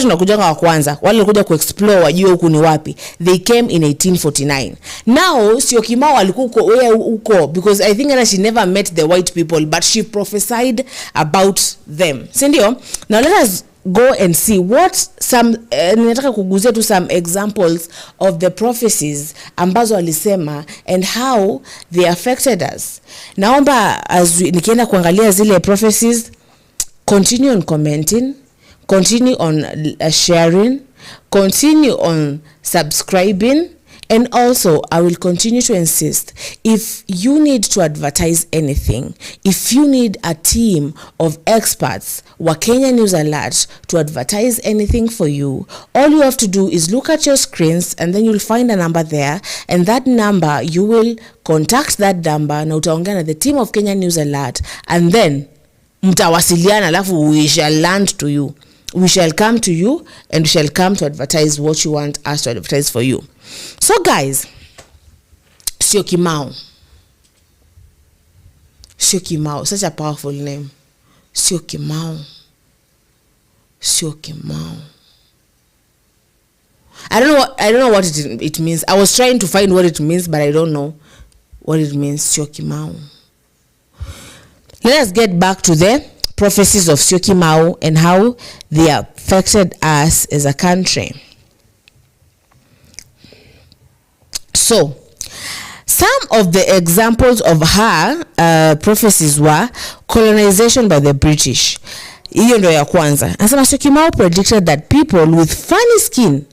tunakujanga wa kwanza wale walikuja kuexplore wajue huku ni wapi. They came in 1849. Now Syokimau alikuwa huko because I think that she never met the white people, but she prophesied about them. Sindio? Now let us go and see what ninataka kuguzia tu some examples of the prophecies ambazo alisema and how they affected us. Naomba nikienda kuangalia zile prophecies, continue on commenting, continue on sharing, continue on subscribing, and also I will continue to insist, if you need to advertise anything, if you need a team of experts wa Kenya News Alert to advertise anything for you, all you have to do is look at your screens and then you'll find a number there, and that number you will contact that number na utaongea na the team of Kenya News Alert, and then mtawasiliana alafu we shall land to you. We shall come to you and we shall come to advertise what you want us to advertise for you. So guys, Syokimau, such a powerful name. Syokimau. I don't know what it means. I was trying to find what it means, but I don't know what it means. Syokimau. Let us get back to the prophecies of Syokimau and how they affected us as a country. So, some of the examples of her prophecies were colonization by the British. hiyo ndio ya kwanza. Anasema Syokimau predicted that people with funny skin,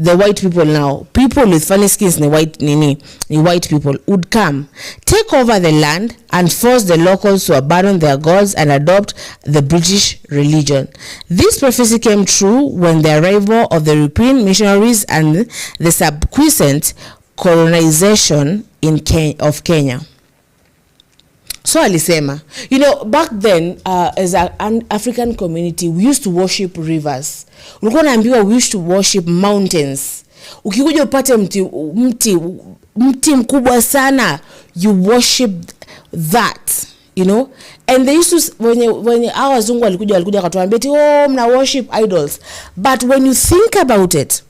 the white people now, people with funny skins ni white people would come, take over the land and force the locals to abandon their gods and adopt the British religion. This prophecy came true when the arrival of the European missionaries and the subsequent colonization of Kenya. So alisema, back then as an African community, we used to worship rivers. Ulikuwa naambiwa we used to worship mountains. Ukikuja upate mti mkubwa sana, you worship that, and they used to, when our wazungu walikuja wakatuambia mna worship idols. But when you think about it,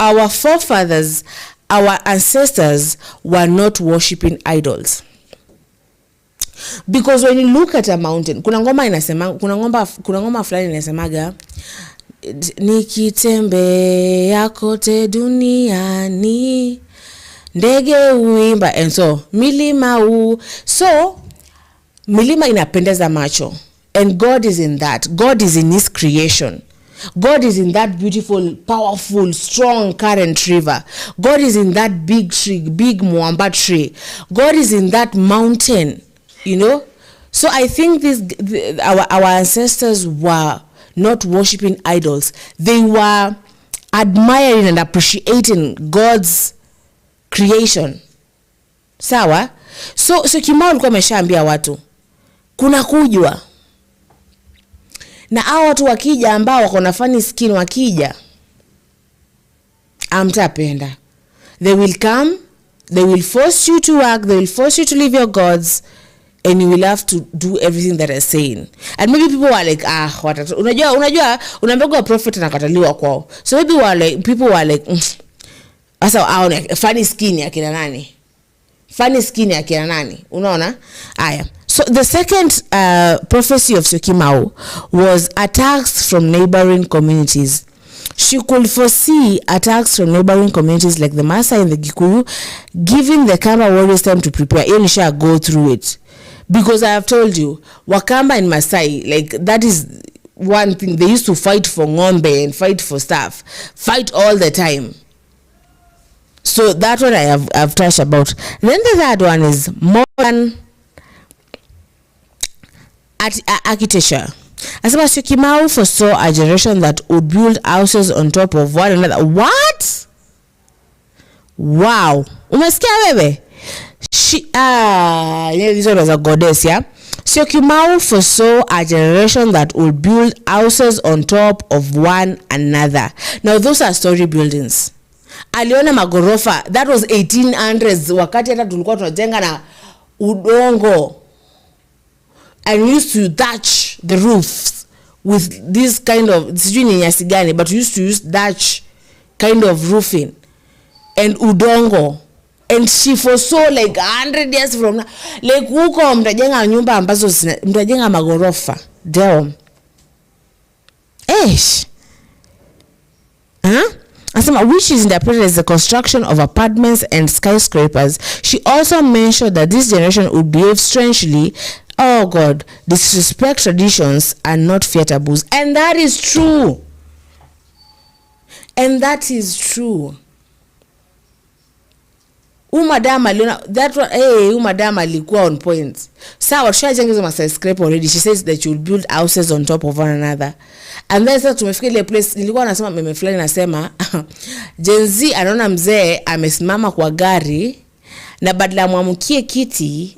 our forefathers, our ancestors were not worshiping idols. Because when you look at a mountain, kuna ngoma fulani inasemaga nikitembea kote duniani ndege uimba, and so milima inapendeza macho, and God is in that. God is in his creation. God is in that beautiful, powerful, strong current river. God is in that big tree, big mwamba tree. God is in that mountain, So I think our ancestors were not worshiping idols. They were admiring and appreciating God's creation. Sawa? So Syokimau alikuwa ameshaambia watu kuna kujwa. Na hao watu wakija ambao wako na funny skin wakija, amtapenda. They will come, they will force you to work, they will force you to leave your gods, and you will have to do everything that they're saying. And maybe people were like, unajua unaambiwa prophet anakataliwa kwao. So maybe people were like, asa funny skin ya kina nani? Funny skin ya kina nani? Unaona? Aya. So the second prophecy of Syokimau was attacks from neighboring communities. She could foresee attacks from neighboring communities like the Maasai and the Gikuyu, giving the Kamba warriors time to prepare. You shall go through it. Because I have told you, Wakamba and Maasai, like that is one thing. They used to fight for ng'ombe and fight for stuff. Fight all the time. So that one I've touched about. Then the third one is modern architecture. As about Syokimau foresaw a generation that would build houses on top of one another. What? Wow. Umesikia wewe? This one was a goddess, yeah? Syokimau foresaw a generation that would build houses on top of one another. Now those are story buildings. Aliona magorofa. That was 1800s. Wakati hata tulikuwa tunajenga na udongo. And we used to thatch the roofs with this kind of, sijui ni nyasi gani, but we used to use thatch kind of roofing and udongo. And she foresaw like 100 years from now, like huko mtajenga nyumba ambazo mtajenga magorofa. Damn. Which is interpreted as the construction of apartments and skyscrapers. She also mentioned that this generation would behave strangely, disrespect traditions and not fear taboos. And that is true. Madam alikuwa on point. Sawa, tushajenga hizo skyscraper already. She says that you'll build houses on top of one another. And then sasa tumefika ile place, nilikuwa nasema meme fulani nasema Gen Z anaona mzee amesimama kwa gari na badala muamkie kiti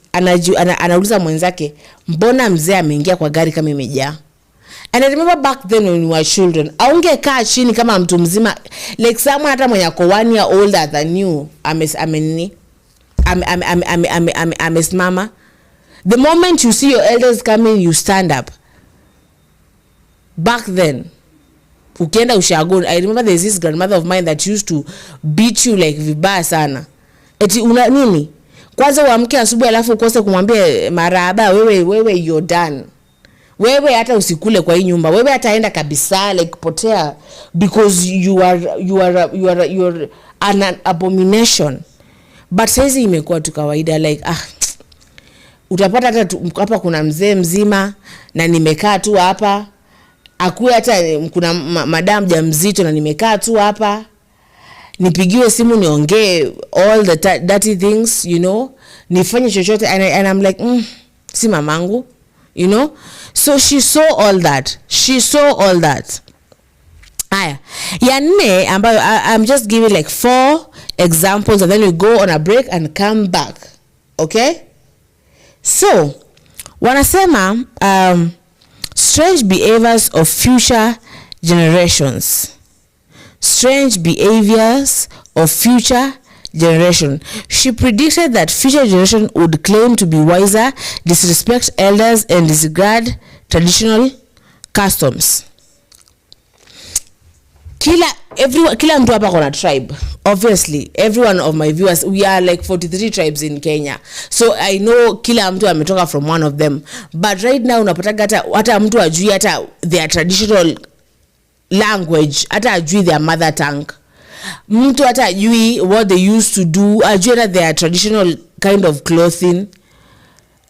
anauliza mwenzake mbona mzee ameingia kwa gari kama imejaa. And I remember back then when we were children, aungekaa chini kama mtu mzima, like someone hata mwenye ako 1 year older than you amesimama. The moment you see your elders coming, you stand up. Back then, ukienda ushago, I remember there's this grandmother of mine that used to beat you like vibaya sana. Eti una nini? Kwanza uamke asubuhi alafu ukose kumwambia marahaba, wewe you're done. Wewe hata usikule kwa hii nyumba. Wewe hataenda kabisa, like potea, because you are an abomination. But saizi imekuwa tu kawaida, like utapata hata hapa kuna mzee mzima na nimekaa tu hapa, akuwe hata kuna madam mjamzito na nimekaa tu hapa, nipigiwe simu niongee all the dirty things, you know, nifanye chochote, and I'm like si mamangu, you know. So she saw all that. Aya ya 4 ambayo I'm just giving like 4 examples and then we go on a break and come back, okay? So wanasema strange behaviors of future generations. Strange behaviors of future generation. She predicted that future generation would claim to be wiser, disrespect elders, and disregard traditional customs. Kila mtu hapa kuna tribe. Obviously, every one of my viewers, we are like 43 tribes in Kenya. So I know kila mtu ametoka from one of them. But right now unapata hata mtu ajui hata their traditional language, hata ajui their mother tongue. Mtu hata ajui what they used to do, ajui hata their traditional kind of clothing.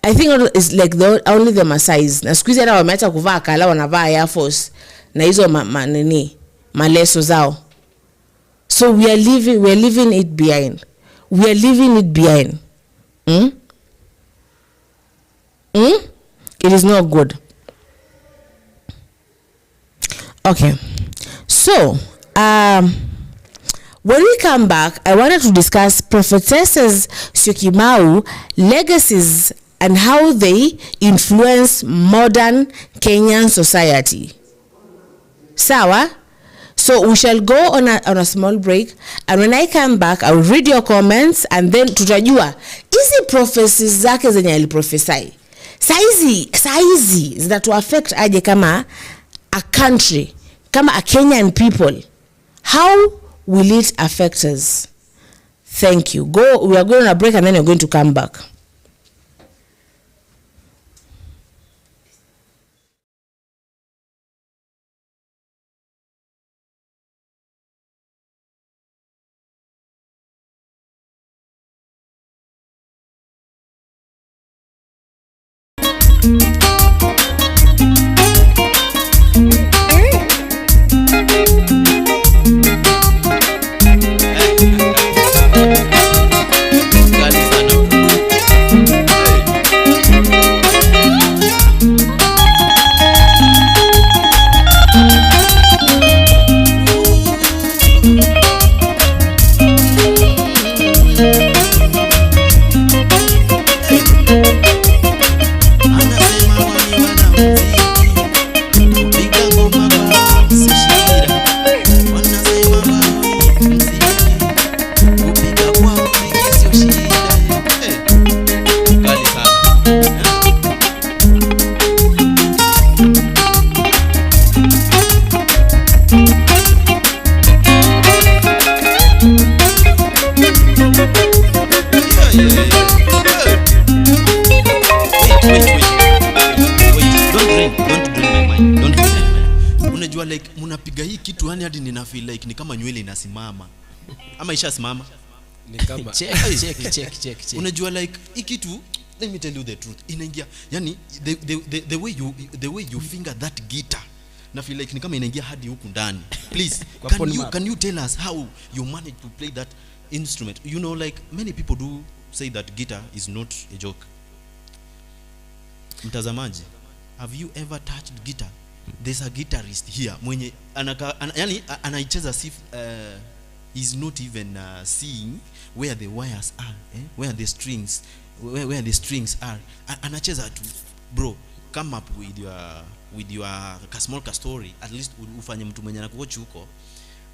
I think it's like only the Maasais. Na siku hizi hata wameacha kuvaa kala, wanavaa Air Force na hizo maleso zao. So we are leaving it behind. It is not good. Okay. So, when we come back, I wanted to discuss Prophetess Syokimau legacies and how they influence modern Kenyan society. Sawa? So we shall go on a small break, and when I come back I will read your comments, and then tutajua hizi prophecies zake zenye aliprophesy saizi that will affect aje kama a country, kama a Kenyan people. How will it affect us? Thank you. We are going on a break and then we're going to come back. Like munapiga hii kitu yani hadi nina feel like ni kama nywele inasimama ama ishasimama ni kama check. Unajua like hii kitu, let me tell you the truth, inaingia yani the way you finger that guitar na feel like ni kama inaingia hadi huku ndani. Please can you tell us how you manage to play that instrument? You know, like many people do say that guitar is not a joke. Mtazamaji, have you ever touched guitar? There's a guitarist here mwenye yani anaicheza as if he's not even seeing where the wires are, where the strings are. Anacheza tu. Bro, come up with your small story, at least ufanye mtu mwenye anakuwatch huko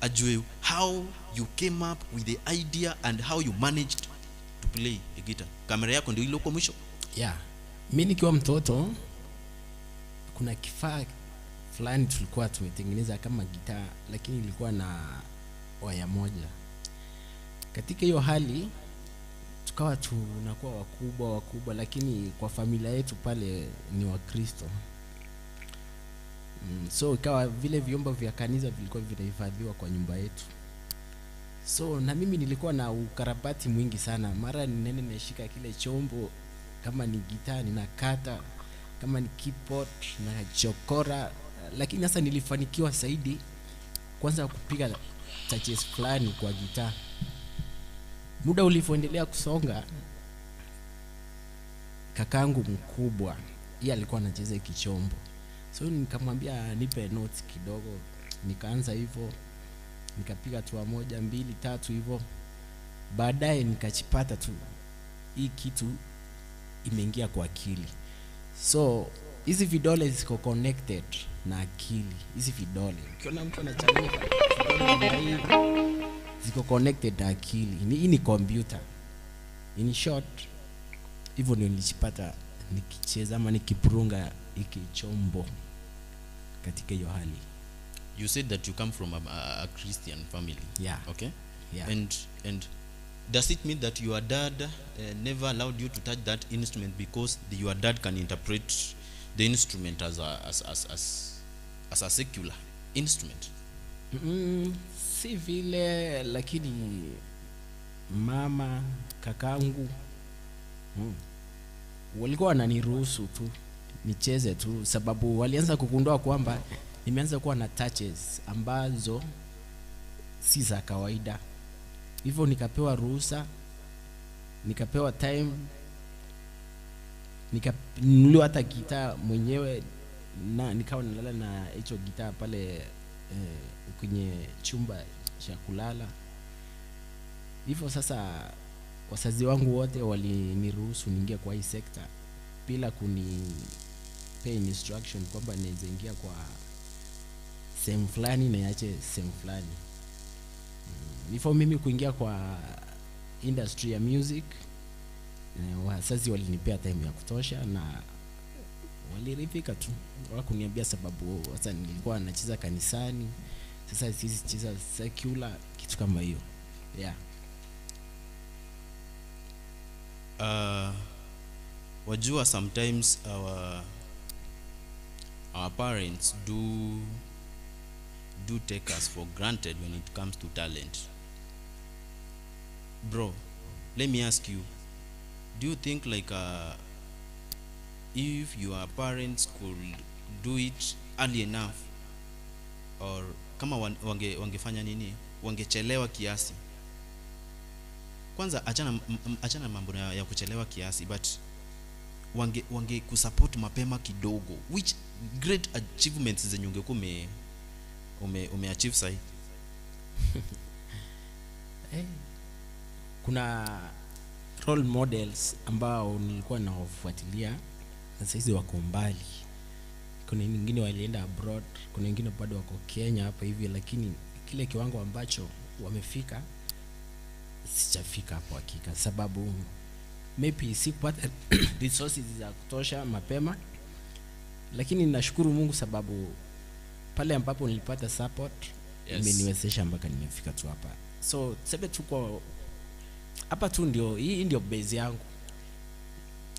ajue how you came up with the idea and how you managed to play a guitar. Kamera yako ndio ile huko mwisho. Yeah, mimi nikiwa mtoto kuna kifaa fulani tulikuwa tumetengeneza kama gitaa, lakini ilikuwa na waya moja. Katika hiyo hali tukawa tunakuwa wakubwa, lakini kwa familia yetu pale ni Wakristo. So ikawa vile vyombo vya kanisa vilikuwa vinahifadhiwa kwa nyumba yetu. So na mimi nilikuwa na ukarabati mwingi sana. Mara nene nashika kile chombo kama ni gitaa ninakata, kama ni keyboard nachokora. Lakini sasa nilifanikiwa zaidi kwanza kupiga touches fulani kwa gitaa. Muda ulivyoendelea kusonga, kakangu mkubwa yeye alikuwa anacheza kichombo, so nikamwambia nipe notes kidogo, nikaanza hivyo, nikapiga tu 1 2 3 hivyo. Baadaye nikachipata tu hii kitu imeingia kwa akili. So hizi vidole ziko connected na akili. Hizi vidole, ukiona mtu anachanganya vidole ziko connected na akili. Hii ni computer. In short, hivyo ndio nilipata nikicheza ama nikipurunga hiki chombo katika hiyo hali. You said that you come from a Christian family. Yeah. Okay. Yeah. And does it mean that your dad never allowed you to touch that instrument because your dad can interpret the instrument as a secular instrument? Si vile, lakini mama, kakangu walikuwa wananiruhusu tu nicheze tu, sababu walianza kugundua kwamba nimeanza kuwa na touches ambazo si za kawaida. Hivyo nikapewa ruhusa, nikapewa time, nikanunuliwa hata gitaa mwenyewe, na nikawa nalala na hicho gitaa pale kwenye chumba cha kulala. Hivyo sasa wazazi wangu wote waliniruhusu niingie kwa hii sekta bila kunipea instruction kwamba naweza ingia kwa sehemu fulani na niache sehemu fulani. Before mimi kuingia kwa industry ya music, wazazi walinipea time ya kutosha na waliridhika tu. Hawakuniambia sababu sasa nilikuwa nacheza kanisani, sasa sisi cheza secular, kitu kama hiyo. Yeah. Wajua, sometimes our parents do take us for granted when it comes to talent. Bro, let me ask you, do you think like if your parents could do it early enough, or kama wangefanya nini, wangechelewa kiasi? Kwanza achana mambo ya kuchelewa kiasi, but wange kusupport mapema kidogo, which great achievements zenye ungekuwa umeachieve sahi. Kuna role models ambao nilikuwa nawafuatilia na sasa wako mbali. Kuna wengine walienda abroad, kuna wengine bado wako Kenya hapa hivi, lakini kile kiwango ambacho wamefika sijafika hapo hakika, sababu maybe sikupata resources za kutosha mapema. Lakini nashukuru Mungu sababu pale ambapo nilipata support, imeniwezesha mpaka nimefika tu hapa. So sebe tuko hapa tu, ndio hii ndio base yangu.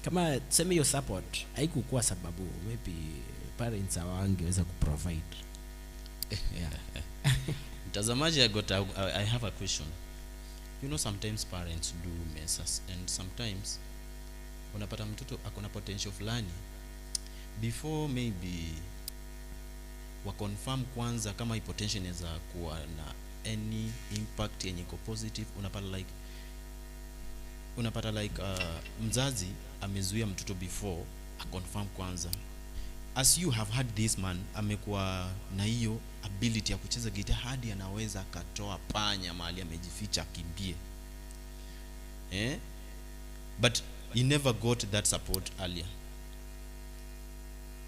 Kama tuseme hiyo support haikukuwa sababu maybe parents hawangeweza kuprovide. Yeah. Mtazamaji, I have a question. You know, sometimes parents do mess us, and sometimes unapata mtoto akona potential fulani, before maybe wa confirm kwanza kama hii potential inaweza kuwa na any impact yenye iko positive, unapata like mzazi amezuia mtoto before a confirm kwanza. As you have had this man amekuwa na hiyo ability ya kucheza gitaa hadi anaweza katoa panya mahali amejificha kimbie, but he never got that support earlier.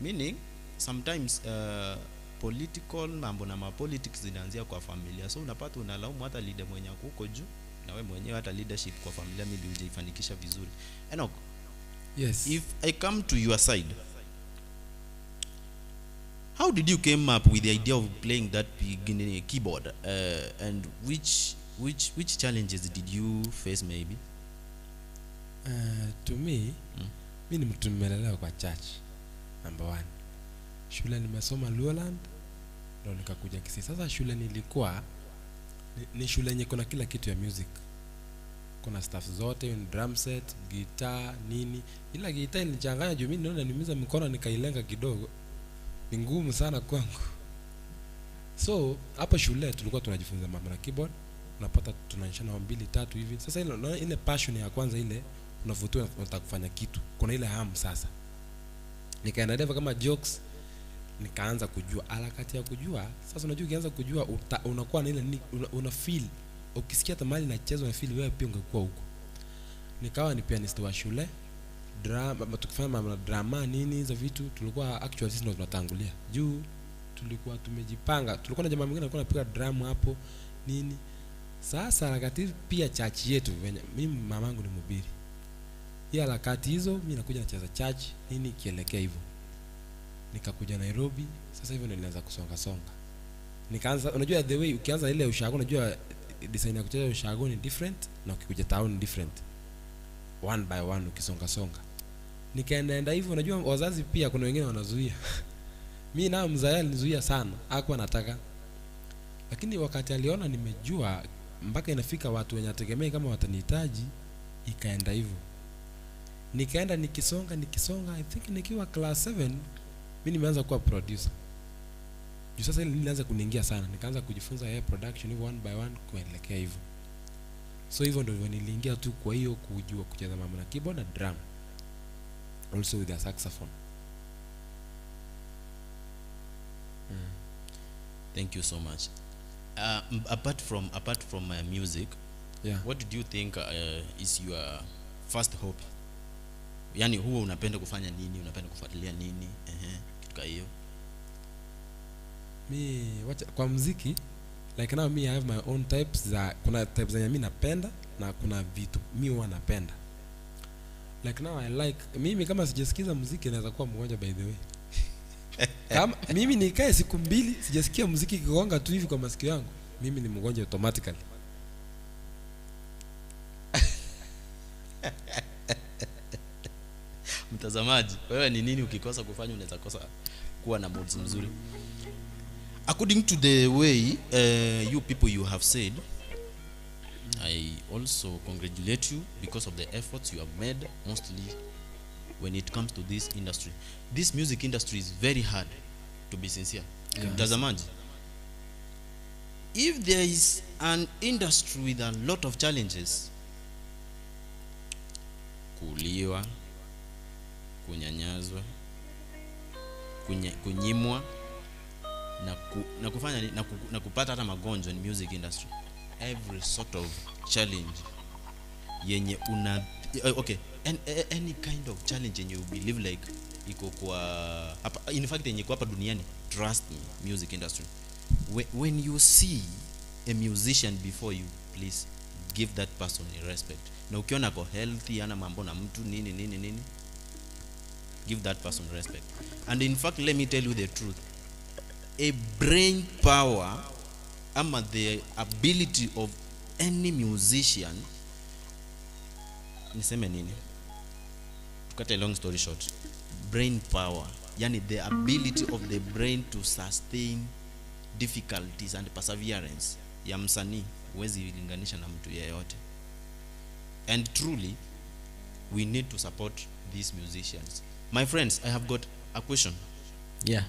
Meaning sometimes political mambo na politics zinaanzia kwa familia, so unapata unalaumu hata leader mwenye huko juu, na wewe mwenyewe hata leadership kwa familia maybe hujaifanikisha vizuri. Enoch, yes, if I come to your side, how did you came up with the idea of playing that keyboard, and which challenges did you face maybe? To me, mimi ni mtu nimelelewa kwa church. Number 1. Shule nimesoma Luoland, ndio nikakuja Kisii. Sasa shule nilikuwa ni shule yenye kuna kila kitu ya music. kuna stuff zote, drum set, guitar, nini. Ila guitar ilinichanganya juu mimi naona niumiza mkono nikailenga kidogo. Ni ngumu sana kwangu. So hapa shule tulikuwa tunajifunza mambo na keyboard, unapata tunaanzana 2 3 hivi. Sasa ile passion ya kwanza ile unavutiwa unataka kufanya kitu. Kuna ile hamu sasa. Nikaenda kama jokes, nikaanza kujua harakati ya kujua. Sasa unajua ukianza kujua unakuwa na ile una feel, ukisikia tamali na chezo na feel wewe pia ungekuwa huko. Nikawa ni pianist wa shule, drama, tukifanya mambo na drama nini hizo vitu, tulikuwa actually sisi ndio tunatangulia. Juu tulikuwa tumejipanga, tulikuwa na jamaa mwingine alikuwa anapiga drum hapo nini. Sasa harakati pia church yetu, mimi mamangu ni mhubiri. Hiyo harakati hizo mimi nakuja nacheza church nini kielekea hivyo. Nikakuja Nairobi, sasa hivyo ndio nilianza kusonga. Nikaanza, unajua the way ukianza ile ushago, unajua design ya kucheza ushago ni different na ukikuja town ni different. One by one ukisonga. Nikaenda hivyo, unajua wazazi pia kuna wengine wanazuia. Mimi na mzazi alinizuia sana, hakuwa anataka. Lakini wakati aliona nimejua mpaka inafika watu wenye ategemea kama watanihitaji, ikaenda hivyo. Nikaenda nikisonga, I think nikiwa class 7 mimi nimeanza kuwa producer. Juu sasa ile nilianza kuniingia sana, nikaanza kujifunza production hivyo one by one kuelekea hivyo. So hivyo ndio niliingia tu, kwa hiyo kujua kucheza mambo na keyboard na drum, also with a saxophone. Thank you so much. Apart from music, Yeah. what did you think is your first hobby? Yani huwa unapenda kufanya nini, unapenda kufuatilia nini? Kitu kama hiyo. Kwa muziki, like now me I have my own types za, kuna types zenye mimi napenda na kuna vitu mimi huwa napenda. Like now I like, mimi kama sijasikiza muziki naweza kuwa mgonjwa by the way. Kama mimi nikae siku 2 sijasikia muziki kigonga tu hivi kwa masikio yangu, mimi ni mgonjwa automatically. Mtazamaji, wewe ni nini ukikosa kufanya unaweza kosa kuwa na mood mzuri? According to the way you people you have said, I also congratulate you because of the efforts you have made, mostly when it comes to this industry. This music industry is very hard, to be sincere. Mtazamaji, if there is an industry with a lot of challenges, kuuliwa, kunyanyazwa, kunyimwa na kufanya na kupata hata magonjwa in music industry, every sort of challenge yenye okay, any kind of challenge yenye you believe like iko kwa in fact yenye kwa hapa duniani, trust me, music industry, when you see a musician before you, please give that person a respect. Na ukiona ako healthy, ana mambo na mtu nini, give that person respect. And in fact, let me tell you the truth, a brain power ama the ability of any musician, niseme nini, to cut a long story short, brain power, yani the ability of the brain to sustain difficulties and perseverance ya msanii huwezi linganisha na mtu yeyote. And truly we need to support these musicians. My friends, I have got a question. Yeah.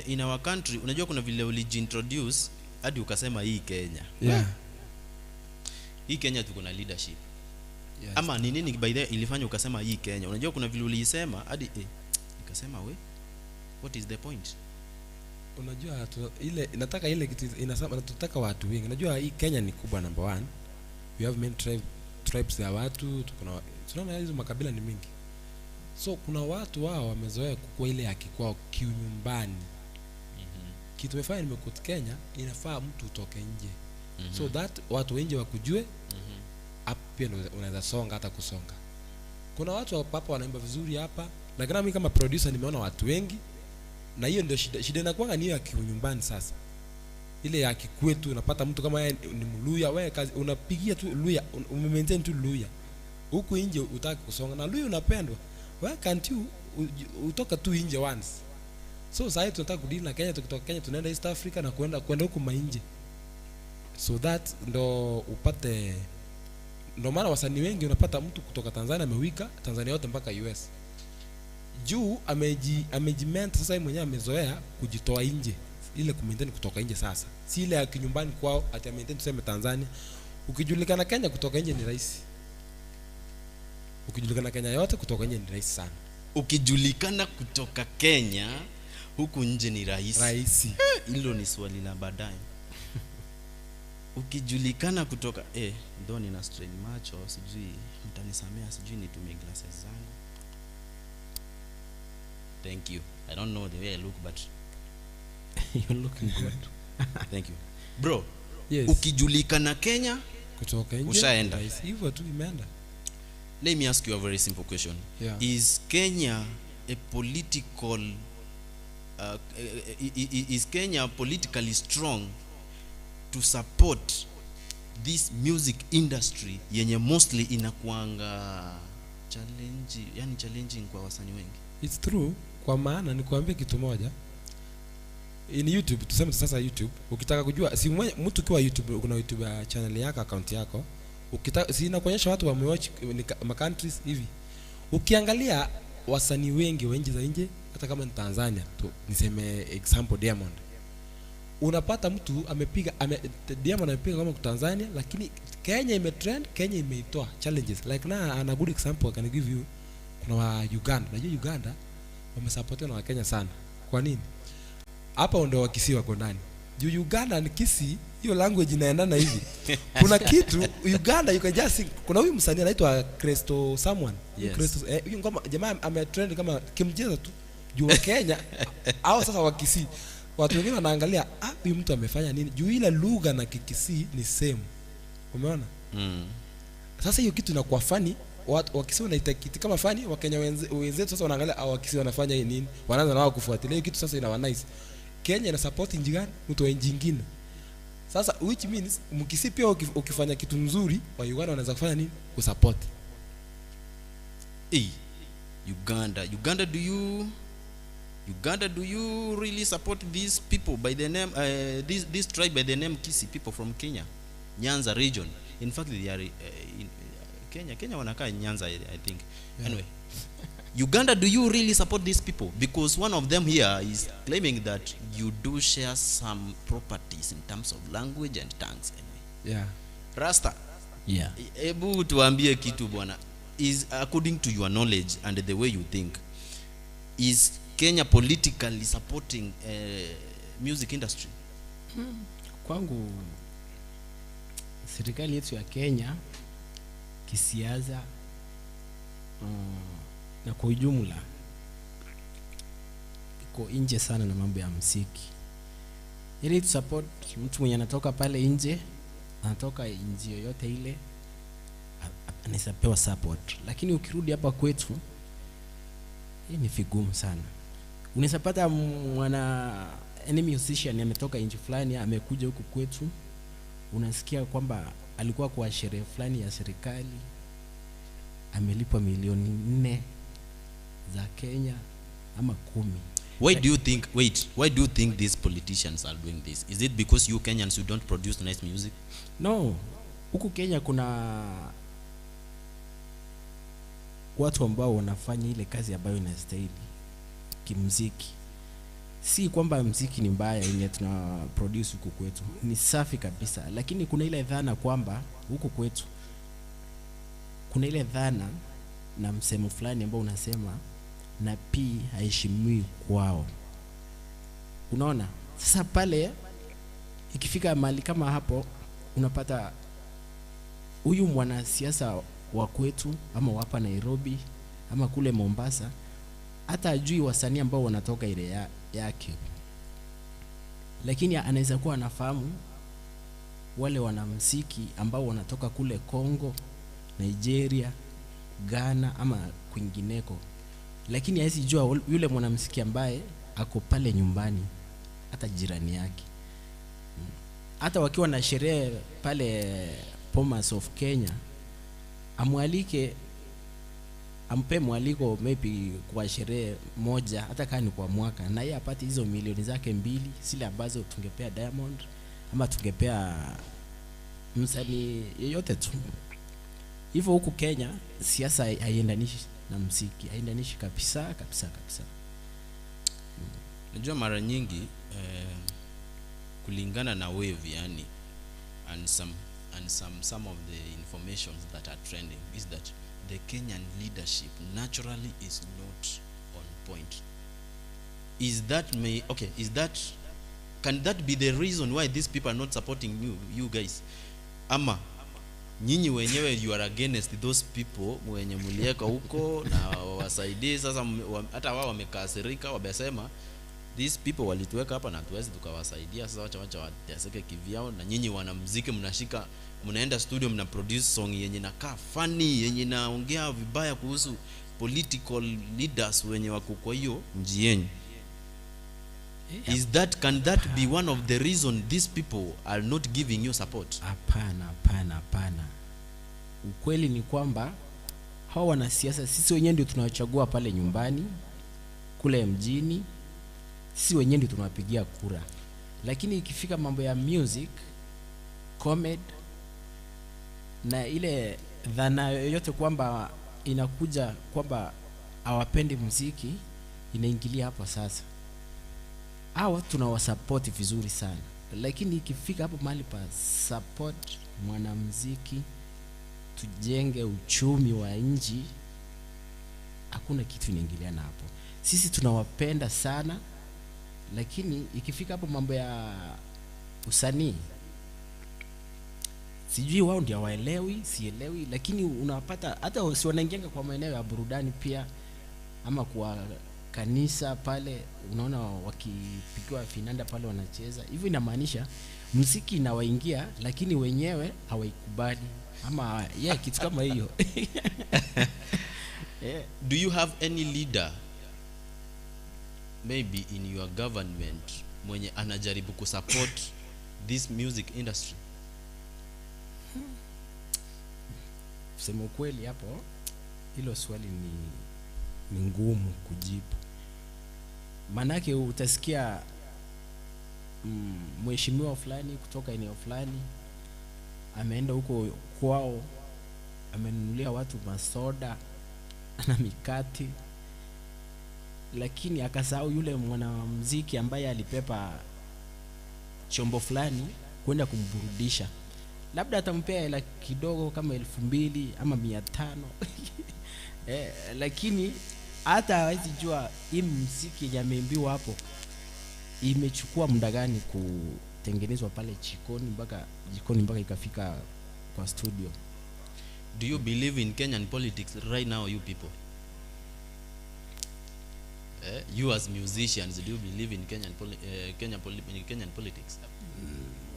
In our country, unajua kuna vile ulijiintroduce hadi ukasema hii Kenya. Yeah. Hii Kenya tuko na leadership. Yes. Ama ni nini by the ilifanya ukasema hii Kenya? Unajua kuna vile uliisema hadi nikasema what is the point? Unajua ile nataka ile kitu inasema tunataka watu wengi. Unajua hii Kenya ni kubwa, number 1. We have many tribes za watu, tunaona hizo makabila ni mingi. So kuna watu wao wamezoea kukua ile haki kwao kiunyumbani. Kitu tumefanya nimekuta Kenya, inafaa mtu utoke nje. So that watu wengi wakujue. Hapo pia unaweza songa hata kusonga. Kuna watu hapa wanaimba vizuri hapa, lakini mimi kama producer nimeona watu wengi, na hiyo ndio shida inakuwa ni hiyo ya kiunyumbani. Sasa ile ya kikwetu unapata mtu kama yeye ni Mluya, wewe kazi unapigia tu Luya, umemaintain tu Luya. Huku nje utaki kusonga na Luya unapendwa. Why can't you utoka tu nje once? So sasa tunataka kudili na Kenya, tukitoka Kenya tunaenda East Africa na kwenda huko mainje. so that ndo upate, ndo maana wasanii wengi unapata mtu kutoka Tanzania amewika Tanzania yote mpaka US juu amejimenta sasa. Yeye mwenyewe amezoea kujitoa nje, ile kumaintain kutoka nje. Sasa si ile ya kinyumbani kwao ati maintain tuseme Tanzania. Ukijulikana Kenya kutoka nje ni rahisi, ukijulikana Kenya yote kutoka nje ni rahisi sana. Ukijulikana kutoka Kenya huku nje ni rahisi. Hilo ni swali la baadaye. Ukijulikana kutoka ndo nina strain macho, sijui mtanisamea, sijui nitumie glasses zangu. Thank you. I don't know the way I look, but You're looking good. thank you. Bro, Yes. ukijulikana Kenya Kutoka nje ushaenda. hivyo tu imeenda. Let me ask you a very simple question. Yeah. Is Kenya a political is Kenya politically strong to support this music industry yenye mostly inakuanga challenging kwa wasanii wengi? It's true, kwa maana nikuambie kitu moja. In YouTube, tuseme sasa YouTube, ukitaka kujua si mtu kwa YouTube, kuna YouTube channel yako, account yako, ukitaka si inakuonyesha watu wamewatch ma countries hivi. Ukiangalia wasanii wengi wa nje za nje, hata kama ni Tanzania tu, niseme example Diamond. Unapata mtu amepiga Diamond amepiga kama kwa Tanzania, lakini Kenya imetrend, Kenya imeitoa challenges. Like na ana good example I can give you. Kuna wa Uganda. Unajua Uganda wamesupportiwa na Wakenya sana. Kwa nini? Hapa ndio wakisiwa kwa ndani. Juu Uganda ni Kisi, hiyo language inaendana hivi. Kuna kitu Uganda you can just sing. Kuna huyu msanii anaitwa Cresto someone. Yes. Cresto huyu ngoma jamaa ametrend kama kimcheza tu. Juu wa Kenya au sasa wakisi. Watu wengine wanaangalia huyu mtu amefanya nini? Juu ile lugha na Kikisi ni same. Umeona? Sasa hiyo kitu inakuwa funny. Watu wakisi wanaita kitu kama funny, Wakenya wenzetu sasa wanaangalia wakisi wanafanya nini? Wanaanza nao kufuatilia hiyo kitu, sasa inawa nice. Kenya ina support nchi gani? Mtu wa nchi nyingine. Sasa which means mkisi pia ukifanya kitu nzuri, wa Uganda wanaweza kufanya nini? Kusupport. Uganda, do you really support these people by the name this tribe by the name Kisi, people from Kenya, Nyanza region? In fact they are in Kenya wanakaa Nyanza, I think. Yeah. Anyway, Uganda, do you really support these people? Because one of them here is claiming that you do share some properties in terms of language and tongues. Anyway. Yeah. Rasta. Yeah. Ebu tuambie kitu bwana. Is according to your knowledge and the way you think, is Kenya politically supporting music industry? Kwangu serikali yetu ya Kenya kisiasa na kwa ujumla iko nje sana na mambo ya muziki. Ili tu support mtu mwenye anatoka pale nje, anatoka nchi yoyote ile, anaweza pewa support. Lakini ukirudi hapa kwetu hii ni vigumu sana. Unaweza pata any musician ametoka nchi fulani amekuja huku kwetu, unasikia kwamba alikuwa kwa sherehe fulani ya serikali, amelipwa milioni 4 za Kenya ama 10. Why do you think these politicians are doing this? Is it because you Kenyans you don't produce nice music? No, huku Kenya kuna watu ambao wanafanya ile kazi ambayo inastahili kimuziki. Si kwamba muziki ni mbaya yenye tuna produce huku kwetu, ni safi kabisa, lakini kuna ile dhana kwamba huku kwetu kuna ile dhana na msemo fulani ambao unasema na pii haishimiwi kwao. Unaona? Sasa pale ikifika mahali kama hapo, unapata huyu mwanasiasa wa kwetu ama hapa Nairobi ama kule Mombasa hata ajui wasanii ambao wanatoka ile yake, lakini anaweza kuwa anafahamu wale wanamuziki ambao wanatoka kule Kongo, Nigeria, Ghana ama kwingineko, lakini hawezi jua yule mwanamuziki ambaye ako pale nyumbani, hata jirani yake. Hata wakiwa na sherehe pale Bomas of Kenya, amwalike, ampe mwaliko maybe kwa sherehe moja, hata kama ni kwa mwaka, na yeye apate hizo milioni zake 2 zile ambazo tungepea Diamond ama tungepea msanii yeyote tu. Hivyo huku Kenya siasa haiendanishi na muziki, haiendanishi kabisa. Najua mara nyingi kulingana na wave yani, and some of the informations that are trending is that the Kenyan leadership naturally is not on point. Can that be the reason why these people are not supporting you guys? Ama nyinyi wenyewe you are against those people wenye mulieka huko na wasaidie sasa, hata wao wamekasirika, wamesema these people walituweka hapa na tuwezi tukawasaidia, sasa wacha wateseke kivyao, na nyinyi wanamuziki mnashika, mnaenda studio mna produce song yenye nakaa funny, yenye naongea vibaya kuhusu political leaders wenye wako kwa hiyo mji yenu. Can that be one of the reason these people are not giving you support? Hapana. Ukweli ni kwamba hao wanasiasa sisi wenyewe ndio tunawachagua pale nyumbani, kule mjini, sisi wenyewe ndio tunawapigia kura. Lakini ikifika mambo ya music, comedy na ile dhana yoyote kwamba inakuja kwamba hawapendi muziki, inaingilia hapo sasa. Hao tunawasupport vizuri sana, lakini ikifika hapo mahali pa support mwanamuziki, tujenge uchumi wa nchi, hakuna kitu inaingiliana hapo. Sisi tunawapenda sana, lakini ikifika hapo mambo ya usanii, sijui wao ndio waelewi, sielewi, lakini unapata hata si wanaingia kwa maeneo ya burudani pia, ama kwa kanisa pale unaona wakipigiwa finanda pale wanacheza. Hivyo inamaanisha muziki inawaingia, lakini wenyewe hawaikubali, ama kitu kama hiyo. Do you have any leader maybe in your government mwenye anajaribu kusupport this music industry? Sema kweli hapo, hilo swali ni ngumu kujibu. Manake utasikia mheshimiwa fulani kutoka eneo fulani ameenda huko kwao, amenunulia watu masoda na mikati, lakini akasahau yule mwanamuziki ambaye alipepa chombo fulani kwenda kumburudisha. Labda atampea hela kidogo kama 2,000 ama 500 lakini hata hawezi jua hii muziki yenye ameimbiwa hapo imechukua muda gani kutengenezwa pale jikoni mpaka ikafika kwa studio. Do you believe in Kenyan politics right now, you people? You as musicians, do you believe in Kenyan politics?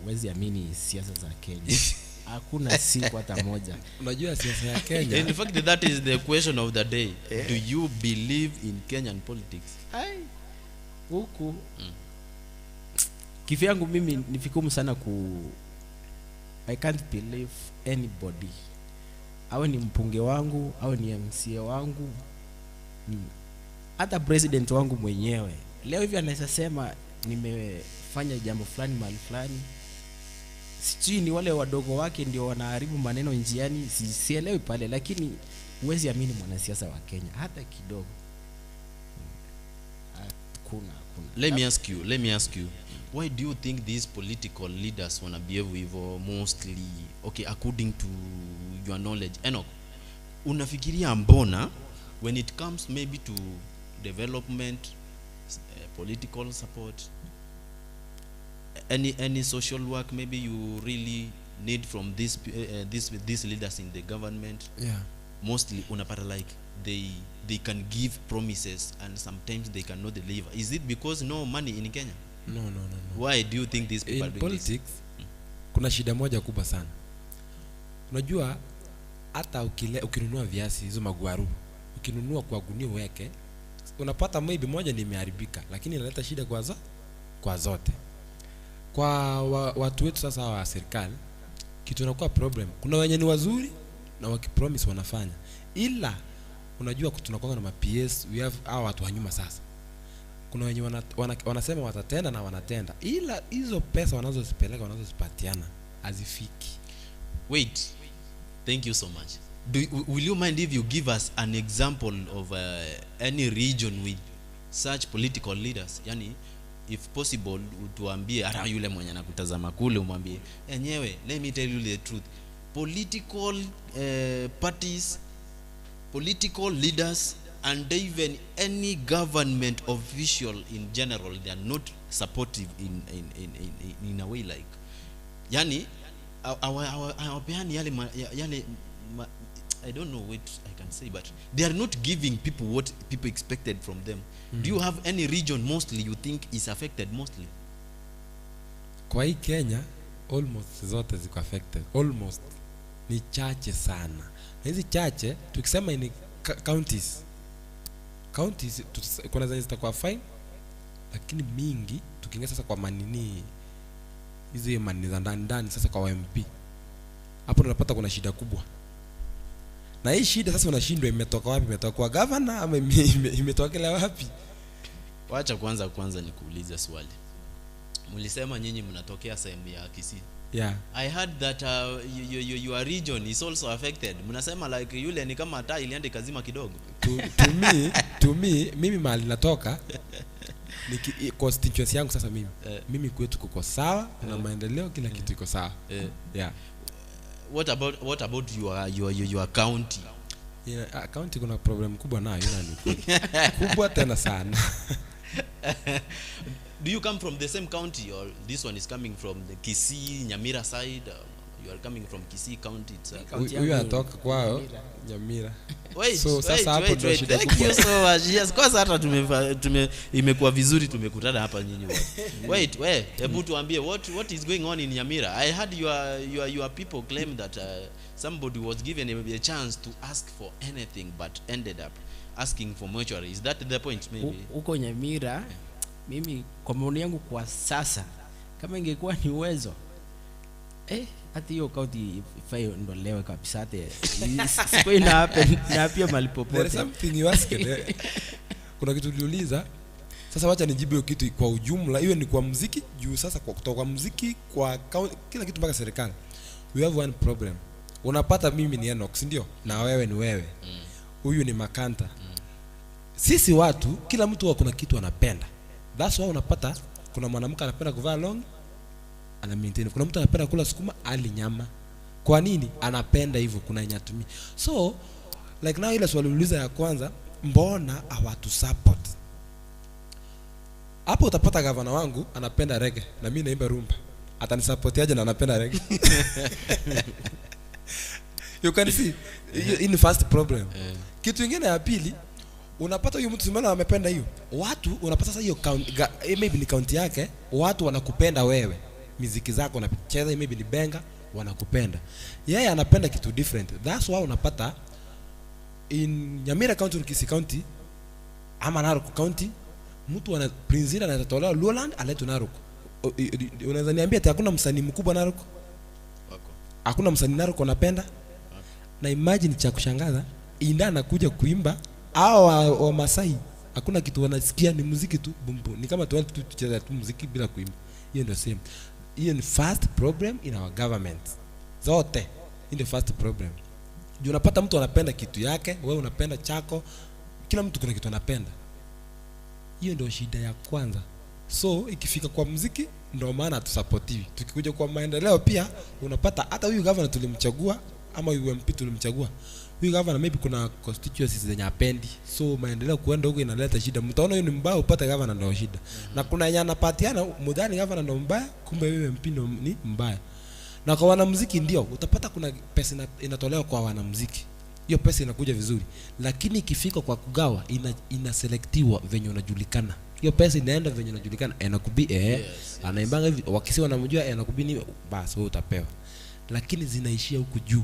Wezi amini siasa za Kenya. Hakuna siku hata moja. Unajua siasa ya Kenya. In fact, that is the question of the day. Do you believe in Kenyan politics? Huku kivyangu mimi ni vigumu sana I can't believe anybody. Awe ni mpunge wangu, awe ni MCA wangu, hata president wangu mwenyewe. Leo hivi anaweza sema nimefanya jambo fulani mahali fulani, sijui ni wale wadogo wake ndio wanaharibu maneno njiani, sielewi pale, lakini huwezi amini mwanasiasa wa Kenya hata kidogo. Hakuna. Let me ask you, why do you think these political leaders wanna behave evil mostly? Okay, according to your knowledge, Enoch, unafikiria mbona when it comes maybe to development, political support, any social work maybe you really need from these leaders in the government, mostly unapata like they can give promises and sometimes they cannot deliver? Is it because no money in Kenya? No. Why do you think these people in are doing politics this? Kuna shida moja kubwa sana. Unajua hata ukinunua viazi hizo magwaru, ukinunua kwa gunia weke, unapata maybe moja limeharibika, lakini inaleta shida kwa zote. Kwa watu wetu sasa wa serikali, kitu inakuwa problem. Kuna wenye ni wazuri na wakipromise wanafanya. Ila unajua tunakuwa na PS, we have hawa watu wa nyuma sasa. Kuna wenye wanasema watatenda na wanatenda, ila hizo pesa wanazozipeleka wanazozipatiana hazifiki. Wait, thank you so much. Will you mind if you give us an example of any region with such political leaders? Yani, if possible, tuambie hata yule mwenye anakutazama kule umwambie enyewe, let me tell you the truth. Political parties, political leaders, and even any government official in general, they are not supportive in a way like, yani our yale I don't know what I can say, but they are not giving people what people expected from them. Do you have any region mostly you think is affected mostly? Kwa hii Kenya almost zote ziko affected, almost ni chache sana. Na hizi chache tukisema ni counties kuna zenye zitakuwa fine, lakini mingi tukiingia sasa kwa manini hizi manini za ndani sasa kwa MP, hapo tunapata kuna shida kubwa. Na hii shida sasa unashindwa imetoka wapi? Imetoka kwa governor ama imetoka wapi? Wacha kwanza nikuulize swali. Mlisema nyinyi mnatokea sehemu ya Kisii. Yeah. I heard that your region is also affected. Mnasema like yule ni kama taa ilienda kazima kidogo. To me mimi mahali natoka ni constituency yangu sasa mimi. Mimi kwetu kuko sawa, kuna maendeleo, kila kitu iko sawa. Yeah. What about your county? Yeah, county kuna problem kubwa nayo kubwa tena sana. Do you come from the same county, or this one is coming from the Kisii Nyamira side? You are coming from Kisii county itself. Huyu anatoka kwao Nyamira. Wait, so sasa hapo ndio shida kubwa. Thank you so much. Yes, kwa sasa hata imekuwa vizuri tumekutana hapa nyinyi wote. Wait, hebu tuambie what is going on in Nyamira? I heard your people claim that somebody was given a chance to ask for anything but ended up asking for mortuary. Is that the point maybe? Uko Nyamira, mimi kwa maoni yangu kwa sasa kama ingekuwa ni uwezo hata hiyo kaunti ifayo ndolewe kabisa, hata siko ina happen na pia mali popote. There is something you asked. Kuna kitu uliuliza. Sasa wacha nijibu hiyo kitu kwa ujumla. Hiyo ni kwa muziki juu sasa kwa kutoka muziki kwa kila kitu mpaka serikali. We have one problem. Unapata mimi ni Enoch, ndio? Na wewe ni wewe. Huyu ni Makanta. Sisi watu kila mtu kuna kitu anapenda. That's why unapata kuna mwanamke anapenda kuvaa long, ana maintain. Kuna mtu anapenda kula sukuma ali nyama. Kwa nini? Anapenda hivyo, kuna nyatumia. So like now ile swali uliuliza ya kwanza, mbona hawatu support? Hapo utapata gavana wangu anapenda reggae na mimi naimba rumba. Atanisupportiaje na anapenda reggae? You can see in the first problem. Kitu kingine ya pili, unapata huyu mtu simama amependa hiyo. Watu unapata sasa hiyo maybe ni county yake, watu wanakupenda wewe. Muziki zako unacheza maybe ni benga, wanakupenda. Yeye anapenda kitu different. That's why unapata in Nyamira county, Kisii county ama Narok county, mtu ana Prince anatolewa Lowland aletwa Narok. Unaweza niambia ati hakuna msanii mkubwa Narok? Wako. Hakuna msanii Narok anapenda? Na imagine cha kushangaza, Inda anakuja kuimba au wa Masai, hakuna kitu wanasikia, ni muziki tu bumbu. Ni kama tucheza tu muziki bila kuimba. Hiyo ndio same. Hiyo ni first problem in our government. Zote in the first problem. Juu unapata mtu anapenda kitu yake, wewe unapenda chako, kila mtu kuna kitu anapenda. Hiyo ndio shida ya kwanza. So ikifika kwa muziki ndio maana tusupportivi. Tukikuja kwa maendeleo pia unapata hata huyu governor tulimchagua ama huyu MP tulimchagua. Huyu governor maybe kuna constituencies zenye apendi. So maendeleo kuenda huko inaleta shida. Mtaona huyu ni mbaya upate governor ndio shida. Na kuna yenye anapatiana mudhani governor ndio mbaya, kumbe wewe MP ndio ni mbaya. Na kwa wanamuziki ndio utapata kuna pesa inatolewa kwa wanamuziki. Hiyo pesa inakuja vizuri. Lakini ikifika kwa kugawa inaselektiwa venye unajulikana. Hiyo pesa inaenda venye unajulikana. Enakubi anaimbanga hivi wakisi wanamjua enakubi ni basi wewe utapewa. Lakini zinaishia huku juu.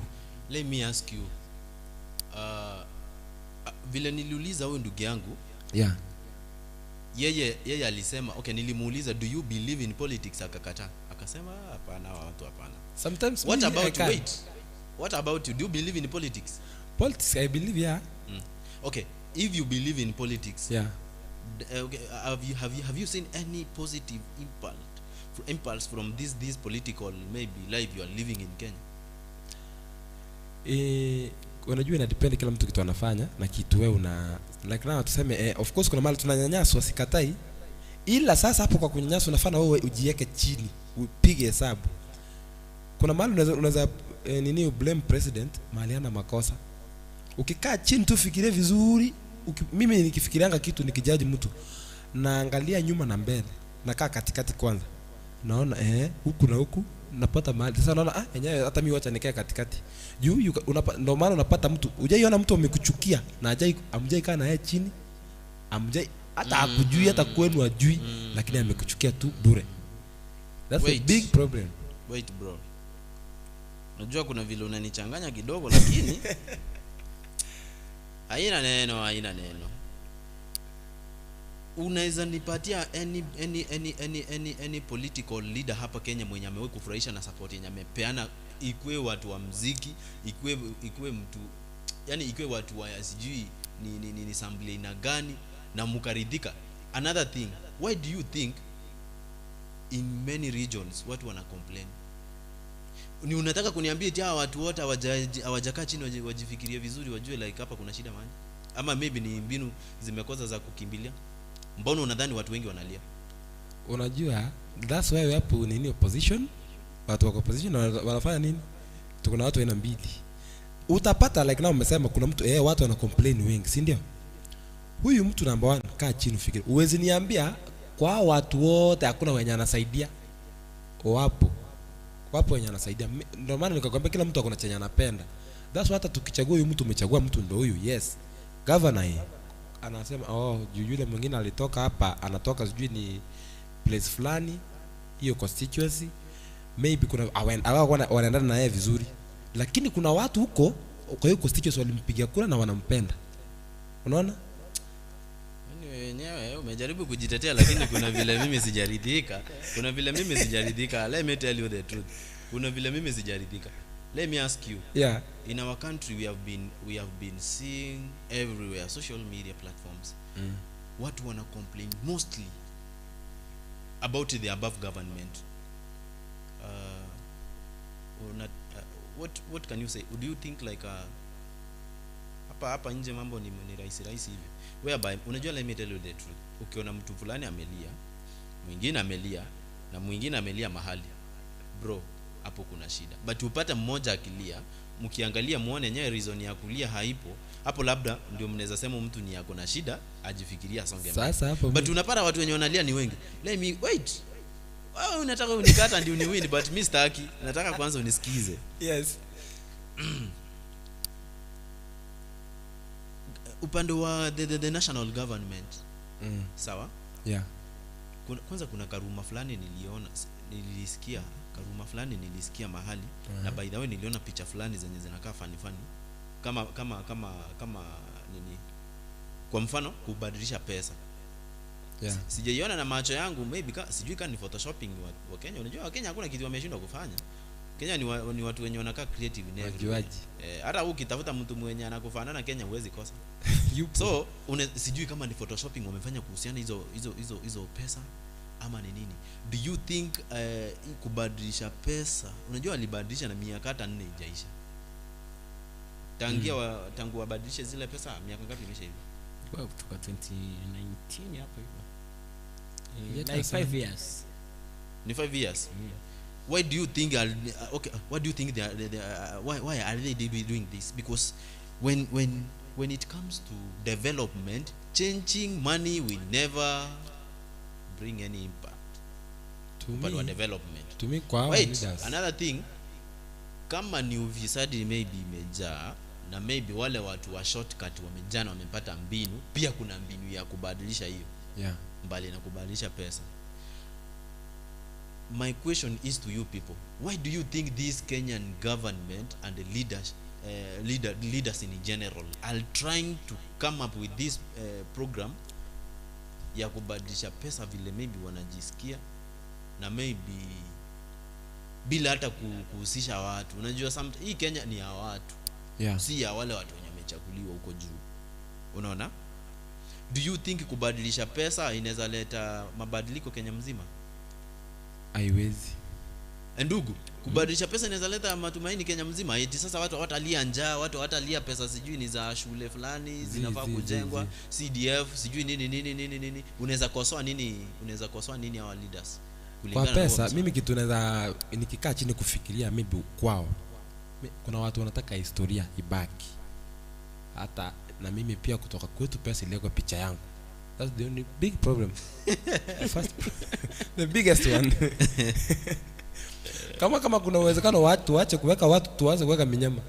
Let me ask you, vile niliuliza huyu ndugu yangu, yeye alisema okay, nilimuuliza do you believe in politics, akakataa, akasema hapana, watu hapana. Sometimes what about you, do you believe in politics? Politics I believe, yeah. Okay, if you believe in politics, okay, have you seen any positive impulse from this political maybe life you are living in Kenya? unajua ina depend kila mtu kitu anafanya na kitu wewe una like now tuseme of course kuna mali tunanyanyaswa sikatai, ila sasa hapo kwa kunyanyaswa unafanya wewe ujiweke chini upige hesabu. Kuna mali unaweza nini blame president mali ana makosa, ukikaa chini tu fikirie vizuri. Mimi nikifikirianga kitu nikijaji mtu naangalia nyuma na mbele, nakaa katikati kwanza, naona huku na huku napata mahali. Sasa naona yenyewe hata mimi wacha nikae katikati. Juu ndio maana unapata mtu hujaiona mtu amekuchukia na amjai kaa na yeye chini, amjai hata akujui hata kwenu ajui, lakini amekuchukia tu bure. That's a big problem. Wait bro, unajua kuna vile unanichanganya kidogo lakini haina neno. Unaweza nipatia any political leader hapa Kenya mwenye amewahi kufurahisha na support yenye amepeana, ikwe watu wa muziki, ikwe mtu, yani ikwe watu wa sijui ni assembly na gani na mkaridhika. Another thing, why do you think in many regions watu wana complain? Ni unataka kuniambia eti hawa watu wote hawajakaa chini wajifikirie vizuri wajue like hapa kuna shida mani? Ama maybe ni mbinu zimekosa za kukimbilia? Mbona unadhani watu wengi wanalia? Unajua that's why we hapo nini opposition, watu wako opposition wanafanya nini? Tuko na watu aina mbili. Utapata like now umesema kuna mtu watu wana complain wengi, si ndio? Huyu mtu number 1 kaa chini ufikiri. Uwezi niambia kwa watu wote hakuna wenye anasaidia? Wapo wenye anasaidia. Ndio maana nikakwambia kila mtu akona chenye anapenda. That's why hata tukichagua huyu mtu umechagua mtu ndio huyu. Yes. Governor anasema yule mwingine alitoka hapa, anatoka sijui ni place fulani hiyo constituency, maybe kuna wanaendana na yeye vizuri, lakini kuna watu huko kwa hiyo constituency walimpigia kura na wanampenda. Unaona? Wenyewe umejaribu kujitetea lakini kuna vile mimi sijaridhika. Let me tell you the truth. Kuna vile mimi sijaridhika. Let me ask you. Yeah. In our country we have been seeing everywhere social media platforms. Watu wana complain mostly about the above government. What can you say? Do you think like hapa nje mambo ni rahisi hivi? Whereby unajua, let me tell you the truth. Ukiona mtu fulani amelia, mwingine amelia na mwingine amelia mahali, bro, hapo kuna shida. But upata mmoja akilia, mkiangalia muone yenyewe reason ya kulia haipo, hapo labda ndio mnaweza sema mtu ni yako na shida, ajifikiria songe mbele. Sasa hapo but unapata watu wenye wanalia ni wengi. Let me wait. Unataka unikata ndio ni win, but mimi sitaki. Nataka kwanza unisikize. Yes. Upande wa the national government. Sawa? Yeah. Kwanza kuna karuma fulani nilisikia mahali, na by the way niliona picha fulani zenye zinakaa funny kama nini, kwa mfano kubadilisha pesa. Yeah. Sijaiona na macho yangu, maybe sijui kama ni photoshopping wa Kenya. Unajua Kenya hakuna kitu wameshindwa kufanya. Kenya ni watu wenye wanakaa creative in every. Hata ukitafuta mtu mwenye anakufanana Kenya huwezi kosa. So sijui kama ni photoshopping wamefanya kuhusiana hizo pesa ama ni nini. Do you think kubadilisha pesa, unajua alibadilisha na miaka hata 4 ijaisha. Tangu wabadilishe zile pesa miaka ngapi imesha hivi? Kwa kutoka 2019 hapo hivyo. Like 5 years. Ni 5 years. Why do you think what do you think why are they doing this? Because when it comes to development, changing money will never bring any impact to development. To me kwa leaders. Another thing, kama ni ufisadi maybe imejaa, na maybe wale watu wa shortcut wamejana wamepata mbinu, pia kuna mbinu ya kubadilisha hiyo. Yeah. Mbali na kubadilisha pesa. My question is to you people. Why do you think this Kenyan government and the leaders in general are trying to come up with this program ya kubadilisha pesa vile maybe wanajisikia, na maybe bila hata kuhusisha watu? Unajua hii Kenya ni ya watu. Yeah. Si ya wale watu wenye wamechaguliwa huko juu. Unaona? Do you think kubadilisha pesa inaweza leta mabadiliko Kenya mzima? Haiwezi. ndugu, kubadilisha pesa inaweza leta matumaini Kenya mzima. Eti sasa watu hawatalia njaa, watu hawatalia pesa sijui ni za shule fulani zinafaa kujengwa, CDF sijui nini. Unaweza kosoa nini? Unaweza kosoa nini our leaders? Kwa pesa mimi kitu naweza nikikaa chini kufikiria, maybe kwao kuna watu wanataka historia ibaki. Hata na mimi pia kutoka kwetu pesa ile kwa picha yangu. That's the only big problem. The biggest one. Kama kuna uwezekano watu waache kuweka watu tuanze kuweka minyama.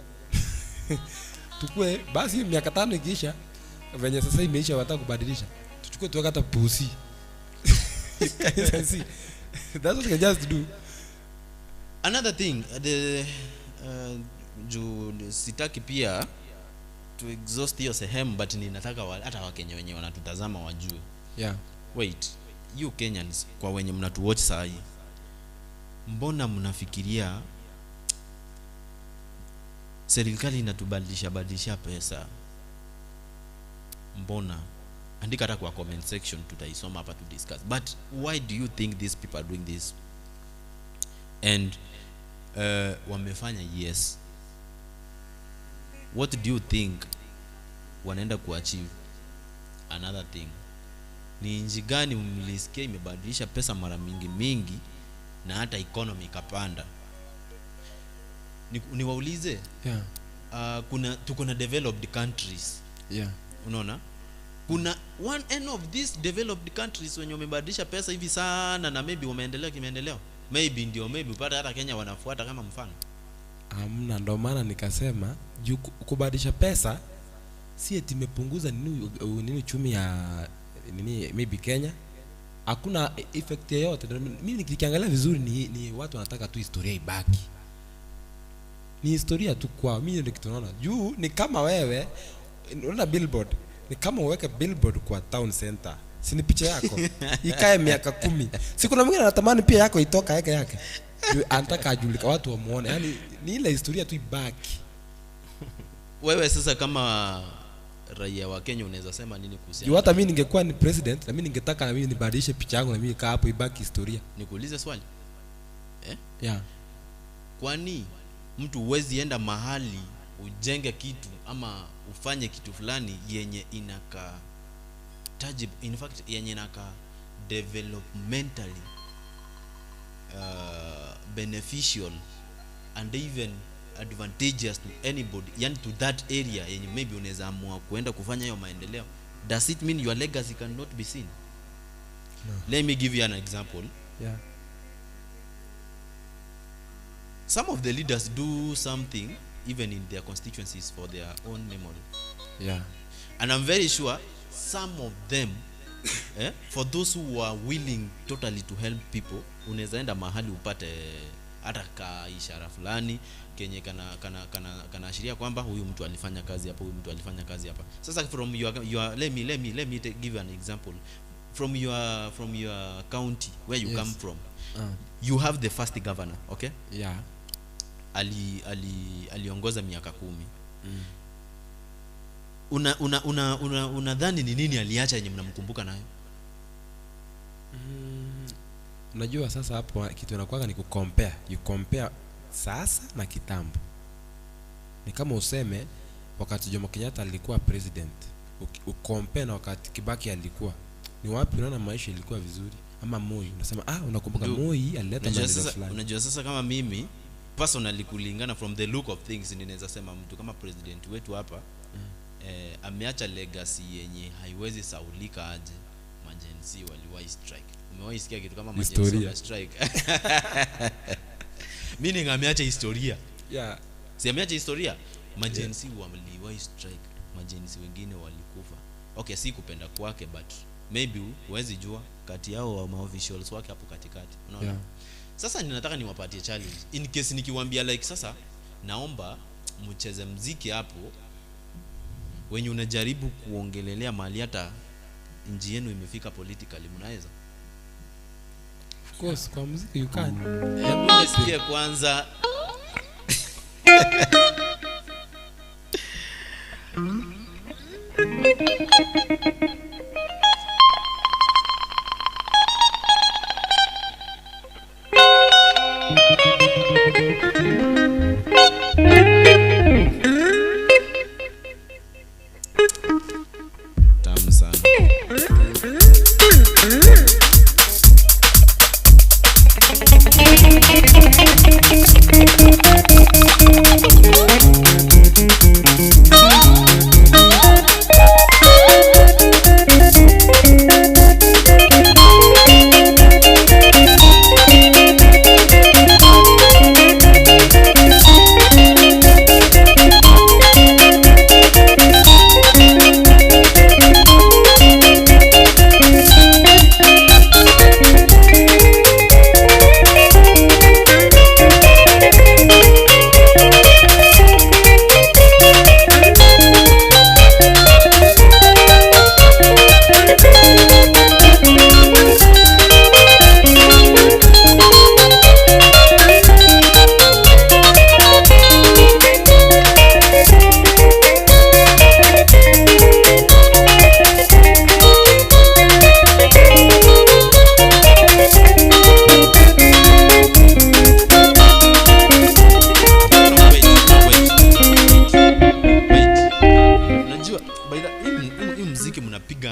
Tukue basi miaka 5 ikiisha venye sasa imeisha wataka kubadilisha. Tuchukue tuweka hata pusi. That's what we just do. Another thing, sitaki pia to exhaust hiyo sehemu, but ninataka hata Wakenya wenyewe wanatutazama wajue. Yeah. Wait, you Kenyans kwa wenye mnatuwatch saa hii, mbona mnafikiria serikali inatubadilisha pesa? Mbona? Andika hata kwa comment section, tutaisoma hapa to discuss. But why do you think these people are doing this? And wamefanya yes. What do you think wanaenda kuachieve? Another thing, ni nchi gani mlisikia imebadilisha pesa mara mingi na hata economy kapanda? Niwaulize. Yeah. Tuko na developed countries. Yeah. Unaona? Kuna one end of these developed countries wenye wamebadilisha pesa hivi sana na maybe wameendelea kimeendeleo. Maybe upata hata Kenya wanafuata kama mfano. Hamna, ndo maana nikasema kubadilisha pesa si eti imepunguza nini uchumi ya nini maybe Kenya. Hakuna effect yoyote. Mimi nikiangalia vizuri ni watu wanataka tu historia ibaki. Ni historia tu kwao. Mimi ndio kitu naona. Juu ni kama wewe unaona billboard. Ni kama uweke billboard kwa town center. Si ni picha yako. Ikae miaka 10. Si kuna mwingine anatamani pia yako itoka yake. Anataka ajulika watu wamuone. Yaani ni ile historia tu ibaki. Wewe sasa kama raia wa Kenya unaweza sema nini kuhusiana? Juu hata mimi ningekuwa ni president na mimi ningetaka na mimi nibadilishe picha yangu na mimi kaa hapo ibaki historia. Nikuulize swali. Yeah. Kwani mtu huwezi enda mahali ujenge kitu ama ufanye kitu fulani yenye inaka tangible, in fact yenye inaka developmentally beneficial and even advantageous to anybody, yani to that area yenye maybe unaweza amua kuenda kufanya hiyo maendeleo? Does it mean your legacy cannot be seen? No. Let me give you an example. Yeah. Some of the leaders do something even in their constituencies for their own memory. Yeah. And I'm very sure some of them for those who are willing totally to help people, unaweza enda mahali upate hata ka ishara fulani kenye kana ashiria kwamba huyu mtu alifanya kazi hapa, huyu mtu alifanya kazi hapa. Sasa from your let me give you an example. From your county where you come from, you have the first governor, okay? Yeah. Aliongoza miaka 10. Unadhani ni nini aliacha yenye mnamkumbuka nayo? Unajua sasa hapo kitu inakuwa ni kucompare. You compare sasa na kitambo. Ni kama useme wakati Jomo Kenyatta alikuwa president, ucompare na wakati Kibaki alikuwa. Ni wapi unaona maisha ilikuwa vizuri? Ama Moi unasema unakumbuka Moi alileta maendeleo fulani. Unajua sasa kama mimi personally kulingana from the look of things ninaweza sema mtu kama president wetu hapa ameacha legacy yenye haiwezi saulika aje. Majenzi waliwahi strike. Umewahi sikia kitu kama majenzi wa strike? Meaning ameacha historia. Yeah. Si ameacha historia. Majenzi waliwahi strike. Majenzi wengine walikufa. Okay, si kupenda kwake but maybe huwezi jua kati yao wa officials wake hapo katikati. Unaona? Yeah. Sasa ninataka niwapatie challenge. In case nikiwaambia like sasa naomba mcheze mziki hapo wenye unajaribu kuongelelea mali hata nchi yenu imefika politically, mnaweza? Of course, kwa muziki you can. Hebu nisikie kwanza.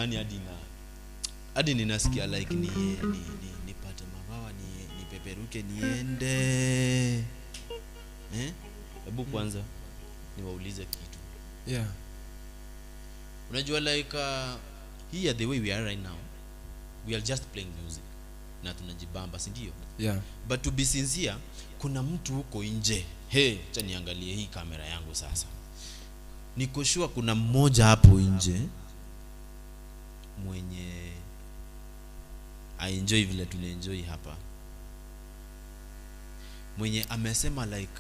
yani hadi ninasikia like nipate mabawa nipeperuke niende. Hebu kwanza niwaulize kitu. Yeah. Unajua like here the way we are right now, we are just playing music na tunajibamba, si ndio? Yeah. But to be sincere, kuna mtu huko nje. Acha niangalie hii kamera yangu sasa. Niko sure kuna mmoja hapo nje mwenye I enjoy vile tunaenjoy hapa, mwenye amesema like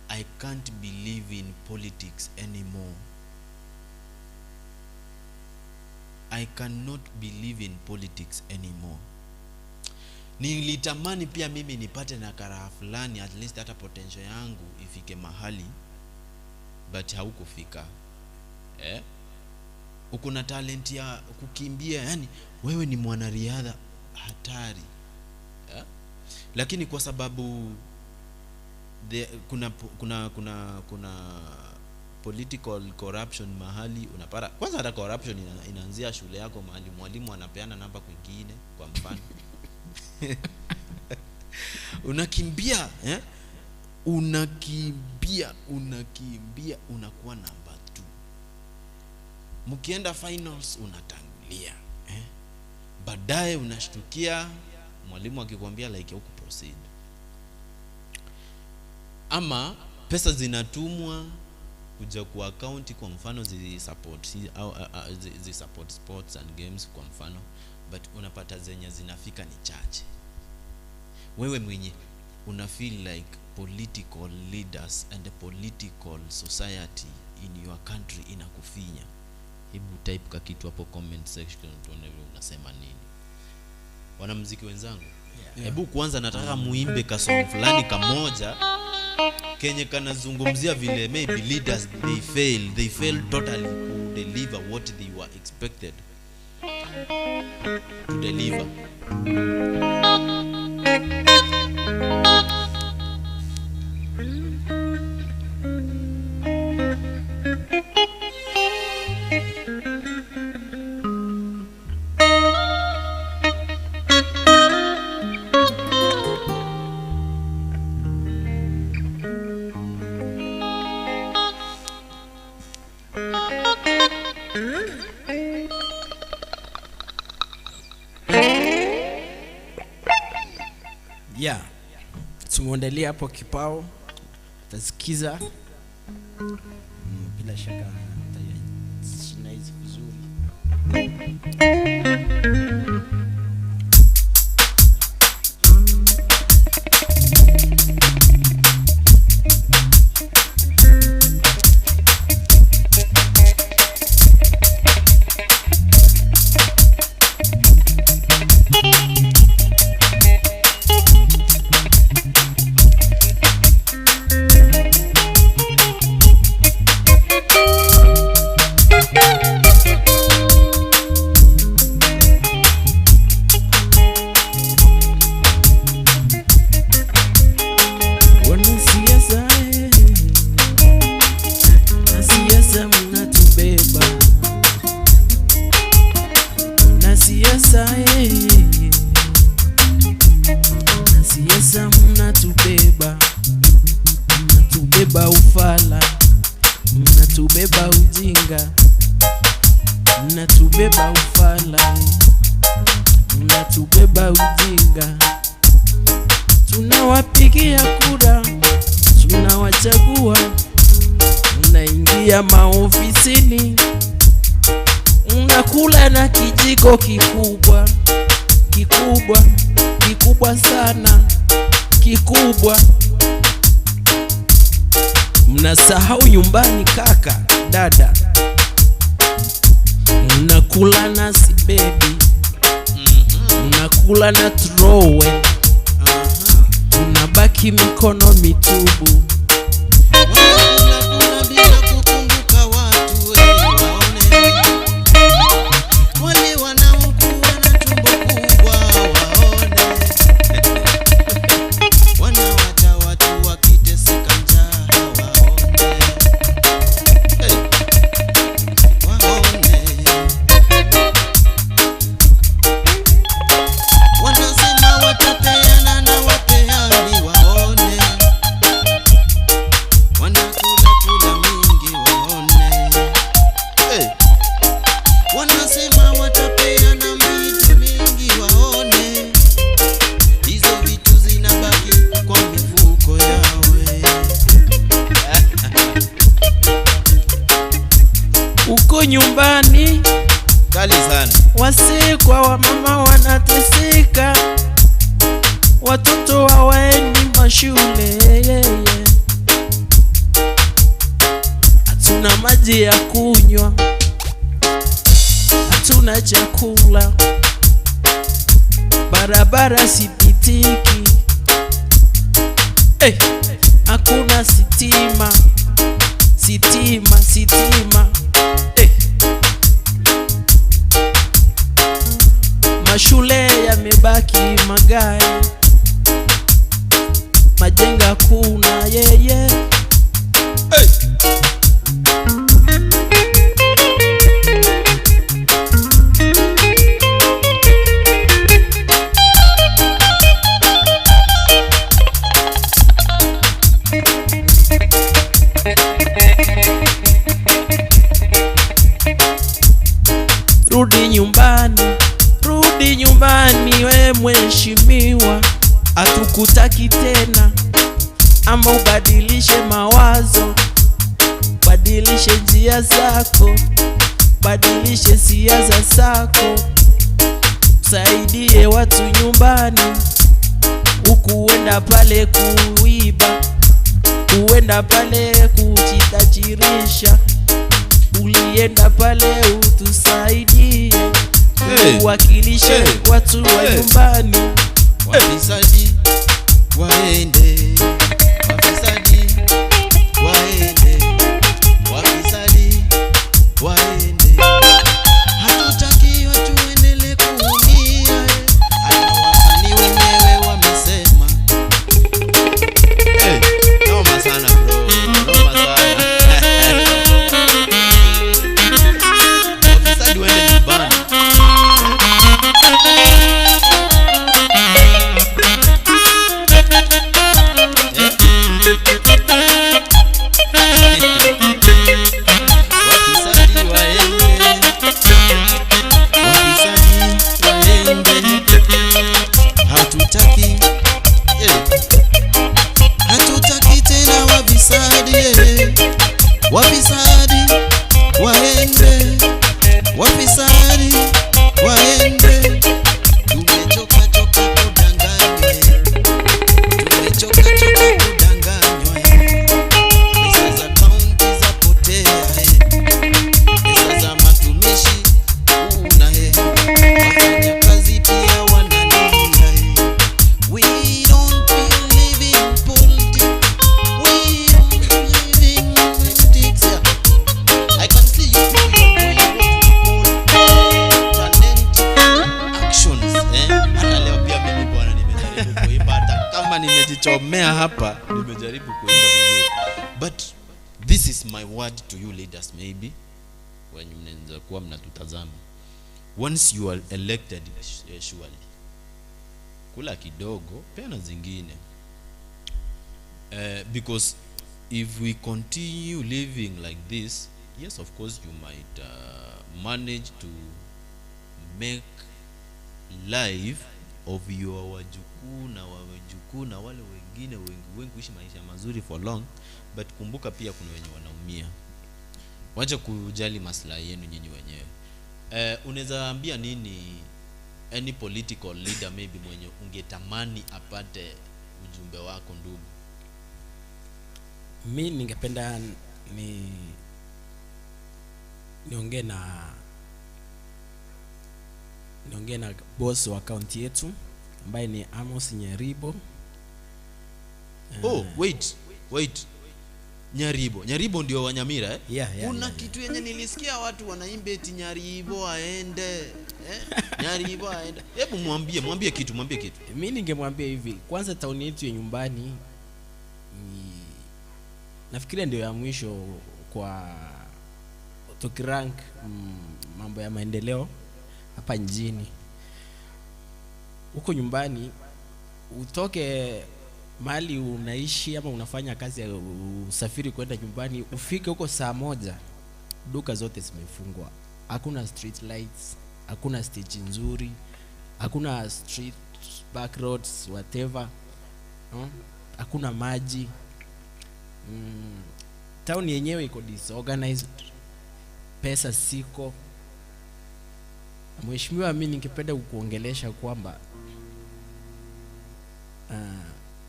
I can't believe in politics anymore. I cannot believe in politics anymore. Nilitamani pia mimi nipate na karaha fulani, at least hata potential yangu ifike mahali, but haukufika. Uko na talent ya kukimbia, yani wewe ni mwanariadha hatari. Lakini kwa sababu kuna political corruption mahali unapata. Kwanza hata corruption inaanzia shule yako, mahali mwalimu anapeana namba kwingine kwa mfano. Unakimbia unakimbia unakuwa namba 2. Mkienda finals unatangulia, baadaye unashtukia mwalimu akikwambia like huko proceed. Ama pesa zinatumwa kuja kwa account kwa mfano zi support sports and games kwa mfano, but unapata zenye zinafika ni chache. Wewe mwenye una feel like political leaders and the political society in your country inakufinya. Hebu type ka kitu hapo comment section tuone unasema nini. Wanamuziki wenzangu, hebu kwanza nataka muimbe ka song fulani kamoja kenye kanazungumzia vile maybe leaders they fail totally to deliver what they were expected to deliver. Yeah. Tumuendelee hapo kipao. Tasikiza. Bila shaka tayari vizuri. Siasa mnatubeba ufala, mnatubeba ujinga, mnatubeba ufala, mnatubeba ujinga. Tunawapigia kura, tunawachagua, mnaingia maofisini, mnakula na kijiko kikubwa sana, kikubwa. Mnasahau nyumbani kaka, dada. Mnakula nasi baby, mnakula na throwe, mnabaki mikono mitubu. huku nyumbani kali sana. wasikwa wa mama wanateseka, watoto hawaendi mashule, hatuna maji ya kunywa, hatuna chakula, barabara sipitiki, hakuna sitima, mashule yamebaki magari, majenga kuna Rudi nyumbani we mheshimiwa, hatukutaki tena, ama ubadilishe mawazo, badilishe njia zako, badilishe siasa zako, saidie watu nyumbani. Ukuenda pale kuiba, uenda pale kujitajirisha, ulienda pale utusaidie, uwakilishe watu wa nyumbani. Wafisadi waende, wafisadi waende, wafisadi waende. Hatutaki watu waendelee kuumia, hata wasanii wenyewe wamesema. Noma sana bro, noma sana. Wafisadi waende nyumbani. Hatutaki tena wafisadi, wafisadi waende, wafisadi waende. Tumechoka kudanganywa, tumechoka kudanganywa. Pesa za kaunti zapotea, pesa za matumishi una wafanya kazi pia wanalia. We don't believe in politics, we don't believe in politics. I can see you doing actions. Hata leo pia mimi bwana nimejaribu kuimba, hata kama nimejichomea hapa, nimejaribu kuimba vizuri. But this is my word to you leaders, maybe when mnaanza kuwa mnatutazama. Once you are elected, surely kula kidogo pena zingine, because if we continue living like this, yes of course you might manage to make life of your wajukuu na wale wengine wengi kuishi maisha mazuri for long, but kumbuka pia kuna wenye wanaumia. Wacha kujali maslahi yenu nyinyi wenyewe. Unaweza ambia nini any political leader maybe mwenye ungetamani apate ujumbe wako ndugu? Mi ningependa niongee na boss wa county yetu ambaye ni Amos Nyaribo. Wait. Nyaribo ndio Wanyamira Yeah, kitu yenye nilisikia watu wanaimba eti Nyaribo aende. Nyaribo aende. Hebu mwambie kitu. Mimi ningemwambia hivi, kwanza town yetu ya nyumbani nafikiria ndio ya mwisho kwa tukirank mambo ya maendeleo hapa njini. Huko nyumbani utoke mahali unaishi ama unafanya kazi ya usafiri kwenda nyumbani, ufike huko saa 1, duka zote zimefungwa. Hakuna street lights, hakuna stage nzuri, hakuna street back roads whatever. Hakuna maji. Town yenyewe iko disorganized. pesa siko. Mheshimiwa, mimi ningependa kukuongelesha kwamba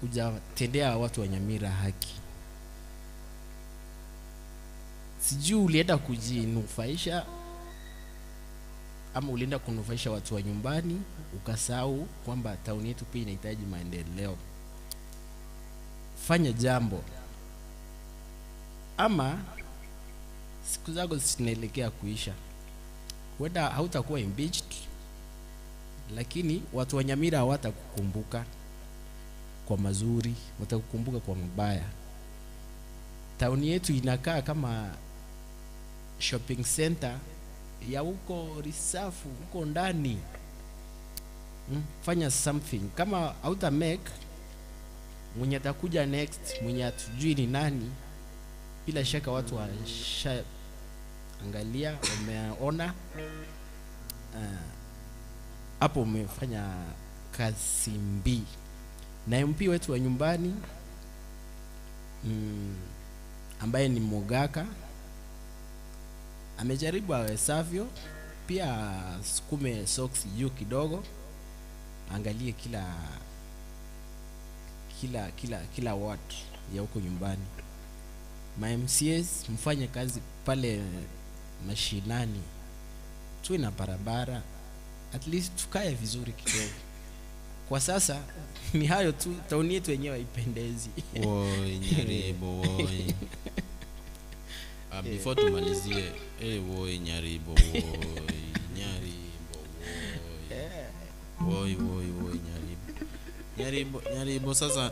hujatendea watu wa Nyamira haki. Sijui ulienda kujinufaisha ama ulienda kunufaisha watu wa nyumbani ukasahau kwamba tauni yetu pia inahitaji maendeleo. Fanya jambo, ama siku zako zinaelekea kuisha. Huenda hautakuwa impeached, lakini watu wa Nyamira hawatakukumbuka kwa mazuri, watakukumbuka kwa mabaya. Tauni yetu inakaa kama shopping center ya huko Risafu, huko ndani. Fanya something. Kama hauta make, mwenye atakuja next, mwenye atujui ni nani, bila shaka watu washa angalia, wameona hapo umefanya kazi mbi. Na MP wetu wa nyumbani ambaye ni Mogaka amejaribu awezavyo, pia sukume socks juu kidogo, angalie kila watu ya huko nyumbani. Ma MCAs mfanye kazi pale mashinani, tuwe na barabara, at least tukae vizuri kidogo. Kwa sasa ni hayo tu, tauni yetu yenyewe haipendezi. Woi Nyaribo woi. Before tumalizie, woi Nyaribo woi. Nyaribo woi. Woi Nyaribo sasa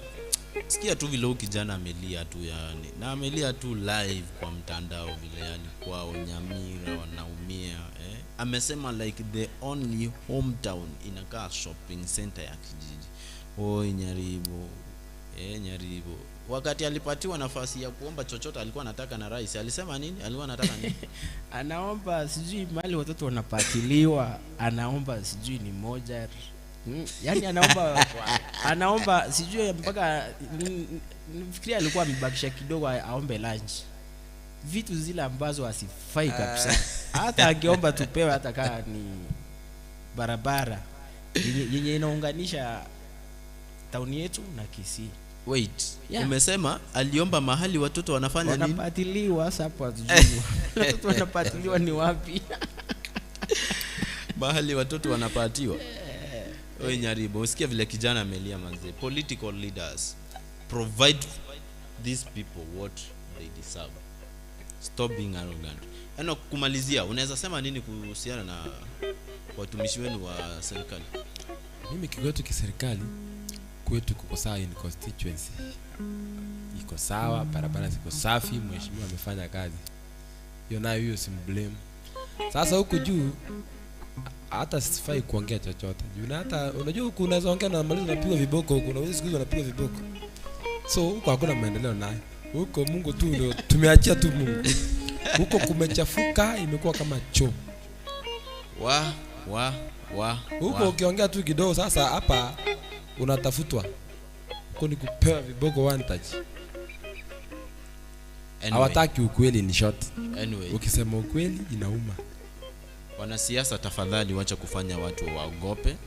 sikia tu vile kijana amelia tu yani. Na amelia tu live kwa mtandao vile yani kwao Nyamira wanaumia. Amesema like the only hometown inakaa shopping center ya kijiji. Oi Nyaribo. Nyaribo. Wakati alipatiwa nafasi ya kuomba chochote alikuwa anataka na rais, alisema nini? Alikuwa anataka nini? Anaomba sijui mali watoto wanapatiliwa, anaomba sijui ni moja. Yaani anaomba sijui mpaka nifikiria alikuwa amebakisha kidogo aombe lunch. Vitu zile ambazo asifai kabisa. Hata angeomba tupewe hata kama ni barabara yenye inaunganisha tauni yetu na Kisii. Wait, yeah. Umesema aliomba mahali watoto wanafanya nini? Wanapatiliwa hapo hatujui. Watoto wanapatiliwa ni wapi? Mahali watoto wanapatiwa. Oi Nyaribo, usikia vile kijana amelia manze. Political leaders provide these people what they deserve. Stop being arrogant. Kumalizia, unaweza sema nini kuhusiana na watumishi wenu wa serikali? Mimi kigoto kiserikali kwetu kuko sawa in constituency. Iko sawa, barabara ziko safi, mheshimiwa amefanya kazi. Hiyo nayo hiyo simblame. Sasa huku juu hata sifai kuongea chochote. Juu hata unajua huku unaweza ongea na malizo unapigwa viboko huku, unaweza siku hizo unapigwa viboko. So huko hakuna maendeleo naye. Huko Mungu tu ndio tumeachia tu Mungu. Huko kumechafuka, imekuwa kama choo. Huko ukiongea tu kidogo sasa hapa unatafutwa. Huko ni kupewa viboko one touch. Hawataki ukweli ni short. Anyway, ukisema ukweli inauma. Wanasiasa tafadhali wacha kufanya watu waogope,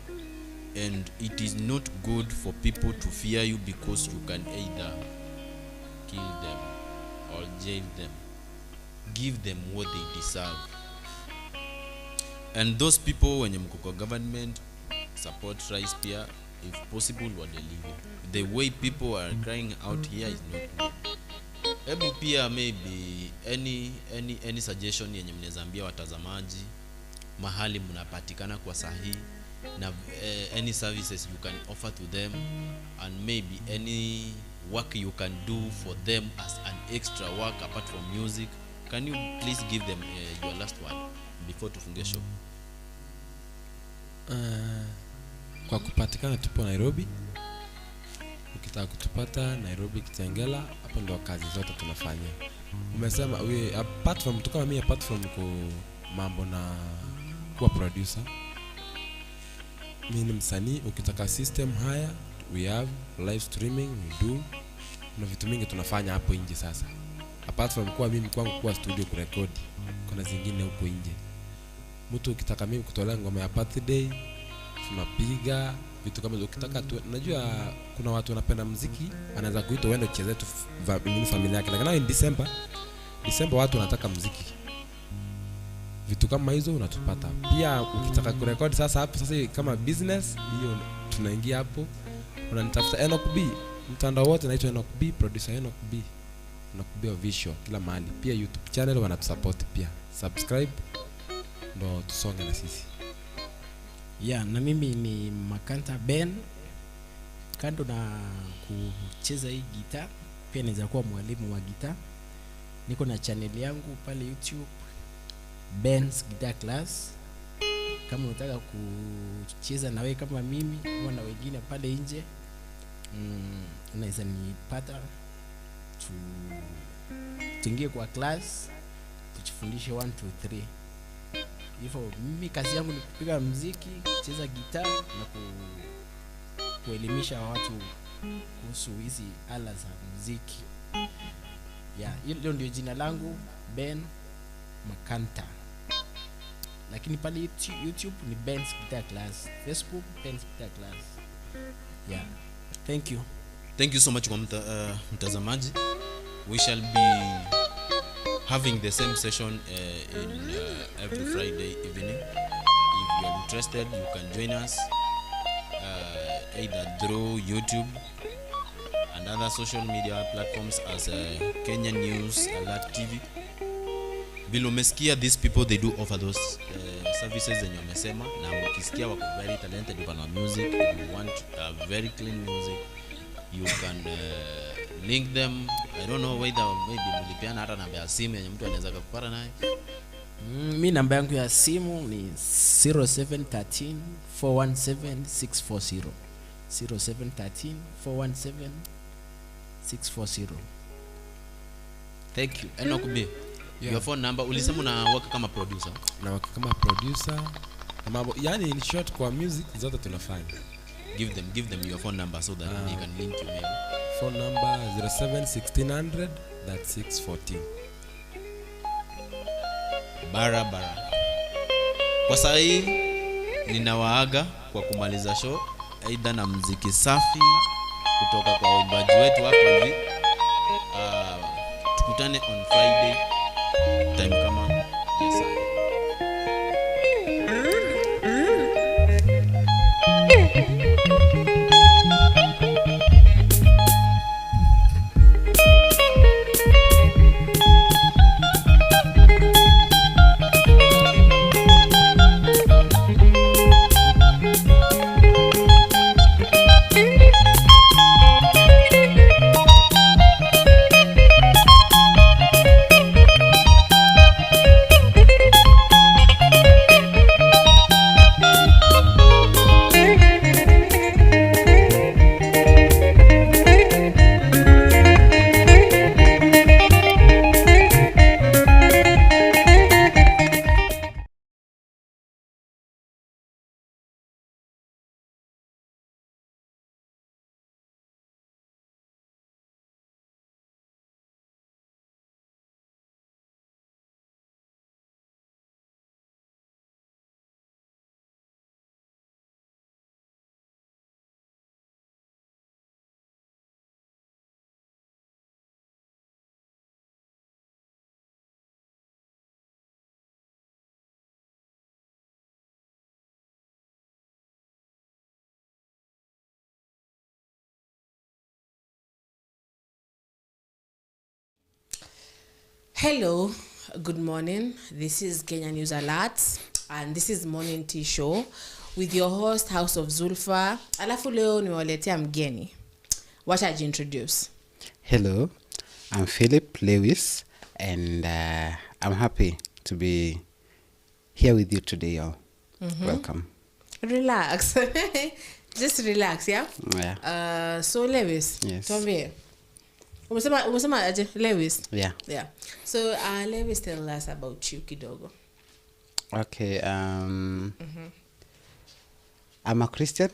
and it is not good for people to fear you because you can either kill them or jail them. Give them what they deserve. And those people wenye mko kwa government, support rice pia if possible what they live. The way people are crying out here is not good. Hebu pia maybe any suggestion yenye mnaweza ambia watazamaji mahali mnapatikana kwa sahihi, na any services you can offer to them, and maybe any work you can do for them as an extra work apart from music. Can you please give them your last word before tufunge show? Kwa kupatikana tupo Nairobi. Ukitaka kutupata Nairobi Kitengela, hapo ndo kazi zote tunafanya. Umesema we apart from tukama mimi apart from mambo na kuwa producer, mimi ni msanii. Ukitaka system haya we have live streaming, we do na vitu mingi tunafanya hapo nje. Sasa apart from kuwa mimi kwangu kuwa studio kurekodi, kuna zingine huko nje. Mtu ukitaka mimi kutolea ngoma ya birthday tunapiga vitu kama ukitaka tu, unajua kuna watu wanapenda muziki, anaweza kuita uende ucheze tu familia yake, lakini in December watu wanataka muziki, vitu kama hizo unatupata. Pia ukitaka kurekodi sasa kama business hiyo, tunaingia hapo, unanitafuta K.N.A, mtandao wote naitwa K.N.A, producer K.N.A visual kila mahali. Pia YouTube channel wanatusupport pia, subscribe ndo tusonge na sisi. Na mimi ni Makanta Ben. Kando na kucheza hii gitaa, pia naweza kuwa mwalimu wa gitaa. Niko na channel yangu pale YouTube, Ben's Guitar Class. Kama unataka kucheza na wewe kama mimi au na wengine pale nje, unaweza nipata tuingie kwa class, tujifundishe 1 2 3. Hivyo mimi kazi yangu ni kupiga muziki, kucheza gitaa na kuelimisha watu kuhusu hizi ala za muziki. Hilo ndio jina langu, Ben Makanta. Lakini pale YouTube ni Ben's Guitar Class, Facebook Ben's Guitar Class. Thank you so much kwa mtazamaji. We shall be having the same session in every Friday evening. If you are interested, you can join us either through YouTube and other social media platforms as Kenya News Alert TV. Vile umesikia, these people they do offer those services zenye wamesema, na ukisikia wako very talented with music. If you want very clean music, you can link them. I don't know whether maybe mlipiana hata namba ya simu yenye mtu anaweza kupata naye. Mimi namba yangu ya simu ni 0713 417 640. 0713 417 640. Thank you. K.N.A, your phone number. Ulisema una work kama producer. Na work kama producer. Yani in short, kwa music zote tunafanya. Give them your phone number so that they can link you maybe. Phone number 071600 that's 614. Barabara. Kwa sasa hii ninawaaga kwa kumaliza show, aidha na muziki safi kutoka kwa waimbaji wetu hapa hivi. Tukutane on Friday time kama yes. Hello, good morning. This is Kenya News Alerts and this is Morning Tea Show with your host House of Zulfa. Alafu leo niwaletea mgeni. Wacha introduce. Hello, I'm Philip Lewis and I'm happy to be here with you today, all. Welcome. Relax. Just relax, yeah? Yeah. So Lewis, Yes. tuambie. Umesema aje Lewis? Yeah. Yeah. So Lewis, tell us about you kidogo. Okay. I'm a Christian.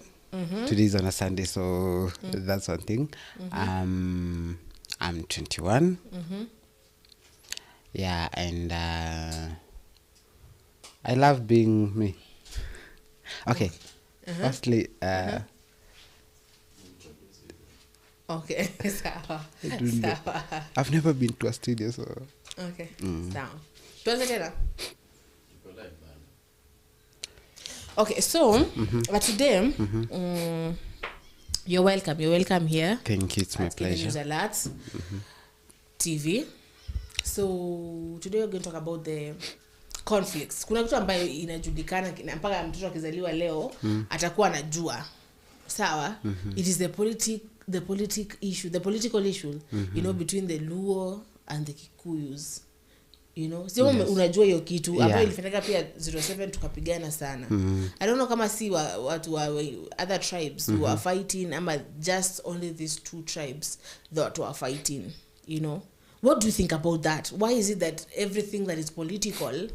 Today is on a Sunday, so that's one thing. I'm 21. Yeah, and I love being me. Okay. Firstly, Okay. Sawa. I don't know. Sawa. I've never been to a studio, so Okay. Sawa. Tuanze tena. Okay, so but today you're welcome here thank you. It's my at K.N.A pleasure. News Alert TV. So today we're going to talk about the conflicts. Kuna kitu ambayo inajulikana mpaka mtoto akizaliwa leo atakuwa anajua. Sawa? It is the political issue, you know, between the Luo and the Kikuyus. You know, sio unajua hiyo kitu ambayo ilifanyika pia 07 tukapigana sana. I don't know kama si watu wa other tribes who are fighting ama just only these two tribes that were fighting, you know. What do you think about that? Why is it that everything that is political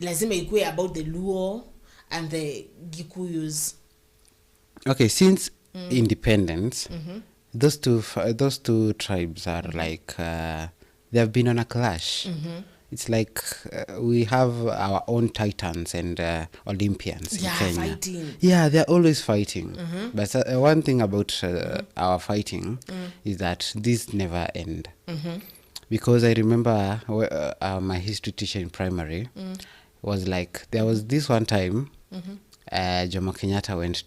lazima ikuwe about the Luo and the Gikuyus? Okay, since independence, those two tribes are like they have been on a clash. It's like we have our own titans and Olympians in Kenya. Fighting. Yeah, they're always fighting. But one thing about our fighting is that this never end. Because I remember my history teacher in primary was like, there was this one time Jomo Kenyatta went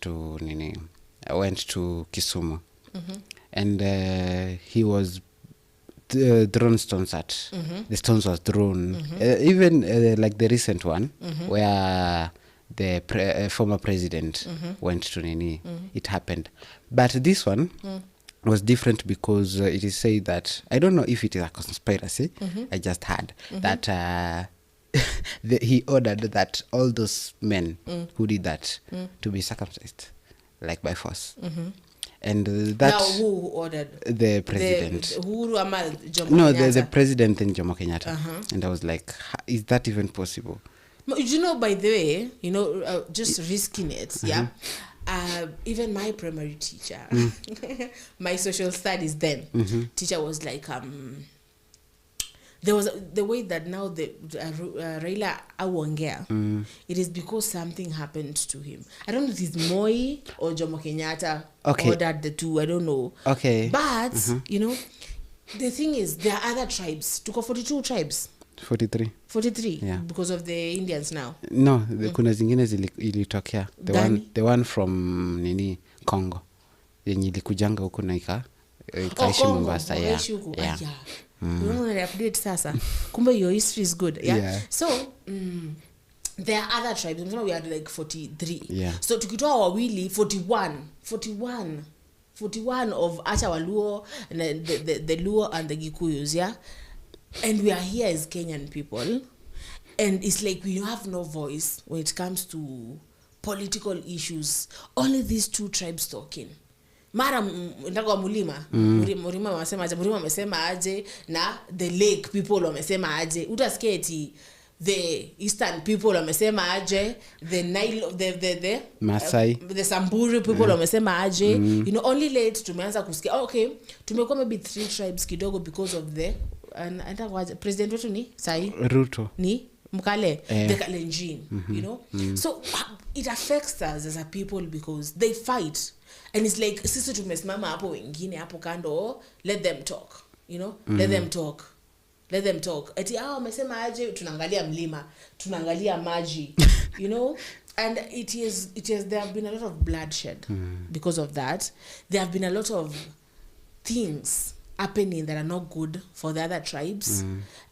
to Kisumu, and he was thrown stones at. The stones was thrown. Even like the recent one where the former president went to it happened. But this one was different because it is said that, I don't know if it is a conspiracy, I just heard that he ordered that all those men who did that to be circumcised, like by force. And that Now who ordered? the president. The Uhuru ama Jomo No, Kenyatta? the president and Jomo Kenyatta. And I was like, is that even possible? You know, by the way, you know, just risking it, yeah. Even my primary teacher, my social studies then teacher was like, there was the way that now the Raila awongea, it is because something happened to him. I don't know if it's Moi or Jomo Kenyatta ordered the two. I don't know. Okay. But you know, the thing is, there are other tribes. Tuko 42 tribes. 43. 43. Yeah. Because of the Indians now. No, kuna zingine ilitokea. The one from Congo. Yenye ilikujanga huko na ikaishi Mombasa. Yeah. Unaona update sasa. Kumbe your history is good. Yeah. So there are other tribes. We had like 43. Yeah. So tukitoa wawili 41 of Acha Waluo and the Luo and the Gikuyus, yeah. And we are here as Kenyan people, and it's like we have no voice when it comes to political issues. Only these two tribes talking. Mara ndako Mulima, Murima wamesema aje na the lake people wamesema aje. Utasikia eti the eastern people wamesema aje, the Nile, the Masai, the Samburu people wamesema aje. You know, only late tumeanza kusikia. Okay, tumekuwa maybe 3 tribes kidogo because of the president wetu ni sai Ruto ni Mkale, the Kalenjin, you know. So it affects us as a people because they fight, and it's like sisi tumesimama hapo wengine hapo kando, let them talk, you know. Let them talk eti wamesema aje, tunaangalia mlima, tunaangalia maji, you know. And it is there have been a lot of bloodshed because of that. There have been a lot of things happening that are not good for the other tribes.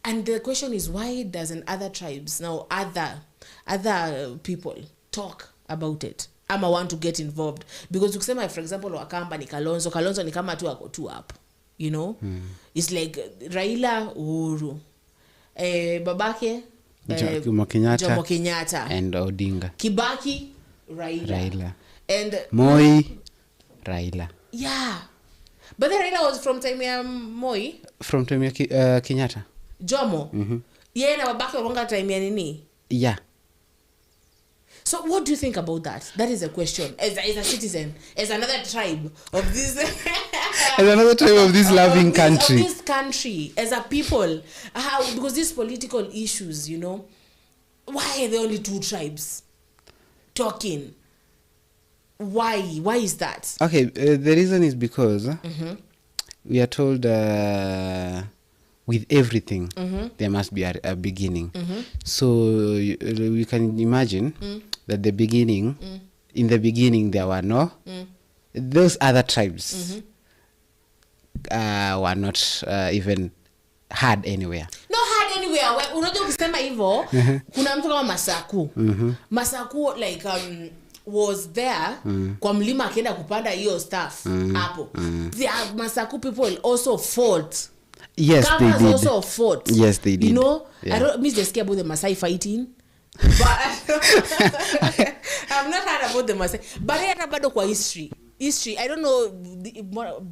And the question is, why doesn't other tribes now, other people talk about it? Ama want to get involved? Because ukisema, for example, Wakamba ni Kalonzo ni kama tu ako tu up, you know. It's like Raila, Uhuru, babake Jomo Kenyatta and Odinga, Kibaki, Raila. And Moi, Raila. Yeah. But then Raila was from time ya Moi. From time ya Kenyatta. Jomo. Yeah, na babake wronga time ya nini? Yeah. So what do you think about that? That is a question. As a citizen, as another tribe of this As another tribe of this loving country. Of this country, as a people, how, because these political issues, you know, why are there only 2 tribes talking? Why is that? Okay, the reason is because we are told with everything there must be a beginning. So we can imagine that the beginning, in the beginning there were no, those other tribes were not even heard anywhere. No heard anywhere. Unajua ukisema hivyo, kuna mtu kama Masaku. Masaku like was there kwa mlima akienda kupanda hiyo stuff hapo. The Masaku people also fought. Yes, Kamas they did. also fought. Yes, they did. You know, Yeah. I don't miss the scare about the Masai fighting. But I've not heard about the Masai. But hata bado kwa history, I don't know,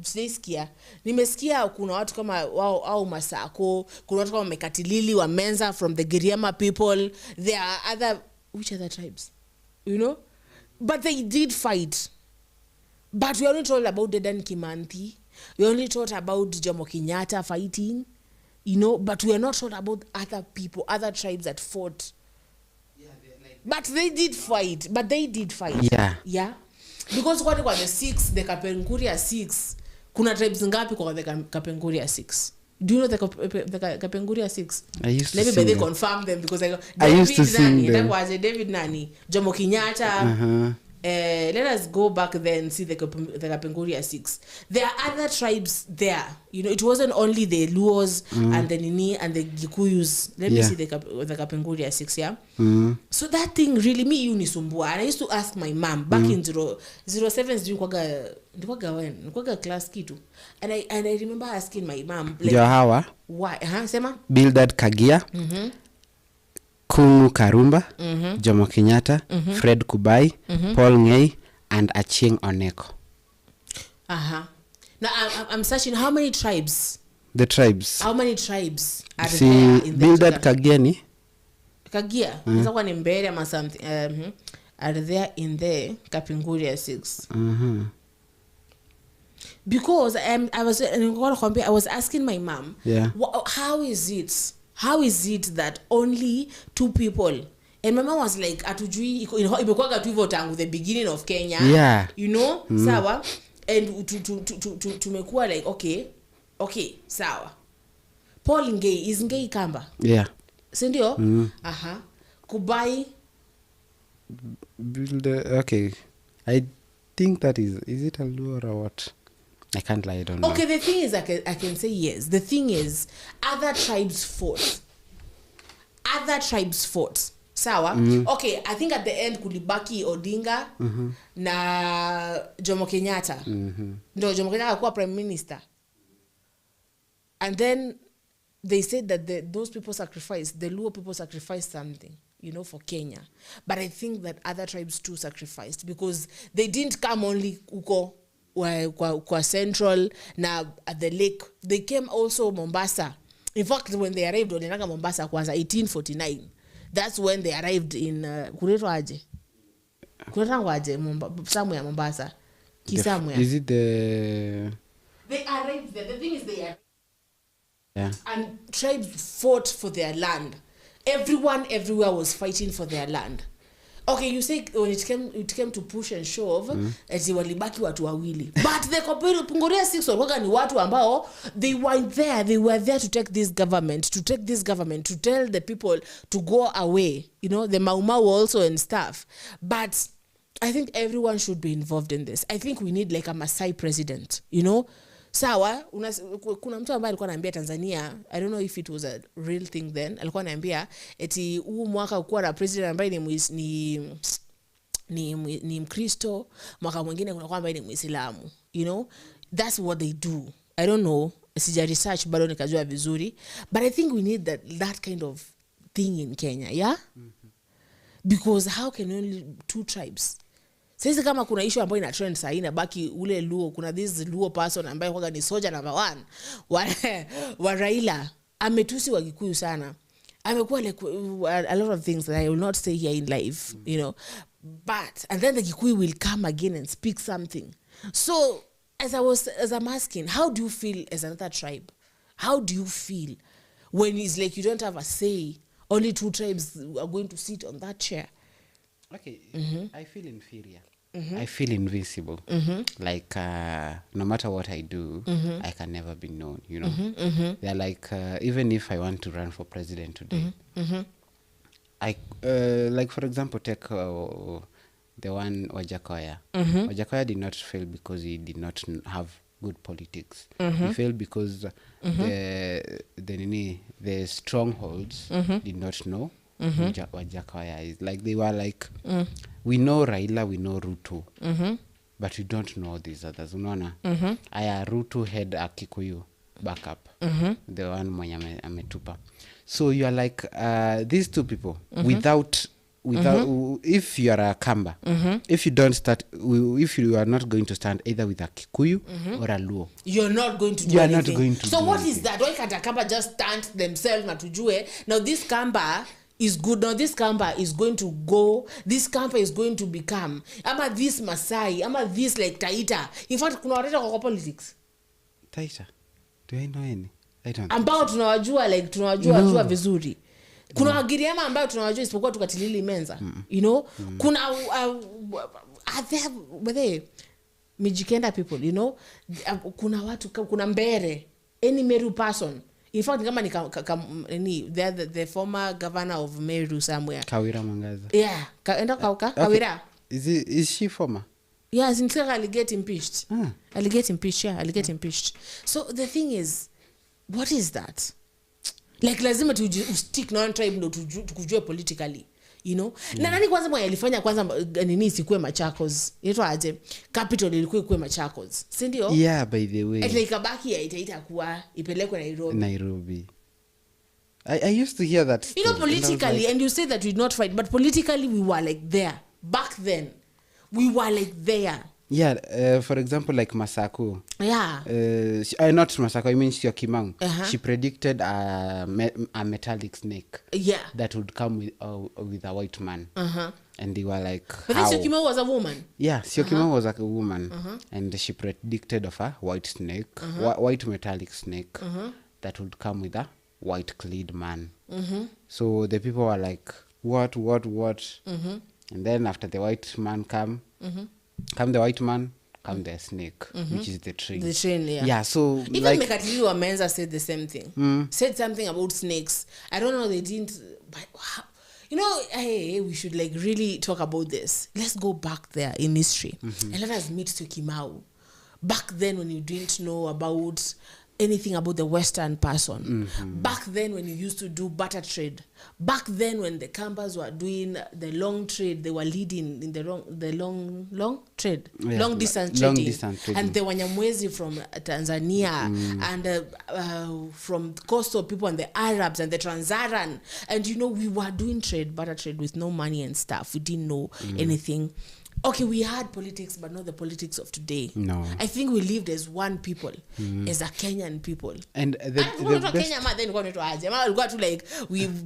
sijasikia. Nimesikia kuna watu kama wao au Masako, kuna watu kama Mekatilili wa Menza from the Giriama people. There are other, which other tribes? You know? But they did fight. But we only told about Dedan Kimanthi. We only taught about Jomo Kenyatta fighting, you know, but we are not taught about other people, other tribes that fought. But they did fight. Yeah. Yeah. Because what about the 6, the Kapenguria 6? Kuna tribes ngapi kwa the Kapenguria 6? Do you know the Kapenguria 6? I used to Let me sing they them. confirm them because I used to sing them. That was David Nani, Jomo Kenyatta. Let us go back there and see the Kapenguria 6. There are other tribes there. You know, it wasn't only the Luos and the Nini and the Gikuyus. Let me see the Kapenguria 6, yeah? So that thing really, me unisumbua. And I used to ask my mom back in 07 nilikuwaga class kitu. And I remember asking my mom, like, Hawa, why? Sema? Bildad Kagia, Kungu Karumba, Jomo Kenyatta, Fred Kubai, Paul Ngei, and Achieng Oneko. Now I'm searching how many tribes. The tribes. How many tribes are See, there in the Bildad Kagia ni? Kagia? Is one in Mbere or something? Are there in the Kapenguria 6? Because I was asking my mom, how is it that only 2 people? And my mom was like, atujui imekuwaga tu hivyo tangu the beginning of Kenya. Yeah. You know, sawa. And tumekuwa like, okay, sawa. Paul Ngei, is Ngei Kamba? Yeah. Sindio? Kubai. Okay. I think that is it a Luo or what? I can't lie, I don't know. Okay, the thing is, I can say yes. The thing is, other tribes fought. Sawa? Okay, I think at the end kulibaki Odinga na Jomo Kenyatta. No, Jomo Kenyatta akuwa prime minister. And then they said that those people sacrificed, the Luo people sacrificed something, you know, for Kenya. But I think that other tribes too sacrificed because they didn't come only uko kwa central na at the lake. They came also Mombasa. In fact, when they arrived walienda Mombasa kwanza 1849. That's when they arrived in kuletwaje somewhere Mombasa. Somewhere. Is it the They arrived there. The thing is they arrived. Yeah. And tribes fought for their land. Everyone everywhere was fighting for their land. Okay, you say when it came to push and shove, ati walibaki watu wawili. But the Kapenguria 6 walikuwa ni watu ambao they were there to take this government, to tell the people to go away. You know, the Mau Mau also and stuff. But I think everyone should be involved in this. I think we need like a Masai president, you know? Sawa, kuna mtu ambaye alikuwa ananiambia Tanzania, I don't know if it was a real thing then, alikuwa ananiambia eti huu mwaka ukuwa na president ambaye ni Mkristo, mwaka mwingine kuna kwa ambaye ni Muislamu, you know? That's what they do. I don't know, sija research bado nikajua vizuri, but I think we need that kind of thing in Kenya, yeah? Because how can only 2 tribes? Sasa kama kuna issue ambayo ina trend sasa inabaki ule Luo, kuna this Luo person ambaye kwa ni soldier number 1 wa Raila ametusi wa Gikuyu sana. Amekuwa like a lot of things that I will not say here in live, you know. But and then the Kikuyu will come again and speak something. So as I'm asking, how do you feel as another tribe? How do you feel when it's like you don't have a say? Only 2 tribes are going to sit on that chair. Okay, I feel inferior. I feel invisible. Like no matter what I do, I can never be known. You know, they're like even if I want to run for president today, I like for example take the one Wajakoya. Wajakoya did not fail because he did not have good politics. He failed because the strongholds did not know Wajakoya is. Like they were like, we know Raila, we know Ruto, but we don't know these others. Unaona? Aya Ruto had a Kikuyu backup, the one mwenye ametupa. So you are like these 2 people without if you are a Kamba, if you don't start, if you are not going to stand either with a Kikuyu or a Luo, you're not going to do anything. Not going to. So what is that? Why can't a Kamba just stand themselves na tujue? Now this Kamba is good. Now this Kamba is going to go. This Kamba is going to become. Ama this Masai. Ama this like Taita. In fact, kuna wateta kwa politics. Taita. Do I know any? I don't. Ambao tunawajua like tunawajua vizuri. Kuna Wagiriama ambao tunawajua isipokuwa tukatilili Menza. You know? Kuna are Mijikenda people, you know? Kuna watu, kuna Mbere, any Meru person. In fact, kama ni the former governor of Meru somewhere. Kawira Mangaza. Yeah, Kawira. Is she former? Yeah, since I'll get impeached. I'll get impeached, impeached. So the thing is, what is that? Like lazima stick na one tribe ndo tukujue politically, you know? Na nani kwanza mwenye alifanya kwanza nini isikue Machakos? Inaitwa aje? Capital ilikuwa ikue Machakos. Si ndio? Yeah, by the way. Like kabaki itakuwa ipelekwe Nairobi. I used to hear that story. You know, politically, and you say that we did not fight, but politically we were like there. Back then, we were like there. Yeah, for example, like Masako. Yeah. Not Masako, I mean Syokimau. She predicted a metallic snake. Yeah. That would come with a white man. And they were like, but then Syokimau was a woman. Yeah, Syokimau was like a woman. And she predicted of a white snake, white metallic snake that would come with a white-clad man. So the people were like, what? And then after the white man come the white man, come the snake, which is the tree. The tree, yeah. Yeah, so even like Mekatili or Menza said the same thing. Said something about snakes. I don't know, they didn't, but wow. You know, hey, we should like really talk about this. Let's go back there in history and let us meet Syokimau. Back then when you didn't know about anything about the Western person. Back then when you used to do barter trade. Back then when the Kambas were doing the long trade, they were leading in the long trade, long distance trading. And the Wanyamwezi from Tanzania and from coastal people and the Arabs and the Transaran. And you know, we were doing barter trade with no money and stuff. We didn't know anything. Okay, we had politics, but not the politics of today. No. I think we lived as one people, as a Kenyan people. And the best...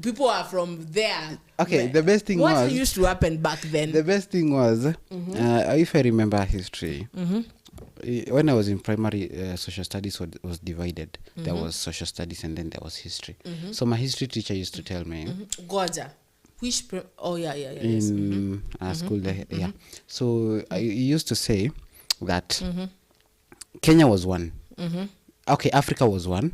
people are from there. Okay, the best thing what used to happen back then? The best thing was, if I remember history, when I was in primary, social studies was divided. There was social studies and then there was history. So my history teacher used to tell me... Goja. Which in school there, yeah. So I used to say that Kenya was one. Okay, Africa was one.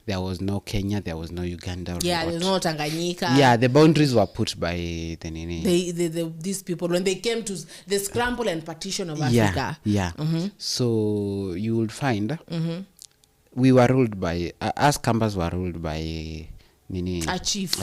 There was no Kenya, there was no Uganda. Yeah, there was no Tanganyika. Yeah, the boundaries were put by the Nini. These people, when they came to the scramble and partition of Africa. Yeah. So you would find we were ruled by, us Kambas were ruled by Nini. A chief.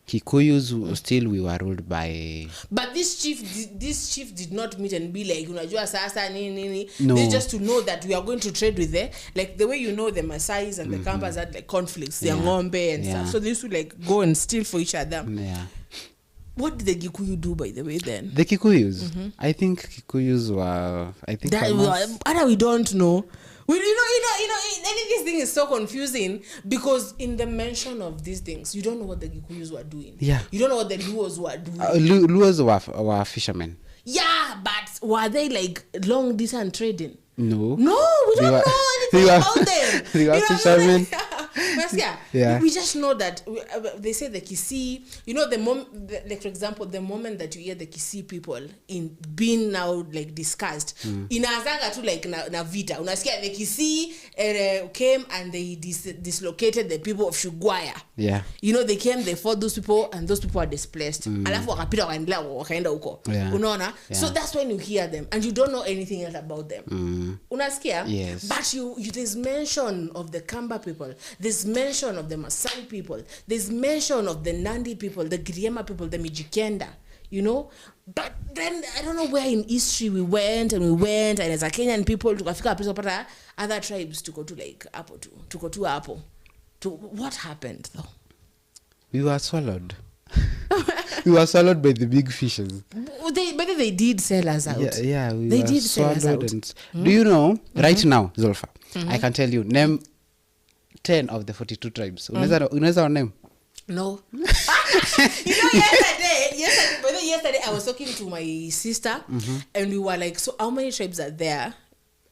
Kikuyus still we were ruled by. But this chief did not meet and be like, unajua sasa nini. No. They just to know that we are going to trade with them. Like the way you know the Masais and the Kambas had like conflicts, the Ngombe and stuff. So they used to like go and steal for each other. Yeah. What did the Gikuyu do, by the way, then? The Kikuyus. I think Kikuyus were. I think. We don't know. This thing is so confusing because in the mention of these things, you don't know what the Gikuyus were doing. Yeah. You don't know what the Luos were doing. Luos were fishermen. Yeah, but were they like long distance trading? No. No, we don't know anything about them. They were fishermen. Yeah. We just know that they say the Kisii, like for example, the moment that you hear the Kisii people in being now like discussed, inaanzanga tu like na vita. Unasikia the Kisii came and they dislocated the people of Shugwaya. Yeah. They came, they fought those people, and those people are displaced. Alafu wakapita wakaenda huko. Unaona? So that's when you hear them and you don't know anything else about them. Unasikia? Yes. But there's mention of the Kamba people. There's mention of the Masai people. There's mention of the Nandi people, the Giriama people, the Mijikenda. But then I don't know where in history we went, and as a Kenyan people tukafika hapo pata other tribes to go to like hapo to go to hapo. To what happened though? We were swallowed. We were swallowed by the big fishes. They did sell us out. Yeah, they did sell us out. Do you know right now, Zulfa? I can tell you name 10 of the 42 tribes. Unaweza name? No. Yesterday I was talking to my sister, and we were like, so how many tribes are there?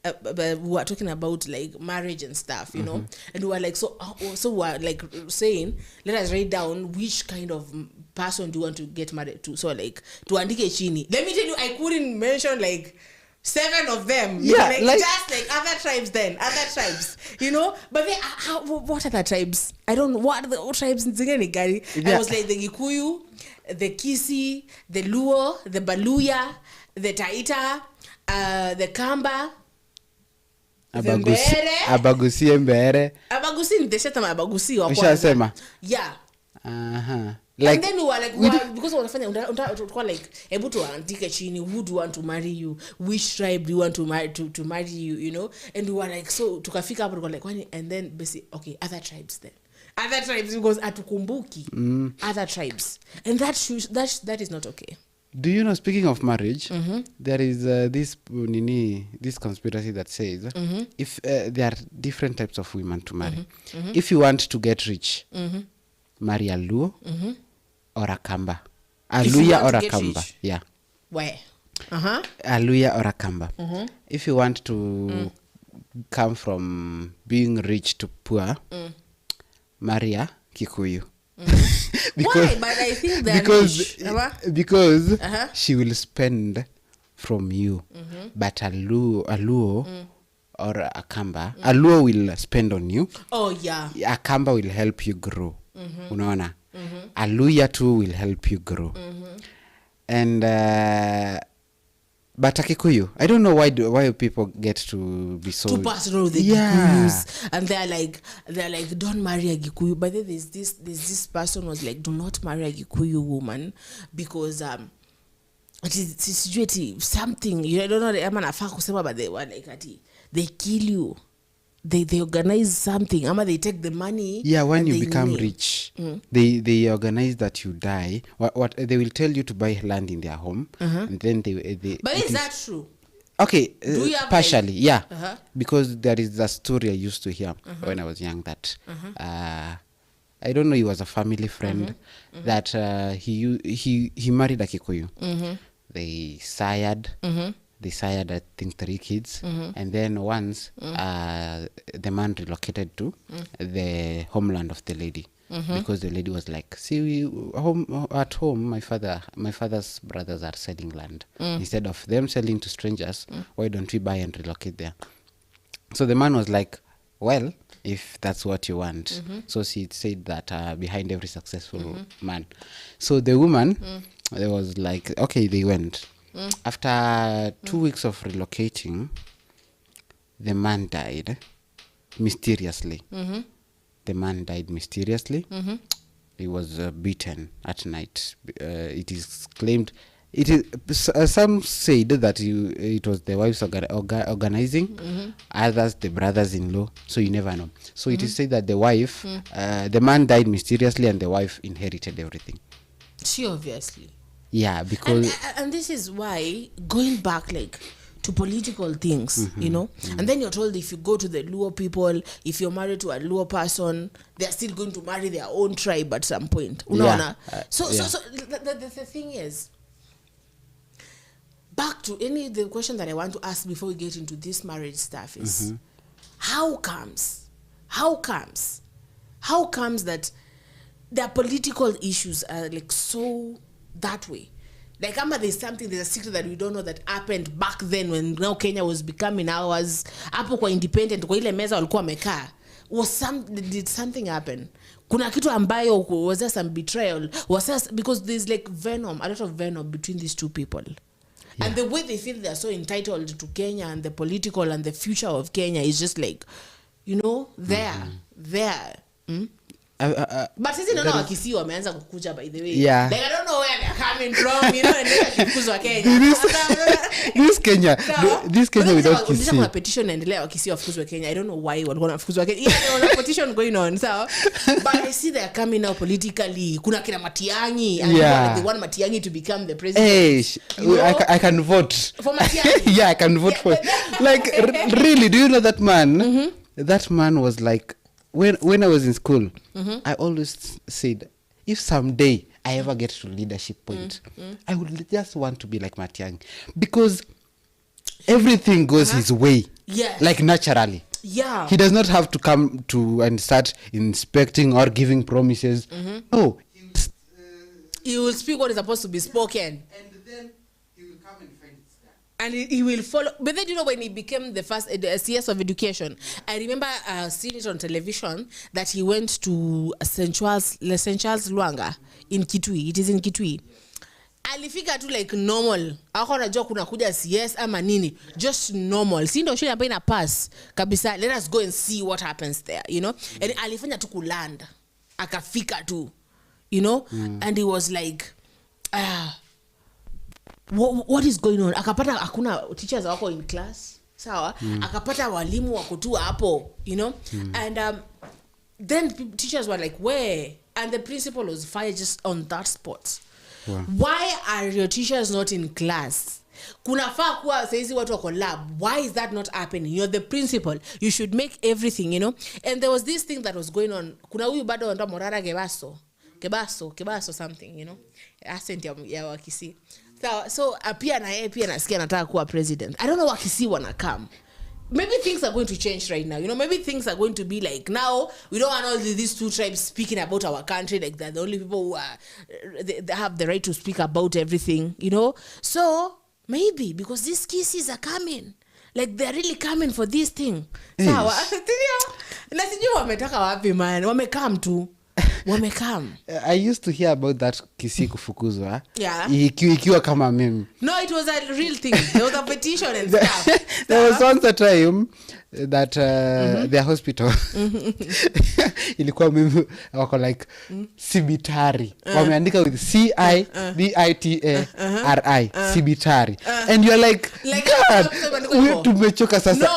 But we were talking about like marriage and stuff, and we were like, so we were like saying, let us write down which kind of person do you want to get married to. So like tuandike chini. Let me tell you, I couldn't mention like 7 of them. Yeah, like just like other tribes. But they, what are the tribes? I don't know what are the tribes in Zingani Gari. I was like the Gikuyu, the Kisii, the Luo, the Baluya, the Taita, the Kamba. Abagusi Mbere. Abagusi ndeshetama Abagusi wa kwanza. Yeah. Like, and then we were like, because wanafanya tulikuwa like able to andike chini, who do you want to marry you, which tribe do you want to marry you, and we were like, so tukafika hapo tulikuwa like, and then basically okay, other tribes because atukumbuki other tribes, and that is not okay. Do you know, speaking of marriage, there is this conspiracy that says if there are different types of women to marry. If you want to get rich, marry a Luo or a Kamba. A Luya or a Kamba. Rich. Yeah. Where? A Luya or a Kamba. If you want to come from being rich to poor, marry a Kikuyu. Why? But I think that because she will spend from you, but a Luo or a Kamba, a Luo will spend on you. Oh yeah. A Kamba will help you grow. Unaona? A Luya too will help you grow. And but a Kikuyu, I don't know why people get to be so too personal with the Gikuyus, and they're like don't marry a Gikuyu. But then there's this person was like, do not marry a Gikuyu woman because it is something, I don't know, but they were like they kill you. They organize something, they take the money. Yeah, when you become rich, they organize that you die. What they will tell you to buy land in their home, and then they. But is that true? Okay, partially, yeah. Because there is a story I used to hear when I was young that I don't know, he was a family friend that he married a Kikuyu. They sired. They sired, I think, 3 kids. And then once, the man relocated to the homeland of the lady. Because the lady was like, see, at home, my father's brothers are selling land. Instead of them selling to strangers, why don't we buy and relocate there? So the man was like, well, if that's what you want. So she said that behind every successful man. So the woman, there was like, okay, they went. After 2 weeks of relocating, the man died mysteriously. The man died mysteriously. He was beaten at night. It is claimed. It is some said that it was the wives organizing, others the brothers-in-law. So you never know. So it is said that the wife, the man died mysteriously, and the wife inherited everything. obviously. Yeah, because And this is why going back like to political things, you know, and then you're told if you go to the Luo people, if you're married to a Luo person, they're still going to marry their own tribe at some point. Yeah. So the thing is, back to the question that I want to ask before we get into this marriage stuff is, how comes that their political issues are like so that way? Like, there's a secret that we don't know that happened back then when now Kenya was becoming ours. Hapo kwa independent, kwa ile meza walikuwa wamekaa. Did something happen? Kuna kitu ambayo, was there some betrayal? Because there's like a lot of venom between these two people. Yeah. And the way they feel they're so entitled to Kenya and the political and the future of Kenya is just like, you know, there. But sisi naona wakisi wameanza kukuja, by the way. Yeah. Like, I don't know where they're coming from, you know, and they're kufukuzwa Kenya. This Kenya without Kisii. Kuna petition endelea wakisi wafukuzwe Kenya. I don't know why walikuwa wanafukuzwa Kenya. Yeah, there was a petition going on, so. But I see they're coming now politically. Kuna kina Matiang'I, and they want Matiang'I to become the president. Hey, I can vote. For Matiang'I? Yeah, I can vote for it. Like, really, do you know that man? That man was like, when I was in school, I always said, if someday I ever get to leadership point, I would just want to be like Matiang'I, because everything goes his way, like naturally. Yeah, he does not have to come to and start inspecting or giving promises. No, he will speak what is supposed to be spoken, and then he will come and find it done. And he will follow. But then, you know, when he became the first CS of education, I remember seeing it on television that he went to St. Charles Luanga in Kitui. It is in Kitui. Alifika tu like normal. Ako anajua kuna kuja CS ama nini. Just normal. Si ndio shule ambayo ina pass kabisa. Let us go and see what happens there, you know. And alifanya tu kuland. Akafika tu, you know. And he was like, what is going on? Akapata hakuna teachers wako in class, sawa? Akapata walimu wako tu hapo, you know. And then teachers were like, where? And the principal was fired just on that spot. Why are your teachers not in class? Kunafaa kuwa saizi watu wako lab. Why is that not happening? You're the principal. You should make everything, you know. And there was this thing that was going on. Kuna huyu bado ndo Morara Kebaso something, you know. Accent ya Wakisi. So pia na yeye pia nasikia anataka kuwa president. I don't know Wakisi wanna come. Maybe things are going to change right now. You know, maybe things are going to be like, now we don't want all these two tribes speaking about our country like that. The only people who are they have the right to speak about everything, you know. So maybe because these Kisis are coming, like they're really coming for this thing. Sawa. Na sijui wametaka wapi man. Wamekam tu. I used to hear about that Kisii kufukuzwa. Yeah. Ikiwa kama meme. No, it was a real thing. There was a petition and stuff. There was once a time that their hospital ilikuwa meme wako like Sibitari. Wameandika with CIBITARI Sibitari. And you're like God, tumechoka sasa.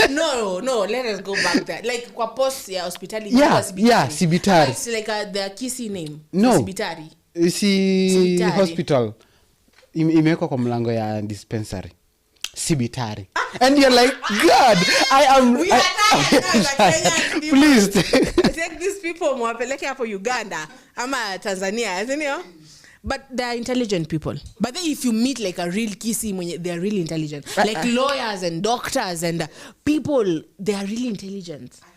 No, let us go back there. Like kwa post ya hospitali. Yeah, Sibitari. It's like their Kisii name. No. Sibitari. Sibitari. Hospital. Imewekwa kwa mlango ya dispensary. Sibitari. And you're like, God, I am... Please. Take these people mwapeleke hapo Uganda ama Tanzania, you know? But they're intelligent people. But then if you meet like a real Kisii, they're really intelligent. Like lawyers and doctors and people, they are really intelligent. I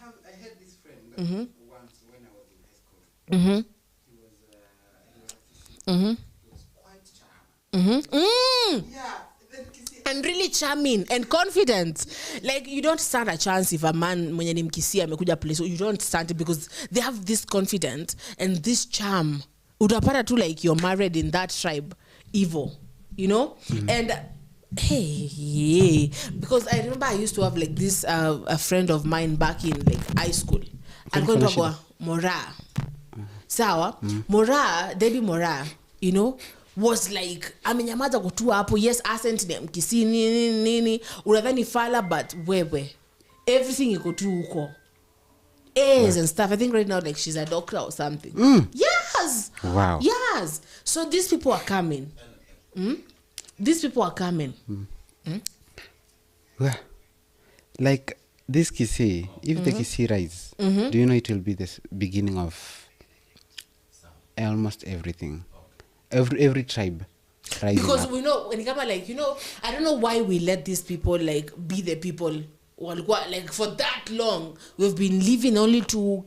had this friend once when I was in high school. He was quite charming. Yeah. And really charming and confident. Like you don't stand a chance if a man mwenye ni Mkisii amekuja place. You don't stand it because they have this confidence and this charm. Utapata tu like you're married in that tribe, evil, you know. And hey, because I remember I used to have like this a friend of mine back in like high school. Alikuwa anaitwa Mora. Sawa? Debbie Mora, you know, was like amenyamaza kutua hapo. Yes, accent ni Mkisii nini unadhani fala, but wewe everything iko tu huko. And stuff. I think right now like she's a doctor or something. Yes. Wow. Yeah, us. So these people are coming. These people are coming. Well, like this Kisii, if the Kisii rise, do you know it will be the beginning of almost everything. Every tribe rising Because up. we know when it comes like, you know, I don't know why we let these people like be the people. Like for that long, we've been living only two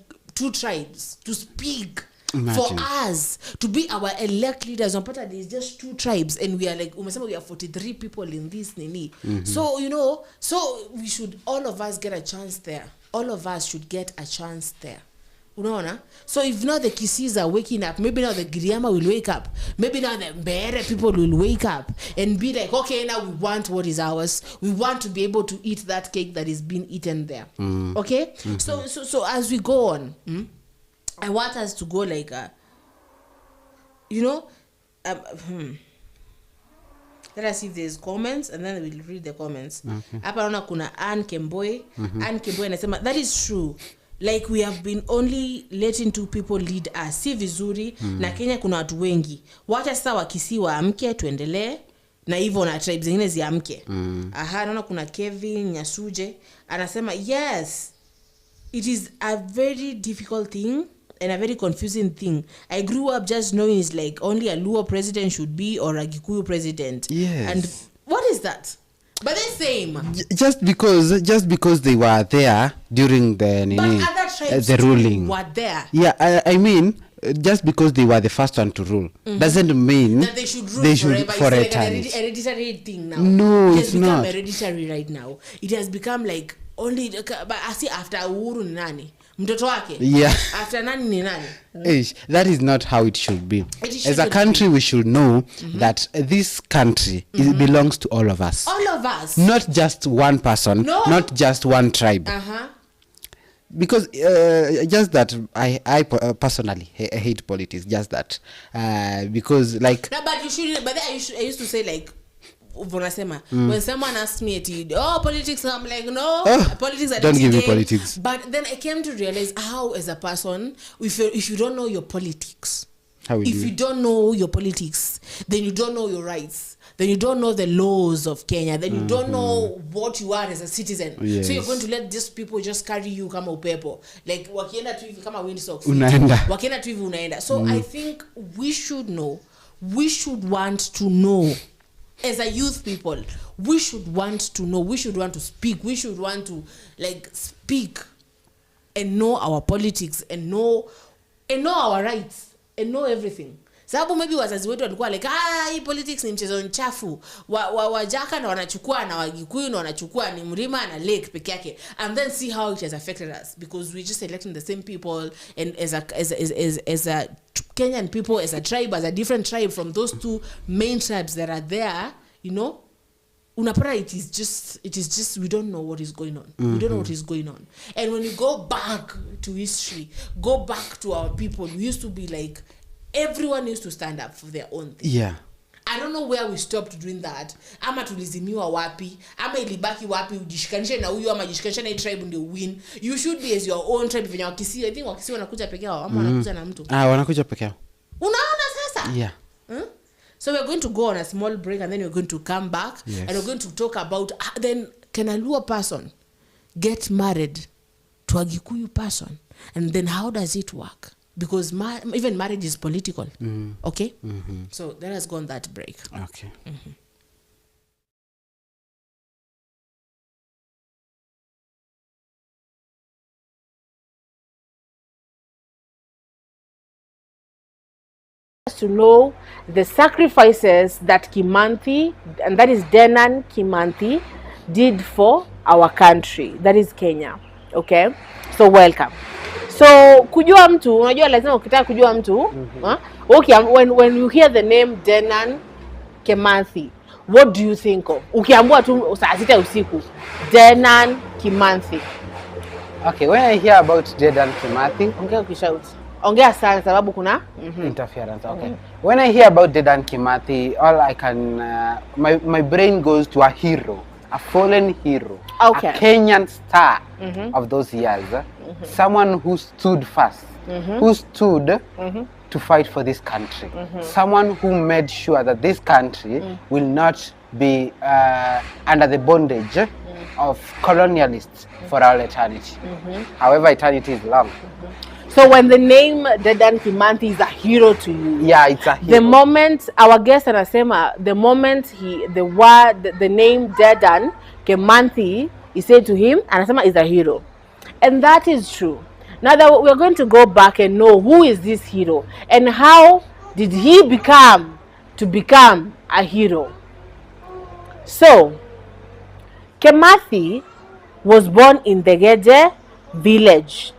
tribes to speak. Imagine. For us to be our elect leaders. On Pata, there's just 2 tribes, and we are like, we are 43 people in this nini. So you know, so we should, all of us, get a chance there. All of us should get a chance there. Unaona? So if now the Kisis are waking up, maybe now the Giriama will wake up, maybe now the Mbere people will wake up and be like, okay, now we want what is ours. We want to be able to eat that cake that is being eaten there. Okay? So as we go on, I want us to go like, you know, let us see if there's comments, and then we'll read the comments. Hapa naona kuna Ann Kemboi. Ann Kemboi anasema, that is true. Like we have been only letting 2 people lead us. Si vizuri, na Kenya kuna watu wengi. Wacha sasa Wakisii waamke tuendelee, na hivyo na tribes zingine ziamke. Naona kuna Kevin Nyasuje anasema, yes, it is a very difficult thing and a very confusing thing. I grew up just knowing it's like only a Luo president should be, or a Gikuyu president. Yes. And what is that? But the same. Just because they were there during the But other tribes the ruling were there. Yeah, I mean, just because they were the first one to rule doesn't mean That they should rule forever. for It's a like time. an hereditary thing now. No, it it's has become not. hereditary right now. It has become like only, but I see after Uhuru ni nani? Mtoto wake? Yeah. After nani ni nani? That is not how it should be. It As a shouldn't country, we should know that this country it belongs to all of us. All of us. Not just one person, No. not just one tribe. Because just that I personally hate politics. Just that because like. No, but you should. But then I used to say like, when someone asked me, politics, I'm like, no, politics are don't give me game. politics. But then I came to realize how, as a person, if you don't know your politics, if you don't know your politics, then you don't know your rights. Then you don't know the laws of Kenya. Then you don't know what you are as a citizen. Yes. So you're going to let these people just carry you kama upepo. Like wakienda tu hivi kama windsocks. Unaenda. Wakienda tu hivi unaenda. So I think we should know. We should want to know. As a youth people, we should want to know. We should want to speak. We should want to like speak and know our politics and know our rights and know everything. Sababu maybe wazazi wetu walikuwa like, hii politics ni mchezo mchafu. Wajaka na wanachukua na Wagikuyu na wanachukua ni mlima na lake peke yake. And then see how it has affected us, because we're just electing the same people, and as a Kenyan people, as a tribe, as a different tribe from those 2 main tribes that are there, you know, unapata it is just we don't know what is going on. We don't know what is going on. And when you go back to history, go back to our people, we used to be like, everyone used to stand up for their own thing. Yeah. I don't know where we stopped doing that. Ama tulizimiwa wapi, ama ilibaki wapi, ujishikanishe na huyu ama jishikanishe na tribe ndio win. You should be as your own tribe. Venye Wakisii, I think Wakisii wanakuja peke yao ama wanakuja na mtu. Wanakuja peke yao. Unaona sasa? Yeah. So we're going to go on a small break, and then we're going to come back. Yes. And we're going to talk about then can a Luo person get married to a Gikuyu person, and then how does it work? Because even marriage is political. Okay? So let us go on that break. Okay. To know the sacrifices that Kimanthi, and that is Denan Kimanthi, did for our country, that is Kenya. Okay, so welcome. So kujua mtu, unajua lazima ukitaka kujua mtu, okay, when you hear the name Denan Kimanthi, what do you think of? Ukiambiwa tu saa 6 usiku, Denan Kimanthi. Okay, when I hear about Dedan Kimathi, Ongea ukishout. Ongea sana sababu kuna interference. Okay. When I hear about Dedan Kimathi, all I can my brain goes to a hero, a fallen hero, Okay. a Kenyan star of those years, someone who stood first, who stood to fight for this country. Someone who made sure that this country will not be under the bondage of colonialists for all eternity. However, eternity is long. So when the name Dedan Kimathi is a hero to you, Yeah, it's a hero. the moment our guest anasema, the moment the name Dedan Kimathi is said to him, anasema is a hero, and that is true. Now that we're going to go back and know who is this hero and how did he become a hero. So Kimathi was born in the Geje village,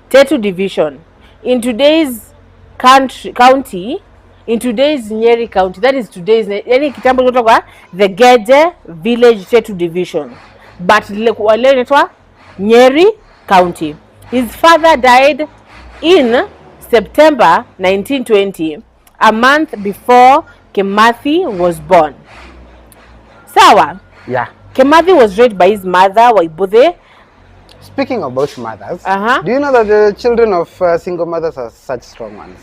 Tetu division, in today's county, in today's Nyeri county. That is today's yani kitambo kutoka the Geje village, Tetu division, but wale inaitwa Nyeri county. His father died in September 1920, a month before Kimathi was born. Sawa? Yeah. Kimathi was raised by his mother, Waibuthe. Speaking about mothers, Uh-huh. do you know that the children of single mothers are such strong ones?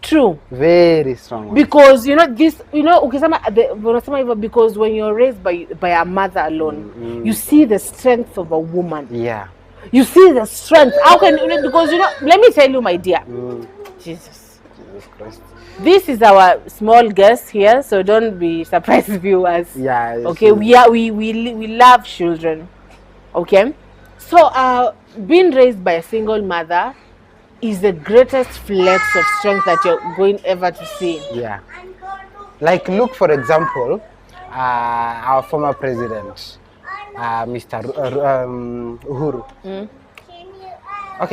True. Very strong ones. Because ukisema unasema hivyo because when you're raised by a mother alone, you see the strength of a woman. Yeah. You see the strength. How can because let me tell you, my dear. Jesus Christ. This is our small guest here, so don't be surprised, viewers. Yeah. Okay, we love children. Okay, so being raised by a single mother is the greatest flex of strength that you're going ever to see. Yeah. Like look, for example, our former president, Mr. Uhuru.